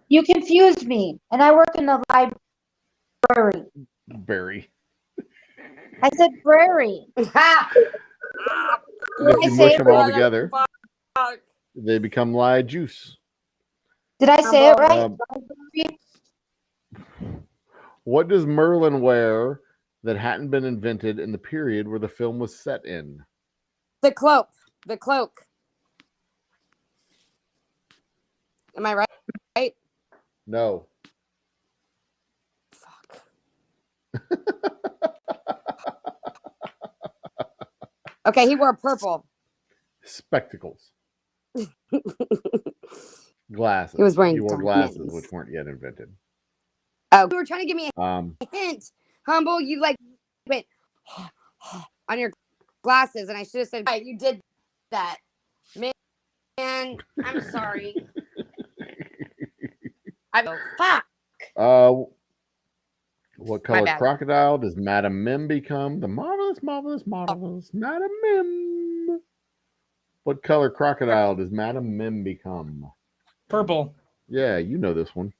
Speaker 4: you confused me, and I work in the library.
Speaker 1: Barry.
Speaker 4: I said prairie.
Speaker 2: Ha!
Speaker 1: And if
Speaker 4: I
Speaker 1: you
Speaker 4: say
Speaker 1: mush
Speaker 4: it
Speaker 1: them all
Speaker 4: right?
Speaker 1: together,
Speaker 2: Fuck.
Speaker 1: they become lye juice.
Speaker 4: Did I say it right?
Speaker 1: Um, What does Merlin wear that hadn't been invented in the period where the film was set in?
Speaker 2: The cloak. The cloak. Am I right?
Speaker 1: No.
Speaker 2: Fuck. Okay, he wore purple.
Speaker 1: Spectacles. Glasses.
Speaker 2: He was wearing
Speaker 1: He wore
Speaker 2: diamonds.
Speaker 1: glasses, which weren't yet invented.
Speaker 2: Oh, you were trying to give me
Speaker 1: Um,
Speaker 2: a hint. Humble, you like went on your glasses, and I should have said, right, you did that. Man, I'm sorry. Fuck.
Speaker 1: What
Speaker 2: My
Speaker 1: color
Speaker 2: bad.
Speaker 1: crocodile does Madame Mim become? The marvelous Madame Mim. What color crocodile does Madame Mim become?
Speaker 5: Purple.
Speaker 1: Yeah, you know this one.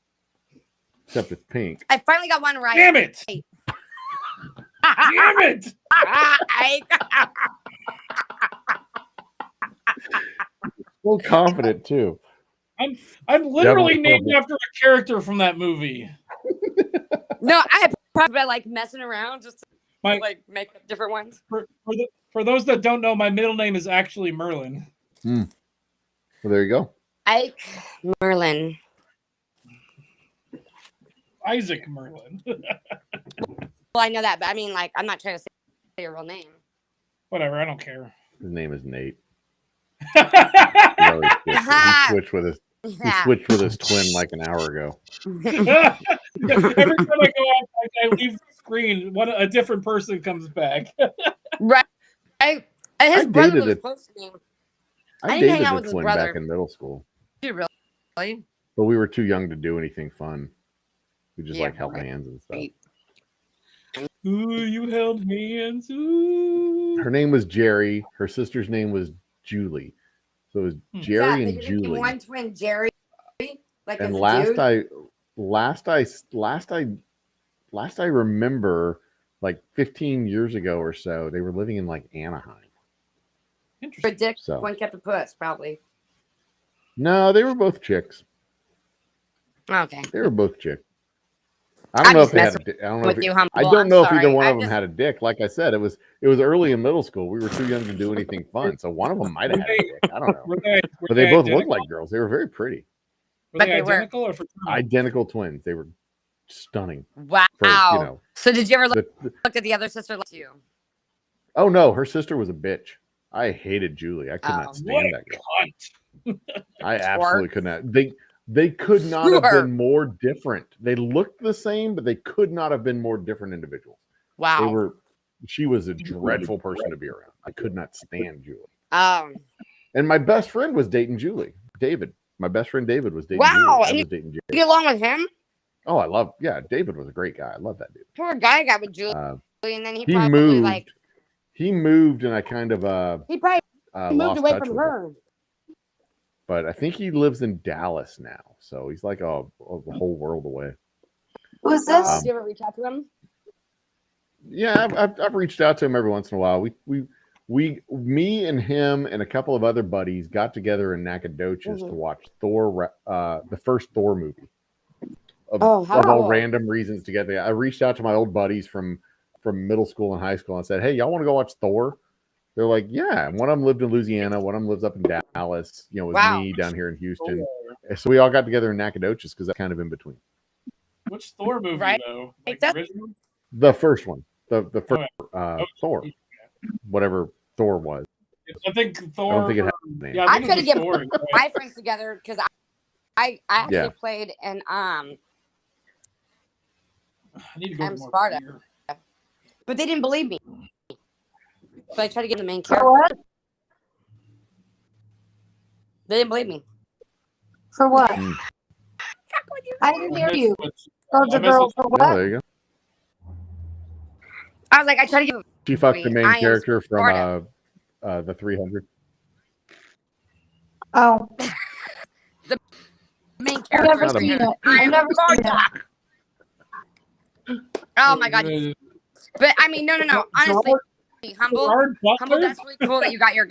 Speaker 1: Except it's pink.
Speaker 2: I finally got one right.
Speaker 5: Damn it! Damn it!
Speaker 1: So confident too.
Speaker 5: I'm literally
Speaker 1: Definitely
Speaker 5: named
Speaker 1: purple.
Speaker 5: after a character from that movie.
Speaker 2: No, I probably been like messing around just to
Speaker 5: My-
Speaker 2: like make up different ones.
Speaker 5: For those that don't know, my middle name is actually Merlin.
Speaker 1: Well, there you go.
Speaker 2: Ike Merlin.
Speaker 5: Isaac Merlin.
Speaker 2: Well, I know that, but I mean, like, I'm not trying to say your real name.
Speaker 5: Whatever, I don't care.
Speaker 1: His name is Nate.
Speaker 5: Every
Speaker 1: No, he switched with his he switched with his twin like an hour ago.
Speaker 5: time I go out, I leave the screen, a different person comes back.
Speaker 2: Right. His
Speaker 1: I
Speaker 2: brother
Speaker 1: dated
Speaker 2: was
Speaker 1: it.
Speaker 2: close to me.
Speaker 1: I
Speaker 2: I didn't hang
Speaker 1: dated
Speaker 2: out
Speaker 1: a
Speaker 2: with his
Speaker 1: twin
Speaker 2: brother.
Speaker 1: back in middle school,
Speaker 2: Dude, really?
Speaker 1: but we were too young to do anything fun. We just
Speaker 2: Yeah,
Speaker 1: like held
Speaker 2: right.
Speaker 1: hands and stuff.
Speaker 5: Ooh, you held hands. Ooh.
Speaker 1: Her name was Jerry. Her sister's name was Julie. So it was Jerry and Julie.
Speaker 2: One twin, Jerry. Like
Speaker 1: And
Speaker 2: as a
Speaker 1: last
Speaker 2: dude.
Speaker 1: I last I remember, like 15 years ago or so, they were living in like Anaheim.
Speaker 5: Interesting.
Speaker 2: But Dick,
Speaker 1: So-
Speaker 2: one kept a puss, probably.
Speaker 1: No, they were both chicks.
Speaker 2: Okay.
Speaker 1: They were both chicks. I don't
Speaker 2: I'm
Speaker 1: know if
Speaker 2: just
Speaker 1: they had a dick. I don't know if
Speaker 2: With
Speaker 1: it-
Speaker 2: you, humble.
Speaker 1: I don't
Speaker 2: I'm
Speaker 1: know if
Speaker 2: sorry.
Speaker 1: either one
Speaker 2: I
Speaker 1: of them
Speaker 2: just-
Speaker 1: had a dick. Like I said, it was early in middle school. We were too young to do anything fun, so one of them might have had a dick. I don't know,
Speaker 5: Were they
Speaker 1: but they both
Speaker 5: identical?
Speaker 1: looked like girls. They were very pretty,
Speaker 5: Were
Speaker 2: But
Speaker 5: they
Speaker 2: they were-
Speaker 5: identical or fraternal?
Speaker 1: identical twins. They were stunning.
Speaker 2: Wow.
Speaker 1: For, you know,
Speaker 2: So did you ever look
Speaker 1: the,
Speaker 2: at the other sister like you?
Speaker 1: oh no, her sister was a bitch. I hated Julie. I could
Speaker 2: Oh.
Speaker 1: not
Speaker 5: What
Speaker 1: stand
Speaker 5: a
Speaker 1: that girl.
Speaker 5: cunt.
Speaker 1: I absolutely could not. They could not
Speaker 2: Screw
Speaker 1: have
Speaker 2: her.
Speaker 1: been more different. They looked the same, but they could not have been more different individuals.
Speaker 2: Wow.
Speaker 1: They were. She was a dreadful person to be around. I could not stand Julie. And my best friend was dating Julie. David. My best friend David was dating
Speaker 2: Wow,
Speaker 1: Julie. I
Speaker 2: and
Speaker 1: was dating
Speaker 2: you
Speaker 1: Julie.
Speaker 2: get along with him?
Speaker 1: Oh, I love. Yeah, David was a great guy. I love that dude.
Speaker 2: Poor guy got with Julie,
Speaker 1: Uh,
Speaker 2: and then he
Speaker 1: he
Speaker 2: probably
Speaker 1: moved.
Speaker 2: like
Speaker 1: He moved, and I kind of
Speaker 2: he probably moved
Speaker 1: lost
Speaker 2: away
Speaker 1: touch
Speaker 2: from
Speaker 1: with him.
Speaker 2: her.
Speaker 1: But I think he lives in Dallas now, so he's like a whole world away.
Speaker 4: Who's this?
Speaker 1: Um,
Speaker 2: Did you ever reach out to him?
Speaker 1: Yeah, I've reached out to him every once in a while. Me and him and a couple of other buddies got together in Nacogdoches
Speaker 2: Mhm.
Speaker 1: to watch Thor, the first Thor movie.
Speaker 2: Oh, how
Speaker 1: of all
Speaker 2: cool.
Speaker 1: random reasons together. I reached out to my old buddies from middle school and high school and said, "Hey, y'all want to go watch Thor?" They're like, "Yeah." And one of them lived in Louisiana, one of them lives up in Dallas. You know, with
Speaker 2: Wow.
Speaker 1: me down here in Houston. And so we all got together in Nacogdoches because that's kind of in between.
Speaker 5: Which Thor movie
Speaker 2: Right.
Speaker 5: though?
Speaker 2: Like
Speaker 5: Like
Speaker 2: that-
Speaker 5: the original?
Speaker 1: The first one, the first
Speaker 5: Oh,
Speaker 1: Thor, whatever Thor was.
Speaker 5: I think Thor.
Speaker 1: I don't think it had a name.
Speaker 5: Yeah,
Speaker 2: I
Speaker 5: I think
Speaker 2: tried
Speaker 5: it
Speaker 2: to
Speaker 5: was
Speaker 2: get
Speaker 5: Thor. right?
Speaker 2: my friends together because I actually
Speaker 1: Yeah.
Speaker 2: played in
Speaker 5: I need to go
Speaker 2: I'm
Speaker 5: to more
Speaker 2: Sparta.
Speaker 5: beer.
Speaker 2: but they didn't believe me. So I tried to get the main
Speaker 4: For
Speaker 2: character.
Speaker 4: what?
Speaker 2: They didn't believe me.
Speaker 4: For what?
Speaker 1: Mm.
Speaker 4: I didn't hear you.
Speaker 5: But-
Speaker 4: Soldier
Speaker 5: I missed
Speaker 4: girl
Speaker 5: it.
Speaker 4: for
Speaker 1: Oh,
Speaker 4: what?
Speaker 1: there you go.
Speaker 2: I was like, I tried to get
Speaker 1: She fucked the main
Speaker 2: I am
Speaker 1: character from
Speaker 2: Sparta.
Speaker 1: the 300.
Speaker 4: Oh,
Speaker 2: the main
Speaker 4: I've
Speaker 2: character.
Speaker 4: never
Speaker 1: Not a-
Speaker 4: seen it.
Speaker 2: I
Speaker 4: I've
Speaker 2: am
Speaker 4: never seen
Speaker 2: Sparta.
Speaker 4: it.
Speaker 2: Oh my god! But I mean, no. Honestly, humble.
Speaker 5: Gerard Butler?
Speaker 2: Humble. That's really cool that you got your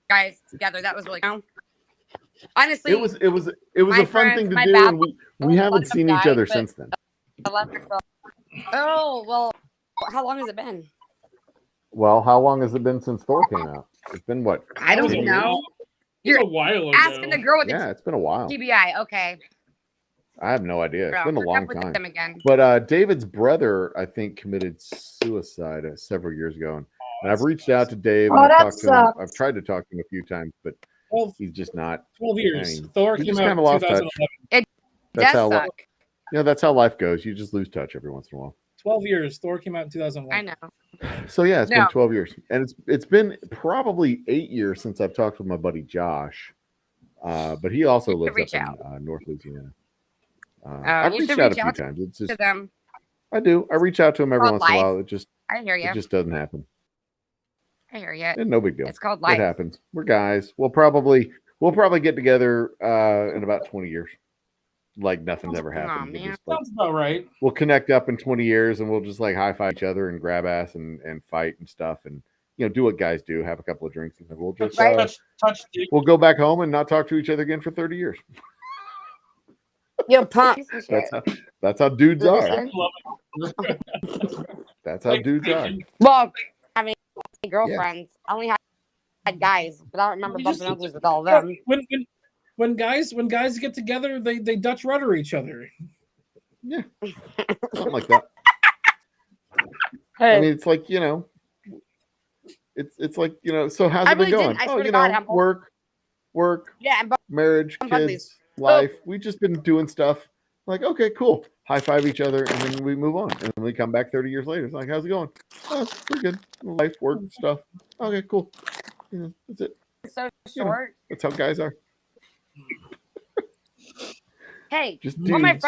Speaker 2: guys together. That was really cool. Honestly,
Speaker 1: It was
Speaker 2: my
Speaker 1: a fun
Speaker 2: friends,
Speaker 1: thing to
Speaker 2: my
Speaker 1: do,
Speaker 2: bad-
Speaker 1: and we haven't
Speaker 2: Welcome,
Speaker 1: seen each
Speaker 2: guys,
Speaker 1: other
Speaker 2: but-
Speaker 1: since then.
Speaker 2: I love myself. Oh well, how long has it been?
Speaker 1: Well, how long has it been since Thor came out? It's been what?
Speaker 2: I
Speaker 5: That was
Speaker 2: don't
Speaker 5: a
Speaker 2: know.
Speaker 5: while- it was a while ago.
Speaker 2: Asking the girl with
Speaker 1: Yeah, it's been a while.
Speaker 2: the TBI. Okay,
Speaker 1: I have no idea. It's
Speaker 2: bro,
Speaker 1: been a
Speaker 2: hook
Speaker 1: long
Speaker 2: up with
Speaker 1: time.
Speaker 2: them again.
Speaker 1: But David's brother, I think, committed suicide several years ago, and I've reached out to Dave. And
Speaker 4: Oh,
Speaker 1: I've
Speaker 4: that
Speaker 1: talked to him.
Speaker 4: sucks.
Speaker 1: I've tried to talk to him a few times, but
Speaker 5: 12,
Speaker 1: he's just not.
Speaker 5: 12 years.
Speaker 1: I mean,
Speaker 5: Thor
Speaker 1: you
Speaker 5: came
Speaker 1: just
Speaker 5: out in
Speaker 1: kinda lost touch.
Speaker 5: 2011.
Speaker 1: That's
Speaker 2: Does
Speaker 1: how
Speaker 2: suck.
Speaker 1: that's how life goes. You just lose touch every once in a while.
Speaker 5: 12 years. Thor came out in 2001.
Speaker 2: I know.
Speaker 1: So yeah, it's
Speaker 2: No.
Speaker 1: been 12 years, and it's been probably 8 years since I've talked with my buddy Josh, but he also lives
Speaker 2: reach
Speaker 1: up in North Louisiana.
Speaker 2: Oh,
Speaker 1: I've
Speaker 2: you
Speaker 1: reached
Speaker 2: should
Speaker 1: out a
Speaker 2: reach
Speaker 1: few
Speaker 2: out
Speaker 1: times. It's
Speaker 2: To
Speaker 1: just
Speaker 2: them,
Speaker 1: I do. I reach out to him every
Speaker 2: Called
Speaker 1: once in a
Speaker 2: life.
Speaker 1: while. It just
Speaker 2: I hear you.
Speaker 1: doesn't happen.
Speaker 2: I hear you.
Speaker 1: And no big deal.
Speaker 2: It's called
Speaker 1: It
Speaker 2: life.
Speaker 1: happens. We're guys. We'll probably get together in about 20 years. Like nothing's ever happened. We'll
Speaker 2: man.
Speaker 1: just, like,
Speaker 5: Sounds about right.
Speaker 1: we'll connect up in 20 years and we'll just like high five each other and grab ass and fight and stuff and do what guys do, have a couple of drinks, and then we'll just
Speaker 2: Right.
Speaker 5: Touch dick.
Speaker 1: we'll go back home and not talk to each other again for 30 years.
Speaker 2: You're punk.
Speaker 1: That's how dudes are.
Speaker 5: Love it.
Speaker 1: That's how dudes are.
Speaker 2: Well, I mean, girlfriends. I only had guys, but I don't remember
Speaker 5: You
Speaker 2: bumping
Speaker 5: just-
Speaker 2: uglies with all of them.
Speaker 5: When guys get together, they Dutch rudder each other.
Speaker 1: Something like that. I mean, it's like, it's like, so how's
Speaker 2: I
Speaker 1: it been
Speaker 2: really
Speaker 1: going?
Speaker 2: didn't. I
Speaker 1: Oh,
Speaker 2: swear to God, I'm-
Speaker 1: work,
Speaker 2: Yeah, and
Speaker 1: marriage,
Speaker 2: I'm
Speaker 1: kids,
Speaker 2: buddies.
Speaker 1: life. We've just been doing stuff. Like, okay, cool. High five each other, and then we move on. And then we come back 30 years later. It's like, how's it going? Oh, it's pretty good. Life, work, stuff. Okay, cool. That's it.
Speaker 2: it's so
Speaker 1: You know.
Speaker 2: short.
Speaker 1: That's how guys are.
Speaker 2: Hey,
Speaker 1: Just
Speaker 2: all my
Speaker 1: dudes.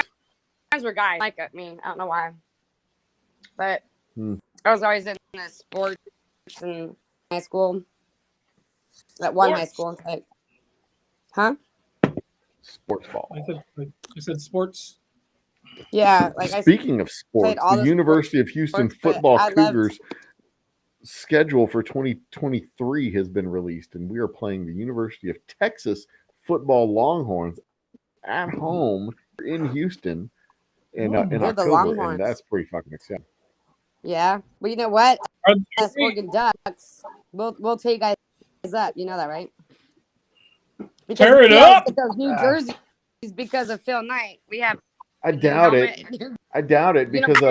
Speaker 2: friends were guys. Like me, I don't know why, but
Speaker 1: Hmm.
Speaker 2: I was always in the sports in high school. At one high school, like, huh?
Speaker 1: Sports ball.
Speaker 5: I said sports.
Speaker 2: Yeah, like
Speaker 1: Speaking of sports,
Speaker 2: all
Speaker 1: the
Speaker 2: the
Speaker 1: University of Houston
Speaker 2: sports, but
Speaker 1: football
Speaker 2: I loved-
Speaker 1: Cougars schedule for 2023 has been released, and we are playing the University of Texas football Longhorns at home in Houston in
Speaker 2: They're the
Speaker 1: October,
Speaker 2: Longhorns.
Speaker 1: and that's pretty fucking exciting.
Speaker 2: Yeah, but you know what?
Speaker 5: Are
Speaker 2: Us
Speaker 5: they-
Speaker 2: Oregon Ducks, we'll take guys up. You know that, right?
Speaker 5: Tear it
Speaker 2: we always
Speaker 5: up!
Speaker 2: get those New Jerseys because of Phil Knight. We have.
Speaker 1: I doubt it.
Speaker 2: helmet.
Speaker 1: I doubt it
Speaker 2: You know-
Speaker 1: because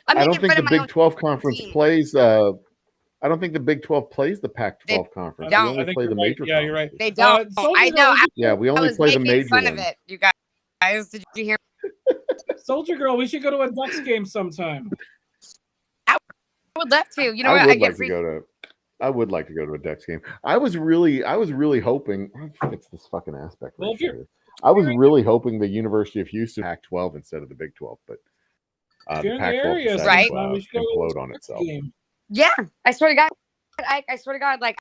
Speaker 2: I'm
Speaker 1: I don't
Speaker 2: making
Speaker 1: think
Speaker 2: fun
Speaker 1: the
Speaker 2: of my
Speaker 1: Big
Speaker 2: own
Speaker 1: 12 conference
Speaker 2: team.
Speaker 1: plays. I don't think the Big 12 plays the Pac-12 conference. We
Speaker 2: don't.
Speaker 1: only
Speaker 5: I think
Speaker 1: play the
Speaker 5: you're right.
Speaker 1: major.
Speaker 5: Yeah, you're right.
Speaker 2: They don't.
Speaker 5: Soldier
Speaker 2: I
Speaker 5: Girl,
Speaker 2: know.
Speaker 5: we should-
Speaker 1: Yeah, we
Speaker 2: I
Speaker 1: only
Speaker 2: was
Speaker 1: play the
Speaker 2: making
Speaker 1: major
Speaker 2: fun
Speaker 1: ones.
Speaker 2: of it. You guys, did you hear?
Speaker 5: Soldier Girl, we should go to a Ducks game sometime.
Speaker 2: I would love to. You know
Speaker 1: I
Speaker 2: what?
Speaker 1: would
Speaker 2: I get
Speaker 1: like
Speaker 2: free.
Speaker 1: to go to. I would like to go to a Ducks game. I was really hoping. Fix this fucking aspect.
Speaker 5: Well, if
Speaker 1: ratio
Speaker 5: you're-
Speaker 1: here. I was really hoping the University of Houston Pac-12 instead of the Big 12, but
Speaker 5: If
Speaker 1: the
Speaker 5: you're in the
Speaker 1: Pac-12
Speaker 5: area,
Speaker 1: decided
Speaker 2: Right.
Speaker 5: sometime, we
Speaker 1: to
Speaker 5: should go to a
Speaker 1: implode on
Speaker 5: Ducks
Speaker 1: itself.
Speaker 5: game.
Speaker 2: Yeah, I swear to God. I swear to God, like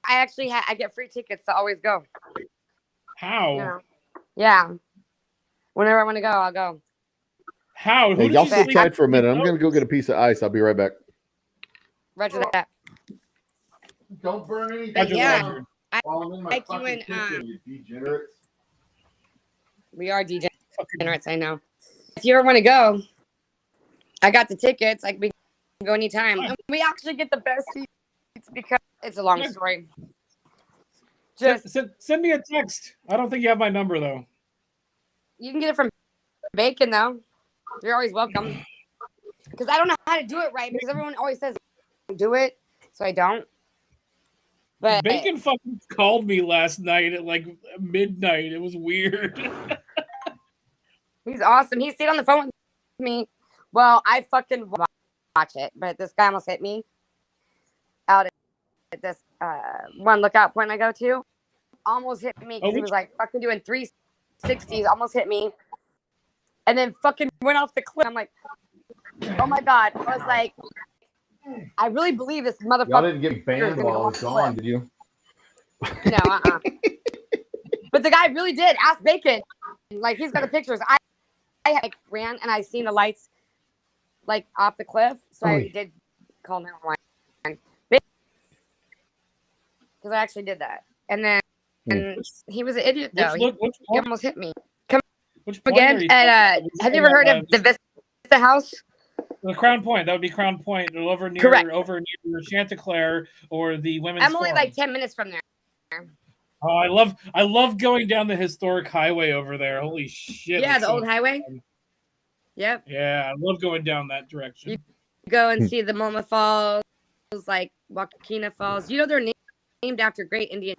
Speaker 2: I actually I get free tickets to always go.
Speaker 5: How?
Speaker 2: You know? Yeah. Whenever I want to go, I'll go.
Speaker 5: How? Who
Speaker 1: Hey,
Speaker 5: did
Speaker 1: y'all
Speaker 5: you
Speaker 1: sit
Speaker 5: sleep
Speaker 1: tight for a minute. I'm
Speaker 5: with?
Speaker 1: gonna go get a piece of ice. I'll be right back.
Speaker 2: Roger that.
Speaker 1: Don't burn anything.
Speaker 2: But yeah,
Speaker 5: Roger.
Speaker 1: while I'm in my
Speaker 2: like you
Speaker 1: fucking
Speaker 2: and,
Speaker 1: kitchen, you degenerates.
Speaker 2: We are degenerates, I know. If you ever want to go, I got the tickets. Like we can go anytime. And we actually get the best seats because it's a long story. Just
Speaker 5: Send me a text. I don't think you have my number though.
Speaker 2: you can get it from Bacon though. You're always welcome. Because I don't know how to do it right because everyone always says do it, so I don't. But
Speaker 5: Bacon fucking called me last night at like midnight. It was weird.
Speaker 2: he's awesome. He stayed on the phone with me. Well, I fucking watch it, but this guy almost hit me out at this one lookout point I go to. Almost hit me because he was like fucking doing 360s. Almost hit me, and then fucking went off the cliff. I'm like, oh my God! I was like, I really believe this
Speaker 1: Y'all
Speaker 2: motherfucker.
Speaker 1: didn't get banned while I was gone, did you?
Speaker 2: No, But the guy really did. Ask Bacon. Like he's got the pictures. I like ran and I seen the lights like off the cliff, so I did call 911 because I actually did that. And then and he was an idiot though. He
Speaker 5: Which
Speaker 2: almost hit me.
Speaker 5: point are
Speaker 2: Again,
Speaker 5: you
Speaker 2: at
Speaker 5: talking
Speaker 2: have you ever heard of the Vista House?
Speaker 5: The Crown Point. That would be Crown Point, over near
Speaker 2: Correct.
Speaker 5: Chanticleer or the Women's
Speaker 2: I'm only
Speaker 5: Forum.
Speaker 2: like 10 minutes from there.
Speaker 5: Oh, I love going down the historic highway over there. Holy shit!
Speaker 2: Yeah,
Speaker 5: it's
Speaker 2: the
Speaker 5: so
Speaker 2: old highway.
Speaker 5: fun.
Speaker 2: Yep.
Speaker 5: Yeah, I love going down that direction.
Speaker 2: You go and see the Moma Falls, like Wakina Falls. You know they're named after great Indian.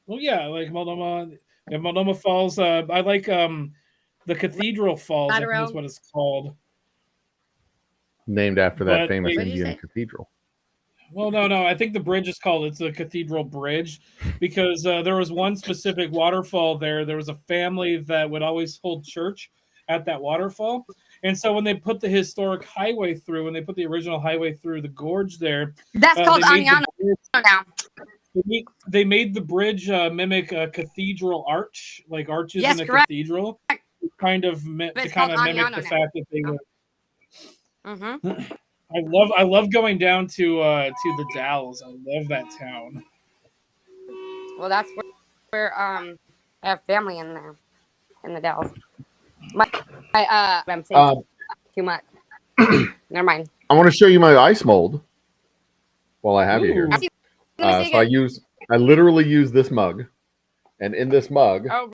Speaker 5: Well, yeah, like Multnomah Falls. I like the Cathedral Falls. I think
Speaker 2: Lateral.
Speaker 5: is what it's called.
Speaker 1: Named after that
Speaker 5: But
Speaker 1: famous
Speaker 2: What did you
Speaker 1: Indian
Speaker 2: say?
Speaker 1: cathedral.
Speaker 5: Well, no. I think the bridge is called. It's the Cathedral Bridge because there was one specific waterfall there. There was a family that would always hold church at that waterfall, and so when they put the historic highway through, when they put the original highway through the gorge there,
Speaker 2: That's called
Speaker 5: they made the
Speaker 2: Aniano
Speaker 5: bridge-
Speaker 2: now.
Speaker 5: They made the bridge mimic a cathedral arch, like arches
Speaker 2: Yes,
Speaker 5: in a
Speaker 2: correct.
Speaker 5: cathedral, kind of
Speaker 2: But
Speaker 5: to
Speaker 2: it's
Speaker 5: kind
Speaker 2: called
Speaker 5: of mimic
Speaker 2: Aniano
Speaker 5: the
Speaker 2: now.
Speaker 5: fact that they were.
Speaker 2: Mm-hmm.
Speaker 5: I love going down to the Dalles. I love that town.
Speaker 2: Well, that's where I have family in there, in the Dells. I'm saying too much. Never mind.
Speaker 1: I want to show you my ice mold while I have you here.
Speaker 5: Ooh.
Speaker 2: Let me see
Speaker 1: So
Speaker 2: again.
Speaker 1: I literally use this mug, and in this mug,
Speaker 2: Oh,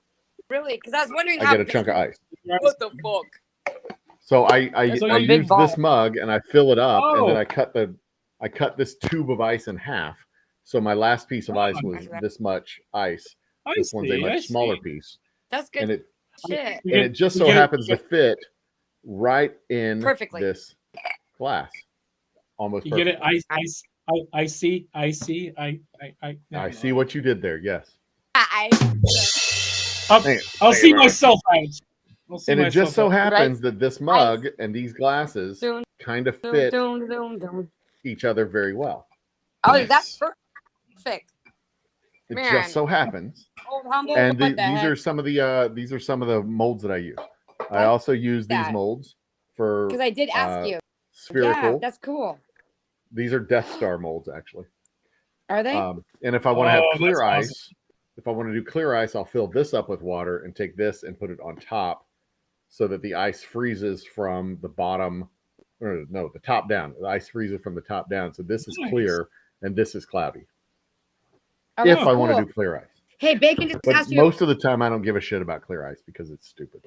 Speaker 2: really? Because I was wondering
Speaker 1: I
Speaker 2: how.
Speaker 1: get a chunk of ice.
Speaker 2: What the fuck?
Speaker 1: So I
Speaker 5: That's like
Speaker 2: a big
Speaker 1: use
Speaker 2: ball.
Speaker 1: this mug and I fill it up, and then
Speaker 5: Oh.
Speaker 1: I cut this tube of ice in half. So my last piece of
Speaker 5: Oh,
Speaker 1: ice was this much ice.
Speaker 5: I
Speaker 1: This one's a
Speaker 5: see, I
Speaker 1: much smaller
Speaker 5: see.
Speaker 1: piece,
Speaker 2: That's good
Speaker 1: and it
Speaker 2: shit.
Speaker 5: You
Speaker 1: and
Speaker 5: get-
Speaker 1: it just
Speaker 5: you
Speaker 1: so
Speaker 5: get-
Speaker 1: happens
Speaker 5: you
Speaker 1: to fit right in
Speaker 2: Perfectly.
Speaker 1: this glass, almost.
Speaker 5: You get it?
Speaker 1: perfectly.
Speaker 5: I see. I
Speaker 1: see what you did there. Yes,
Speaker 5: I'll
Speaker 1: Hang
Speaker 5: I'll
Speaker 1: it,
Speaker 5: see
Speaker 1: right.
Speaker 5: myself out. I'll see
Speaker 1: and it
Speaker 5: myself
Speaker 1: just so
Speaker 5: out.
Speaker 1: happens that this mug and these glasses
Speaker 2: Dun,
Speaker 1: kind of
Speaker 2: dun,
Speaker 1: fit
Speaker 2: dun, dun, dun.
Speaker 1: each other very well.
Speaker 2: Oh, that's perfect.
Speaker 1: It
Speaker 2: Man.
Speaker 1: just so happens
Speaker 2: Old Humble.
Speaker 1: And
Speaker 2: What the
Speaker 1: these
Speaker 2: heck?
Speaker 1: are some of the molds that I use. I also use these
Speaker 2: that.
Speaker 1: molds for
Speaker 2: Because I did ask you. Yeah,
Speaker 1: spherical.
Speaker 2: that's cool.
Speaker 1: These are Death Star molds, actually.
Speaker 2: Are they?
Speaker 1: And if I want to have
Speaker 5: Oh,
Speaker 1: clear
Speaker 5: that's
Speaker 1: ice,
Speaker 5: awesome.
Speaker 1: if I want to do clear ice, I'll fill this up with water and take this and put it on top so that the ice freezes from the bottom, or no, the top down. The ice freezes from the top down. So this is
Speaker 5: Nice.
Speaker 1: clear and this is cloudy.
Speaker 2: Oh,
Speaker 1: If
Speaker 2: that's
Speaker 1: I want to
Speaker 2: cool.
Speaker 1: do clear ice.
Speaker 2: Hey, Bacon just
Speaker 1: But
Speaker 2: asked you.
Speaker 1: most of the time, I don't give a shit about clear ice because it's stupid.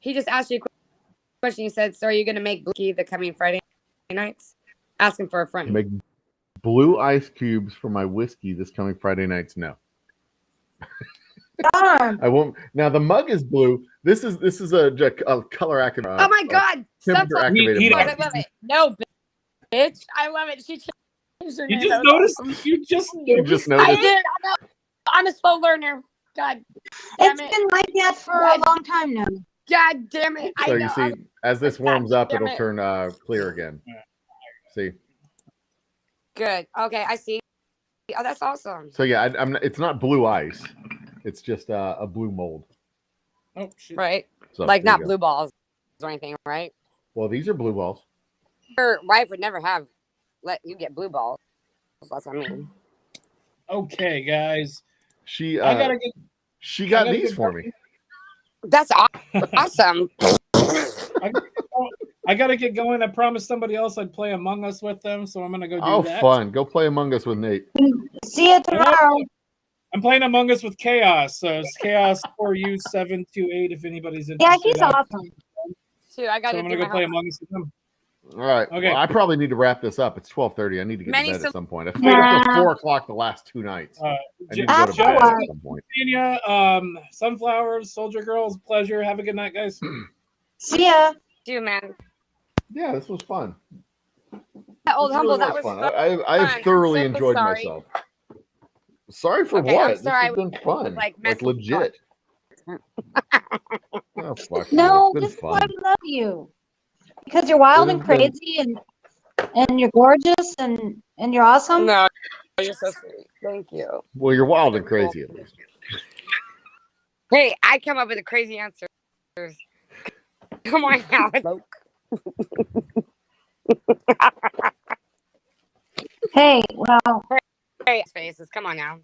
Speaker 2: He just asked you a question. He said, "So are you going to make Blue the coming Friday nights?" Asking for a friend.
Speaker 1: Make blue ice cubes for my whiskey this coming Friday nights. No,
Speaker 4: Darn.
Speaker 1: I won't. Now the mug is blue. This is a color activated.
Speaker 2: Oh my God!
Speaker 1: Temperature
Speaker 2: Sunflower.
Speaker 1: activated
Speaker 5: He-
Speaker 1: mug.
Speaker 2: I love it. No, bitch. I love it. She changed her
Speaker 5: You
Speaker 2: name.
Speaker 5: just
Speaker 2: That was
Speaker 5: noticed.
Speaker 2: awesome.
Speaker 5: You just
Speaker 1: You
Speaker 5: noticed.
Speaker 1: just
Speaker 2: I
Speaker 1: noticed.
Speaker 2: did. I know. I'm a slow learner. God damn
Speaker 4: It's
Speaker 2: it.
Speaker 4: been like that for a long time now.
Speaker 2: God damn it. I
Speaker 1: So
Speaker 2: know.
Speaker 1: you
Speaker 2: I
Speaker 1: see,
Speaker 2: was-
Speaker 1: as this warms up,
Speaker 2: damn
Speaker 1: it'll
Speaker 2: it.
Speaker 1: turn clear again. See.
Speaker 2: Good. Okay, I see. Oh, that's awesome.
Speaker 1: So yeah, I'm. Not, it's not blue ice. It's just a blue mold.
Speaker 5: Oh shit.
Speaker 2: Right?
Speaker 1: So
Speaker 2: Like
Speaker 1: there you
Speaker 2: not
Speaker 1: go.
Speaker 2: blue balls or anything, right?
Speaker 1: Well, these are blue balls.
Speaker 2: Your wife would never have let you get blue balls. That's what I mean.
Speaker 5: Okay, guys.
Speaker 1: She
Speaker 5: I gotta get.
Speaker 1: she got
Speaker 5: I gotta
Speaker 1: these
Speaker 5: get
Speaker 1: for
Speaker 5: back
Speaker 1: me.
Speaker 2: That's awesome.
Speaker 5: I gotta get going. I promised somebody else I'd play Among Us with them, so I'm gonna go do
Speaker 1: Oh,
Speaker 5: that.
Speaker 1: fun! Go play Among Us with Nate.
Speaker 4: See you tomorrow.
Speaker 5: I'm playing Among Us with Chaos. So it's Chaos 4U728 if anybody's interested.
Speaker 4: Yeah, he's awesome.
Speaker 2: Too. I got
Speaker 5: So
Speaker 2: to
Speaker 5: I'm
Speaker 2: do
Speaker 5: gonna go
Speaker 2: my
Speaker 5: play
Speaker 2: homework.
Speaker 5: Among Us with them.
Speaker 1: All right.
Speaker 5: Okay.
Speaker 1: Well, I probably need to wrap this up. It's 12:30. I need to get
Speaker 2: Many
Speaker 1: to bed
Speaker 2: so-
Speaker 1: at some point. I stayed up till
Speaker 4: Nah.
Speaker 1: 4:00 the last 2 nights. I need to go to
Speaker 4: That's
Speaker 1: bed
Speaker 4: all
Speaker 1: at
Speaker 4: right.
Speaker 1: some point.
Speaker 5: Sunflowers, Soldier Girls, pleasure. Have a good night, guys.
Speaker 4: See ya.
Speaker 2: Do, man.
Speaker 1: Yeah, this was fun.
Speaker 2: That old
Speaker 1: This
Speaker 2: humble,
Speaker 1: really
Speaker 2: that was
Speaker 1: fun.
Speaker 2: fun.
Speaker 1: I've
Speaker 2: I'm
Speaker 1: thoroughly
Speaker 2: so
Speaker 1: enjoyed
Speaker 2: sorry.
Speaker 1: myself. Sorry for
Speaker 2: Okay,
Speaker 1: what?
Speaker 2: I'm sorry.
Speaker 1: This has been fun.
Speaker 2: was, like,
Speaker 1: Like
Speaker 2: messing with
Speaker 1: legit. Oh fuck.
Speaker 4: No,
Speaker 1: you.
Speaker 4: this
Speaker 1: It's
Speaker 4: is
Speaker 1: been
Speaker 4: why
Speaker 1: fun.
Speaker 4: we love you. Because you're wild
Speaker 1: It
Speaker 4: and
Speaker 1: has been-
Speaker 4: crazy and you're gorgeous and you're awesome.
Speaker 2: No, you're so sweet. Thank you.
Speaker 1: Well, you're wild and crazy at least.
Speaker 2: Hey, I come up with the crazy answers. Come on now.
Speaker 4: Hey, well,
Speaker 2: Hey, faces. Come on now.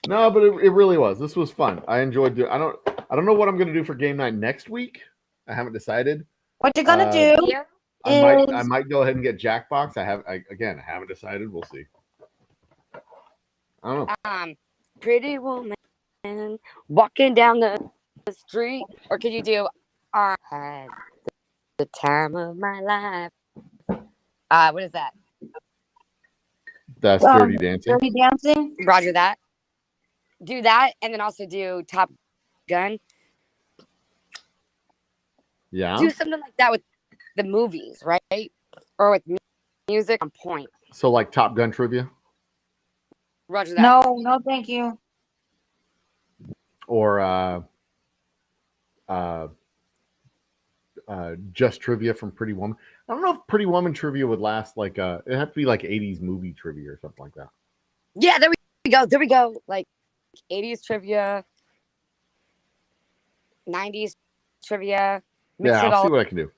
Speaker 1: No, but it really was. This was fun. I enjoyed doing. I don't know what I'm going to do for game night next week. I haven't decided.
Speaker 4: what you're gonna
Speaker 1: Uh,
Speaker 4: do
Speaker 2: Yeah.
Speaker 1: I
Speaker 4: is
Speaker 1: might go ahead and get Jackbox. I haven't decided. We'll see. I don't know.
Speaker 2: Pretty woman walking down the street, or could you do I had the time of my life? What is that?
Speaker 1: That's
Speaker 4: Um,
Speaker 1: Dirty Dancing.
Speaker 4: Dirty Dancing.
Speaker 2: Roger that. Do that, and then also do Top Gun.
Speaker 1: Yeah.
Speaker 2: Do something like that with the movies, right? Or with music on point.
Speaker 1: So like Top Gun trivia,
Speaker 2: Roger that.
Speaker 4: No, thank you.
Speaker 1: or just trivia from Pretty Woman. I don't know if Pretty Woman trivia would last like it'd have to be like 80s movie trivia or something like that.
Speaker 2: Yeah, there we go. There we go. Like 80s trivia, 90s trivia. Mix
Speaker 1: Yeah,
Speaker 2: it
Speaker 1: I'll see
Speaker 2: all.
Speaker 1: what I can do.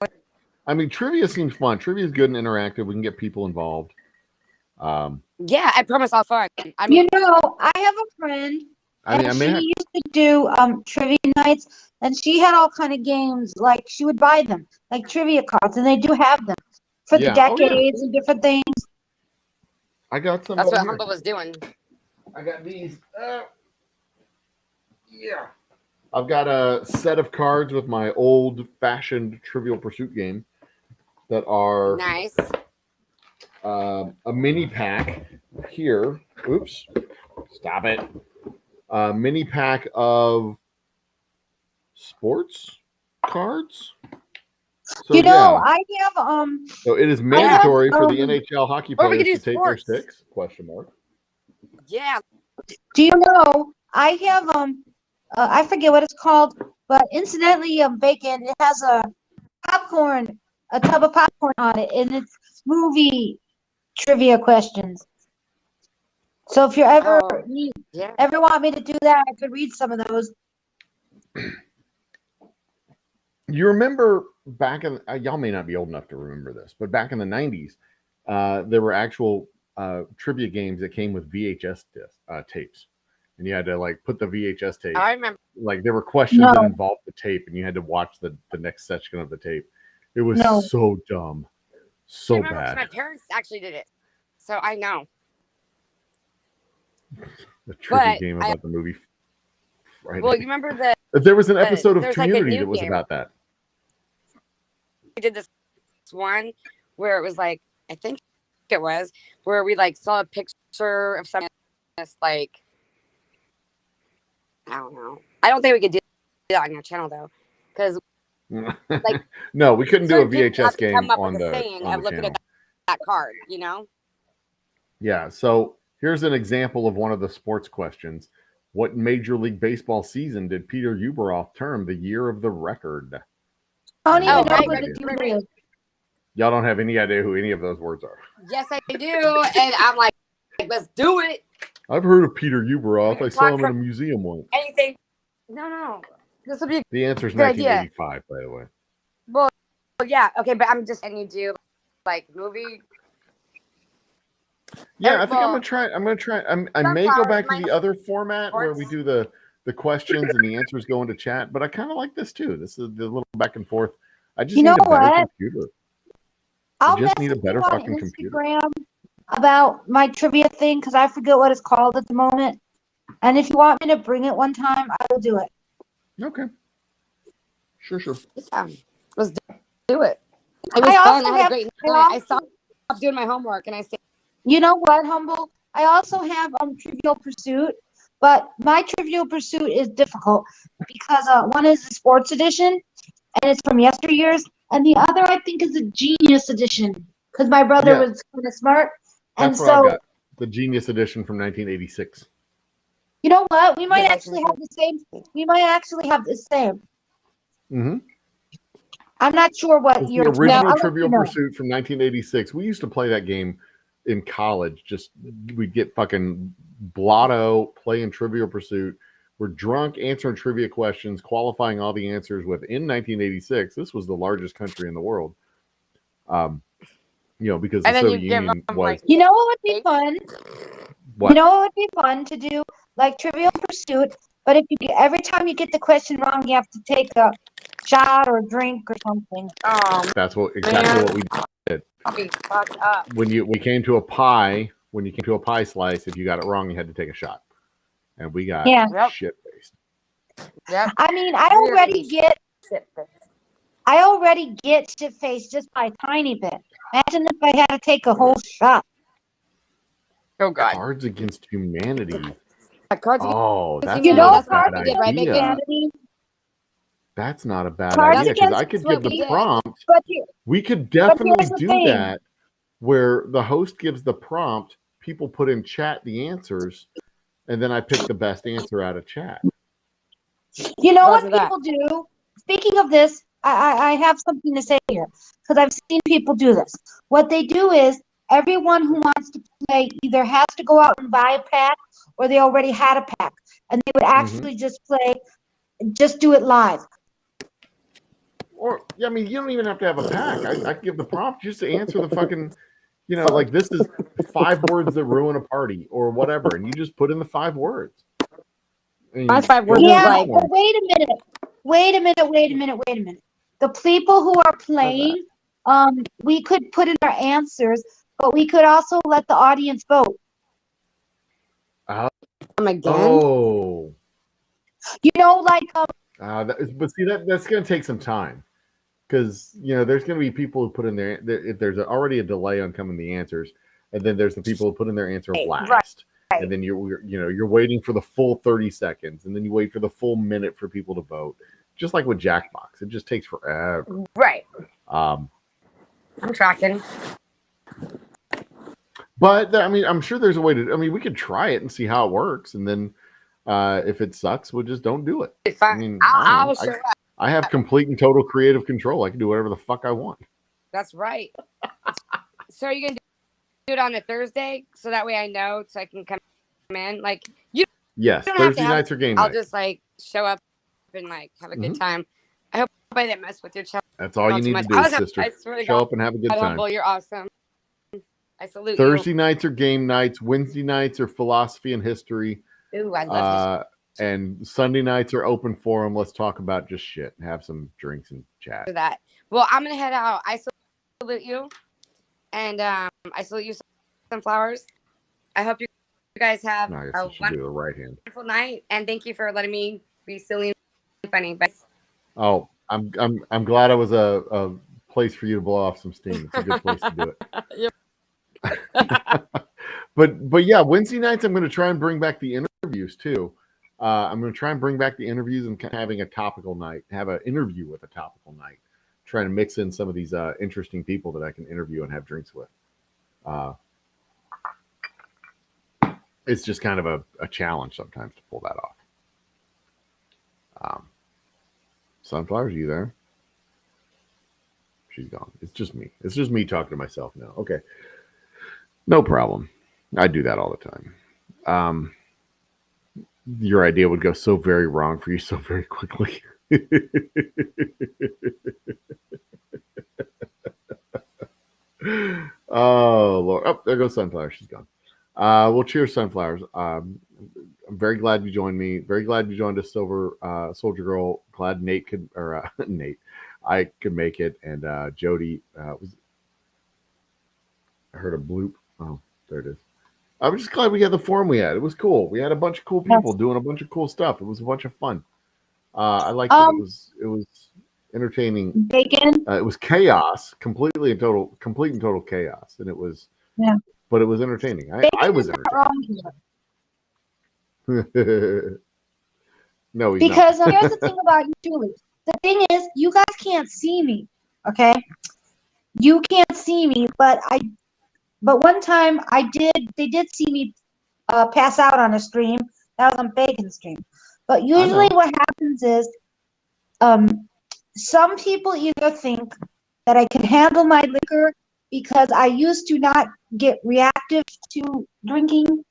Speaker 1: I mean, trivia seems fun. Trivia is good and interactive. We can get people involved.
Speaker 2: Yeah, I promise I'll fun. I mean,
Speaker 4: You know, I have a friend
Speaker 1: I mean,
Speaker 4: and
Speaker 1: I
Speaker 4: she
Speaker 1: may have,
Speaker 4: used to do trivia nights, and she had all kind of games. Like she would buy them, like trivia cards, and they do have them for
Speaker 1: Yeah.
Speaker 4: the
Speaker 1: Oh, yeah.
Speaker 4: decades and different things.
Speaker 1: I got some.
Speaker 2: that's
Speaker 1: over
Speaker 2: what
Speaker 1: here.
Speaker 2: Humble was doing.
Speaker 1: I got these. Yeah. I've got a set of cards with my old-fashioned Trivial Pursuit game that are
Speaker 2: Nice.
Speaker 1: a mini pack here. Oops. Stop it. A mini pack of sports cards. So,
Speaker 4: You know,
Speaker 1: yeah.
Speaker 4: I have
Speaker 1: So it is mandatory for the
Speaker 4: um,
Speaker 1: NHL hockey
Speaker 2: or we
Speaker 1: players
Speaker 2: could
Speaker 1: to
Speaker 2: do
Speaker 1: take their
Speaker 2: sports.
Speaker 1: sticks? Question mark.
Speaker 2: Yeah.
Speaker 4: Do you know I have I forget what it's called, but incidentally, bacon. It has a tub of popcorn on it, and it's movie trivia questions. So if you ever
Speaker 2: Oh, yeah.
Speaker 4: ever want me to do that, I could read some of those.
Speaker 1: You remember back in y'all may not be old enough to remember this, but back in the 90s, there were actual trivia games that came with VHS tapes, and you had to like put the VHS tape.
Speaker 2: I remember.
Speaker 1: Like there were questions
Speaker 4: No.
Speaker 1: that involved the tape, and you had to watch the next section of the tape. It was
Speaker 4: No.
Speaker 1: so dumb, so
Speaker 2: I remember 'cause
Speaker 1: bad.
Speaker 2: my parents actually did it, so I know.
Speaker 1: The trivia
Speaker 2: But
Speaker 1: game about the movie Friday.
Speaker 2: Well, you remember that
Speaker 1: There was an episode of
Speaker 2: there's like a
Speaker 1: Community
Speaker 2: new
Speaker 1: that was
Speaker 2: game.
Speaker 1: about that.
Speaker 2: we did this one where it was like, I think it was where we like saw a picture of something that's like, I don't know. I don't think we could do that on your channel though, because like
Speaker 1: No, we couldn't do a
Speaker 2: certain people
Speaker 1: VHS
Speaker 2: have to
Speaker 1: game
Speaker 2: come up
Speaker 1: on
Speaker 2: with a
Speaker 1: the,
Speaker 2: saying
Speaker 1: on
Speaker 2: of
Speaker 1: the
Speaker 2: looking
Speaker 1: channel.
Speaker 2: at that card, you know?
Speaker 1: Yeah, so here's an example of one of the sports questions. What Major League Baseball season did Peter Ueberroth term the year of the record?
Speaker 4: I don't even
Speaker 2: Oh,
Speaker 4: know
Speaker 2: right,
Speaker 4: who
Speaker 2: right,
Speaker 4: the dude
Speaker 2: right, right.
Speaker 4: is.
Speaker 1: Y'all don't have any idea who any of those words are.
Speaker 2: Yes, I do, and I'm like, let's do it.
Speaker 1: I've heard of Peter Ueberroth. I saw him in a
Speaker 2: Talk
Speaker 1: museum once.
Speaker 2: Anything? No. This will be
Speaker 1: The answer is
Speaker 2: Good idea.
Speaker 1: 1985, by the way.
Speaker 2: well, yeah, okay, but I'm just and you do like movie.
Speaker 1: Yeah, I think
Speaker 2: well,
Speaker 1: I'm gonna try. I may go back to the
Speaker 2: Sunflower
Speaker 1: other format where we
Speaker 2: sports.
Speaker 1: do the questions and the answers go into chat, but I kind of like this too. This is the little back and forth. I just
Speaker 4: You
Speaker 1: need
Speaker 4: know
Speaker 1: a better
Speaker 4: what?
Speaker 1: computer.
Speaker 4: I'll
Speaker 1: just need a
Speaker 4: message
Speaker 1: better
Speaker 4: you on
Speaker 1: fucking computer.
Speaker 4: Instagram about my trivia thing because I forget what it's called at the moment. And if you want me to bring it one time, I will do it.
Speaker 1: Okay. Sure.
Speaker 2: Yeah, let's do it. It was
Speaker 4: I
Speaker 2: fun.
Speaker 4: also
Speaker 2: I had a
Speaker 4: have-
Speaker 2: great
Speaker 4: I
Speaker 2: night. I
Speaker 4: also-
Speaker 2: stopped doing my homework and I stayed.
Speaker 4: You know what, Humble? I also have Trivial Pursuit, but my Trivial Pursuit is difficult because one is the sports edition, and it's from yesteryears, and the other I think is a Genius edition because my brother
Speaker 1: Yeah.
Speaker 4: was kind of smart, and
Speaker 1: That's what I
Speaker 4: so
Speaker 1: got. The Genius Edition from 1986.
Speaker 4: you know what? We might
Speaker 2: Yeah,
Speaker 4: actually have the same. We might actually have the same.
Speaker 1: Mm-hmm.
Speaker 4: I'm not sure what
Speaker 1: It's the
Speaker 4: you're.
Speaker 1: original
Speaker 4: I'll let
Speaker 1: Trivial
Speaker 4: you know.
Speaker 1: Pursuit from 1986. We used to play that game in college. Just we'd get fucking blotto playing Trivial Pursuit. We're drunk answering trivia questions, qualifying all the answers within 1986. This was the largest country in the world. Because the
Speaker 2: And then you
Speaker 1: Soviet
Speaker 2: give
Speaker 1: Union
Speaker 2: them,
Speaker 1: was
Speaker 2: like,
Speaker 4: You know what would be fun?
Speaker 1: what?
Speaker 4: You know what would be fun to do? Like Trivial Pursuit, but if you get, every time you get the question wrong, you have to take a shot or a drink or something.
Speaker 1: That's exactly what we
Speaker 2: I'll be fucked up.
Speaker 1: when you came to a pie. When you came to a pie slice, if you got it wrong, you had to take a shot, and we got
Speaker 4: Yeah.
Speaker 2: Yep.
Speaker 1: shit faced.
Speaker 2: Yep.
Speaker 4: I mean, I
Speaker 2: Really
Speaker 4: already get
Speaker 2: shit.
Speaker 4: shit faced just by a tiny bit. Imagine if I had to take a whole shot.
Speaker 2: Oh God.
Speaker 1: Cards Against Humanity.
Speaker 2: Cards
Speaker 1: Oh, that's
Speaker 2: You
Speaker 4: You
Speaker 2: know,
Speaker 1: not
Speaker 4: know,
Speaker 1: a
Speaker 2: that's what
Speaker 1: bad
Speaker 2: we did, right,
Speaker 1: idea.
Speaker 2: Bacon?
Speaker 4: Humanity,
Speaker 1: That's not a bad
Speaker 4: Cards
Speaker 1: idea because I
Speaker 4: Against
Speaker 1: could
Speaker 2: what
Speaker 1: give the
Speaker 2: we did.
Speaker 1: prompt.
Speaker 4: but here,
Speaker 1: We could definitely
Speaker 4: here's the
Speaker 1: do
Speaker 4: thing.
Speaker 1: that where the host gives the prompt, people put in chat the answers, and then I pick the best answer out of chat.
Speaker 4: you know what
Speaker 2: Roger that.
Speaker 4: people do? Speaking of this, I have something to say here because I've seen people do this. What they do is everyone who wants to play either has to go out and buy a pack or they already had a pack and they would actually just do it live.
Speaker 1: Or, I mean, you don't even have to have a pack. I give the prompt just to answer the fucking, like this is 5 words that ruin a party or whatever, and you just put in the 5 words. I mean,
Speaker 2: My 5 words
Speaker 1: go
Speaker 2: is
Speaker 4: Yeah,
Speaker 2: like-
Speaker 1: for it.
Speaker 4: but wait a minute. The people who are playing, we could put in our answers, but we could also let the audience vote.
Speaker 2: Again.
Speaker 1: Oh.
Speaker 4: You know, like
Speaker 1: But see, that's going to take some time because there's going to be people who put in there's already a delay on coming the answers, and then there's the people who put in their answer last, and then you're waiting for the full 30 seconds, and then you wait for the full minute for people to vote. Just like with Jackbox, it just takes forever.
Speaker 2: Right.
Speaker 1: Um,
Speaker 2: I'm tracking.
Speaker 1: but I mean, I'm sure there's a way to. I mean, we could try it and see how it works, and then if it sucks, we'll just don't do it.
Speaker 2: It's fine.
Speaker 1: I mean,
Speaker 2: I'll
Speaker 1: I
Speaker 2: show up.
Speaker 1: I have complete and total creative control. I can do whatever the fuck I want.
Speaker 2: That's right. So are you gonna it on a Thursday so that way I know so I can come in. Like you
Speaker 1: Yes,
Speaker 2: don't have to
Speaker 1: Thursday
Speaker 2: have-
Speaker 1: nights are game
Speaker 2: I'll
Speaker 1: night.
Speaker 2: just like show up and like have a good
Speaker 1: Mhm.
Speaker 2: time. I hope I didn't mess with your child.
Speaker 1: That's all you
Speaker 2: too
Speaker 1: need
Speaker 2: much.
Speaker 1: to do,
Speaker 2: I was-
Speaker 1: sister.
Speaker 2: I swear to
Speaker 1: Show
Speaker 2: God,
Speaker 1: up and have a good
Speaker 2: God
Speaker 1: time.
Speaker 2: humble, you're awesome. I salute
Speaker 1: Thursday nights are game nights. Wednesday nights are philosophy and history.
Speaker 2: you. Ooh, I love
Speaker 1: And Sunday nights are open forum. Let's talk about just shit and have some drinks and chat.
Speaker 2: for that. Well, I'm gonna head out. I salute you, and I salute you, Sunflowers. I hope you guys have
Speaker 1: No, I guess
Speaker 2: a
Speaker 1: I should do the right hand.
Speaker 2: wonderful night, and thank you for letting me be silly and funny. But
Speaker 1: Oh, I'm glad I was a place for you to blow off some steam. It's a good place to do it. but yeah, Wednesday nights I'm going to try and bring back the interviews too. I'm going to try and bring back the interviews and having a topical night, have an interview with a topical night, trying to mix in some of these interesting people that I can interview and have drinks with. It's just kind of a challenge sometimes to pull that off. Sunflowers, are you there? She's gone. It's just me. It's just me talking to myself now. Okay. No problem. I do that all the time. Your idea would go so very wrong for you so very quickly. Oh, Lord. Oh, there goes Sunflower. She's gone. Well, cheers, Sunflowers. I'm very glad you joined me. Very glad you joined us, Silver Soldier Girl. Glad Nate could, or Nate, I could make it. And Jody was. I heard a bloop. Oh, there it is. I'm just glad we had the forum we had. It was cool. We had a bunch of cool people doing a bunch of cool stuff. It was a bunch of fun. I liked it. It was entertaining.
Speaker 4: Bacon.
Speaker 1: It was chaos, complete and total chaos, and it was.
Speaker 4: Yeah.
Speaker 1: But it was entertaining. I was entertained. No, he's
Speaker 4: because
Speaker 1: not.
Speaker 4: here's the thing about you, Julie. The thing is, you guys can't see me. Okay, you can't see me, but one time they did see me pass out on a stream. That was on Bacon's stream. But usually what happens is some people either think that I can handle my liquor because I used to not get reactive to drinking.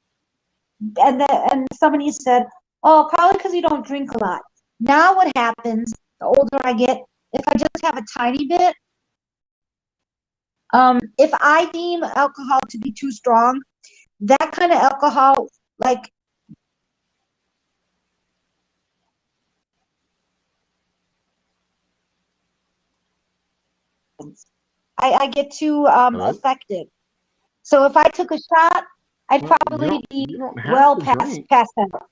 Speaker 4: And somebody said, oh, probably because you don't drink a lot. Now what happens, the older I get, if I just have a tiny bit, if I deem alcohol to be too strong, that kind of alcohol, like I get too affected. So if I took a shot, I'd probably be well past out.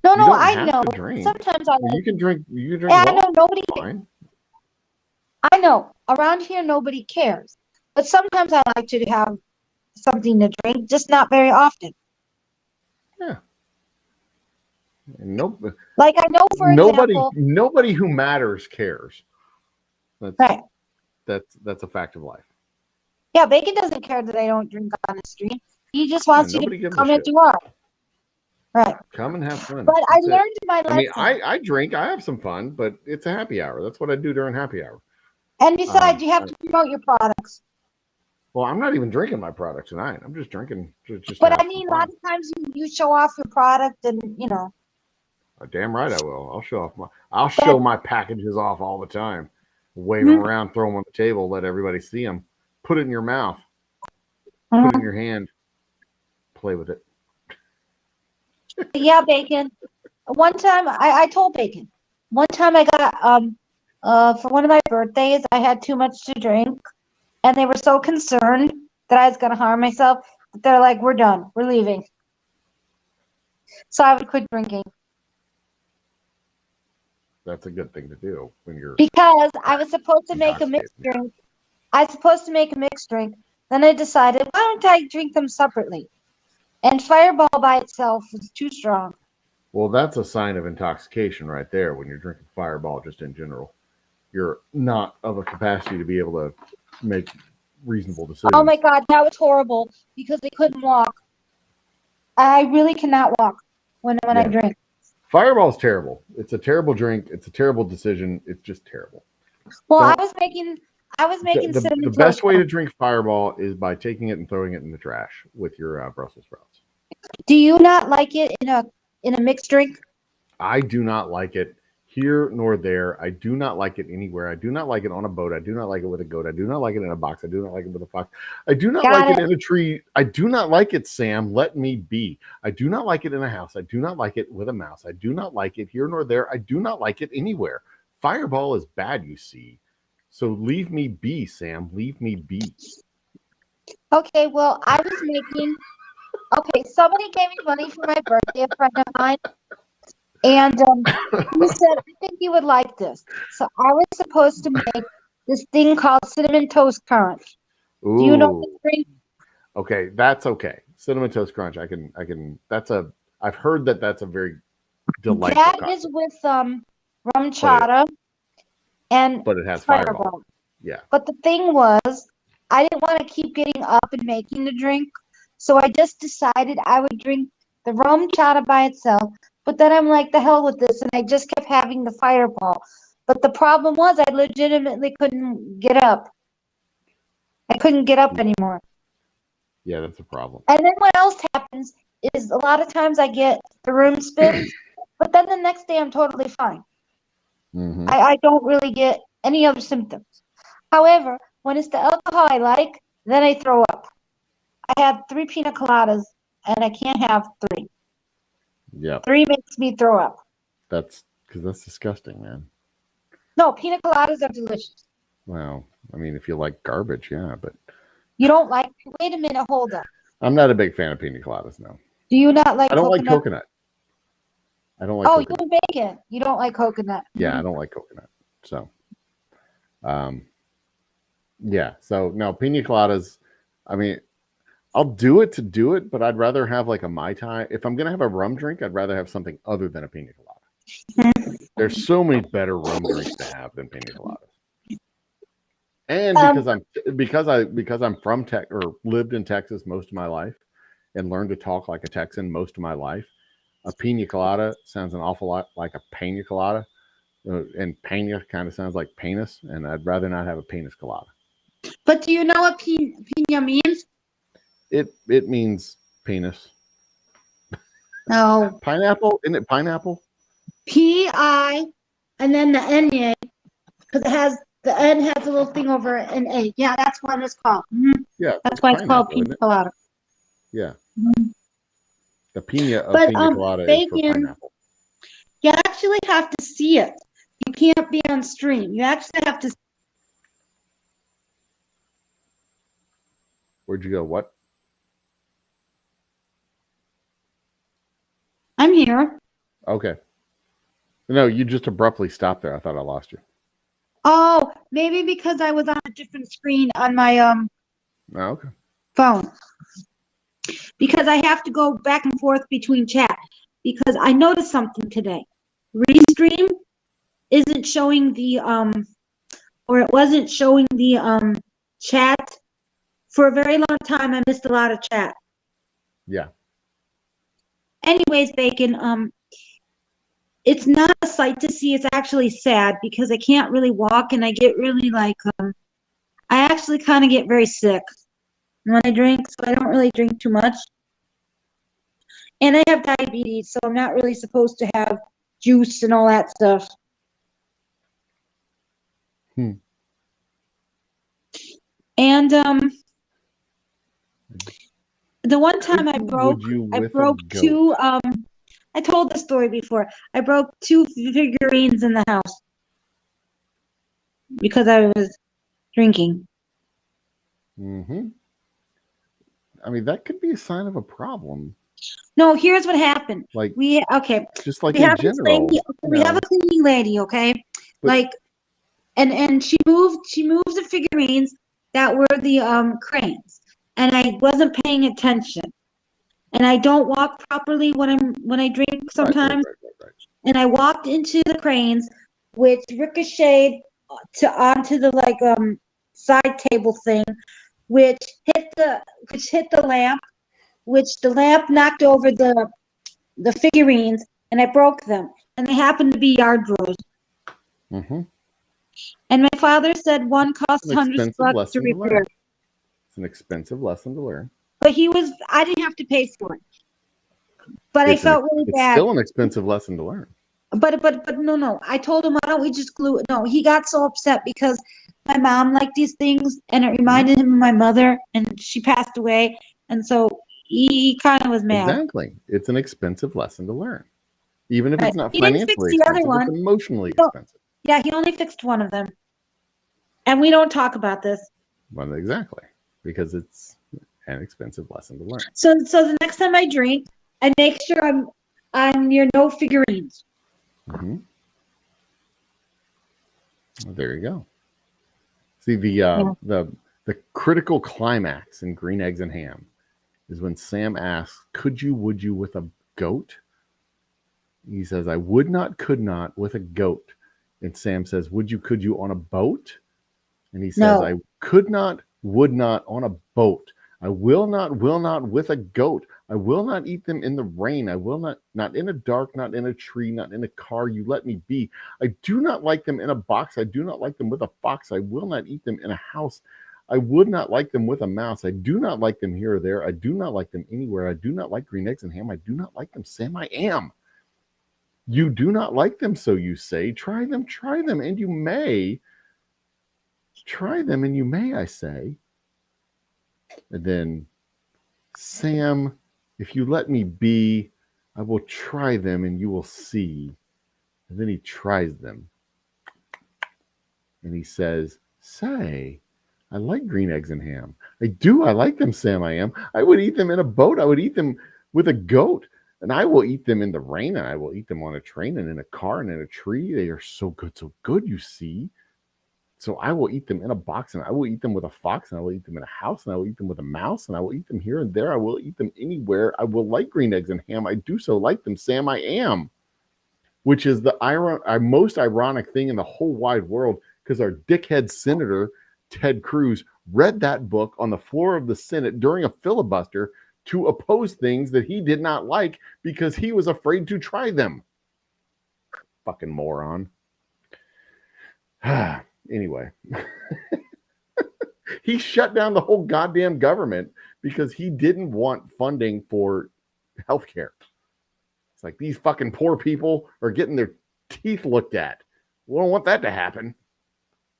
Speaker 4: No, I know. Sometimes I
Speaker 1: you can drink. You can drink.
Speaker 4: I know nobody.
Speaker 1: Fine.
Speaker 4: I know around here nobody cares, but sometimes I like to have something to drink, just not very often.
Speaker 1: Yeah. Nope.
Speaker 4: Like I know, for example,
Speaker 1: nobody who matters cares. That's
Speaker 4: right.
Speaker 1: That's a fact of life.
Speaker 4: Yeah, Bacon doesn't care that I don't drink on the street. He just wants you to come into our. Right.
Speaker 1: Come and have fun.
Speaker 4: But I learned in my life.
Speaker 1: I mean, I drink. I have some fun, but it's a happy hour. That's what I do during happy hour.
Speaker 4: And besides, you have to promote your products.
Speaker 1: Well, I'm not even drinking my product tonight. I'm just drinking. Just
Speaker 4: but I mean, a lot of times you show off your product, and you know.
Speaker 1: Damn right I will. I'll show my packages off all the time. Wave them around, throw them on the table, let everybody see them. Put it in your mouth. Put it in your hand. Play with it.
Speaker 4: Yeah, Bacon. One time, I told Bacon. One time I got for one of my birthdays, I had too much to drink, and they were so concerned that I was gonna harm myself that they're like, "We're done. We're leaving." So I would quit drinking.
Speaker 1: That's a good thing to do when you're.
Speaker 4: Because I was supposed to make a mixed drink. I was supposed to make a mixed drink. Then I decided, why don't I drink them separately? And Fireball by itself was too strong.
Speaker 1: Well, that's a sign of intoxication right there when you're drinking Fireball just in general. You're not of a capacity to be able to make reasonable decisions.
Speaker 4: Oh my God, that was horrible because I couldn't walk. I really cannot walk when I drink.
Speaker 1: Fireball's terrible. It's a terrible drink. It's a terrible decision. It's just terrible.
Speaker 4: Well, I was making
Speaker 1: The
Speaker 4: cinnamon
Speaker 1: best
Speaker 4: toast
Speaker 1: way to
Speaker 4: crunch.
Speaker 1: drink Fireball is by taking it and throwing it in the trash with your Brussels sprouts.
Speaker 4: Do you not like it in a mixed drink?
Speaker 1: I do not like it here nor there. I do not like it anywhere. I do not like it on a boat. I do not like it with a goat. I do not like it in a box. I do not like it with a fox. I do not
Speaker 4: Got
Speaker 1: like it
Speaker 4: it.
Speaker 1: in a tree. I do not like it, Sam. Let me be. I do not like it in a house. I do not like it with a mouse. I do not like it here nor there. I do not like it anywhere. Fireball is bad, you see. So leave me be, Sam. Leave me be.
Speaker 4: Okay, well, I was making. Okay, somebody gave me money for my birthday, a friend of mine, and he said, "I think you would like this." So I was supposed to make this thing called cinnamon toast crunch.
Speaker 1: Ooh.
Speaker 4: Do you know this drink?
Speaker 1: Okay, that's okay. Cinnamon toast crunch. I can. I've heard that that's a very delightful.
Speaker 4: That
Speaker 1: cocktail,
Speaker 4: is with rum chata and
Speaker 1: but it has Fireball.
Speaker 4: Fireball.
Speaker 1: Yeah.
Speaker 4: But the thing was, I didn't want to keep getting up and making the drink, so I just decided I would drink the rum chata by itself. But then I'm like, the hell with this, and I just kept having the Fireball. But the problem was, I legitimately couldn't get up. I couldn't get up anymore.
Speaker 1: Yeah, that's a problem.
Speaker 4: And then what else happens is a lot of times I get the room spins, but then the next day I'm totally fine.
Speaker 1: Mhm.
Speaker 4: I don't really get any other symptoms. However, when it's the alcohol I like, then I throw up. I had 3 pina coladas, and I can't have 3.
Speaker 1: Yeah,
Speaker 4: 3 makes me throw up.
Speaker 1: that's because that's disgusting, man.
Speaker 4: No, pina coladas are delicious.
Speaker 1: Well, I mean, if you like garbage, yeah, but
Speaker 4: You don't like? Wait a minute, hold up.
Speaker 1: I'm not a big fan of pina coladas. No,
Speaker 4: Do you not like
Speaker 1: I don't
Speaker 4: coconut?
Speaker 1: like coconut. I don't like.
Speaker 4: Oh,
Speaker 1: coconut.
Speaker 4: you bacon. You don't like coconut.
Speaker 1: Yeah, I don't like coconut. So, yeah. So no pina coladas. I mean, I'll do it to do it, but I'd rather have like a Mai Tai. If I'm gonna have a rum drink, I'd rather have something other than a pina colada. There's so many better rum drinks to have than pina coladas. And because I'm from Texas or lived in Texas most of my life and learned to talk like a Texan most of my life, a pina colada sounds an awful lot like a pina colada, and pina kind of sounds like penis, and I'd rather not have a penis colada.
Speaker 4: But do you know what pina means?
Speaker 1: It means penis.
Speaker 4: No.
Speaker 1: Pineapple? Isn't it pineapple?
Speaker 4: P-I, and then the N-A, because the N has a little thing over an A. Yeah, that's what it's called.
Speaker 1: Yeah.
Speaker 4: That's why it's called
Speaker 1: pineapple, isn't
Speaker 4: pina
Speaker 1: it?
Speaker 4: colada.
Speaker 1: Yeah.
Speaker 4: Mhm.
Speaker 1: The pina of
Speaker 4: But,
Speaker 1: pina colada is for
Speaker 4: bacon-
Speaker 1: pineapple.
Speaker 4: You actually have to see it. You can't be on stream. You actually have to.
Speaker 1: Where'd you go? What?
Speaker 4: I'm here.
Speaker 1: Okay. No, you just abruptly stopped there. I thought I lost you.
Speaker 4: Oh, maybe because I was on a different screen on my
Speaker 1: Oh, okay.
Speaker 4: phone. Because I have to go back and forth between chat. Because I noticed something today. Restream isn't showing the or it wasn't showing the chat. For a very long time I missed a lot of chat.
Speaker 1: Yeah.
Speaker 4: Anyways, Bacon, it's not a sight to see, it's actually sad because I can't really walk and I get really like I actually kind of get very sick when I drink, so I don't really drink too much. And I have diabetes, so I'm not really supposed to have juice and all that stuff. And the one time I broke two I told the story before. I broke 2 figurines in the house because I was drinking.
Speaker 1: Mm-hmm. I mean, that could be a sign of a problem.
Speaker 4: No, here's what happened.
Speaker 1: Like, just like
Speaker 4: we
Speaker 1: in
Speaker 4: have this
Speaker 1: general.
Speaker 4: lady, we have a cleaning lady, okay?
Speaker 1: But-
Speaker 4: like, and she moved the figurines that were the cranes, and I wasn't paying attention. And I don't walk properly when I drink sometimes.
Speaker 1: Right.
Speaker 4: And I walked into the cranes, which ricocheted onto the side table thing, which hit the lamp, which the lamp knocked over the figurines, and I broke them. And they happened to be yard drawers.
Speaker 1: Mm-hmm.
Speaker 4: And my father said one costs
Speaker 1: It's an
Speaker 4: hundreds
Speaker 1: expensive
Speaker 4: bucks to
Speaker 1: lesson to learn.
Speaker 4: repair.
Speaker 1: It's an expensive lesson to learn.
Speaker 4: But I didn't have to pay for it. But I felt really
Speaker 1: It's
Speaker 4: bad.
Speaker 1: still an expensive lesson to learn.
Speaker 4: But no. I told him, why don't we just glue it? No, he got so upset because my mom liked these things and it reminded him of my mother and she passed away. And so he kind of was mad.
Speaker 1: Exactly. It's an expensive lesson to learn. Even if
Speaker 4: Right.
Speaker 1: it's not
Speaker 4: He didn't fix
Speaker 1: financially
Speaker 4: the other
Speaker 1: expensive, it's
Speaker 4: one.
Speaker 1: emotionally
Speaker 4: No.
Speaker 1: expensive.
Speaker 4: Yeah, he only fixed one of them. And we don't talk about this.
Speaker 1: Well, exactly. Because it's an expensive lesson to learn.
Speaker 4: So the next time I drink, I make sure I'm near no figurines.
Speaker 1: Mm-hmm. Well, there you go. See, the critical climax in Green Eggs and Ham is when Sam asks, would you with a goat? He says, I would not, could not with a goat. And Sam says, could you on a boat? And he says,
Speaker 4: No.
Speaker 1: I could not, would not on a boat. I will not with a goat. I will not eat them in the rain. I will not in a dark, not in a tree, not in a car. You let me be. I do not like them in a box. I do not like them with a fox. I will not eat them in a house. I would not like them with a mouse. I do not like them here or there. I do not like them anywhere. I do not like green eggs and ham. I do not like them. Sam, I am. You do not like them, so you say. Try them, and you may. Try them, and you may, I say. And then, Sam, if you let me be, I will try them, and you will see. And then he tries them. And he says, say, I like green eggs and ham. I do. I like them, Sam, I am. I would eat them in a boat. I would eat them with a goat. And I will eat them in the rain, and I will eat them on a train and in a car and in a tree. They are so good, you see. So I will eat them in a box, and I will eat them with a fox, and I will eat them in a house, and I will eat them with a mouse, and I will eat them here and there. I will eat them anywhere. I will like green eggs and ham. I do so like them, Sam, I am. Which is the most ironic thing in the whole wide world, because our dickhead senator, Ted Cruz, read that book on the floor of the Senate during a filibuster to oppose things that he did not like because he was afraid to try them. Fucking moron. Anyway, he shut down the whole goddamn government because he didn't want funding for healthcare. It's like these fucking poor people are getting their teeth looked at. We don't want that to happen.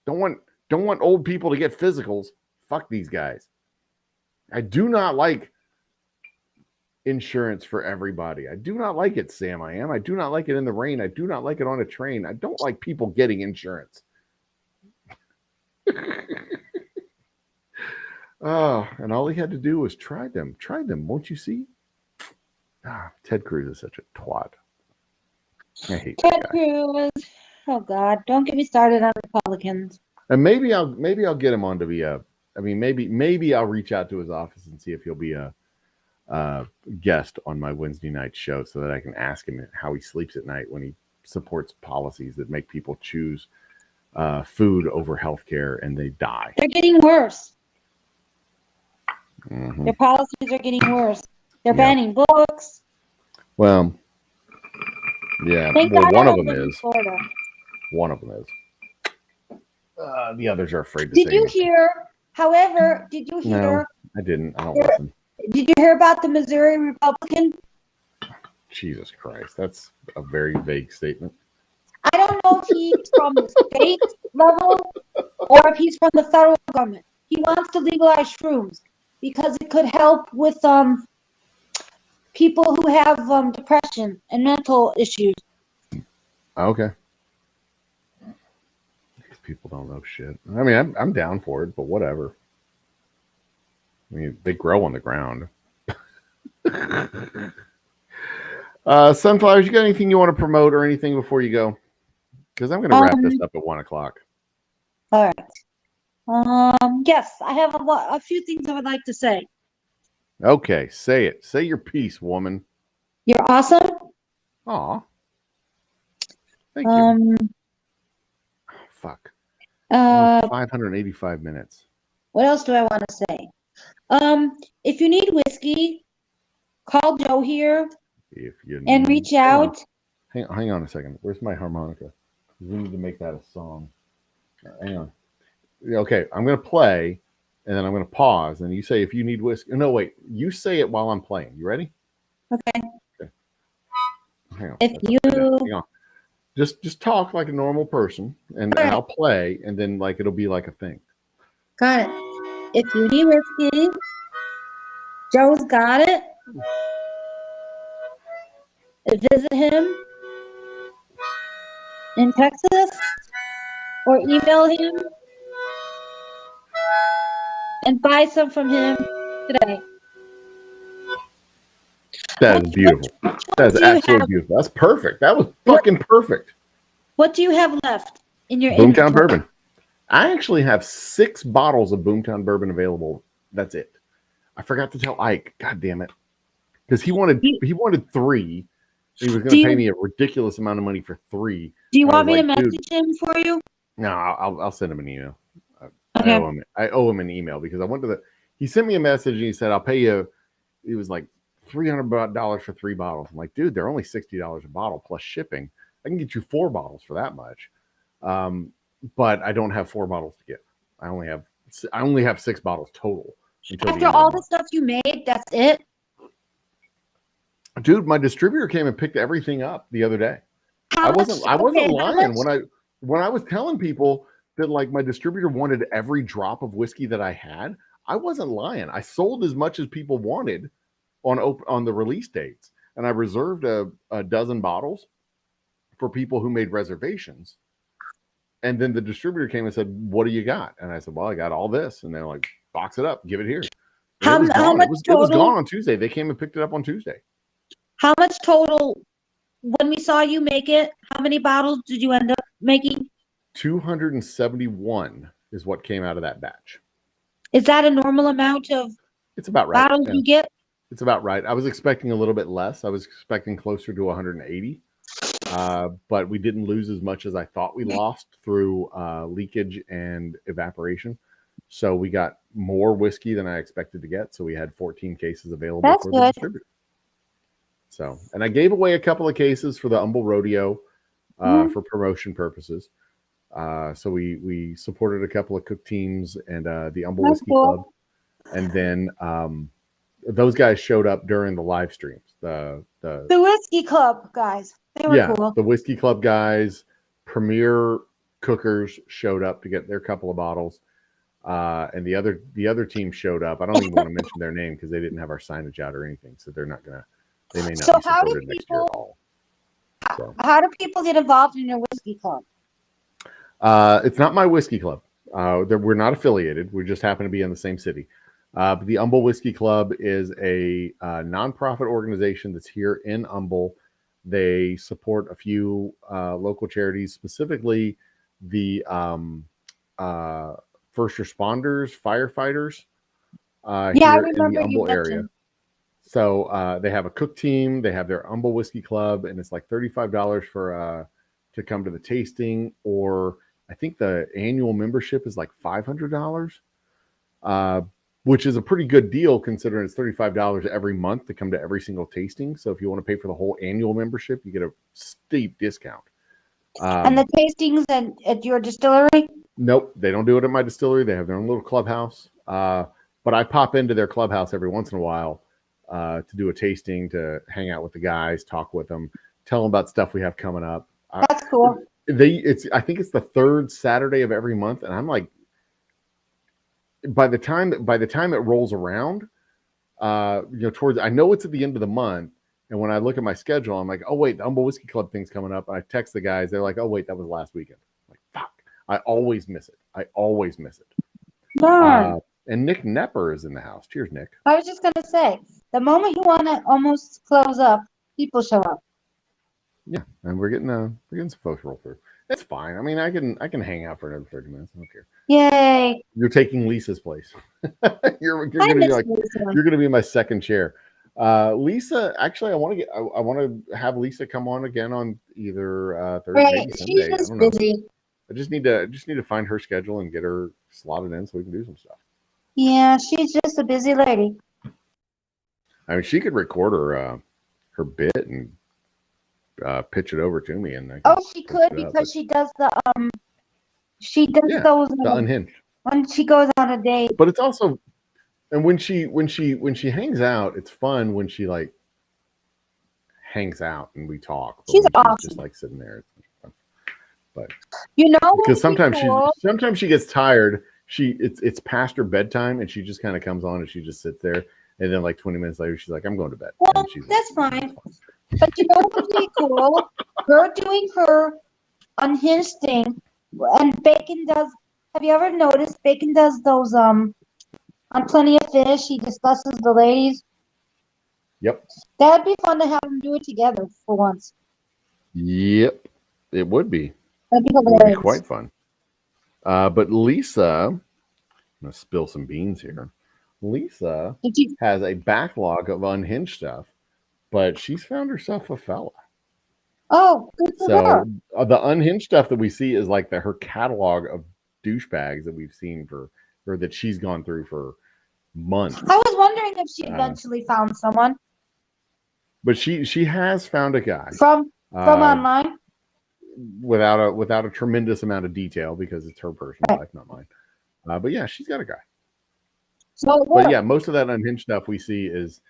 Speaker 1: Don't want old people to get physicals. Fuck these guys. I do not like insurance for everybody. I do not like it, Sam, I am. I do not like it in the rain. I do not like it on a train. I don't like people getting insurance. And all he had to do was try them. Try them, won't you see? Ted Cruz is such a twat. I hate
Speaker 4: Ted
Speaker 1: that guy.
Speaker 4: Cruz. Oh God, don't get me started on Republicans.
Speaker 1: And maybe I'll get him on to be maybe I'll reach out to his office and see if he'll be a guest on my Wednesday night show so that I can ask him how he sleeps at night when he supports policies that make people choose food over healthcare and they die.
Speaker 4: They're getting worse.
Speaker 1: Mm-hmm.
Speaker 4: Their policies are getting worse. They're
Speaker 1: Yeah.
Speaker 4: banning books.
Speaker 1: Well, yeah.
Speaker 4: Thank
Speaker 1: Well,
Speaker 4: God
Speaker 1: one
Speaker 4: I
Speaker 1: of
Speaker 4: don't
Speaker 1: them
Speaker 4: live in
Speaker 1: is.
Speaker 4: Florida.
Speaker 1: One of them is. The others are afraid to
Speaker 4: Did
Speaker 1: say
Speaker 4: you
Speaker 1: anything.
Speaker 4: hear? However, did you
Speaker 1: No,
Speaker 4: hear?
Speaker 1: I didn't. I don't listen.
Speaker 4: Did you hear about the Missouri Republican?
Speaker 1: Jesus Christ. That's a very vague statement.
Speaker 4: I don't know if he's from the state level or if he's from the federal government. He wants to legalize shrooms because it could help with people who have depression and mental issues.
Speaker 1: Okay. These people don't know shit. I mean, I'm down for it, but whatever. I mean, they grow on the ground. Sunflowers, you got anything you want to promote or anything before you go? Because I'm going to wrap this up at 1 o'clock.
Speaker 4: All right. Yes, I have a few things I would like to say.
Speaker 1: Okay, say it. Say your piece, woman.
Speaker 4: You're awesome.
Speaker 1: Aw. Thank you. Fuck. 585 minutes.
Speaker 4: What else do I want to say? If you need whiskey, call Joe here
Speaker 1: If you
Speaker 4: and reach out.
Speaker 1: Hang on a second. Where's my harmonica? We need to make that a song. Hang on. Okay, I'm going to play, and then I'm going to pause, and you say if you need whiskey. No, wait. You say it while I'm playing. You ready?
Speaker 4: Okay.
Speaker 1: Hang on.
Speaker 4: If
Speaker 1: That's
Speaker 4: you
Speaker 1: hang on. Just talk like a normal person, and I'll play, and then like it'll be like a thing.
Speaker 4: got it. If you need whiskey, Joe's got it. Visit him in Texas or email him and buy some from him today.
Speaker 1: That is beautiful. That is absolutely beautiful. That's perfect. That was fucking perfect.
Speaker 4: What do you have left in your
Speaker 1: Boomtown
Speaker 4: inventory?
Speaker 1: bourbon. I actually have 6 bottles of Boomtown bourbon available. That's it. I forgot to tell Ike. God damn it. Because he wanted 3. He was going to pay me a ridiculous amount of money for 3.
Speaker 4: Do you want me to message him for you?
Speaker 1: No, I'll send him an email.
Speaker 4: Okay.
Speaker 1: I owe him an email because I went to he sent me a message and he said, I'll pay you. It was like $300 for 3 bottles. I'm like, dude, they're only $60 a bottle plus shipping. I can get you 4 bottles for that much. But I don't have 4 bottles to give. I only have 6 bottles total.
Speaker 4: After all the stuff you made, that's it?
Speaker 1: Dude, my distributor came and picked everything up the other day. I wasn't lying when I was telling people that like my distributor wanted every drop of whiskey that I had. I wasn't lying. I sold as much as people wanted on the release dates, and I reserved a dozen bottles for people who made reservations. And then the distributor came and said, "What do you got?" And I said, "Well, I got all this." And they're like, "Box it up, give it here."
Speaker 4: How much total?
Speaker 1: It was gone on Tuesday. They came and picked it up on Tuesday.
Speaker 4: How much total? When we saw you make it, how many bottles did you end up making?
Speaker 1: 271 is what came out of that batch.
Speaker 4: Is that a normal amount of
Speaker 1: It's about right.
Speaker 4: bottles you get?
Speaker 1: It's about right. I was expecting a little bit less. I was expecting closer to 180. But we didn't lose as much as I thought we lost through leakage and evaporation. So we got more whiskey than I expected to get. So we had 14 cases available for the distributor. So, and I gave away a couple of cases for the Humble Rodeo for promotion purposes. So we supported a couple of cook teams and the Humble Whiskey Club. And then those guys showed up during the live streams. The
Speaker 4: Whiskey Club guys. They were cool.
Speaker 1: The Whiskey Club guys, Premier Cookers showed up to get their couple of bottles. And the other team showed up. I don't even want to mention their name because they didn't have our signage out or anything. So they're not going to. They may not be supported next year at all. So.
Speaker 4: How do people get involved in your whiskey club?
Speaker 1: It's not my whiskey club. We're not affiliated. We just happen to be in the same city. But the Humble Whiskey Club is a nonprofit organization that's here in Humble. They support a few local charities, specifically the first responders, firefighters here in the Humble area. So they have a cook team. They have their Humble Whiskey Club, and it's like $35 for to come to the tasting, or I think the annual membership is like $500, which is a pretty good deal considering it's $35 every month to come to every single tasting. So if you want to pay for the whole annual membership, you get a steep discount.
Speaker 4: And the tastings at your distillery?
Speaker 1: Nope, they don't do it at my distillery. They have their own little clubhouse. But I pop into their clubhouse every once in a while to do a tasting, to hang out with the guys, talk with them, tell them about stuff we have coming up.
Speaker 4: That's cool.
Speaker 1: I think it's the 3rd Saturday of every month, and I'm like, by the time it rolls around, I know it's at the end of the month, and when I look at my schedule, I'm like, oh wait, the Humble Whiskey Club thing's coming up, and I text the guys, they're like, oh wait, that was last weekend. I'm like, fuck, I always miss it.
Speaker 4: Darn.
Speaker 1: And Nick Nepper is in the house. Cheers, Nick.
Speaker 4: I was just gonna say, the moment you want to almost close up, people show up.
Speaker 1: Yeah, and we're getting some folks roll through. That's fine. I mean, I can hang out for another 30 minutes. I don't care.
Speaker 4: Yay!
Speaker 1: You're taking Lisa's place. you're gonna be my second chair. Lisa, actually, I want to have Lisa come on again on either Thursday,
Speaker 4: right.
Speaker 1: Sunday.
Speaker 4: She's just busy.
Speaker 1: I just need to find her schedule and get her slotted in so we can do some stuff.
Speaker 4: Yeah, she's just a busy lady.
Speaker 1: I mean, she could record her bit and pitch it over to me, and
Speaker 4: she could because she does the She does
Speaker 1: Yeah,
Speaker 4: those
Speaker 1: the Unhinged.
Speaker 4: when she goes on a date.
Speaker 1: But it's also, and when she hangs out, it's fun when she like hangs out and we talk. But
Speaker 4: She's
Speaker 1: when
Speaker 4: awesome.
Speaker 1: she's just like sitting there, it's fun. But
Speaker 4: You know,
Speaker 1: because
Speaker 4: what'd be cool?
Speaker 1: sometimes she gets tired. It's past her bedtime and she just kind of comes on and she just sits there. And then like 20 minutes later, she's like, I'm going to bed.
Speaker 4: Well,
Speaker 1: And she's
Speaker 4: that's
Speaker 1: like,
Speaker 4: fine. But you know what would be cool? Her doing her Unhinged thing, and Bacon does. Have you ever noticed Bacon does those on Plenty of Fish? He discusses the ladies.
Speaker 1: Yep.
Speaker 4: That'd be fun to have them do it together for once.
Speaker 1: Yep. It would be.
Speaker 4: That'd be
Speaker 1: It would be
Speaker 4: hilarious.
Speaker 1: quite fun. But Lisa, I'm going to spill some beans here. Lisa
Speaker 4: Did you?
Speaker 1: has a backlog of Unhinged stuff, but she's found herself a fella.
Speaker 4: Oh, good for her.
Speaker 1: So the Unhinged stuff that we see is like her catalog of douchebags that we've seen or that she's gone through for months.
Speaker 4: I was wondering if she eventually found someone
Speaker 1: But she has found a guy
Speaker 4: from online.
Speaker 1: without a tremendous amount of detail because it's her personal life, not mine. But yeah, she's got a guy.
Speaker 4: So
Speaker 1: But yeah, most of that Unhinged stuff we see is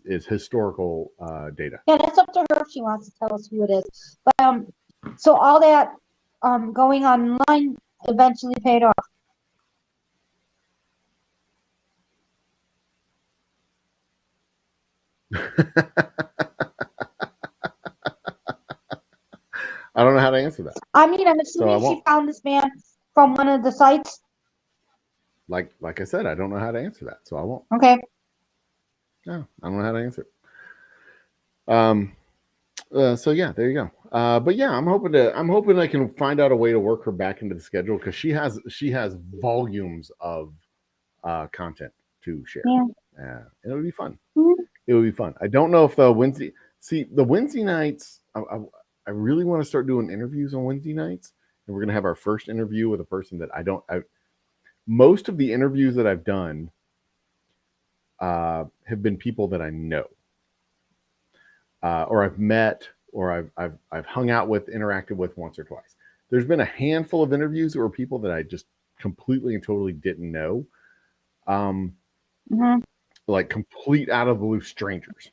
Speaker 1: historical data.
Speaker 4: yeah, that's up to her if she wants to tell us who it is. But so all that going online eventually paid off.
Speaker 1: I don't know how to answer that.
Speaker 4: I mean, I'm
Speaker 1: So I
Speaker 4: assuming she
Speaker 1: won't.
Speaker 4: found this man from one of the sites.
Speaker 1: Like I said, I don't know how to answer that, so I won't.
Speaker 4: Okay.
Speaker 1: No, I don't know how to answer it. So yeah, there you go. But yeah, I'm hoping I can find out a way to work her back into the schedule because she has volumes of content to share.
Speaker 4: Yeah.
Speaker 1: It would be fun.
Speaker 4: Mhm.
Speaker 1: It would be fun. I don't know if the Wednesday nights. I really want to start doing interviews on Wednesday nights, and we're gonna have our first interview with a person that most of the interviews that I've done have been people that I know, or I've met, or I've hung out with, interacted with once or twice. There's been a handful of interviews that were people that I just completely and totally didn't know, like complete out of the blue strangers.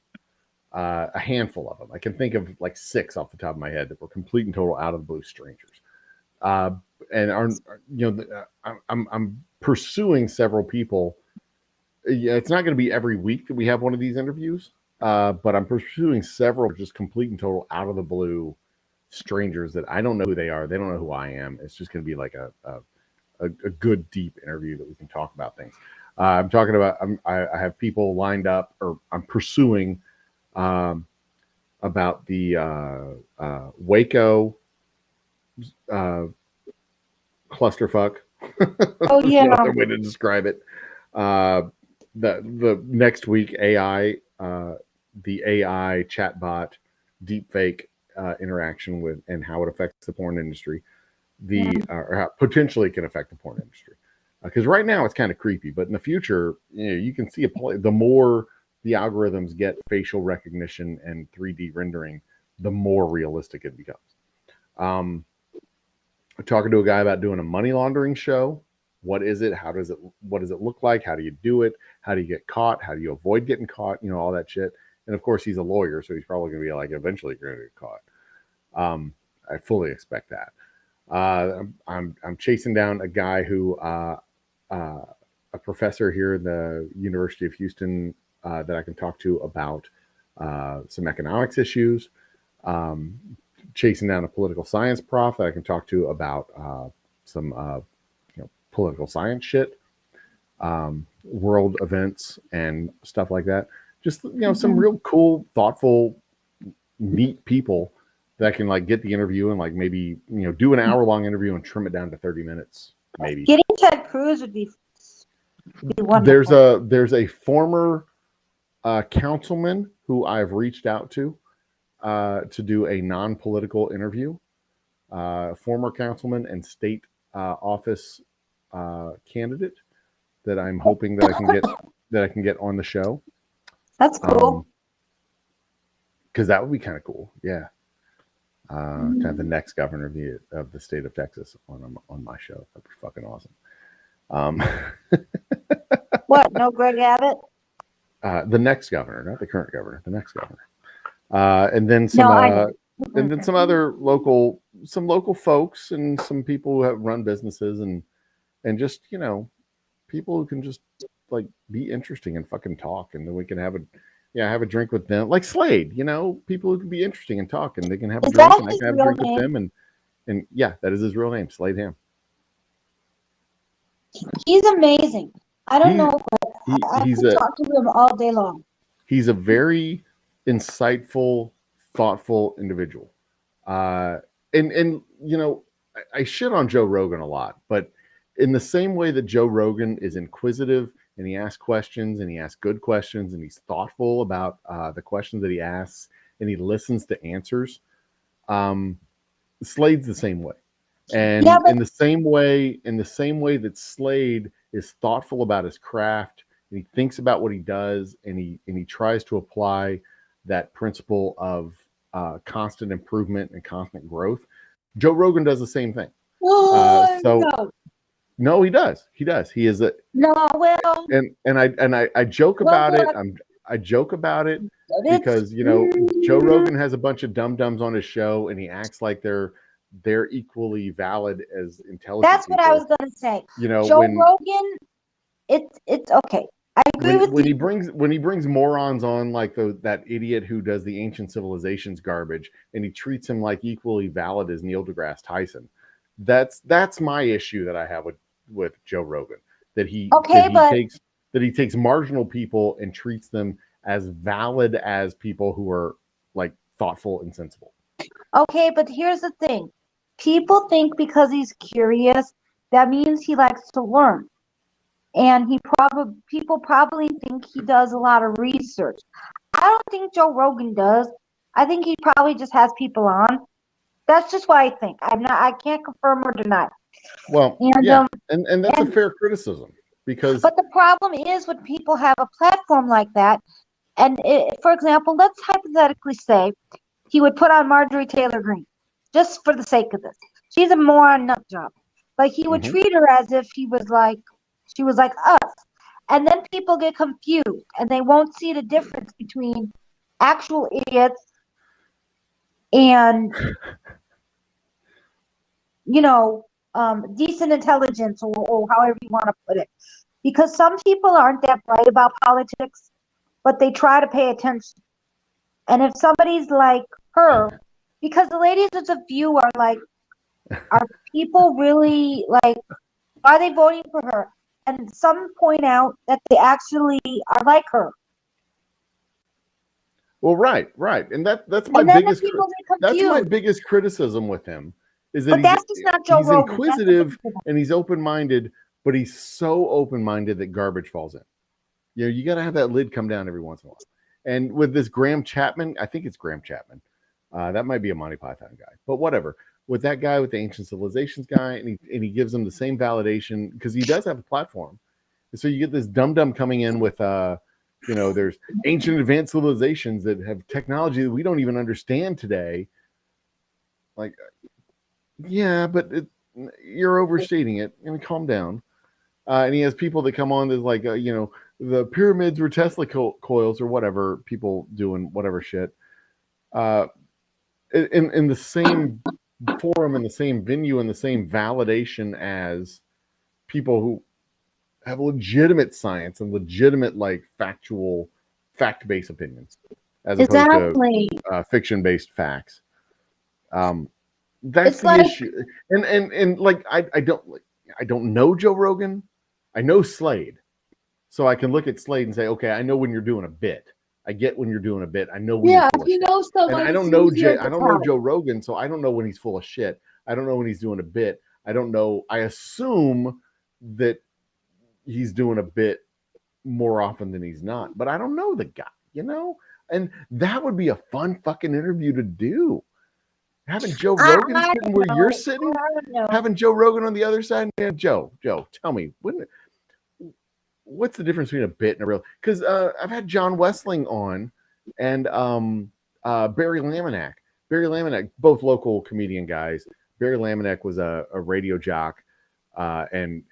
Speaker 1: A handful of them. I can think of like 6 off the top of my head that were complete and total out of the blue strangers. And I'm pursuing several people. Yeah, it's not going to be every week that we have one of these interviews, but I'm pursuing several just complete and total out of the blue strangers that I don't know who they are. They don't know who I am. It's just going to be like a good deep interview that we can talk about things. I'm talking about. I have people lined up, or I'm pursuing about the Waco clusterfuck.
Speaker 4: Oh yeah.
Speaker 1: No other way to describe it. The next week the AI chatbot deepfake interaction with and how it affects the porn industry, or how potentially can affect the porn industry. Because right now it's kind of creepy, but in the future, you can see the more the algorithms get facial recognition and 3D rendering, the more realistic it becomes. I'm talking to a guy about doing a money laundering show. What is it? What does it look like? How do you do it? How do you get caught? How do you avoid getting caught? All that shit. And of course, he's a lawyer, so he's probably going to be like, eventually you're going to get caught. I fully expect that. I'm chasing down a guy who, a professor here in the University of Houston, that I can talk to about some economics issues. Chasing down a political science prof that I can talk to about some political science shit, world events and stuff like that. Just some real cool, thoughtful, neat people that can like get the interview and like maybe do an hour-long interview and trim it down to 30 minutes maybe.
Speaker 4: Getting Ted Cruz would be wonderful.
Speaker 1: There's a former councilman who I've reached out to do a non-political interview. Former councilman and state office candidate that I'm hoping that I can get on the show.
Speaker 4: That's cool.
Speaker 1: Because that would be kind of cool. Yeah. to have the next governor of the state of Texas on my show. That'd be fucking awesome.
Speaker 4: What? No Greg Abbott?
Speaker 1: The next governor, not the current governor, the next governor. And then some,
Speaker 4: No, I know.
Speaker 1: and then some other local folks and some people who have run businesses and just, you know, people who can just like be interesting and fucking talk, and then we can have a drink with them, like Slade, you know, people who can be interesting and talk, and they can have a
Speaker 4: Is
Speaker 1: drink
Speaker 4: that
Speaker 1: and I
Speaker 4: his
Speaker 1: can have a
Speaker 4: real
Speaker 1: drink with them, and yeah, that is his real name, Slade Ham.
Speaker 4: He's amazing. I don't
Speaker 1: He-
Speaker 4: know, but I
Speaker 1: he's
Speaker 4: could
Speaker 1: a
Speaker 4: talk to him all day long.
Speaker 1: he's a very insightful, thoughtful individual. And you know, I shit on Joe Rogan a lot, but in the same way that Joe Rogan is inquisitive and he asks questions and he asks good questions and he's thoughtful about the questions that he asks and he listens to answers, Slade's the same way. And
Speaker 4: Yeah, but-
Speaker 1: in the same way that Slade is thoughtful about his craft and he thinks about what he does and he tries to apply that principle of constant improvement and constant growth, Joe Rogan does the same thing. No, he does. He is a and I joke about it. I joke about it because, you know, Joe Rogan has a bunch of dum-dums on his show and he acts like they're equally valid as intelligent
Speaker 4: That's what I
Speaker 1: people.
Speaker 4: was going to say.
Speaker 1: You know,
Speaker 4: Joe Rogan, it's okay. I agree with
Speaker 1: when
Speaker 4: you.
Speaker 1: he brings morons on like that idiot who does the ancient civilizations garbage, and he treats him like equally valid as Neil deGrasse Tyson. That's my issue that I have with Joe Rogan. That he takes marginal people and treats them as valid as people who are like thoughtful and sensible.
Speaker 4: Okay, but here's the thing. People think because he's curious, that means he likes to learn. And people probably think he does a lot of research. I don't think Joe Rogan does. I think he probably just has people on. That's just what I think. I can't confirm or deny.
Speaker 1: Well, and that's a fair criticism because.
Speaker 4: But the problem is when people have a platform like that, and for example, let's hypothetically say he would put on Marjorie Taylor Greene, just for the sake of this. She's a moron nut job, but he would treat her as if she was like us, and then people get confused and they won't see the difference between actual idiots and decent intelligence or however you want to put it, because some people aren't that bright about politics, but they try to pay attention. And if somebody's like her, because the ladies of the View are like, are people really like, are they voting for her? And some point out that they actually are like her.
Speaker 1: Well, right, and that's my biggest criticism with him is that he's inquisitive and he's open-minded, but he's so open-minded that garbage falls in. You know, you got to have that lid come down every once in a while. And with this Graham Chapman, I think it's Graham Chapman. That might be a Monty Python guy, but whatever. With that guy, with the Ancient Civilizations guy, and he gives them the same validation because he does have a platform. And so you get this dum-dum coming in with, there's ancient advanced civilizations that have technology that we don't even understand today. Like, yeah, but you're overstating it. I mean, calm down. And he has people that come on that's like, the pyramids were Tesla coils or whatever, people doing whatever shit. In the same forum, in the same venue, in the same validation as people who have legitimate science and legitimate like fact-based opinions as opposed to fiction-based facts. That's the issue. And like I don't know Joe Rogan. I know Slade. So I can look at Slade and say, okay, I know when you're doing a bit. I get when you're doing a bit. I know when you're full of shit. And I don't know Joe Rogan, so I don't know when he's full of shit. I don't know when he's doing a bit. I don't know. I assume that he's doing a bit more often than he's not. But I don't know the guy, And that would be a fun fucking interview to do. Having Joe Rogan sitting where you're sitting, having Joe Rogan on the other side. And Joe, tell me, what's the difference between a bit and a real? Because I've had John Wessling on and Barry Laminack. Barry Laminack, both local comedian guys. Barry Laminack was a radio jock, and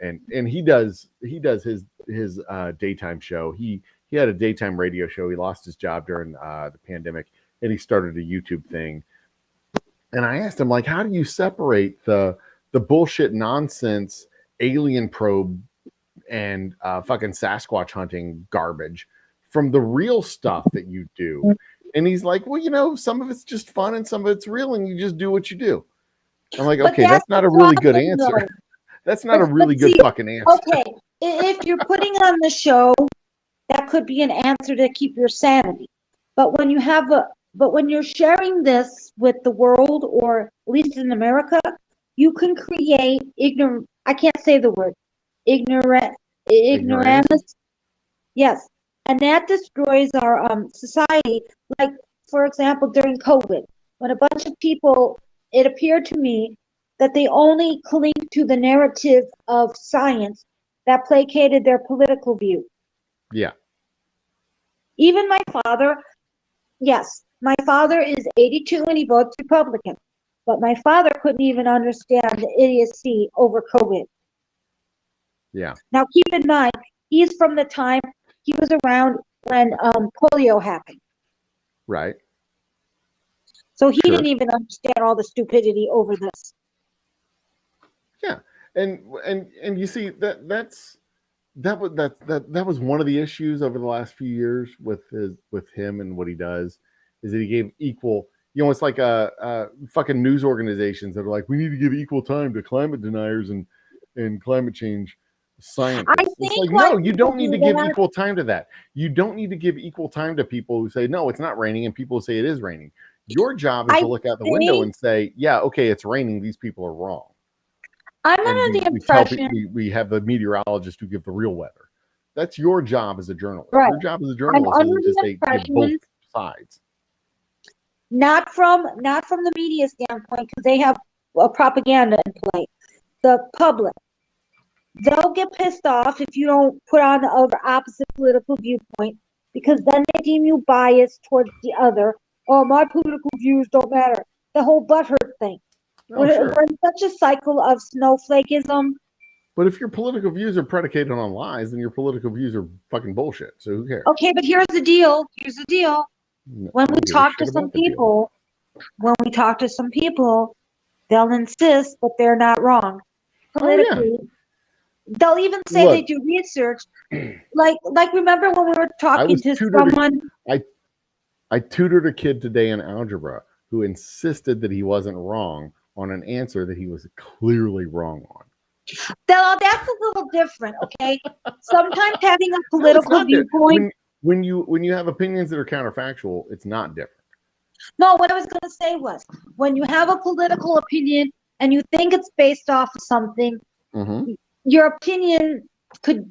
Speaker 1: he does his daytime show. He had a daytime radio show. He lost his job during the pandemic, and he started a YouTube thing. And I asked him, like, how do you separate the bullshit nonsense alien probe and fucking Sasquatch hunting garbage from the real stuff that you do? And he's like, well, you know, some of it's just fun and some of it's real, and you just do what you do. I'm like,
Speaker 4: But
Speaker 1: okay, that's not a really good
Speaker 4: problem,
Speaker 1: answer.
Speaker 4: though.
Speaker 1: That's not a
Speaker 4: But
Speaker 1: really good
Speaker 4: see,
Speaker 1: fucking answer.
Speaker 4: Okay, if you're putting on the show, that could be an answer to keep your sanity. But when you're sharing this with the world, or at least in America, you can create I can't say the word, ignoramus. Yes, and that destroys our society. Like, for example, during COVID, when a bunch of people, it appeared to me that they only cling to the narrative of science that placated their political view.
Speaker 1: Yeah.
Speaker 4: Even my father, yes, my father is 82 and he votes Republican, but my father couldn't even understand the idiocy over COVID.
Speaker 1: Yeah.
Speaker 4: Now, keep in mind, he's from the time he was around when polio happened.
Speaker 1: Right.
Speaker 4: So he
Speaker 1: Sure.
Speaker 4: didn't even understand all the stupidity over this.
Speaker 1: Yeah. And you see that was one of the issues over the last few years with him and what he does, is that he gave equal, you know, it's like fucking news organizations that are like, we need to give equal time to climate deniers and climate change scientists.
Speaker 4: I
Speaker 1: It's
Speaker 4: think
Speaker 1: like,
Speaker 4: why
Speaker 1: no, you don't need to
Speaker 4: people do
Speaker 1: give
Speaker 4: that-
Speaker 1: equal time to that. You don't need to give equal time to people who say, no, it's not raining, and people who say it is raining. Your job is
Speaker 4: I
Speaker 1: to look out the window
Speaker 4: think-
Speaker 1: and say, yeah, okay, it's raining. These people are wrong.
Speaker 4: I'm
Speaker 1: And
Speaker 4: under the
Speaker 1: we tell
Speaker 4: impression,
Speaker 1: we have the meteorologist who give the real weather. That's your job as a journalist.
Speaker 4: Right.
Speaker 1: Your job as a journalist
Speaker 4: under
Speaker 1: is to
Speaker 4: the
Speaker 1: say give
Speaker 4: impression-
Speaker 1: both sides.
Speaker 4: not from the media standpoint, because they have a propaganda in play. The public, they'll get pissed off if you don't put on the opposite political viewpoint, because then they deem you biased towards the other. Oh, my political views don't matter. The whole butthurt thing.
Speaker 1: Oh, sure.
Speaker 4: We're in such a cycle of snowflakeism.
Speaker 1: But if your political views are predicated on lies, then your political views are fucking bullshit. So who cares?
Speaker 4: Okay, but here's the deal.
Speaker 1: No,
Speaker 4: When
Speaker 1: I
Speaker 4: we
Speaker 1: don't give a
Speaker 4: talk to
Speaker 1: shit
Speaker 4: some
Speaker 1: about the deal.
Speaker 4: people, they'll insist that they're not wrong politically. They'll even say they
Speaker 1: Look.
Speaker 4: do research. Like remember when we were talking
Speaker 1: was
Speaker 4: to
Speaker 1: tutored-
Speaker 4: someone?
Speaker 1: I tutored a kid today in algebra who insisted that he wasn't wrong on an answer that he was clearly wrong on.
Speaker 4: That's a little different, okay? Sometimes having a
Speaker 1: No, it's
Speaker 4: political
Speaker 1: not different.
Speaker 4: viewpoint.
Speaker 1: When you have opinions that are counterfactual, it's not different.
Speaker 4: No, what I was going to say was, when you have a political opinion and you think it's based off of something,
Speaker 1: Mm-hmm.
Speaker 4: your opinion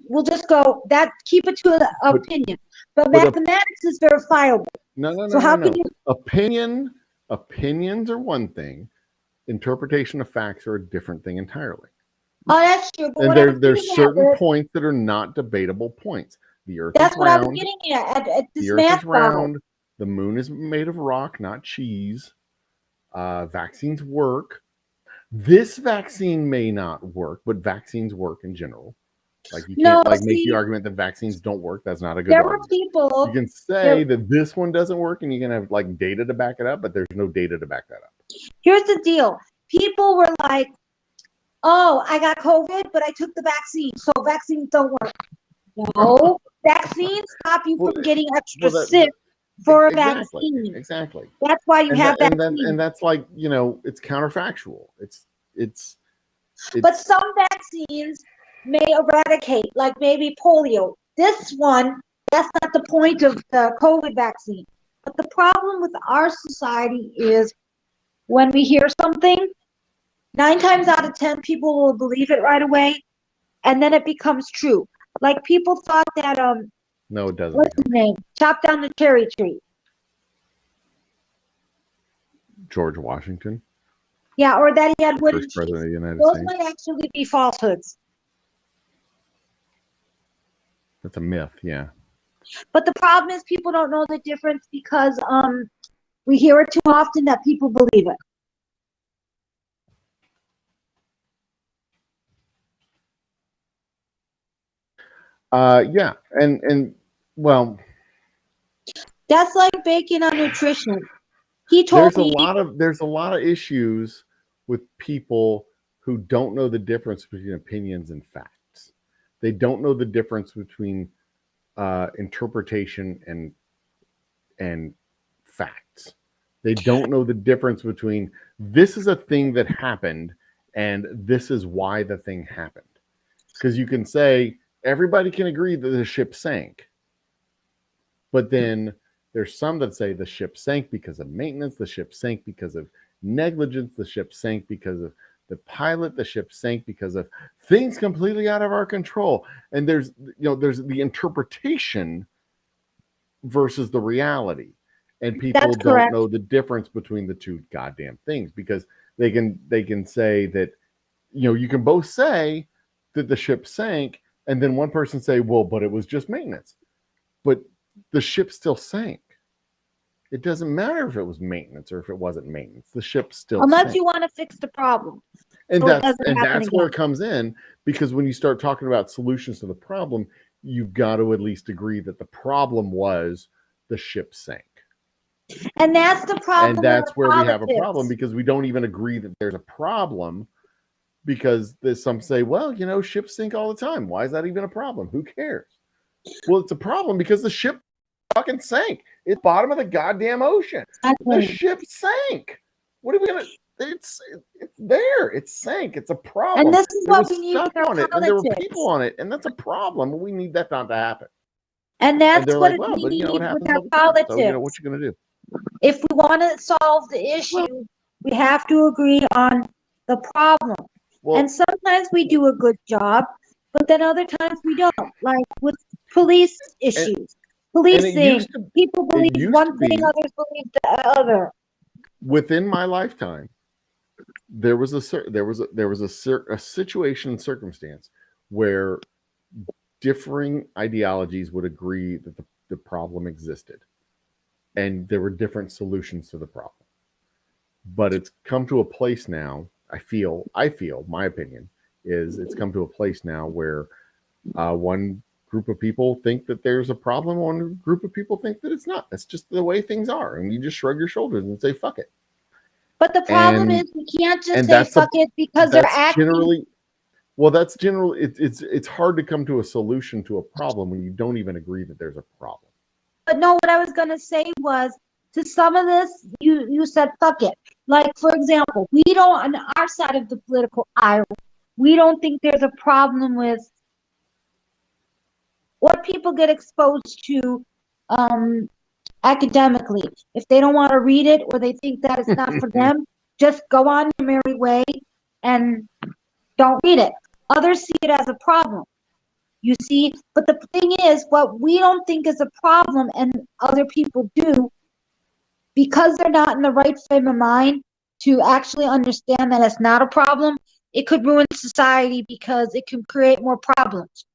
Speaker 4: will just go that. Keep it to the opinion, but mathematics is verifiable.
Speaker 1: No.
Speaker 4: So how can you?
Speaker 1: Opinions are one thing. Interpretation of facts are a different thing entirely.
Speaker 4: Oh, that's true. But
Speaker 1: And
Speaker 4: what I'm
Speaker 1: there's
Speaker 4: getting at
Speaker 1: certain
Speaker 4: is-
Speaker 1: points that are not debatable points. The Earth
Speaker 4: That's
Speaker 1: is
Speaker 4: what I was
Speaker 1: round.
Speaker 4: getting at this
Speaker 1: The Earth
Speaker 4: math
Speaker 1: is
Speaker 4: problem.
Speaker 1: round. The moon is made of rock, not cheese. Vaccines work. This vaccine may not work, but vaccines work in general. Like you
Speaker 4: No,
Speaker 1: can't make
Speaker 4: see-
Speaker 1: the argument that vaccines don't work. That's not a good
Speaker 4: There were
Speaker 1: argument.
Speaker 4: people.
Speaker 1: You can say that this one doesn't work, and you can have like data to back it up, but there's no data to back that up.
Speaker 4: Here's the deal. People were like, "Oh, I got COVID, but I took the vaccine, so vaccines don't work." No, vaccines stop you
Speaker 1: Well,
Speaker 4: from getting extra
Speaker 1: well, that-
Speaker 4: sick for a
Speaker 1: Exactly.
Speaker 4: vaccine.
Speaker 1: Exactly.
Speaker 4: That's why you have
Speaker 1: and
Speaker 4: vaccines.
Speaker 1: that's like, it's counterfactual. It's
Speaker 4: But some vaccines may eradicate, like maybe polio. This one, that's not the point of the COVID vaccine. But the problem with our society is when we hear something, 9 times out of 10 people will believe it right away, and then it becomes true. Like people thought that
Speaker 1: no, it doesn't.
Speaker 4: what's his name? Chop down the cherry tree.
Speaker 1: George Washington,
Speaker 4: Yeah, or that he had wooden
Speaker 1: first
Speaker 4: teeth.
Speaker 1: president of the United
Speaker 4: Those
Speaker 1: States.
Speaker 4: might actually be falsehoods.
Speaker 1: That's a myth. Yeah.
Speaker 4: But the problem is people don't know the difference because We hear it too often that people believe it.
Speaker 1: Yeah, and well,
Speaker 4: That's like baking on nutrition. He told me
Speaker 1: there's a lot of issues with people who don't know the difference between opinions and facts. They don't know the difference between interpretation and facts. They don't know the difference between this is a thing that happened and this is why the thing happened. Because you can say everybody can agree that the ship sank, but then there's some that say the ship sank because of maintenance, the ship sank because of negligence, the ship sank because of the pilot, the ship sank because of things completely out of our control. And there's the interpretation versus the reality. And people don't know the difference between the two goddamn things, because they can say that, you can both say that the ship sank, and then one person say, well, but it was just maintenance. But the ship still sank. It doesn't matter if it was maintenance or if it wasn't maintenance. The ship still
Speaker 4: unless
Speaker 1: sank.
Speaker 4: you want to fix the problem.
Speaker 1: And
Speaker 4: So
Speaker 1: that's where it comes in, because when you start talking about solutions to the problem, you've got to at least agree that the problem was the ship sank.
Speaker 4: And that's the problem.
Speaker 1: And that's where we have a
Speaker 4: politics.
Speaker 1: problem, because we don't even agree that there's a problem, because there's some say, well, ships sink all the time. Why is that even a problem? Who cares? Well, it's a problem because the ship fucking sank. It's bottom of the goddamn ocean. The ship sank. What are we gonna? It's there. It sank. It's a problem.
Speaker 4: And this is what we need with our
Speaker 1: on it, and there were
Speaker 4: politics.
Speaker 1: people on it, and that's a problem. We need that not to happen.
Speaker 4: And that's
Speaker 1: they're
Speaker 4: what
Speaker 1: like, well,
Speaker 4: we
Speaker 1: but
Speaker 4: need
Speaker 1: it
Speaker 4: with
Speaker 1: happens
Speaker 4: our
Speaker 1: all the time.
Speaker 4: politics.
Speaker 1: So, what you gonna do?
Speaker 4: If we want to solve the issue, we have to agree on the problem.
Speaker 1: Well,
Speaker 4: and sometimes we do a good job, but then other times we don't. Like with police issues, policing, people believe one thing, others believe the other.
Speaker 1: Within my lifetime, there was a situation and circumstance where differing ideologies would agree that the problem existed, and there were different solutions to the problem. But it's come to a place now, I feel my opinion is it's come to a place now where one group of people think that there's a problem, one group of people think that it's not. It's just the way things are, and you just shrug your shoulders and say fuck it.
Speaker 4: But the problem is we can't just say fuck it because they're acting.
Speaker 1: That's generally it's hard to come to a solution to a problem when you don't even agree that there's a problem.
Speaker 4: But no, what I was gonna say was, to some of this, you said fuck it. Like, for example, we don't, on our side of the political aisle, we don't think there's a problem with what people get exposed to academically. If they don't want to read it, or they think that it's not for them, just go on your merry way and don't read it. Others see it as a problem. You see, but the thing is, what we don't think is a problem and other people do, because they're not in the right frame of mind to actually understand that it's not a problem, it could ruin society because it can create more problems.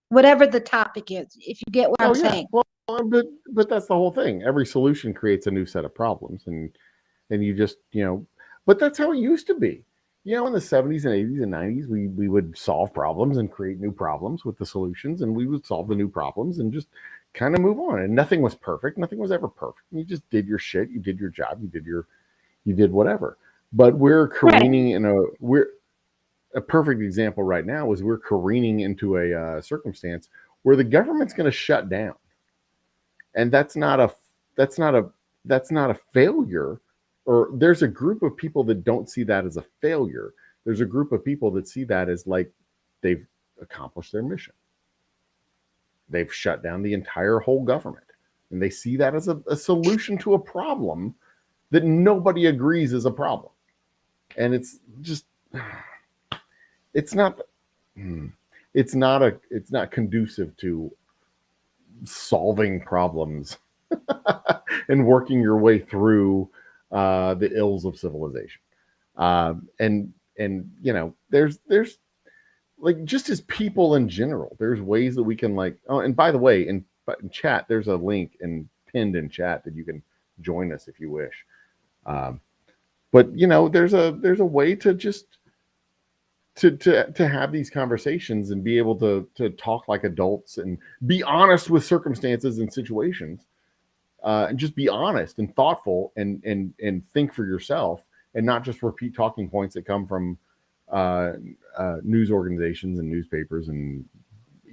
Speaker 4: Whatever the topic is, if you get what I'm saying.
Speaker 1: Well, but that's the whole thing. Every solution creates a new set of problems, and you just, but that's how it used to be. In the 70s and 80s and 90s, we would solve problems and create new problems with the solutions, and we would solve the new problems and just kind of move on. And nothing was perfect. Nothing was ever perfect. You just did your shit. You did your job. You did whatever. But we're careening a perfect example right now is we're careening into a circumstance where the government's going to shut down, and that's not a failure. Or there's a group of people that don't see that as a failure. There's a group of people that see that as like they've accomplished their mission. They've shut down the entire whole government, and they see that as a solution to a problem that nobody agrees is a problem. And it's just, it's not conducive to solving problems and working your way through the ills of civilization. And there's like, just as people in general, there's ways that we can and by the way, in chat, there's a link pinned in chat that you can join us if you wish. But you know, there's a way to just to have these conversations and be able to talk like adults and be honest with circumstances and situations, and just be honest and thoughtful and think for yourself and not just repeat talking points that come from news organizations and newspapers and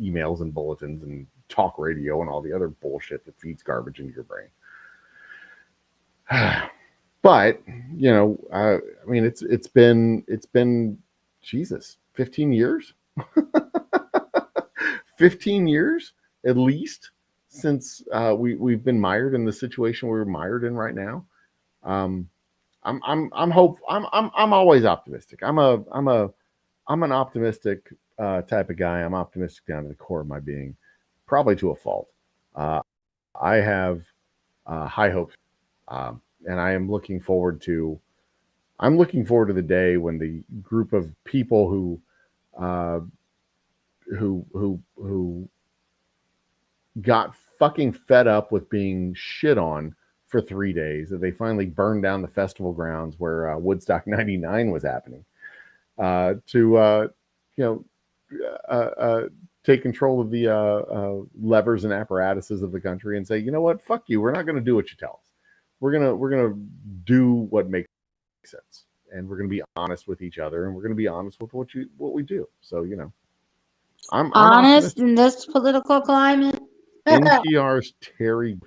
Speaker 1: emails and bulletins and talk radio and all the other bullshit that feeds garbage into your brain. But you know, I mean, it's been Jesus, 15 years, 15 years at least since we've been mired in the situation we're mired in right now. I'm always optimistic. I'm an optimistic type of guy. I'm optimistic down to the core of my being, probably to a fault. I have high hopes, and I am looking forward to. I'm looking forward to the day when the group of people who got fucking fed up with being shit on for 3 days, that they finally burned down the festival grounds where Woodstock 99 was happening, to take control of the levers and apparatuses of the country and say, you know what, fuck you, we're not going to do what you tell us. We're gonna do what makes sense, and we're gonna be honest with each other, and we're gonna be honest with what we do. So, you know, I'm
Speaker 4: honest in this political climate.
Speaker 1: NPR's Terry.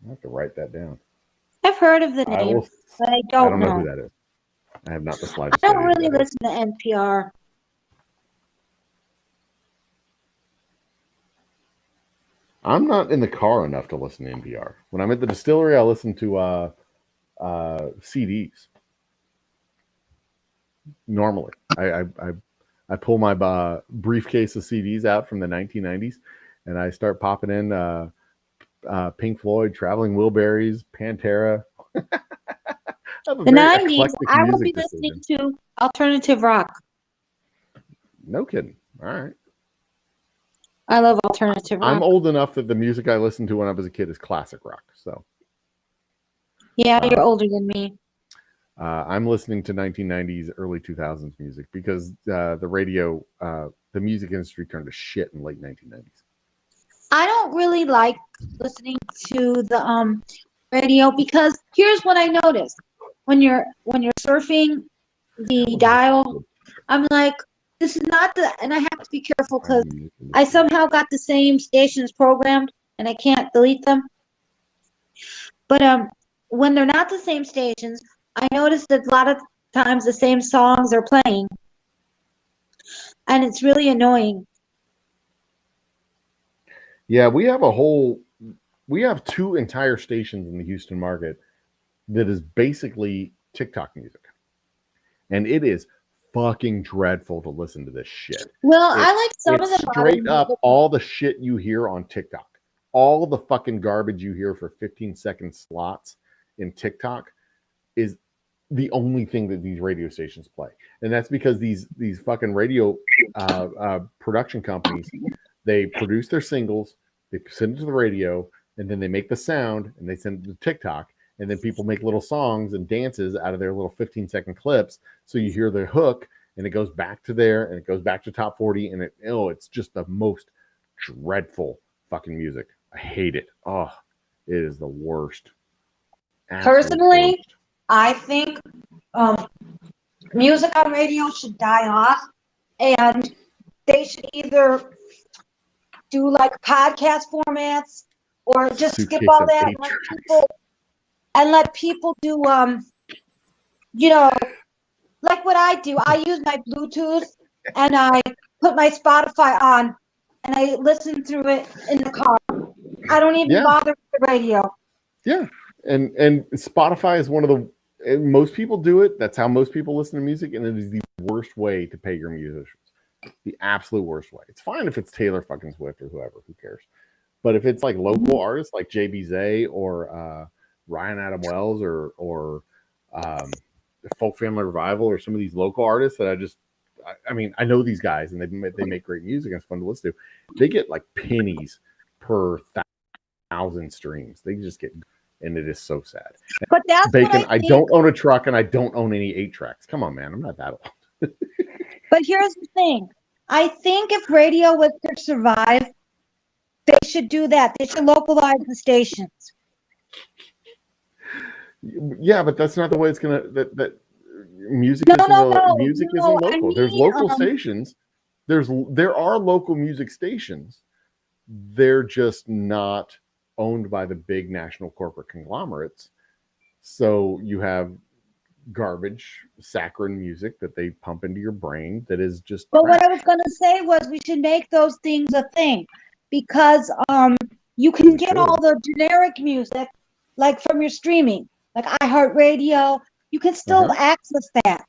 Speaker 1: I have to write that down.
Speaker 4: I've heard of the name, but I don't know
Speaker 1: who that is. I have not the slightest.
Speaker 4: I don't really listen to NPR.
Speaker 1: I'm not in the car enough to listen to NPR. When I'm at the distillery, I listen to CDs. Normally, I pull my briefcase of CDs out from the 1990s, and I start popping in Pink Floyd, Traveling Wilburys, Pantera.
Speaker 4: The 90s, I will be listening to alternative rock.
Speaker 1: No kidding. All right.
Speaker 4: I love alternative rock.
Speaker 1: I'm old enough that the music I listened to when I was a kid is classic rock. So,
Speaker 4: yeah, you're older than me.
Speaker 1: I'm listening to 1990s, early 2000s music because the radio, the music industry turned to shit in late 1990s.
Speaker 4: I don't really like listening to the radio because here's what I noticed: when you're surfing the dial, I'm like, this is not the, and I have to be careful because I somehow got the same stations programmed and I can't delete them. But when they're not the same stations, I noticed that a lot of times the same songs are playing, and it's really annoying.
Speaker 1: Yeah, we have two entire stations in the Houston market that is basically TikTok music, and it is fucking dreadful to listen to this shit.
Speaker 4: Well, I like some of them.
Speaker 1: Straight up, all the shit you hear on TikTok, all the fucking garbage you hear for 15-second slots in TikTok is the only thing that these radio stations play. And that's because these fucking radio production companies, they produce their singles, they send it to the radio, and then they make the sound and they send it to TikTok. And then people make little songs and dances out of their little 15-second clips. So you hear the hook and it goes back to there and it goes back to top 40. And it's just the most dreadful fucking music. I hate it. Oh, it is the worst.
Speaker 4: Personally, worst. I think music on radio should die off, and they should either do like podcast formats or just skip all that and let people do like what I do. I use my Bluetooth and I put my Spotify on and I listen through it in the car. I don't even bother with the radio.
Speaker 1: Yeah. And Spotify is one of the, most people do it. That's how most people listen to music. And it is the worst way to pay your musicians. The absolute worst way. It's fine if it's Taylor fucking Swift or whoever, who cares? But if it's like local artists like JB Zay or Ryan Adam Wells or Folk Family Revival or some of these local artists that I mean, I know these guys and they make great music and it's fun to listen to. They get like pennies per 1,000 streams. They just get and it is so sad.
Speaker 4: But that's
Speaker 1: Bacon,
Speaker 4: what
Speaker 1: I don't own a truck, and I don't own any 8-tracks. Come on, man, I'm not that old.
Speaker 4: But here's the thing. I think if radio was to survive, they should do that. They should localize the stations.
Speaker 1: Yeah, but that's not the way it's gonna. That music
Speaker 4: No,
Speaker 1: isn't
Speaker 4: no,
Speaker 1: music
Speaker 4: no,
Speaker 1: isn't
Speaker 4: I
Speaker 1: local. There's
Speaker 4: mean,
Speaker 1: local stations. There are local music stations. They're just not owned by the big national corporate conglomerates. So you have garbage, saccharine music that they pump into your brain that is just.
Speaker 4: But what
Speaker 1: crap.
Speaker 4: I was going to say was we should make those things a thing because you can get all the generic music like from your streaming, like iHeartRadio. You can still access that.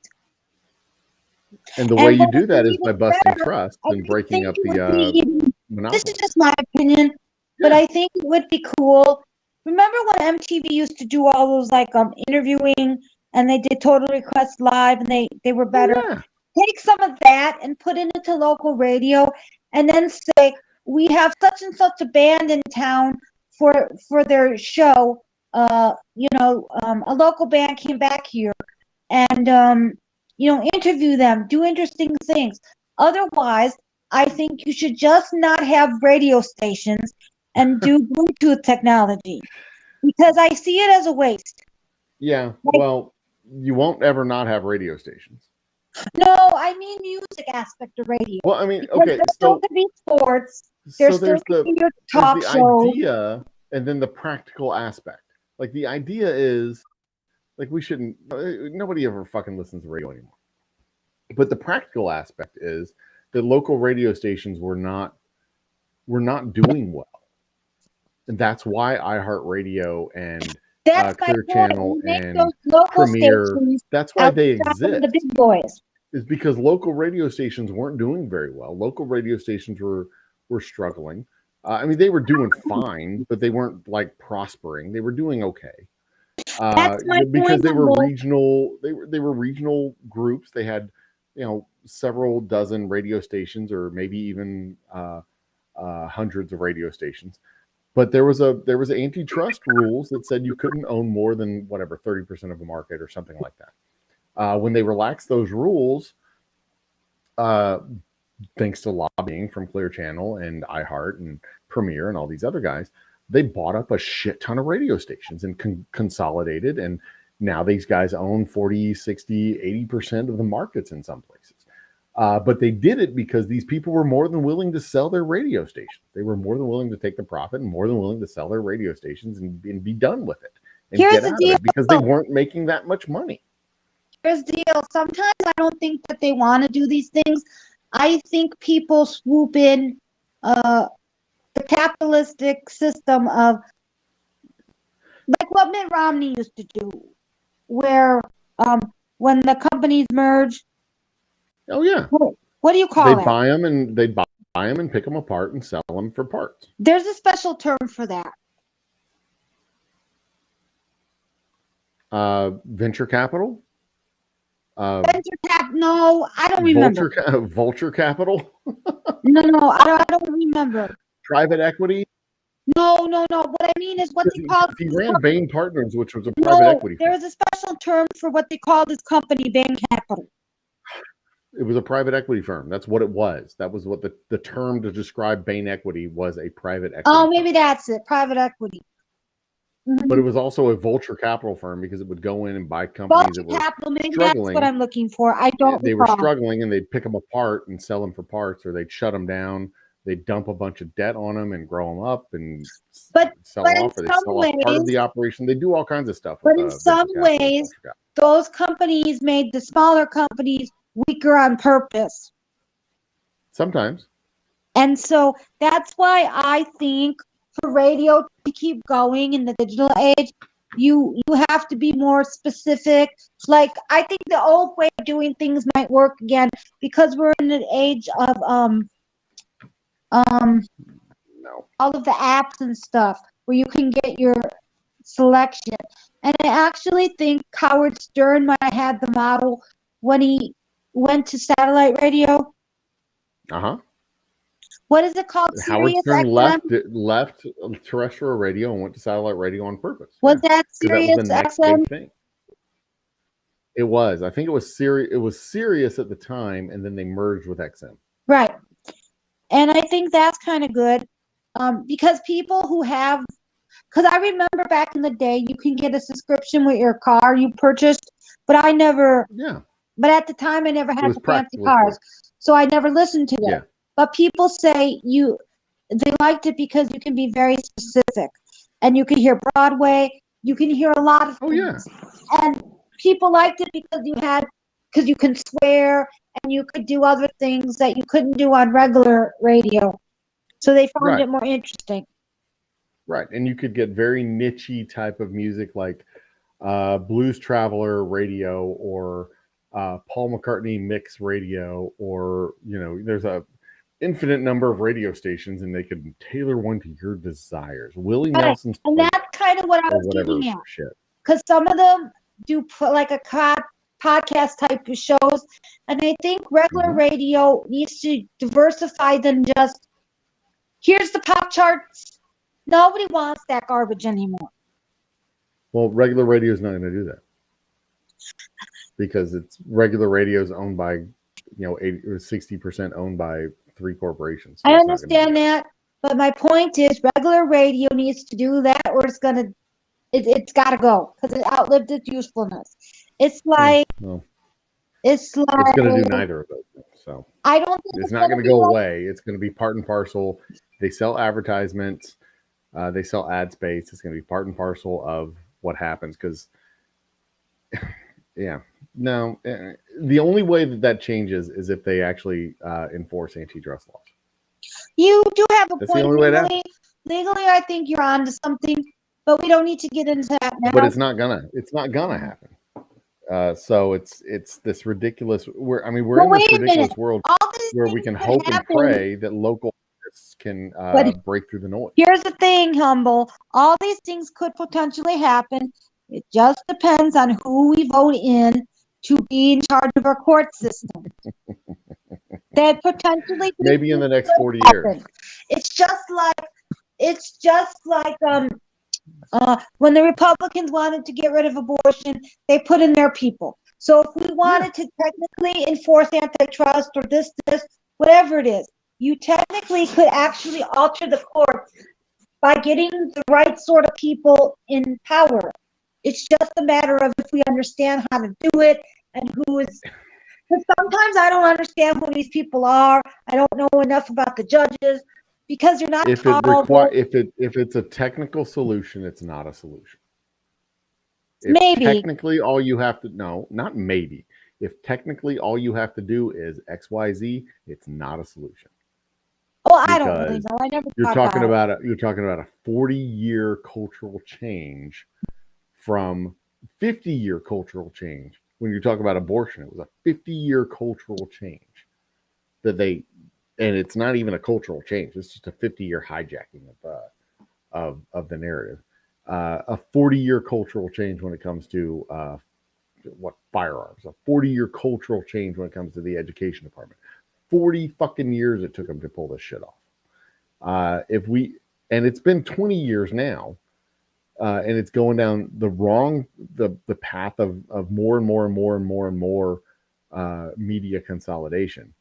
Speaker 1: And the way you
Speaker 4: what
Speaker 1: do
Speaker 4: would
Speaker 1: that
Speaker 4: be
Speaker 1: is by
Speaker 4: even
Speaker 1: busting
Speaker 4: better,
Speaker 1: trust
Speaker 4: I
Speaker 1: and breaking
Speaker 4: think
Speaker 1: up
Speaker 4: it would
Speaker 1: the
Speaker 4: be even-
Speaker 1: monopoly.
Speaker 4: This is just my opinion, but I think it would be cool. Remember when MTV used to do all those like interviewing and they did Total Request Live and they were better?
Speaker 1: Yeah.
Speaker 4: Take some of that and put it into local radio and then say, we have such and such a band in town for their show. A local band came back here and, interview them, do interesting things. Otherwise, I think you should just not have radio stations and do Bluetooth technology because I see it as a waste.
Speaker 1: Yeah, well, you won't ever not have radio stations.
Speaker 4: No, I mean music aspect of radio.
Speaker 1: Well, I mean,
Speaker 4: Because
Speaker 1: okay,
Speaker 4: there still could be sports. There's still
Speaker 1: there's
Speaker 4: could
Speaker 1: the
Speaker 4: be your talk
Speaker 1: there's the
Speaker 4: show.
Speaker 1: idea and then the practical aspect. Like the idea is, like we shouldn't. Nobody ever fucking listens to radio anymore. But the practical aspect is that local radio stations were not doing well, and that's why iHeartRadio and
Speaker 4: That's
Speaker 1: Clear
Speaker 4: my point.
Speaker 1: Channel
Speaker 4: We make
Speaker 1: and
Speaker 4: those local
Speaker 1: Premiere.
Speaker 4: stations
Speaker 1: That's why they
Speaker 4: outside of the
Speaker 1: exist.
Speaker 4: big boys.
Speaker 1: Is because local radio stations weren't doing very well. Local radio stations were struggling. I mean, they were doing fine, but they weren't like prospering. They were doing okay
Speaker 4: That's my
Speaker 1: because
Speaker 4: point,
Speaker 1: they were
Speaker 4: Humble.
Speaker 1: regional. They were regional groups. They had several dozen radio stations, or maybe even hundreds of radio stations. But there was antitrust rules that said you couldn't own more than 30% of the market or something like that. When they relaxed those rules, thanks to lobbying from Clear Channel and iHeart and Premiere and all these other guys, they bought up a shit ton of radio stations and consolidated. And now these guys own 40, 60, 80% of the markets in some places. But they did it because these people were more than willing to sell their radio stations. They were more than willing to take the profit and more than willing to sell their radio stations and be done with it and
Speaker 4: Here's
Speaker 1: get
Speaker 4: the
Speaker 1: out of
Speaker 4: deal.
Speaker 1: it because they weren't making that much money.
Speaker 4: Here's the deal. Sometimes I don't think that they want to do these things. I think people swoop in the capitalistic system of like what Mitt Romney used to do, where when the companies merge.
Speaker 1: Oh yeah.
Speaker 4: What do you call
Speaker 1: They
Speaker 4: it?
Speaker 1: buy them and pick them apart and sell them for parts.
Speaker 4: There's a special term for that.
Speaker 1: Venture capital.
Speaker 4: Venture cap? No, I don't remember.
Speaker 1: Vulture capital.
Speaker 4: No, I don't remember.
Speaker 1: Private equity.
Speaker 4: No. What I mean is what they call.
Speaker 1: He ran Bain Partners, which was a private equity firm.
Speaker 4: There's a special term for what they call this company, Bain Capital.
Speaker 1: It was a private equity firm. That's what it was. That was what the term to describe Bain Equity was, a private equity
Speaker 4: Oh,
Speaker 1: firm.
Speaker 4: maybe that's it. Private equity.
Speaker 1: But it was also a vulture capital firm because it would go in and buy companies
Speaker 4: Vulture
Speaker 1: that were
Speaker 4: capital, maybe that's
Speaker 1: struggling.
Speaker 4: what I'm looking for. I don't
Speaker 1: They were
Speaker 4: recall.
Speaker 1: struggling and they'd pick them apart and sell them for parts, or they'd shut them down. They'd dump a bunch of debt on them and grow them up and sell
Speaker 4: but in
Speaker 1: off, or they
Speaker 4: some
Speaker 1: sell off part of
Speaker 4: ways-
Speaker 1: the operation. They do all kinds of stuff.
Speaker 4: But
Speaker 1: with,
Speaker 4: in
Speaker 1: venture
Speaker 4: some
Speaker 1: capital and
Speaker 4: ways,
Speaker 1: vulture capital.
Speaker 4: those companies made the smaller companies weaker on purpose.
Speaker 1: Sometimes.
Speaker 4: And so that's why I think for radio to keep going in the digital age, you have to be more specific. Like I think the old way of doing things might work again because we're in an age of
Speaker 1: No.
Speaker 4: all of the apps and stuff where you can get your selection. And I actually think Howard Stern might have had the model when he went to satellite radio.
Speaker 1: Uh-huh.
Speaker 4: What is it called?
Speaker 1: Howard
Speaker 4: Sirius
Speaker 1: Stern
Speaker 4: XM?
Speaker 1: left terrestrial radio and went to satellite radio on purpose.
Speaker 4: Was
Speaker 1: Yeah,
Speaker 4: that
Speaker 1: 'cause that was
Speaker 4: Sirius
Speaker 1: the next
Speaker 4: XM?
Speaker 1: big thing. It was. I think it was Sirius. It was Sirius at the time, and then they merged with XM.
Speaker 4: Right. And I think that's kind of good, because people who have, because I remember back in the day, you can get a subscription with your car you purchased, but I never,
Speaker 1: Yeah,
Speaker 4: but at the time I never had
Speaker 1: was
Speaker 4: the fancy
Speaker 1: practically
Speaker 4: cars, so I never listened to it.
Speaker 1: Yeah.
Speaker 4: But people say they liked it because you can be very specific, and you can hear Broadway, you can hear a lot of
Speaker 1: Oh, yeah.
Speaker 4: things, and people liked it because you can swear and you could do other things that you couldn't do on regular radio. So they found
Speaker 1: Right.
Speaker 4: it more interesting.
Speaker 1: right. And you could get very niche-y type of music like Blues Traveler radio or Paul McCartney mix radio, or there's a infinite number of radio stations, and they could tailor one to your desires. Willie
Speaker 4: Right.
Speaker 1: Nelson's
Speaker 4: And
Speaker 1: Play
Speaker 4: that's kind of what I
Speaker 1: or
Speaker 4: was
Speaker 1: whatever
Speaker 4: getting at.
Speaker 1: shit.
Speaker 4: Because some of them do put like a podcast type of shows, and I think regular
Speaker 1: Mhm.
Speaker 4: radio needs to diversify than just here's the pop charts. Nobody wants that garbage anymore.
Speaker 1: Well, regular radio is not going to do that because it's regular radio is owned by 80 or 60% owned by 3 corporations. So
Speaker 4: I
Speaker 1: it's not gonna do
Speaker 4: understand that, but my point is regular radio needs to do that, or it's got to go because it outlived its usefulness. It's like
Speaker 1: Well,
Speaker 4: it's
Speaker 1: it's going to do
Speaker 4: like
Speaker 1: neither of those things. So
Speaker 4: I don't think
Speaker 1: it's not going to go
Speaker 4: be like-
Speaker 1: away. It's going to be part and parcel. They sell advertisements. They sell ad space. It's going to be part and parcel of what happens because, yeah. No, the only way that changes is if they actually enforce antitrust laws.
Speaker 4: You do have a
Speaker 1: That's the
Speaker 4: point
Speaker 1: only way to
Speaker 4: legally. Legally, I think you're onto something, but we don't need to get into that now.
Speaker 1: But it's not gonna happen. So it's this ridiculous. We're in
Speaker 4: Well,
Speaker 1: this
Speaker 4: wait a
Speaker 1: ridiculous
Speaker 4: minute.
Speaker 1: world
Speaker 4: All these
Speaker 1: where we
Speaker 4: things
Speaker 1: can
Speaker 4: could
Speaker 1: hope and
Speaker 4: happen.
Speaker 1: pray that local artists can
Speaker 4: But-
Speaker 1: break through the noise.
Speaker 4: Here's the thing, Humble. All these things could potentially happen. It just depends on who we vote in to be in charge of our court system. That potentially
Speaker 1: Maybe in the next 40 years.
Speaker 4: happen. It's just like when the Republicans wanted to get rid of abortion, they put in their people. So if we wanted to technically enforce antitrust or this, whatever it is, you technically could actually alter the courts by getting the right sort of people in power. It's just a matter of if we understand how to do it and who is. Because sometimes I don't understand who these people are. I don't know enough about the judges because you're not
Speaker 1: If it's a technical solution, it's not a solution. If
Speaker 4: Maybe.
Speaker 1: technically all you have to not maybe. If technically all you have to do is XYZ, it's not a solution.
Speaker 4: Well, I don't really
Speaker 1: Because
Speaker 4: know. I never
Speaker 1: You're
Speaker 4: thought
Speaker 1: talking
Speaker 4: about it.
Speaker 1: about you're talking about a 40-year cultural change from 50-year cultural change. When you talk about abortion, it was a 50-year cultural change and it's not even a cultural change. It's just a 50-year hijacking of the narrative. A 40-year cultural change when it comes to firearms. A 40-year cultural change when it comes to the education department. 40 fucking years it took them to pull this shit off. And it's been 20 years now, and it's going down the path of more and more and more and more and more media consolidation.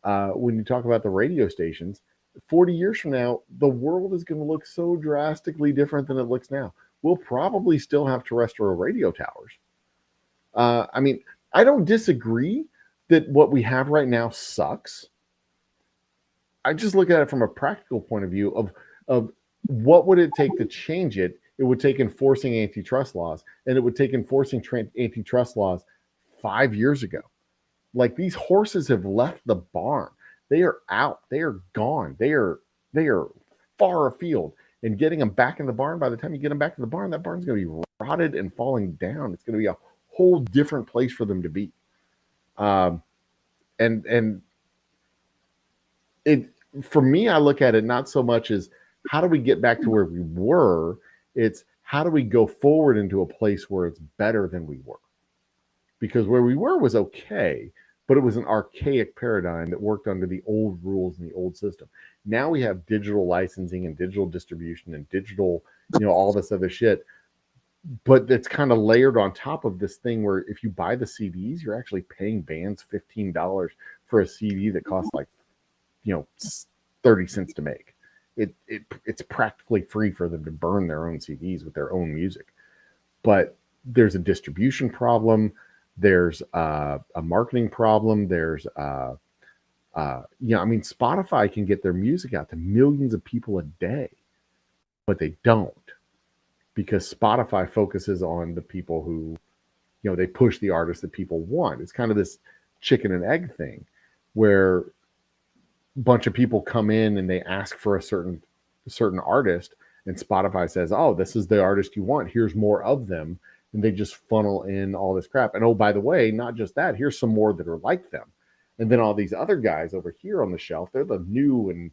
Speaker 1: When you talk about the radio stations, 40 years from now, the world is going to look so drastically different than it looks now. We'll probably still have terrestrial radio towers. I don't disagree that what we have right now sucks. I just look at it from a practical point of view of what would it take to change it. It would take enforcing antitrust laws, and it would take enforcing antitrust laws 5 years ago. Like, these horses have left the barn. They are out. They are gone. They are far afield. And getting them back in the barn, by the time you get them back to the barn, that barn's going to be rotted and falling down. It's going to be a whole different place for them to be. And it, for me, I look at it not so much as how do we get back to where we were, it's how do we go forward into a place where it's better than we were. Because where we were was okay, but it was an archaic paradigm that worked under the old rules and the old system. Now we have digital licensing and digital distribution and digital, all this other shit. But it's kind of layered on top of this thing where if you buy the CDs, you're actually paying bands $15 for a CD that costs like, 30 cents to make. It's practically free for them to burn their own CDs with their own music. But there's a distribution problem. There's a marketing problem. There's, Spotify can get their music out to millions of people a day, but they don't, because Spotify focuses on the people who, they push the artists that people want. It's kind of this chicken and egg thing where a bunch of people come in and they ask for a certain artist, and Spotify says, oh, this is the artist you want. Here's more of them. And they just funnel in all this crap. And oh, by the way, not just that, here's some more that are like them. And then all these other guys over here on the shelf, they're the new and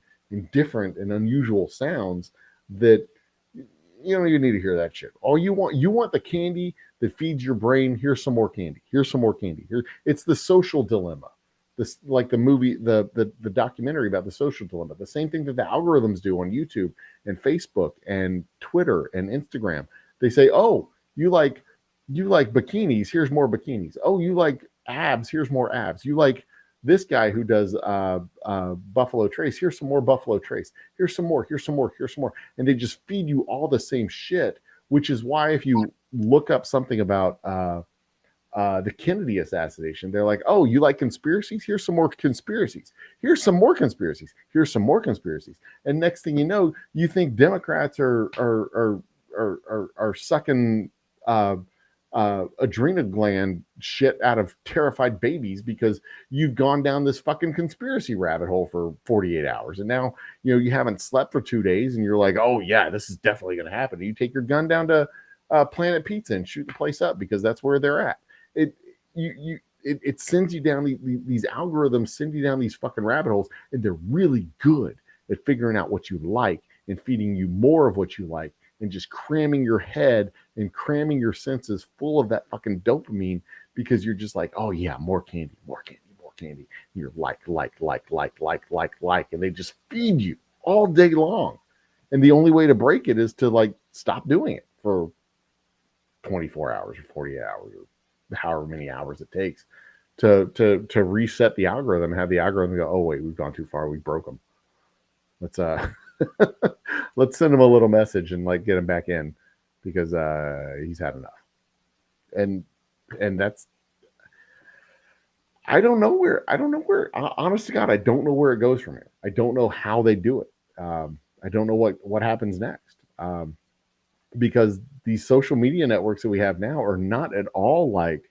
Speaker 1: different and unusual sounds that you don't even need to hear that shit. All you want the candy that feeds your brain. Here's some more candy. Here's some more candy. Here, it's the social dilemma. This, like the movie, the documentary about the social dilemma. The same thing that the algorithms do on YouTube and Facebook and Twitter and Instagram. They say, oh, you like bikinis, here's more bikinis. Oh, you like abs, here's more abs. You like this guy who does Buffalo Trace, here's some more Buffalo Trace. Here's some more, here's some more, here's some more. And they just feed you all the same shit, which is why if you look up something about the Kennedy assassination, they're like, oh, you like conspiracies? Here's some more conspiracies. Here's some more conspiracies. Here's some more conspiracies. And next thing you know, you think Democrats are sucking adrenal gland shit out of terrified babies because you've gone down this fucking conspiracy rabbit hole for 48 hours. And now, you haven't slept for 2 days and you're like, oh yeah, this is definitely going to happen. And you take your gun down to Planet Pizza and shoot the place up because that's where they're at. It sends you down these algorithms, send you down these fucking rabbit holes, and they're really good at figuring out what you like and feeding you more of what you like and just cramming your head and cramming your senses full of that fucking dopamine because you're just like, oh yeah, more candy, more candy, more candy. And you're like, and they just feed you all day long. And the only way to break it is to like stop doing it for 24 hours or 48 hours or however many hours it takes to reset the algorithm and have the algorithm go, oh wait, we've gone too far, we broke them. Let's send him a little message and like get him back in because he's had enough. And that's, I don't know where, honest to God, I don't know where it goes from here. I don't know how they do it. I don't know what happens next. Because these social media networks that we have now are not at all like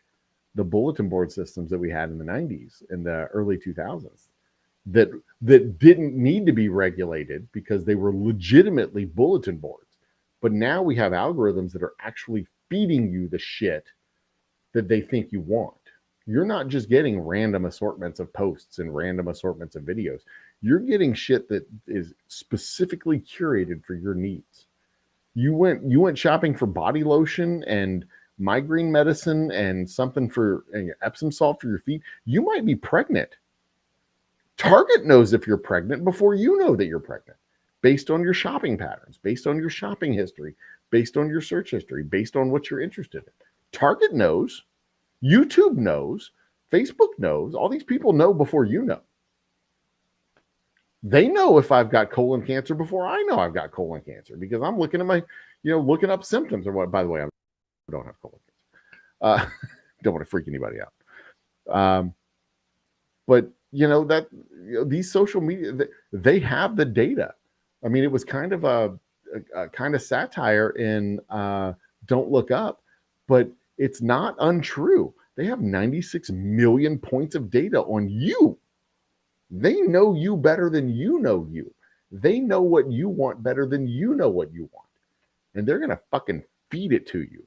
Speaker 1: the bulletin board systems that we had in the 90s and the early 2000s that didn't need to be regulated because they were legitimately bulletin boards. But now we have algorithms that are actually feeding you the shit that they think you want. You're not just getting random assortments of posts and random assortments of videos. You're getting shit that is specifically curated for your needs. You went shopping for body lotion and migraine medicine and something for Epsom salt for your feet. You might be pregnant. Target knows if you're pregnant before you know that you're pregnant, based on your shopping patterns, based on your shopping history, based on your search history, based on what you're interested in. Target knows, YouTube knows, Facebook knows. All these people know before you know. They know if I've got colon cancer before I know I've got colon cancer because I'm looking at my, looking up symptoms or what. By the way, I don't have colon cancer. Don't want to freak anybody out. But these social media, they have the data. I mean, it was kind of a kind of satire in Don't Look Up, but it's not untrue. They have 96 million points of data on you. They know you better than you know you. They know what you want better than you know what you want. And they're going to fucking feed it to you.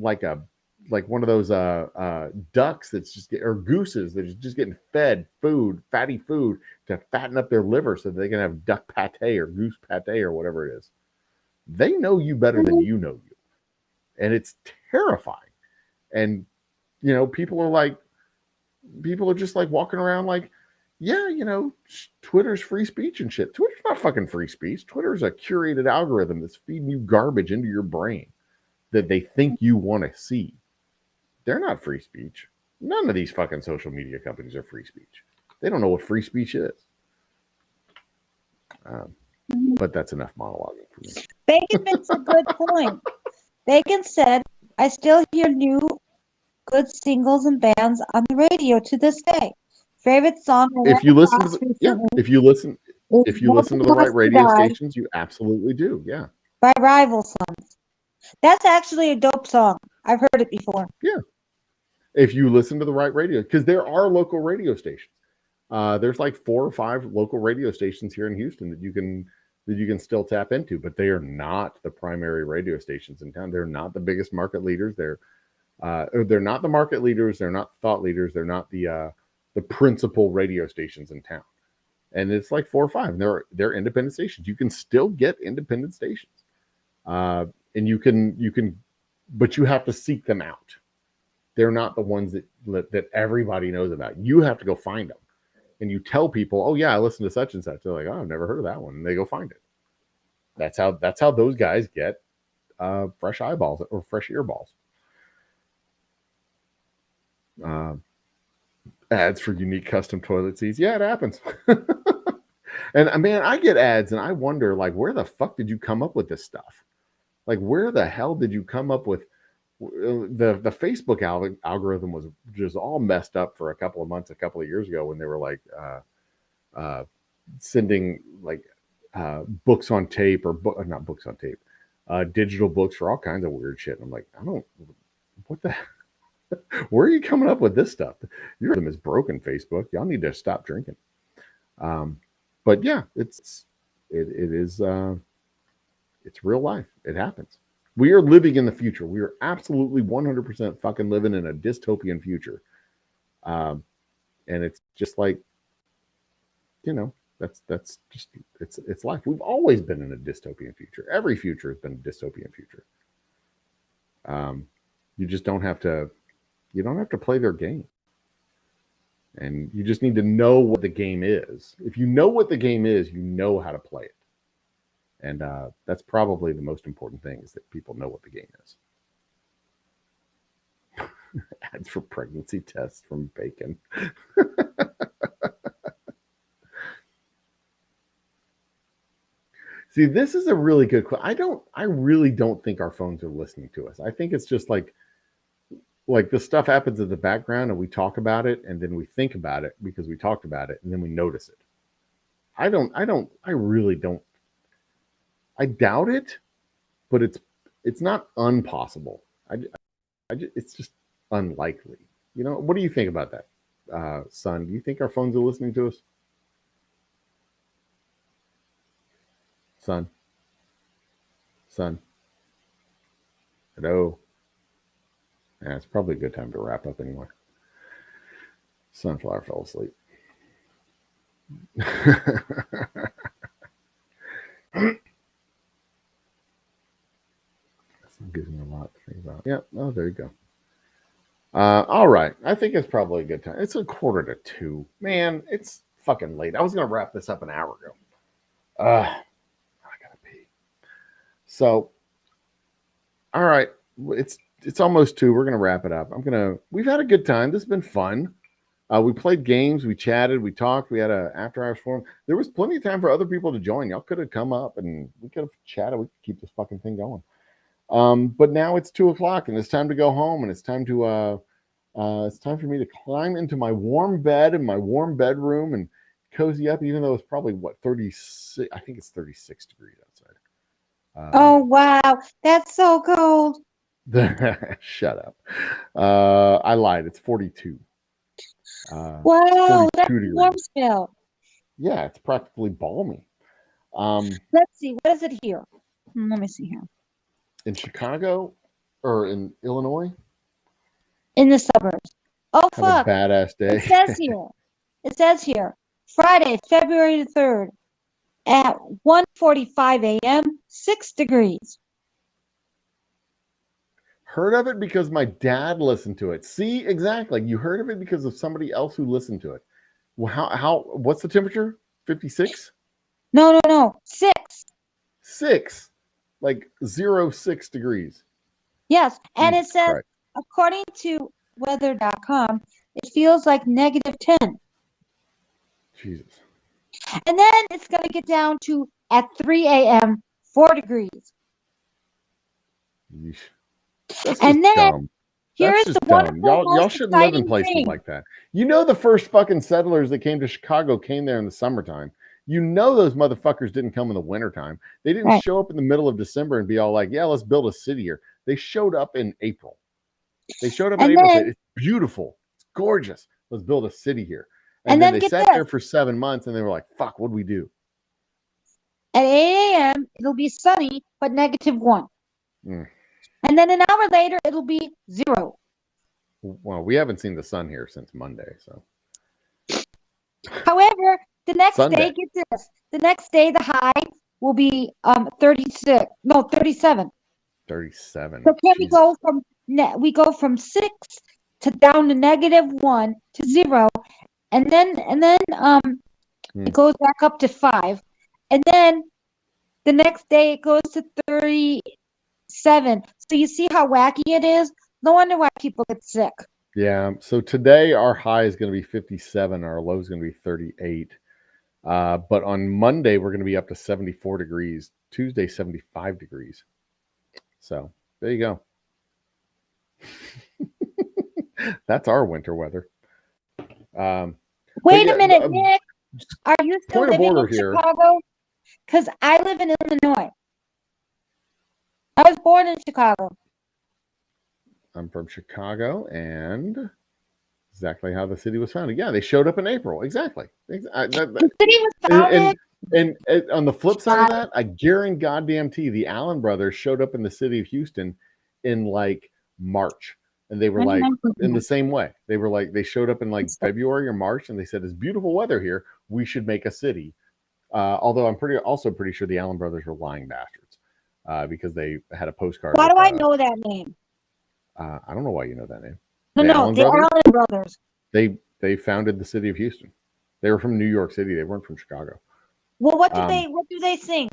Speaker 1: Like one of those ducks that's just or gooses that is just getting fed food, fatty food to fatten up their liver so they can have duck pate or goose pate or whatever it is. They know you better than you know you. And it's terrifying. And people are like, people are just like walking around like, yeah, you know, Twitter's free speech and shit. Twitter's not fucking free speech. Twitter's a curated algorithm that's feeding you garbage into your brain that they think you want to see. They're not free speech. None of these fucking social media companies are free speech. They don't know what free speech is. But that's enough monologuing for me.
Speaker 4: Bacon makes a good point. Bacon said, I still hear new good singles and bands on the radio to this day. Favorite song I
Speaker 1: If you
Speaker 4: ran
Speaker 1: listen to
Speaker 4: across
Speaker 1: the, yeah,
Speaker 4: recently
Speaker 1: if you listen to the right
Speaker 4: Nobody
Speaker 1: radio
Speaker 4: Wants to Die
Speaker 1: stations, you absolutely do. Yeah.
Speaker 4: by Rival Sons. That's actually a dope song. I've heard it before.
Speaker 1: Yeah. If you listen to the right radio, because there are local radio stations. There's like 4 or 5 local radio stations here in Houston that you can still tap into, but they are not the primary radio stations in town. They're not the biggest market leaders. They're not the market leaders. They're not thought leaders. They're not the principal radio stations in town. And it's like 4 or 5. And they're independent stations. You can still get independent stations, and you can, but you have to seek them out. They're not the ones that everybody knows about. You have to go find them. And you tell people, oh yeah, I listen to such and such. They're like, oh, I've never heard of that one. And they go find it. That's how those guys get fresh eyeballs or fresh earballs. Ads for unique custom toilet seats. Yeah, it happens. And man, I get ads and I wonder, like, where the fuck did you come up with this stuff? Like, where the hell did you come up with the Facebook algorithm was just all messed up for a couple of years ago when they were like sending like books on tape or not books on tape, digital books for all kinds of weird shit. And I'm like, what the where are you coming up with this stuff? Your algorithm is broken, Facebook. Y'all need to stop drinking. But yeah, it is it's real life. It happens. We are living in the future. We are absolutely 100% fucking living in a dystopian future. And it's just like, you know, that's just, it's life. We've always been in a dystopian future. Every future has been a dystopian future. You just don't have to play their game. And you just need to know what the game is. If you know what the game is, you know how to play it. And that's probably the most important thing, is that people know what the game is. Ads for pregnancy tests from Bacon. See, this is a really good question. I really don't think our phones are listening to us. I think it's just like the stuff happens in the background and we talk about it and then we think about it because we talked about it and then we notice it. I really don't. I doubt it, but it's not impossible. It's just unlikely. You know, what do you think about that, son? Do you think our phones are listening to us? Son. Hello. Yeah, it's probably a good time to wrap up anyway. Sunflower fell asleep. Gives me a lot to think about. Yeah. Oh, there you go. All right. I think it's probably a good time. It's 1:45. Man, it's fucking late. I was gonna wrap this up an hour ago. I gotta pee. So, all right. It's almost 2. We're gonna wrap it up. We've had a good time. This has been fun. We played games, we chatted, we talked, we had a after hours forum. There was plenty of time for other people to join. Y'all could have come up and we could have chatted. We could keep this fucking thing going. But now it's 2:00 and it's time to go home, and it's time for me to climb into my warm bed in my warm bedroom and cozy up, even though it's probably 36. I think it's 36 degrees outside.
Speaker 4: Oh wow, that's so cold.
Speaker 1: Shut up. I lied. It's 42.
Speaker 4: Wow, that's warm still.
Speaker 1: Yeah, it's practically balmy.
Speaker 4: Let's see, what is it here? Let me see here.
Speaker 1: In Chicago or in Illinois?
Speaker 4: In the suburbs. Oh fuck.
Speaker 1: Have a badass day.
Speaker 4: It says here, Friday, February the 3rd at 1:45 a.m., 6 degrees.
Speaker 1: Heard of it because my dad listened to it. See, exactly. You heard of it because of somebody else who listened to it. Well, what's the temperature? 56?
Speaker 4: No. 6.
Speaker 1: 6. Like 0.6 degrees.
Speaker 4: Yes. And it
Speaker 1: Jesus
Speaker 4: says,
Speaker 1: Christ.
Speaker 4: according to weather.com, it feels like -10.
Speaker 1: Jesus.
Speaker 4: And then it's going to get down to, at 3 a.m., 4 degrees.
Speaker 1: Yeesh. That's
Speaker 4: And
Speaker 1: just
Speaker 4: then
Speaker 1: dumb.
Speaker 4: here's
Speaker 1: That's
Speaker 4: the
Speaker 1: just dumb.
Speaker 4: wonderful,
Speaker 1: Y'all
Speaker 4: most
Speaker 1: shouldn't live in
Speaker 4: exciting
Speaker 1: places
Speaker 4: thing.
Speaker 1: like that. You know, the first fucking settlers that came to Chicago came there in the summertime. You know those motherfuckers didn't come in the wintertime. They didn't
Speaker 4: Right.
Speaker 1: show up in the middle of December and be all like, yeah, let's build a city here. They showed up in April. They showed up in
Speaker 4: And
Speaker 1: April and
Speaker 4: then-
Speaker 1: said, it's beautiful. It's gorgeous. Let's build a city here.
Speaker 4: And
Speaker 1: And
Speaker 4: then
Speaker 1: then they
Speaker 4: get
Speaker 1: sat
Speaker 4: this.
Speaker 1: there for 7 months and they were like, fuck, what'd we do?
Speaker 4: At 8 a.m., it'll be sunny, but -1.
Speaker 1: Mm.
Speaker 4: And then an hour later, it'll be 0.
Speaker 1: Well, we haven't seen the sun here since Monday, so.
Speaker 4: However, the next
Speaker 1: Sunday.
Speaker 4: day, get this. The next day, the high will be 37.
Speaker 1: 37.
Speaker 4: So can we
Speaker 1: Jesus.
Speaker 4: go from we go from 6 to down to -1 to 0, and then it goes back up to 5, and then the next day it goes to 37. So you see how wacky it is? No wonder why people get sick.
Speaker 1: Yeah. So today our high is going to be 57. Our low is going to be 38. But on Monday, we're going to be up to 74 degrees. Tuesday, 75 degrees. So there you go. That's our winter weather.
Speaker 4: Wait
Speaker 1: yeah,
Speaker 4: a minute, Nick. Are you still
Speaker 1: point of
Speaker 4: living in
Speaker 1: order here.
Speaker 4: Chicago? Because I live in Illinois. I was born in Chicago.
Speaker 1: I'm from Chicago, and exactly how the city was founded. Yeah, they showed up in April. Exactly.
Speaker 4: The city was founded.
Speaker 1: And on the flip side of that, I guarantee the Allen brothers showed up in the city of Houston in like March. And they were like, in the same way. They were like, they showed up in like February or March, and they said, it's beautiful weather here. We should make a city. Although I'm pretty sure the Allen brothers were lying bastards because they had a postcard.
Speaker 4: Why do I know that name?
Speaker 1: I don't know why you know that name.
Speaker 4: No,
Speaker 1: The Allen brothers?
Speaker 4: Allen brothers.
Speaker 1: They founded the city of Houston. They were from New York City. They weren't from Chicago.
Speaker 4: Well, what do they sing?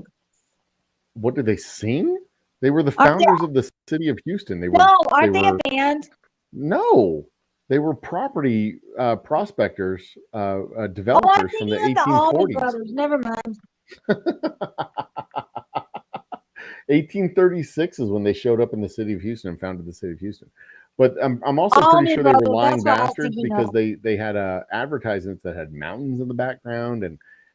Speaker 1: What did they sing? They were the founders of the city of Houston. They were
Speaker 4: aren't they a band?
Speaker 1: No, they were property prospectors, developers from the 1840s.
Speaker 4: Brothers. Never mind.
Speaker 1: 1836 is when they showed up in the city of Houston and founded the city of Houston. But I'm also pretty sure they were lying bastards because they had advertisements that had mountains in the background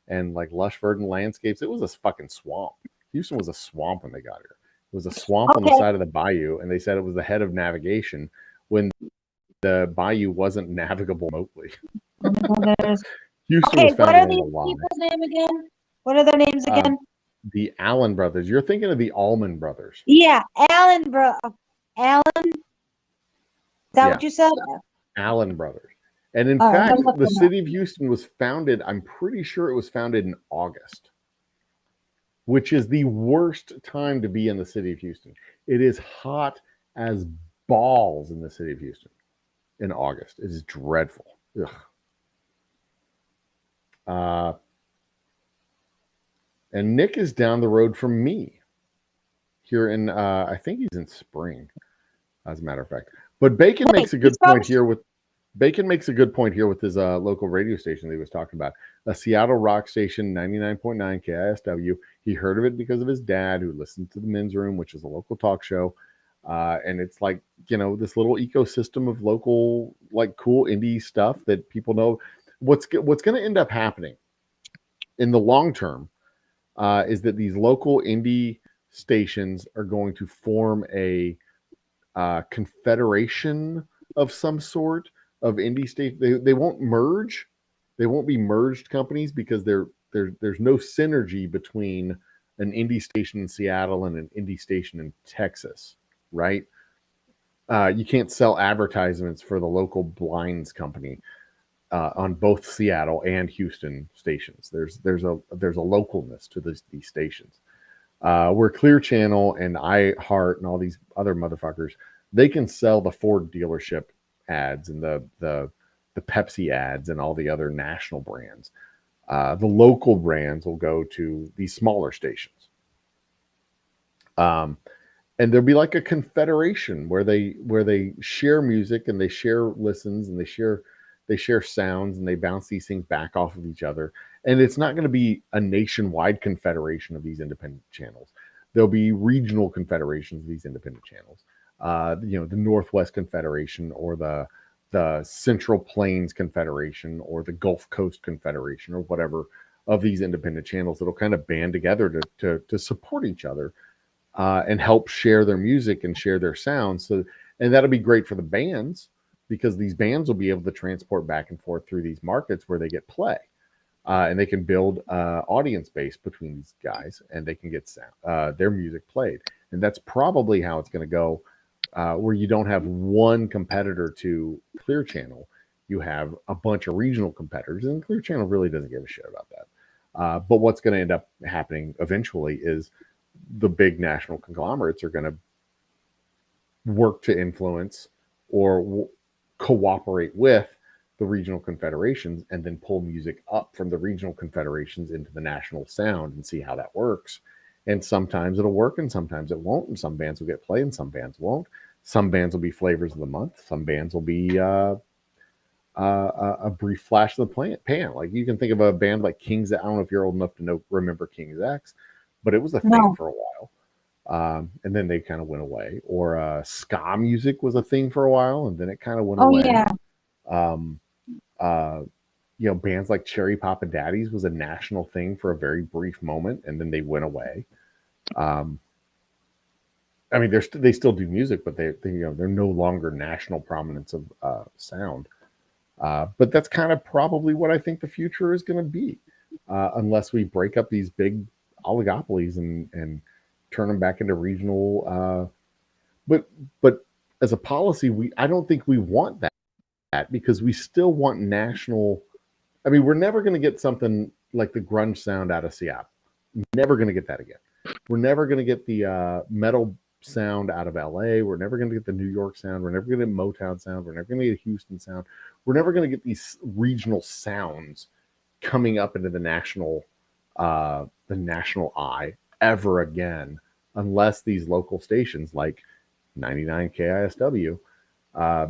Speaker 1: and like lush verdant landscapes. It was a fucking swamp. Houston was a swamp when they got here. It was a swamp on the side of the bayou, and they said it was the head of navigation when the bayou wasn't navigable remotely. Houston was
Speaker 4: what are
Speaker 1: founded
Speaker 4: these
Speaker 1: on a lie.
Speaker 4: people's name again? What are their names again?
Speaker 1: The Allen brothers. You're thinking of the Allman brothers.
Speaker 4: Yeah, Allen. Is that what you said?
Speaker 1: Allen brothers. And in fact, the city of Houston was founded, I'm pretty sure it was founded in August, which is the worst time to be in the city of Houston. It is hot as balls in the city of Houston in August. It is dreadful. Ugh. And Nick is down the road from me here in, I think he's in Spring, as a matter of fact. But Bacon makes a good point here with his local radio station that he was talking about, a Seattle rock station, 99.9 KISW. He heard of it because of his dad, who listened to the Men's Room, which is a local talk show. And it's like, this little ecosystem of local, like cool indie stuff that people know. What's going to end up happening in the long term is that these local indie stations are going to form a confederation of some sort of indie state. They won't merge. They won't be merged companies because there's no synergy between an indie station in Seattle and an indie station in Texas, right? You can't sell advertisements for the local blinds company on both Seattle and Houston stations. There's a localness to these stations. Where Clear Channel and iHeart and all these other motherfuckers they can sell the Ford dealership ads and the Pepsi ads and all the other national brands. The local brands will go to these smaller stations. And there'll be like a confederation where they share music and they share listens and they share sounds and they bounce these things back off of each other. And it's not going to be a nationwide confederation of these independent channels. There'll be regional confederations of these independent channels. The Northwest Confederation or the Central Plains Confederation or the Gulf Coast Confederation or whatever of these independent channels that'll kind of band together to support each other and help share their music and share their sounds. And that'll be great for the bands because these bands will be able to transport back and forth through these markets where they get play. And they can build audience base between these guys and they can get their music played. And that's probably how it's going to go, where you don't have one competitor to Clear Channel. You have a bunch of regional competitors, and Clear Channel really doesn't give a shit about that. But what's going to end up happening eventually is the big national conglomerates are going to work to influence or cooperate with the regional confederations and then pull music up from the regional confederations into the national sound and see how that works. And sometimes it'll work and sometimes it won't. And some bands will get play and some bands won't. Some bands will be flavors of the month. Some bands will be a brief flash of the pan. Like you can think of a band like King's. I don't know if you're old enough to remember King's X, but it was a thing for a while. And then they kind of went away. Or ska music was a thing for a while and then it kind of went away. Yeah. Bands like Cherry Papa Daddies was a national thing for a very brief moment, and then they went away. I mean, they still do music, but they're no longer national prominence of sound. But that's kind of probably what I think the future is going to be, unless we break up these big oligopolies and turn them back into regional. But as a policy, I don't think we want that because we still want national. I mean, we're never going to get something like the grunge sound out of Seattle. Never going to get that again. We're never going to get the metal sound out of LA. We're never going to get the New York sound. We're never going to get Motown sound. We're never going to get Houston sound. We're never going to get these regional sounds coming up into the national eye ever again, unless these local stations like 99 KISW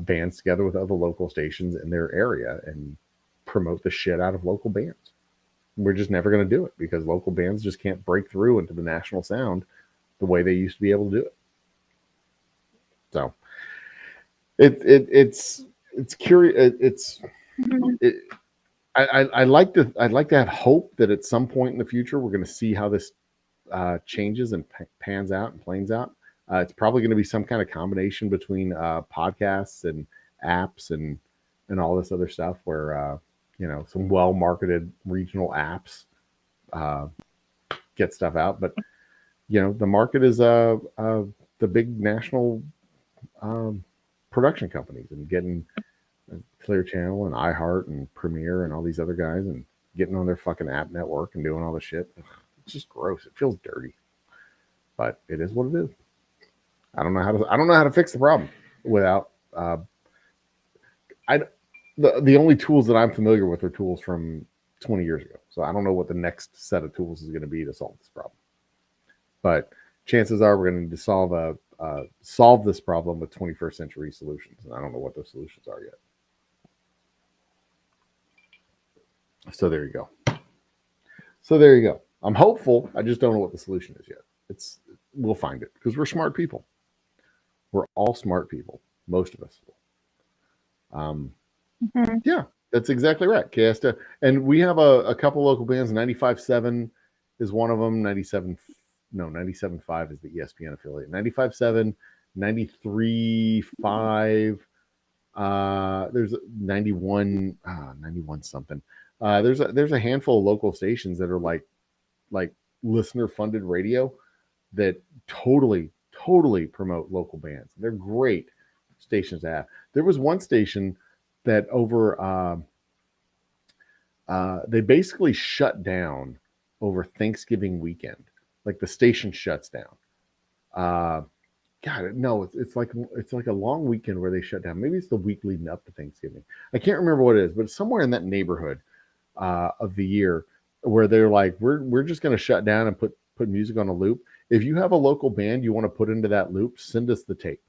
Speaker 1: bands together with other local stations in their area and promote the shit out of local bands. We're just never going to do it because local bands just can't break through into the national sound the way they used to be able to do it. So it's curious. I'd like to have hope that at some point in the future we're going to see how this changes and pans out and planes out. It's probably going to be some kind of combination between podcasts and apps and all this other stuff where some well-marketed regional apps get stuff out. But the market is the big national production companies and getting Clear Channel and iHeart and Premiere and all these other guys and getting on their fucking app network and doing all the shit. It's just gross. It feels dirty, but it is what it is. I don't know how to fix the problem without the only tools that I'm familiar with are tools from 20 years ago. So I don't know what the next set of tools is going to be to solve this problem. But chances are we're going to need to solve this problem with 21st century solutions. And I don't know what those solutions are yet. So there you go. I'm hopeful. I just don't know what the solution is yet. We'll find it because we're smart people. We're all smart people. Most of us. Yeah, that's exactly right. KSW. And we have a couple local bands. 95.7 is one of them. 97.5 is the ESPN affiliate. 95.7, 93.5. There's 91 something. There's a handful of local stations that are like listener funded radio that totally promote local bands. They're great stations to have. There was one station that they basically shut down over Thanksgiving weekend. Like the station shuts down. God, no, it's like a long weekend where they shut down. Maybe it's the week leading up to Thanksgiving. I can't remember what it is, but it's somewhere in that neighborhood of the year where they're like, we're just going to shut down and put music on a loop. If you have a local band you want to put into that loop, send us the tape.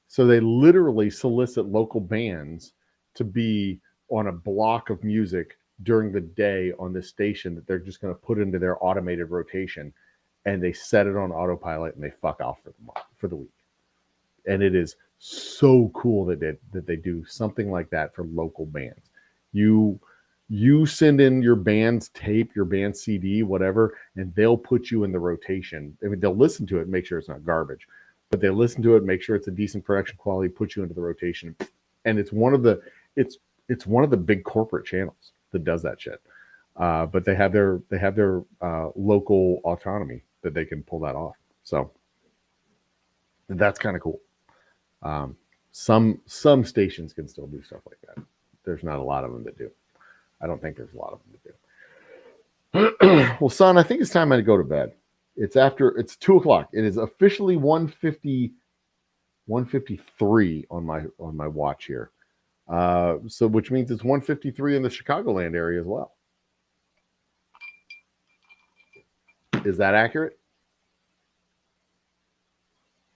Speaker 1: So they literally solicit local bands to be on a block of music during the day on this station that they're just going to put into their automated rotation, and they set it on autopilot and they fuck off for the week. And it is so cool that they do something like that for local bands. You send in your band's tape, your band's CD, whatever, and they'll put you in the rotation. I mean, they'll listen to it and make sure it's not garbage, but they listen to it, make sure it's a decent production quality, put you into the rotation. And it's one of the big corporate channels that does that shit. But they have their local autonomy that they can pull that off. So that's kind of cool. Some stations can still do stuff like that. There's not a lot of them that do. I don't think there's a lot of them that do. Well, son, I think it's time I go to bed. It's 2:00. It is officially 1:53 on my watch here. So which means it's 1:53 in the Chicagoland area as well. Is that accurate?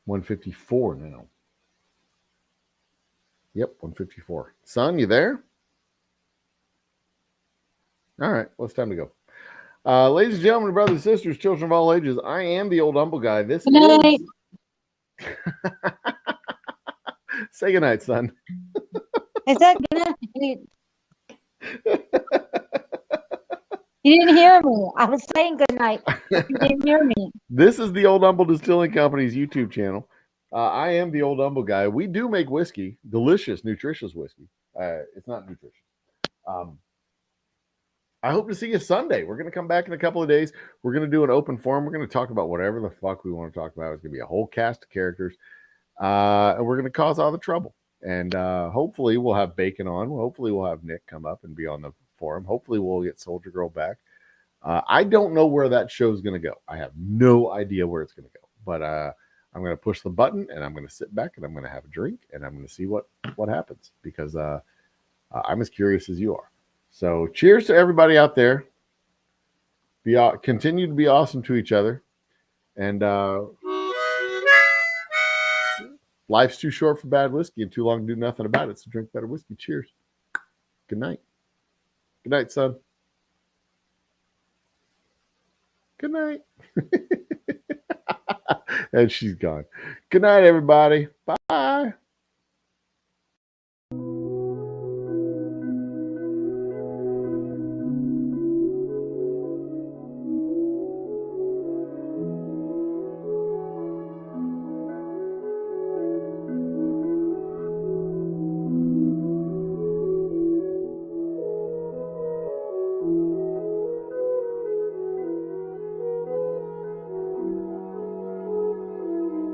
Speaker 1: 1:54 now. Yep, 1:54. Son, you there? All right, well, it's time to go. Ladies and gentlemen, brothers and sisters, children of all ages, I am the old humble guy. This is... Say goodnight, son.
Speaker 4: I said good night. You didn't hear me. I was saying good night. You didn't hear me.
Speaker 1: This is the Old Humble Distilling Company's YouTube channel. I am the Old Humble guy. We do make whiskey, delicious, nutritious whiskey. It's not nutritious. I hope to see you Sunday. We're going to come back in a couple of days. We're going to do an open forum. We're going to talk about whatever the fuck we want to talk about. It's going to be a whole cast of characters. And we're going to cause all the trouble. And hopefully we'll have Bacon on. Hopefully we'll have Nick come up and be on the forum. Hopefully we'll get Soldier Girl back. I don't know where that show is going to go. I have no idea where it's going to go. But I'm going to push the button and I'm going to sit back and I'm going to have a drink and I'm going to see what happens because I'm as curious as you are. So cheers to everybody out there. Continue to be awesome to each other. And life's too short for bad whiskey and too long to do nothing about it. So drink better whiskey. Cheers. Good night. Good night, son. Good night. And she's gone. Good night, everybody. Bye.